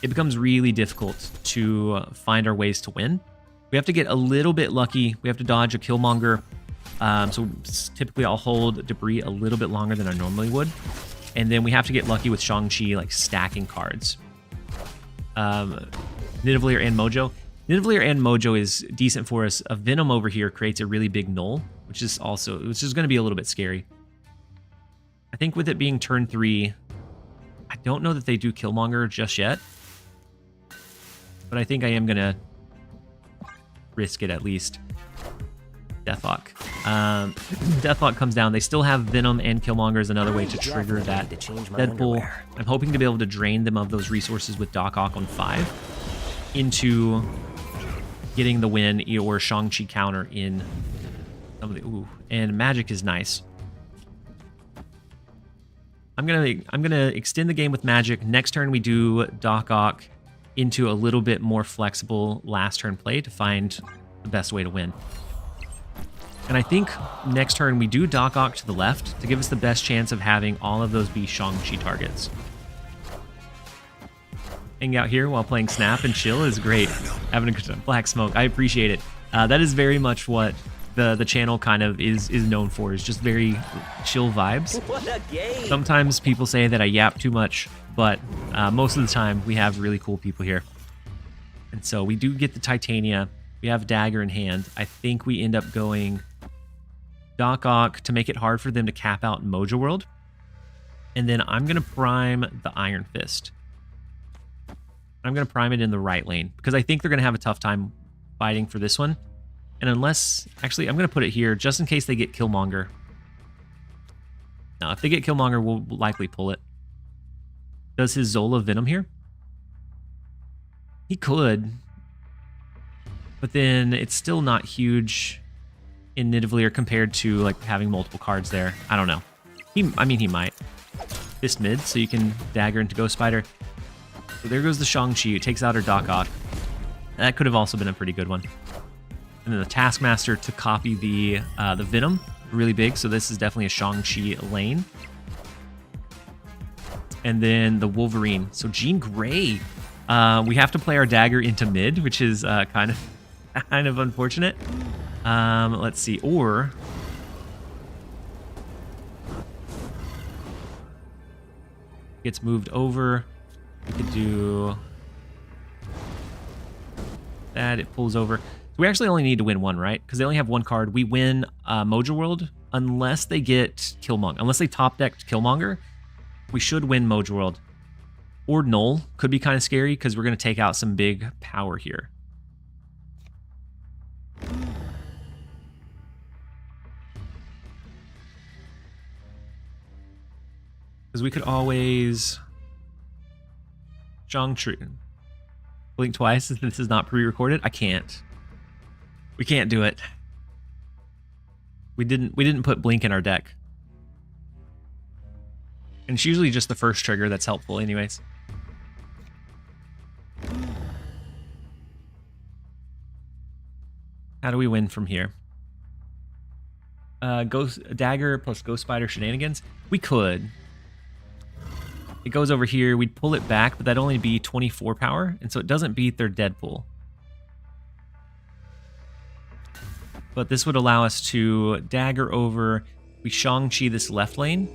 it becomes really difficult to find our ways to win. We have to get a little bit lucky. We have to dodge a Killmonger. So typically I'll hold debris a little bit longer than I normally would. And then we have to get lucky with Shang-Chi, like stacking cards. Nidavellir and Mojo. Nidavellir and Mojo is decent for us. A Venom over here creates a really big null, which is going to be a little bit scary. I think with it being turn 3, I don't know that they do Killmonger just yet, but I think I am going to risk it at least. Deathlock. Deathlock comes down. They still have Venom and Killmonger as another way to trigger that Deadpool. I'm hoping to be able to drain them of those resources with Doc Ock on 5 into getting the win or Shang-Chi counter in some of the... Ooh, and magic is nice. I'm gonna extend the game with magic. Next turn we do Doc Ock into a little bit more flexible last turn play to find the best way to win. And I think next turn we do Doc Ock to the left to give us the best chance of having all of those be Shang-Chi targets. Hang out here while playing Snap and chill is great. Having a black smoke, I appreciate it. That is very much what the channel kind of is known for, is just very chill vibes. Sometimes people say that I yap too much, but most of the time we have really cool people here. And so we do get the Titania. We have Dagger in hand. I think we end up going Doc Ock to make it hard for them to cap out Mojo World. And then I'm going to prime the Iron Fist. I'm going to prime it in the right lane because I think they're going to have a tough time fighting for this one. And unless... Actually, I'm going to put it here just in case they get Killmonger. Now, if they get Killmonger, we'll likely pull it. Does his Zola Venom here? He could. But then it's still not huge in Nidavellir compared to like having multiple cards there. I don't know. I mean, he might. Fist mid, so you can dagger into Ghost Spider. So there goes the Shang-Chi. It takes out her Doc Ock. That could have also been a pretty good one. And then the Taskmaster to copy the Venom. Really big, so this is definitely a Shang-Chi lane. And then the Wolverine. So Jean Grey. We have to play our dagger into mid, which is kind of unfortunate. Let's see. Or... gets moved over. We could do that. It pulls over. We actually only need to win one, right? Because they only have one card. We win Mojo World unless they get Killmonger. Unless they top decked Killmonger, we should win Mojo World. Or Null could be kind of scary because we're going to take out some big power here. Because we could always... Zhang blink twice. This is not pre-recorded. I can't. We can't do it. We didn't put blink in our deck. And it's usually just the first trigger that's helpful anyways. How do we win from here? Ghost Dagger plus Ghost Spider shenanigans? We could. It goes over here, we'd pull it back, but that'd only be 24 power, and so it doesn't beat their Deadpool. But this would allow us to dagger over, we Shang-Chi this left lane,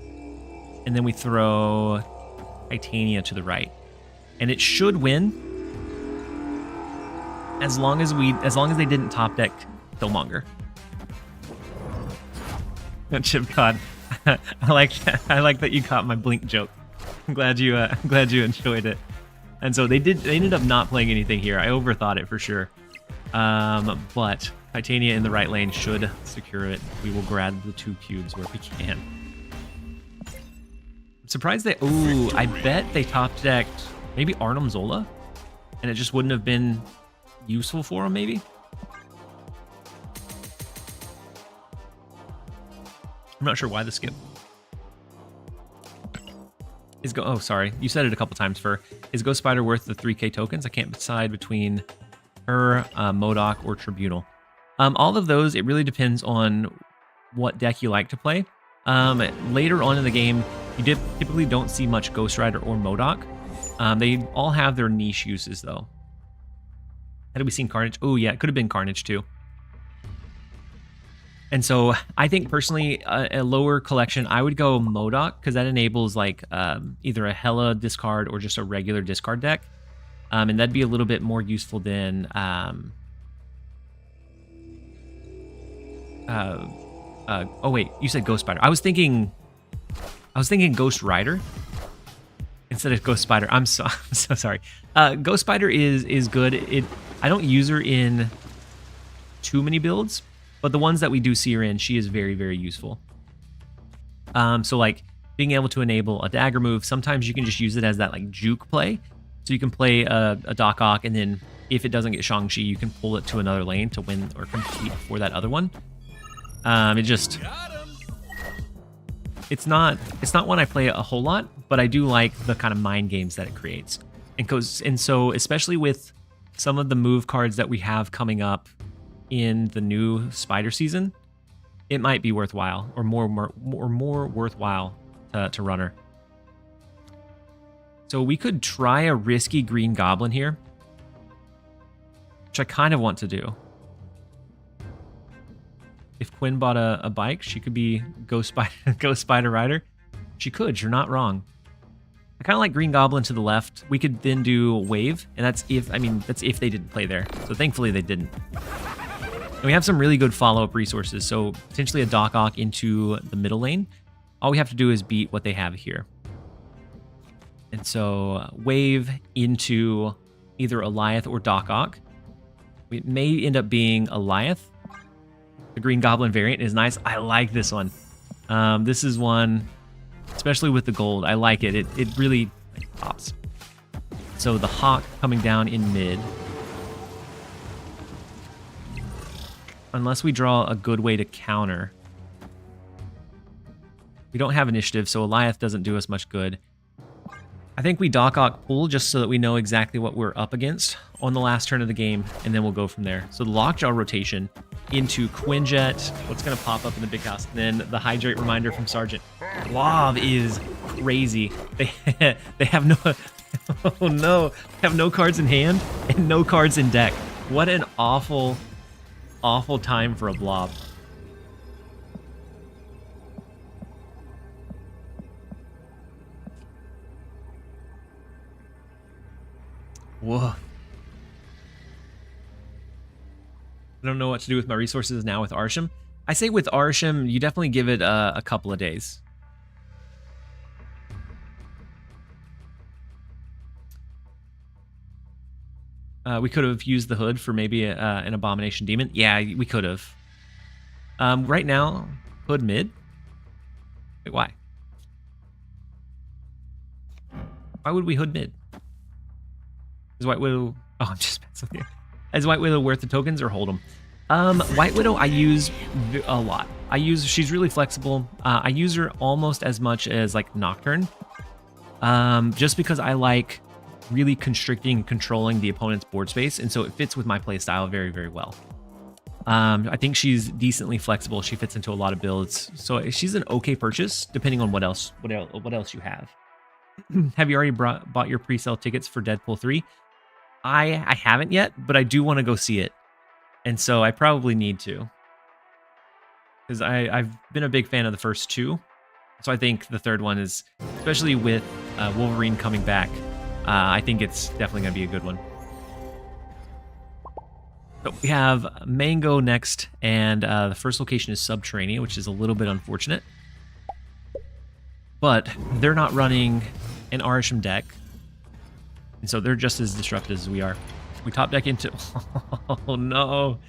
and then we throw Titania to the right. And it should win as long as they didn't top deck Killmonger. Chip God. I like that you caught my blink joke. I'm glad you enjoyed it. And so they ended up not playing anything here. I overthought it for sure. But Titania in the right lane should secure it. We will grab the 2 cubes where we can. I'm surprised they... Ooh, I bet they top-decked maybe Arnim Zola, and it just wouldn't have been useful for him, maybe? I'm not sure why the skip. Oh, sorry. You said it a couple times, Fur. Is Ghost Spider worth the 3k tokens? I can't decide between her, MODOK, or Tribunal. All of those, it really depends on what deck you like to play. Later on in the game, you typically don't see much Ghost Rider or MODOK. They all have their niche uses, though. Had we seen Carnage? Oh, yeah, it could have been Carnage, too. And so I think personally, a lower collection, I would go MODOK, because that enables like either a Hela discard or just a regular discard deck. And that'd be a little bit more useful than... oh wait, you said Ghost Spider. I was thinking Ghost Rider instead of Ghost Spider. I'm so sorry. Ghost Spider is good. I don't use her in too many builds, but the ones that we do see her in, she is very, very useful. So like being able to enable a dagger move, sometimes you can just use it as that like juke play. So you can play a Doc Ock, and then if it doesn't get Shang-Chi, you can pull it to another lane to win or compete for that other one. It's not one I play a whole lot, but I do like the kind of mind games that it creates. And so especially with some of the move cards that we have coming up in the new Spider season, it might be worthwhile or more worthwhile to run her. So we could try a risky Green Goblin here, which I kind of want to do. If Quinn bought a bike, she could be Ghost Spider Rider. She could, you're not wrong. I kind of like Green Goblin to the left. We could then do Wave, and that's if they didn't play there. So thankfully they didn't. And we have some really good follow-up resources, so potentially a Doc Ock into the middle lane. All we have to do is beat what they have here. And so Wave into either Eliath or Doc Ock. It may end up being Eliath. The Green Goblin variant is nice. I like this one. This is one, especially with the gold, I like it. It really pops. So the Hawk coming down in mid. Unless we draw a good way to counter. We don't have initiative, so Eliath doesn't do us much good. I think we Doc Ock pull just so that we know exactly what we're up against on the last turn of the game, and then we'll go from there. So the Lockjaw rotation into Quinjet, what's going to pop up in the big house, and then the Hydrate reminder from Sergeant. Blob is crazy. They have no... Oh no, they have no cards in hand and no cards in deck. What an awful, awful time for a Blob. Whoa. I don't know what to do with my resources now with Arsham. I say with Arsham, you definitely give it a couple of days. We could have used the hood for maybe an Abomination Demon. Yeah, we could have. Right now, hood mid. Wait, why? Why would we hood mid? Is White Widow... Oh, I'm just messing with you. Is White Widow worth the tokens or hold them? White Widow I use a lot. She's really flexible. I use her almost as much as like Nocturne. Just because I like really constricting and controlling the opponent's board space, and so it fits with my playstyle very, very well. I think she's decently flexible. She fits into a lot of builds, so she's an okay purchase depending on what else you have. Have you already bought your pre-sale tickets for Deadpool 3? I haven't yet, but I do want to go see it, and so I probably need to, because I've been a big fan of the first two, so I think the third one is, especially with Wolverine coming back, I think it's definitely going to be a good one. So we have Mango next, and the first location is Subterranean, which is a little bit unfortunate. But they're not running an Arsham deck, and so they're just as disruptive as we are. We top deck into... Oh no!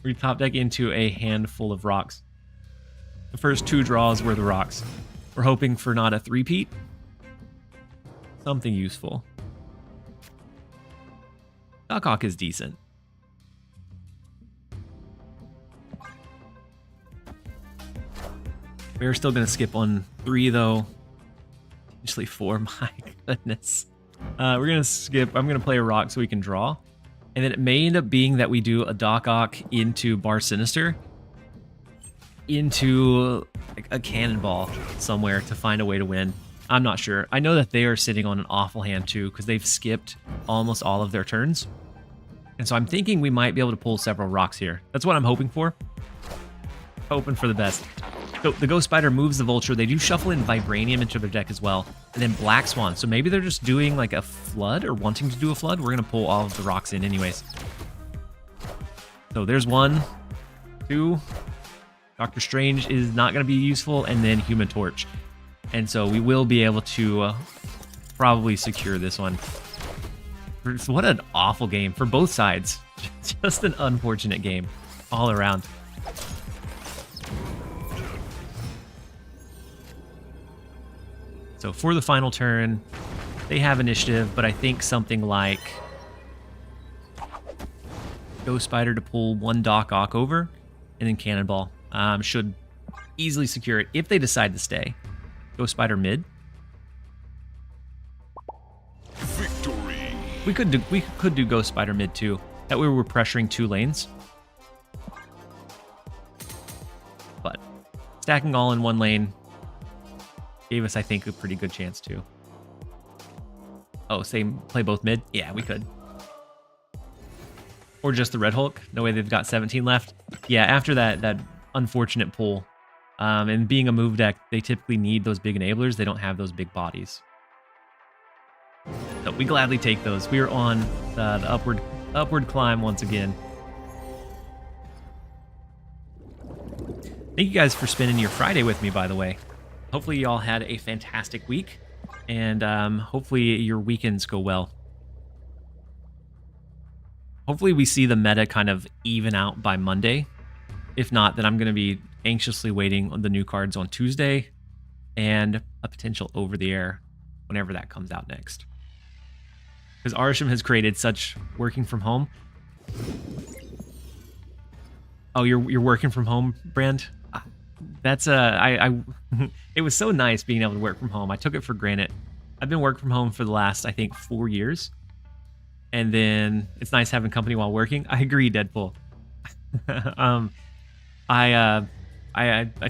We top deck into a handful of rocks. The first two draws were the rocks. We're hoping for not a three-peat. Something useful. Doc Ock is decent. We're still going to skip on 3, though. Potentially 4, my goodness. We're going to skip. I'm going to play a rock so we can draw. And then it may end up being that we do a Doc Ock into Bar Sinister. Into like a Cannonball somewhere to find a way to win. I'm not sure. I know that they are sitting on an awful hand, too, because they've skipped almost all of their turns. And so I'm thinking we might be able to pull several rocks here. That's what I'm hoping for. Hoping for the best. So the Ghost Spider moves the Vulture. They do shuffle in Vibranium into their deck as well. And then Black Swan. So maybe they're just doing like a Flood or wanting to do a Flood. We're going to pull all of the rocks in anyways. So there's 1, 2. Doctor Strange is not going to be useful. And then Human Torch. And so we will be able to probably secure this one. What an awful game for both sides. Just an unfortunate game all around. So for the final turn, they have initiative, but I think something like Ghost Spider to pull 1 Doc Ock over, and then Cannonball should easily secure it if they decide to stay. Ghost Spider mid. Victory. We could do Ghost Spider mid too. That way we're pressuring 2 lanes. But stacking all in 1 lane gave us, I think, a pretty good chance too. Oh, play both mid? Yeah, we could. Or just the Red Hulk. No way, they've got 17 left. Yeah, after that unfortunate pull, and being a move deck, they typically need those big enablers. They don't have those big bodies. So we gladly take those. We are on the upward climb once again. Thank you guys for spending your Friday with me, by the way. Hopefully y'all had a fantastic week, and hopefully your weekends go well. Hopefully we see the meta kind of even out by Monday. If not, then I'm going to be anxiously waiting on the new cards on Tuesday and a potential over-the-air whenever that comes out next. Because Arsham has created such working from home. Oh, you're working from home, Brand? That's it was so nice being able to work from home. I took it for granted. I've been working from home for the last, I think, 4 years. And then it's nice having company while working. I agree, Deadpool. I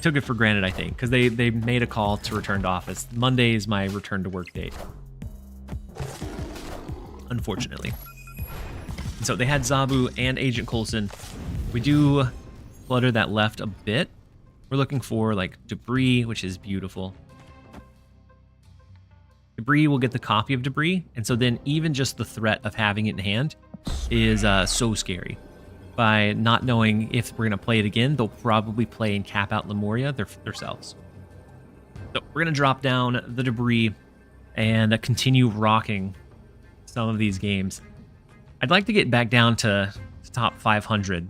took it for granted, I think, because they made a call to return to office. Monday is my return to work date, unfortunately. And so they had Zabu and Agent Coulson. We do flutter that left a bit. We're looking for like Debris, which is beautiful. Debris will get the copy of Debris, and so then even just the threat of having it in hand is so scary. by not knowing if we're going to play it again. They'll probably play and cap out Lemuria themselves. So we're going to drop down the debris and continue rocking some of these games. I'd like to get back down to top 500,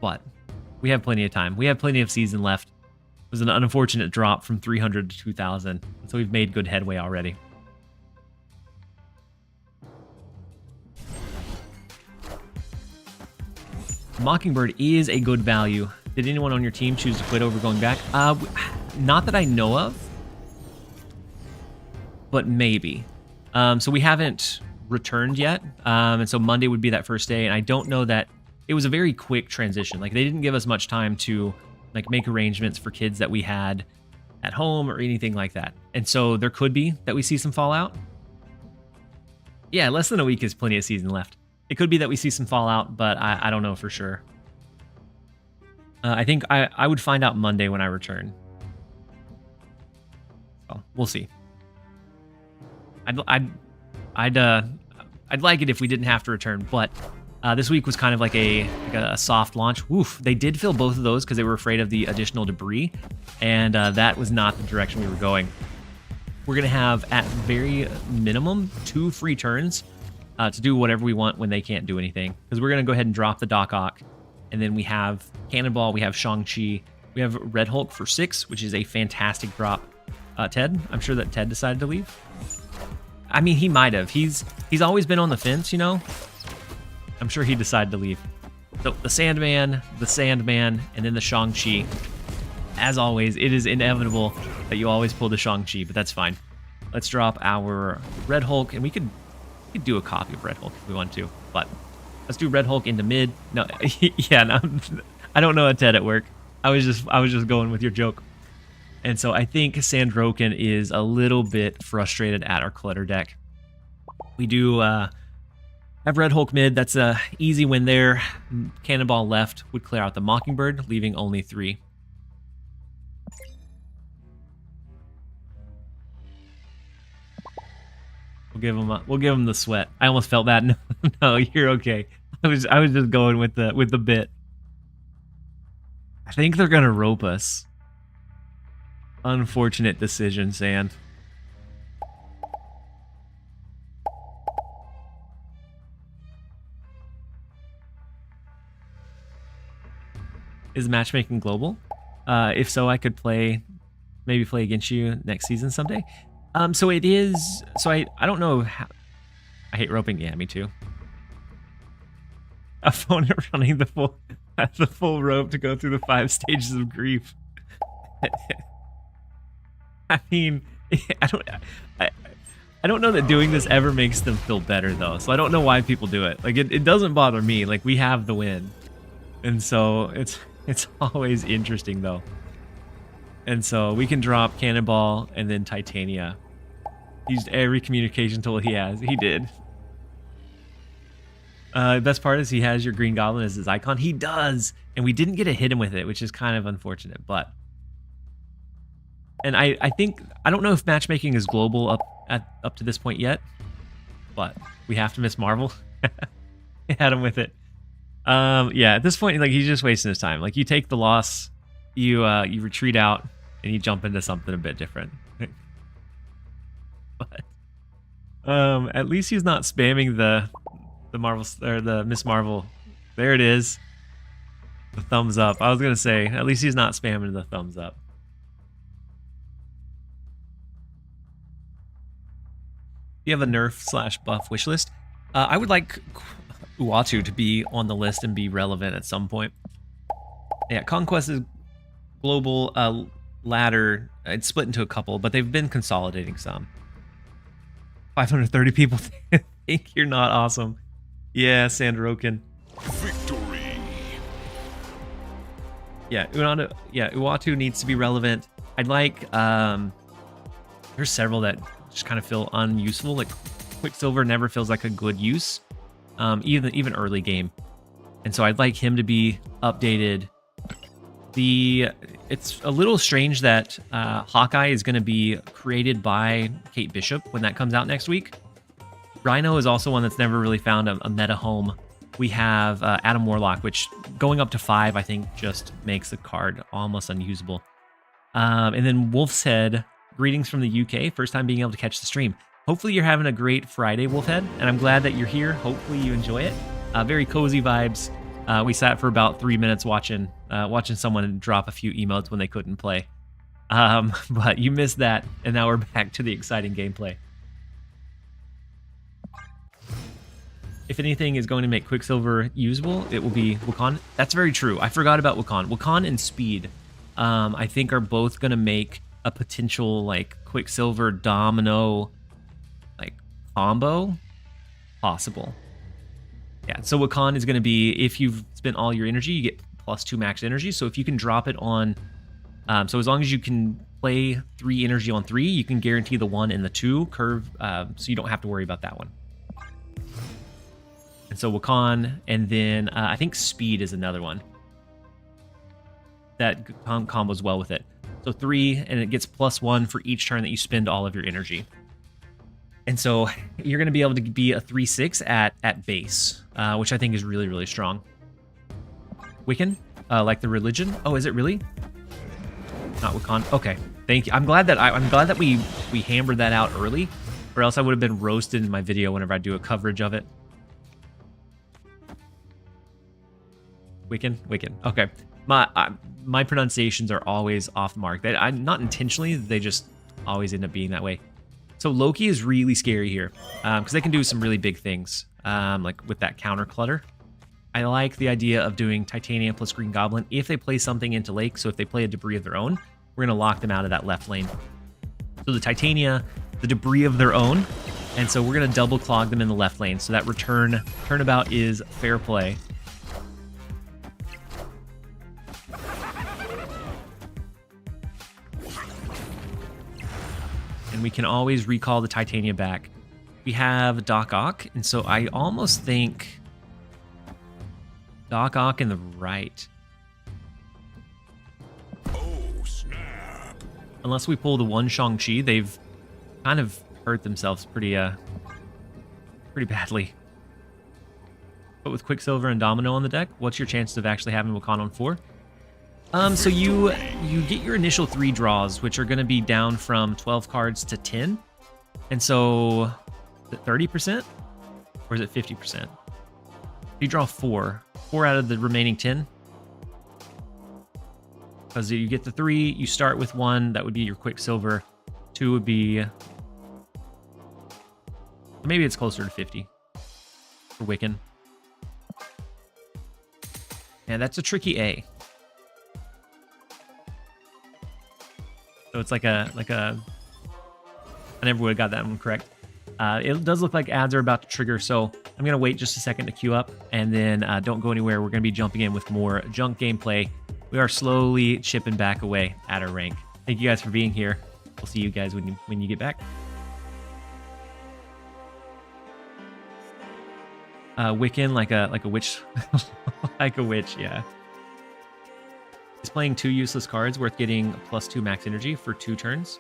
but we have plenty of time. We have plenty of season left. It was an unfortunate drop from 300 to 2,000, so we've made good headway already. Mockingbird is a good value. Did anyone on your team choose to quit over going back? Not that I know of, but maybe. So we haven't returned yet, and so Monday would be that first day, and I don't know that it was a very quick transition. Like, they didn't give us much time to like make arrangements for kids that we had at home or anything like that. And so there could be that we see some fallout. Yeah, less than a week is plenty of season left. It could be that we see some fallout, but I don't know for sure. I think I would find out Monday when I return. So we'll see. I'd like it if we didn't have to return, but this week was kind of like a soft launch. Woof! They did fill both of those because they were afraid of the additional debris, and that was not the direction we were going. We're gonna have at very minimum 2 free turns to do whatever we want when they can't do anything. Because we're gonna go ahead and drop the Doc Ock, and then we have Cannonball, we have Shang-Chi, we have Red Hulk for 6, which is a fantastic drop. Ted, I'm sure that Ted decided to leave. I mean, he might have. He's always been on the fence, you know. I'm sure he decided to leave. So the Sandman, and then the Shang-Chi. As always, it is inevitable that you always pull the Shang-Chi, but that's fine. Let's drop our Red Hulk, and we could do a copy of Red Hulk if we want to, but let's do Red Hulk into mid. No, yeah, no, I don't know a Ted at work. I was just going with your joke. And so I think Sandroken is a little bit frustrated at our clutter deck. We do have Red Hulk mid. That's a easy win there. Cannonball left would clear out the Mockingbird, leaving only 3. We'll give him the sweat. I almost felt that. No, no, you're okay. I was just going with the bit. I think they're gonna rope us. Unfortunate decision, Sand. Is matchmaking global? If so, I could maybe play against you next season someday. So it is. So I don't know how. I hate roping. Yeah, me too. Opponent running the full rope to go through the 5 stages of grief. I mean, I don't know that doing this ever makes them feel better though. So I don't know why people do it. Like it doesn't bother me. Like we have the win, and so it's always interesting though. And so we can drop Cannonball and then Titania. Used every communication tool he has. He did. The best part is he has your Green Goblin as his icon. He does, and we didn't get to hit him with it, which is kind of unfortunate. But, and I think I don't know if matchmaking is global up to this point yet, but we have to miss Marvel. Had him with it. Yeah, at this point, like he's just wasting his time. Like you take the loss, you retreat out, and you jump into something a bit different. But at least he's not spamming the Marvel or the Miss Marvel. There it is. The thumbs up. I was gonna say at least he's not spamming the thumbs up. You have a nerf/buff wish list. I would like Uatu to be on the list and be relevant at some point. Yeah, Conquest is global ladder. It's split into a couple, but they've been consolidating some. 530 people think you're not awesome. Yeah, Sandroken. Victory. Yeah, Uatu needs to be relevant. I'd like there's several that just kind of feel unuseful. Like Quicksilver never feels like a good use, even early game. And so I'd like him to be updated. It's a little strange that Hawkeye is going to be created by Kate Bishop when that comes out next week. Rhino is also one that's never really found a meta home we have Adam Warlock, which going up to 5, I think, just makes the card almost unusable. And then Wolf's Head, greetings from the UK. First time being able to catch the stream. Hopefully you're having a great Friday, Wolfhead, and I'm glad that you're here. Hopefully you enjoy it. Very cozy vibes. We sat for about 3 minutes watching someone drop a few emotes when they couldn't play. But you missed that, and now we're back to the exciting gameplay. If anything is going to make Quicksilver usable, it will be Wukong. That's very true. I forgot about Wukong. Wukong and Speed, I think, are both going to make a potential like Quicksilver Domino like combo possible. Yeah, so Wukong is going to be, if you've spent all your energy, you get +2 max energy. So if you can drop it on, so as long as you can play 3 energy on 3, you can guarantee the 1 and the 2 curve, so you don't have to worry about that one. And so Wukong, and then I think Speed is another one that combos well with it. So 3, and it gets +1 for each turn that you spend all of your energy. And so you're going to be able to be a 3/6 at base, which I think is really, really strong. Wiccan, like the religion. Oh, is it really? Not Wukong. Okay, thank you. I'm glad that we hammered that out early, or else I would have been roasted in my video whenever I do a coverage of it. Wiccan. Okay, my pronunciations are always off the mark. I'm not intentionally. They just always end up being that way. So Loki is really scary here because they can do some really big things, like with that counter clutter. I like the idea of doing Titania plus Green Goblin if they play something into Lake. So if they play a debris of their own, we're going to lock them out of that left lane. So the Titania, the debris of their own, and so we're going to double clog them in the left lane. So that turnabout is fair play. And we can always recall the Titania back. We have Doc Ock, and so I almost think Doc Ock in the right. Oh, snap. Unless we pull the one Shang-Chi, they've kind of hurt themselves pretty badly. But with Quicksilver and Domino on the deck, what's your chance of actually having Wukong on 4? So you get your initial 3 draws, which are going to be down from 12 cards to 10. And so, is it 30%? Or is it 50%? You draw 4 out of the remaining 10. Because you get the 3, you start with 1, that would be your Quicksilver. 2 would be... Maybe it's closer to 50 for Wiccan. And that's a tricky A. So it's like a I never would have got that one correct. It does look like ads are about to trigger, so I'm going to wait just a second to queue up, and then don't go anywhere. We're going to be jumping in with more junk gameplay. We are slowly chipping back away at our rank. Thank you guys for being here. We'll see you guys when you get back. Wiccan, like a witch, like a witch, yeah. He's playing 2 useless cards worth getting +2 max energy for 2 turns.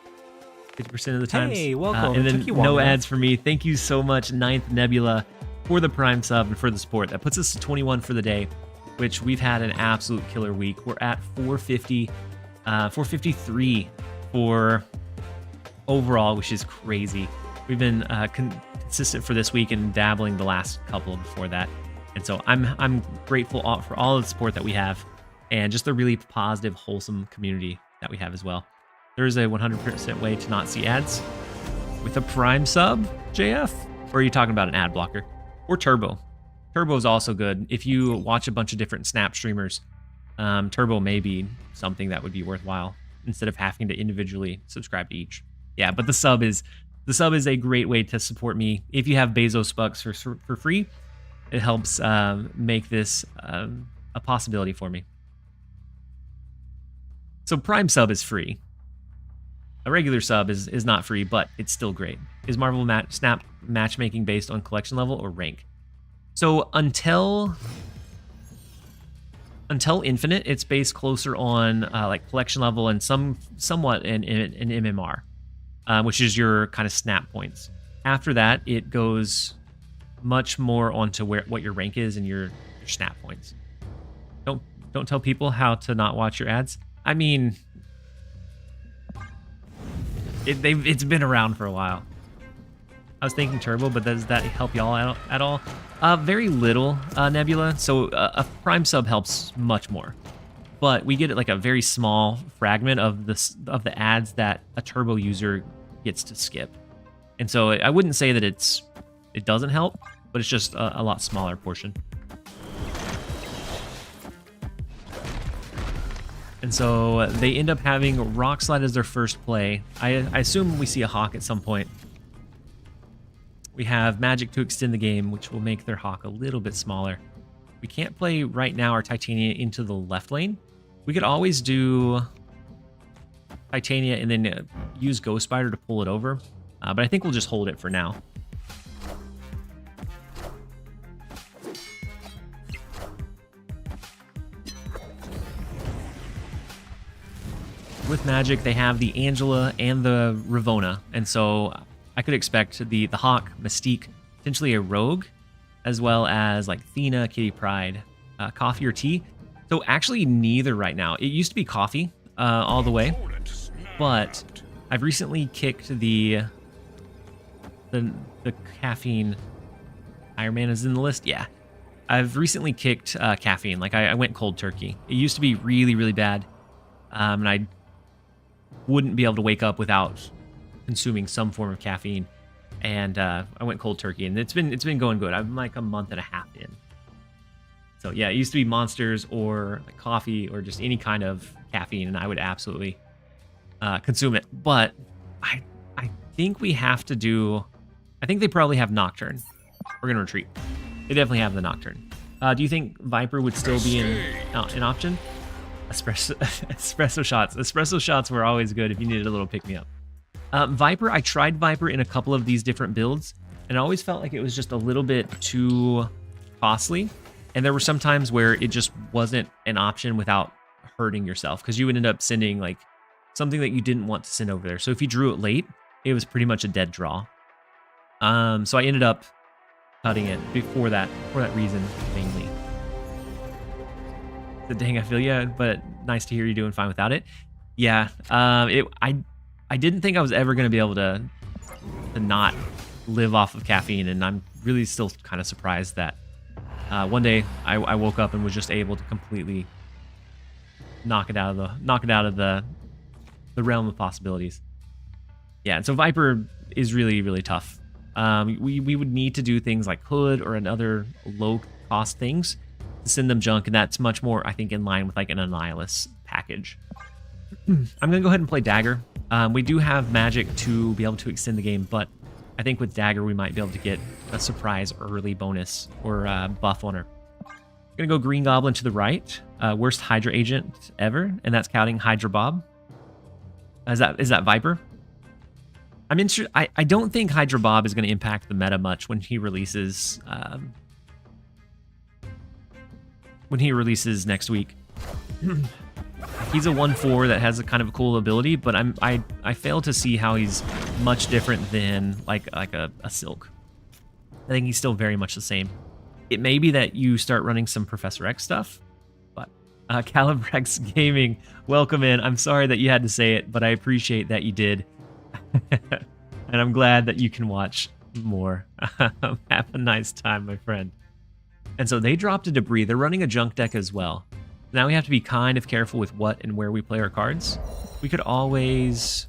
50% of the time. Hey, welcome. And It then took you long no enough. ads for me. Thank you so much, 9th Nebula, for the Prime sub and for the support. That puts us to 21 for the day, which we've had an absolute killer week. We're at 450, 453 for overall, which is crazy. We've been consistent for this week and dabbling the last couple before that. And so I'm grateful for all of the support that we have and just the really positive, wholesome community that we have as well. There's a 100% way to not see ads with a Prime sub, JF? Or are you talking about an ad blocker? Or Turbo? Turbo is also good. If you watch a bunch of different Snap streamers, Turbo may be something that would be worthwhile instead of having to individually subscribe to each. Yeah, but the sub is a great way to support me. If you have Bezos bucks for free, it helps make this a possibility for me. So Prime sub is free. A regular sub is not free, but it's still great. Is Marvel Snap matchmaking based on collection level or rank? So until Infinite, it's based closer on like collection level and somewhat in MMR, which is your kind of snap points. After that, it goes much more onto what your rank is and your snap points. Don't tell people how to not watch your ads. I mean, it's been around for a while. I was thinking turbo, but does that help y'all out at all? Very little, Nebula. So a prime sub helps much more, but we get like a very small fragment of the ads that a turbo user gets to skip. And so I wouldn't say that it doesn't help, but it's just a lot smaller portion. And so they end up having Rock Slide as their first play. I assume we see a Hawk at some point. We have Magic to extend the game, which will make their Hawk a little bit smaller. We can't play right now our Titania into the left lane. We could always do Titania and then use Ghost Spider to pull it over. But I think we'll just hold it for now. With Magic, they have the Angela and the Ravona, and so I could expect the Hawk, Mystique, potentially a Rogue, as well as like Thena, Kitty Pryde, Coffee or Tea. So actually neither right now. It used to be Coffee all the way, but I've recently kicked the caffeine. Iron Man is in the list? Yeah. I've recently kicked caffeine. Like I went cold turkey. It used to be really, really bad. And I wouldn't be able to wake up without consuming some form of caffeine. And I went cold turkey, and it's been going good. I'm like a month and a half in. So yeah, it used to be Monsters or like coffee or just any kind of caffeine, and I would absolutely consume it. But I think we have to do. I think they probably have Nocturne. We're gonna retreat. They definitely have the Nocturne. Do you think Viper would still be an option? Espresso shots. Espresso shots were always good if you needed a little pick-me-up. Viper, I tried Viper in a couple of these different builds, and I always felt like it was just a little bit too costly. And there were some times where it just wasn't an option without hurting yourself, because you would end up sending like something that you didn't want to send over there. So if you drew it late, it was pretty much a dead draw. So I ended up cutting it for that reason mainly. The dang, I feel ya, but nice to hear you doing fine without it. Yeah, I didn't think I was ever going to be able to not live off of caffeine, and I'm really still kind of surprised that one day I woke up and was just able to completely knock it out of the realm of possibilities. Yeah, and so Viper is really, really tough. We would need to do things like Hood or another low cost things to send them junk, and that's much more, I think, in line with like an Annihilus package. I'm gonna go ahead and play Dagger. We do have Magic to be able to extend the game, but I think with Dagger we might be able to get a surprise early bonus or buff on her. Gonna go Green Goblin to the right. Worst Hydra agent ever, and that's counting Hydra Bob. Is that Viper? I'm interested. I don't think Hydra Bob is going to impact the meta much when he releases. When he releases next week. He's a 1/4 that has a kind of a cool ability, but I fail to see how he's much different than like a Silk. I think he's still very much the same. It may be that you start running some Professor X stuff, but Calibrex Gaming, welcome in. I'm sorry that you had to say it, but I appreciate that you did. And I'm glad that you can watch more. Have a nice time, my friend. And so they dropped a debris. They're running a junk deck as well. Now we have to be kind of careful with what and where we play our cards. We could always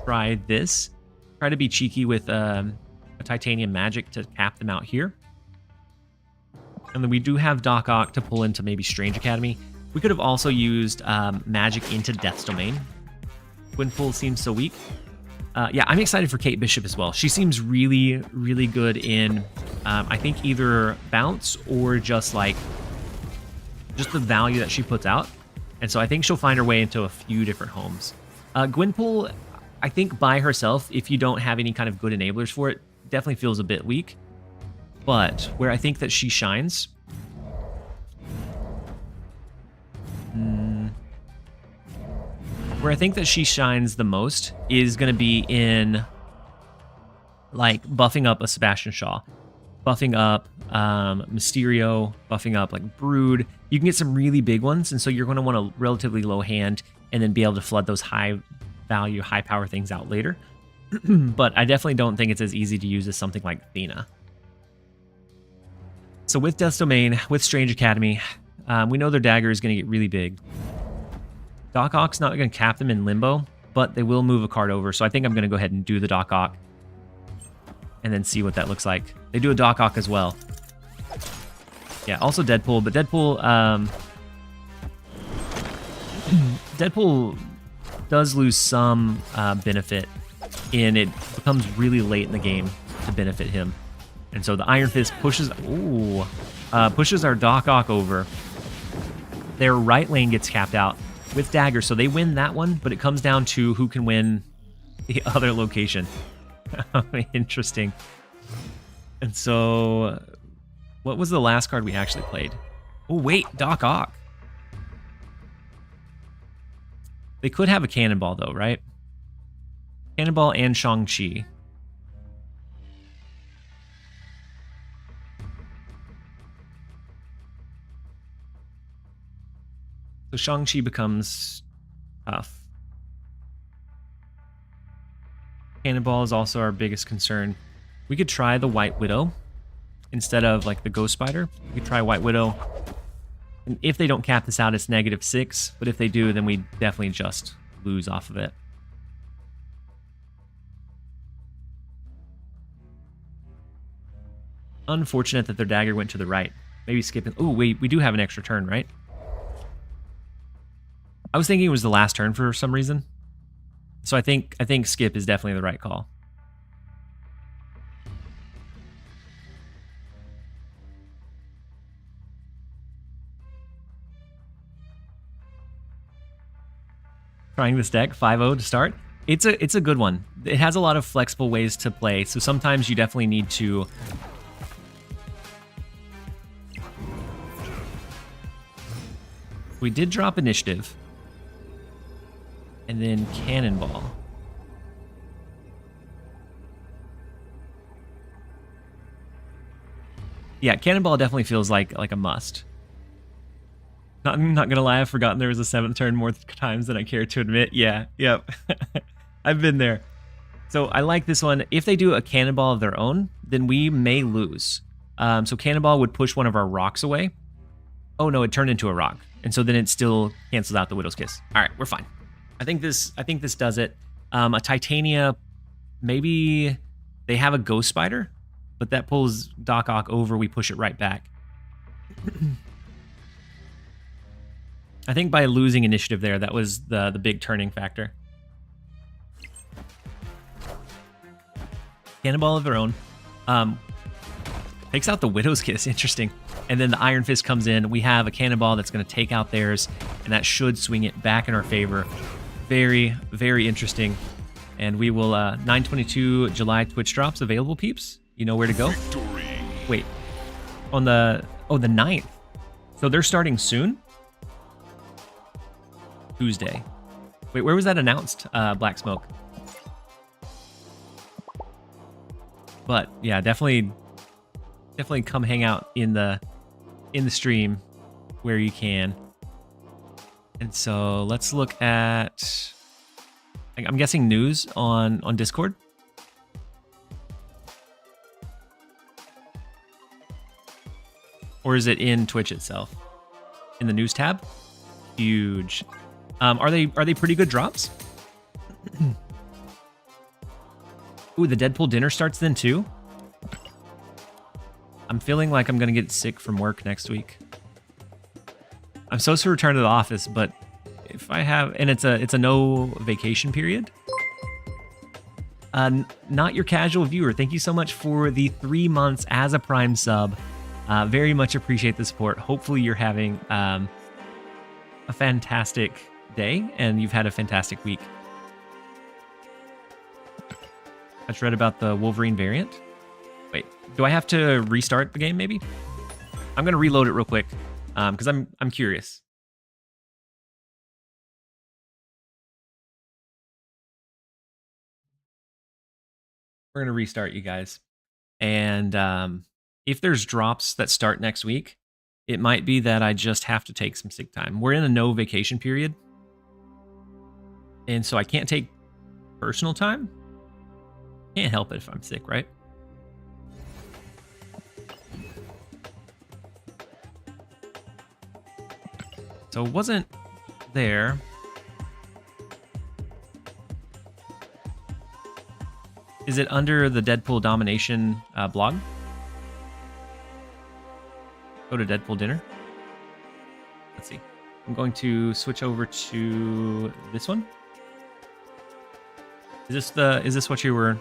try this. Try to be cheeky with a Titanium Magic to cap them out here. And then we do have Doc Ock to pull into maybe Strange Academy. We could have also used Magic into Death's Domain. Gwynpool seems so weak. Yeah, I'm excited for Kate Bishop as well. She seems really, really good in, I think, either bounce or just like, just the value that she puts out. And so I think she'll find her way into a few different homes. Gwynpool, I think by herself, if you don't have any kind of good enablers for it, definitely feels a bit weak. But where I think that she shines... Where I think that she shines the most is going to be in, like, buffing up a Sebastian Shaw. buffing up Mysterio, buffing up like Brood. You can get some really big ones, and so you're going to want a relatively low hand and then be able to flood those high value, high power things out later. But I definitely don't think it's as easy to use as something like Athena. So with Death's Domain, with Strange Academy, we know their dagger is going to get really big. Doc Ock's not going to cap them in limbo, but they will move a card over. So I think I'm going to go ahead and do the Doc Ock and then see what that looks like. They do a Doc Ock as well. Yeah, also Deadpool, but Deadpool, Deadpool does lose some benefit in it becomes really late in the game to benefit him. And so the Iron Fist pushes pushes our Doc Ock over. Their right lane gets capped out with Dagger, so they win that one, but it comes down to who can win the other location. Interesting. And so what was the last card we actually played? Oh wait, Doc Ock. They could have a Cannonball though, right? Cannonball and Shang-Chi. So Shang-Chi becomes tough. Cannonball is also our biggest concern. We could try the White Widow instead of like the Ghost Spider. We could try White Widow. And if they don't cap this out, it's -6. But if they do, then we definitely just lose off of it. Unfortunate that their dagger went to the right. Maybe skipping. Oh, wait, we do have an extra turn, right? I was thinking it was the last turn for some reason. So I think skip is definitely the right call. Trying this deck 5-0 to start. It's a good one. It has a lot of flexible ways to play. So sometimes you definitely need to we did drop initiative. And then Cannonball. Yeah, Cannonball definitely feels like a must. Not gonna lie, I've forgotten there was a 7th turn more times than I care to admit. Yeah, yep. I've been there. So I like this one. If they do a Cannonball of their own, then we may lose. So Cannonball would push one of our rocks away. Oh no, it turned into a rock. And so then it still cancels out the Widow's Kiss. All right, we're fine. I think this does it. A Titania, maybe they have a Ghost Spider, but that pulls Doc Ock over. We push it right back. I think by losing initiative there, that was the big turning factor. Cannonball of their own. Takes out the Widow's Kiss. Interesting. And then the Iron Fist comes in. We have a Cannonball that's going to take out theirs, and that should swing it back in our favor. Very, very interesting. And we will, 9/22 July Twitch drops available, peeps. You know where to go? Victory. Wait. On the 9th. So they're starting soon? Tuesday. Wait, where was that announced? Black Smoke. But yeah, definitely come hang out in the stream where you can. And so let's look at, I'm guessing news on Discord. Or is it in Twitch itself? In the news tab? Huge. Are they pretty good drops? Ooh, the Deadpool dinner starts then too? I'm feeling like I'm gonna get sick from work next week. I'm supposed to return to the office, but if I have, and it's a no vacation period. Not your casual viewer. Thank you so much for the 3 months as a Prime sub. Very much appreciate the support. Hopefully you're having a fantastic day and you've had a fantastic week. I just read about the Wolverine variant. Wait, do I have to restart the game maybe? I'm gonna reload it real quick because I'm curious. We're gonna restart, you guys, and if there's drops that start next week, it might be that I just have to take some sick time. We're in a no vacation period. And so I can't take personal time. Can't help it if I'm sick, right? So it wasn't there. Is it under the Deadpool Domination blog? Go to Deadpool Dinner. Let's see. I'm going to switch over to this one. Is this what you were?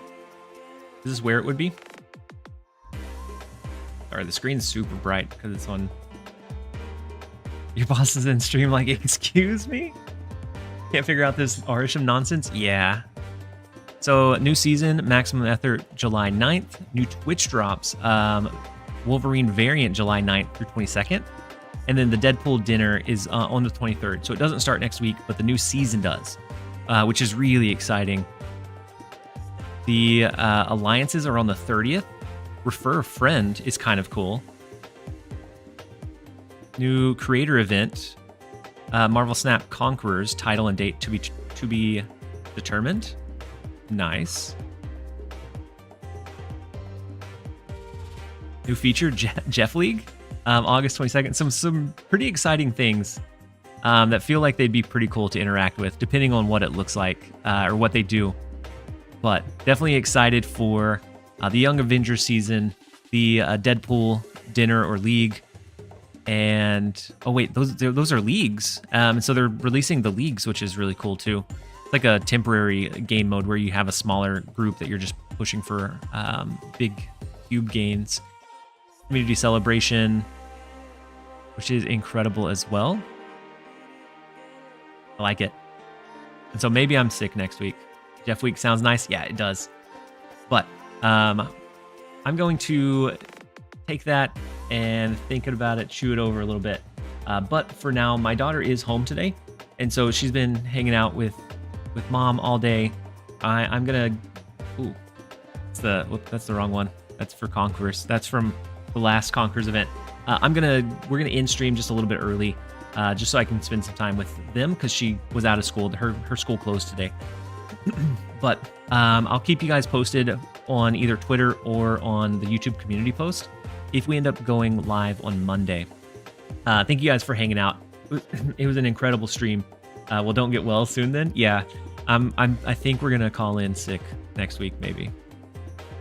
Is this where it would be? Sorry, the screen's super bright because it's on. Your boss is in stream like, excuse me? Can't figure out this Arisham nonsense? Yeah. So, new season, Maximum Effort, July 9th. New Twitch drops, Wolverine variant, July 9th through 22nd. And then the Deadpool dinner is on the 23rd. So it doesn't start next week, but the new season does, which is really exciting. The alliances are on the 30th. Refer a friend is kind of cool. New creator event, Marvel Snap Conquerors, title and date to be determined. Nice. New feature, Jeff League, August 22nd. Some pretty exciting things that feel like they'd be pretty cool to interact with, depending on what it looks like or what they do. But definitely excited for the Young Avengers season, the Deadpool dinner or league, and oh wait, those are leagues. And so they're releasing the leagues, which is really cool too. It's like a temporary game mode where you have a smaller group that you're just pushing for big cube gains. Community celebration, which is incredible as well. I like it. And so maybe I'm sick next week. Jeff Week sounds nice. Yeah, it does. But I'm going to take that and think about it, chew it over a little bit. But for now, my daughter is home today. And so she's been hanging out with mom all day. I'm going to... Ooh, that's the wrong one. That's for Conquerors. That's from the last Conquerors event. We're gonna end stream just a little bit early, just so I can spend some time with them because she was out of school. Her school closed today. But I'll keep you guys posted on either Twitter or on the YouTube community post if we end up going live on Monday. Thank you guys for hanging out. It was an incredible stream. Well, don't get well soon then. Yeah, I think we're gonna call in sick next week maybe.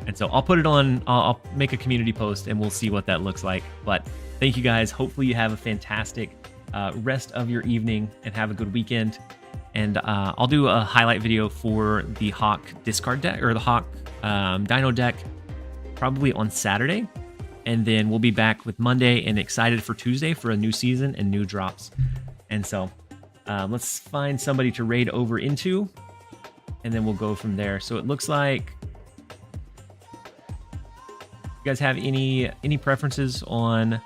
And so I'll put it on, I'll make a community post and we'll see what that looks like. But thank you guys. Hopefully you have a fantastic rest of your evening and have a good weekend. And I'll do a highlight video for the Hawk discard deck or the Hawk Dino deck probably on Saturday. And then we'll be back with Monday and excited for Tuesday for a new season and new drops. And so let's find somebody to raid over into and then we'll go from there. So it looks like, you guys have any preferences on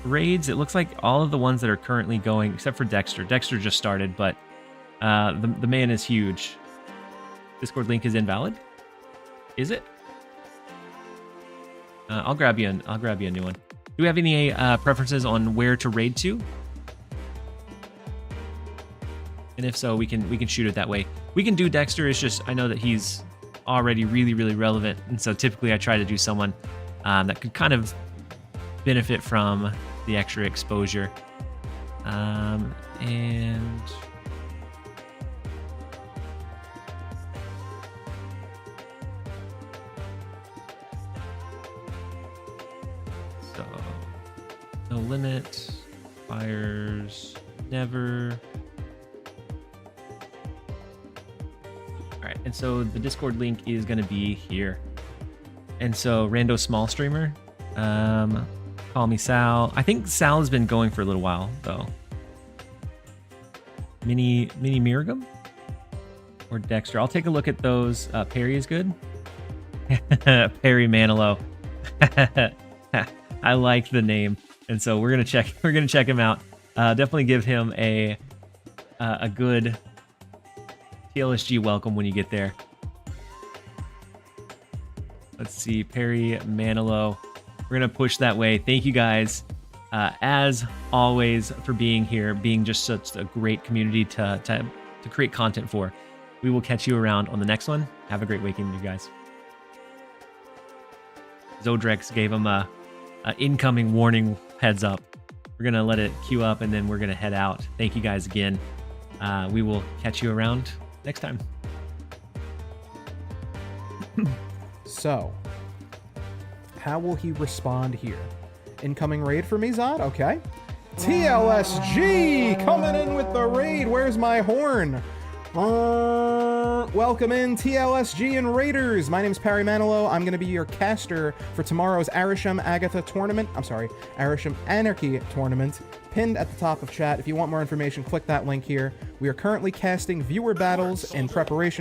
raids? It looks like all of the ones that are currently going, except for Dexter. Dexter just started, but the man is huge. Discord link is invalid. Is it? I'll grab you a new one. Do we have any preferences on where to raid to? And if so, we can shoot it that way. We can do Dexter. It's just I know that he's already really relevant, and so typically I try to do someone that could kind of benefit from the extra exposure. And so no limit, fires never. Alright, and so the Discord link is going to be here. And so, Rando Small Streamer, call me Sal. I think Sal has been going for a little while, though. Mini Miragum? Or Dexter. I'll take a look at those. Perry is good. Perry Manilow. I like the name. And so we're gonna check him out. Definitely give him a good TLSG welcome when you get there. Let's see, Perry Manilow. We're going to push that way. Thank you guys, as always, for being here, being just such a great community to create content for. We will catch you around on the next one. Have a great weekend, you guys. Zodrex gave him a incoming warning heads up. We're going to let it queue up, and then we're going to head out. Thank you guys again. We will catch you around next time. So, how will he respond here? Incoming raid for me, Zod? Okay. TLSG coming in with the raid. Where's my horn? Welcome in, TLSG and Raiders. My name's Parry Manilow. I'm going to be your caster for tomorrow's Arisham Agatha tournament. I'm sorry, Arisham Anarchy tournament. Pinned at the top of chat. If you want more information, click that link here. We are currently casting viewer battles in preparation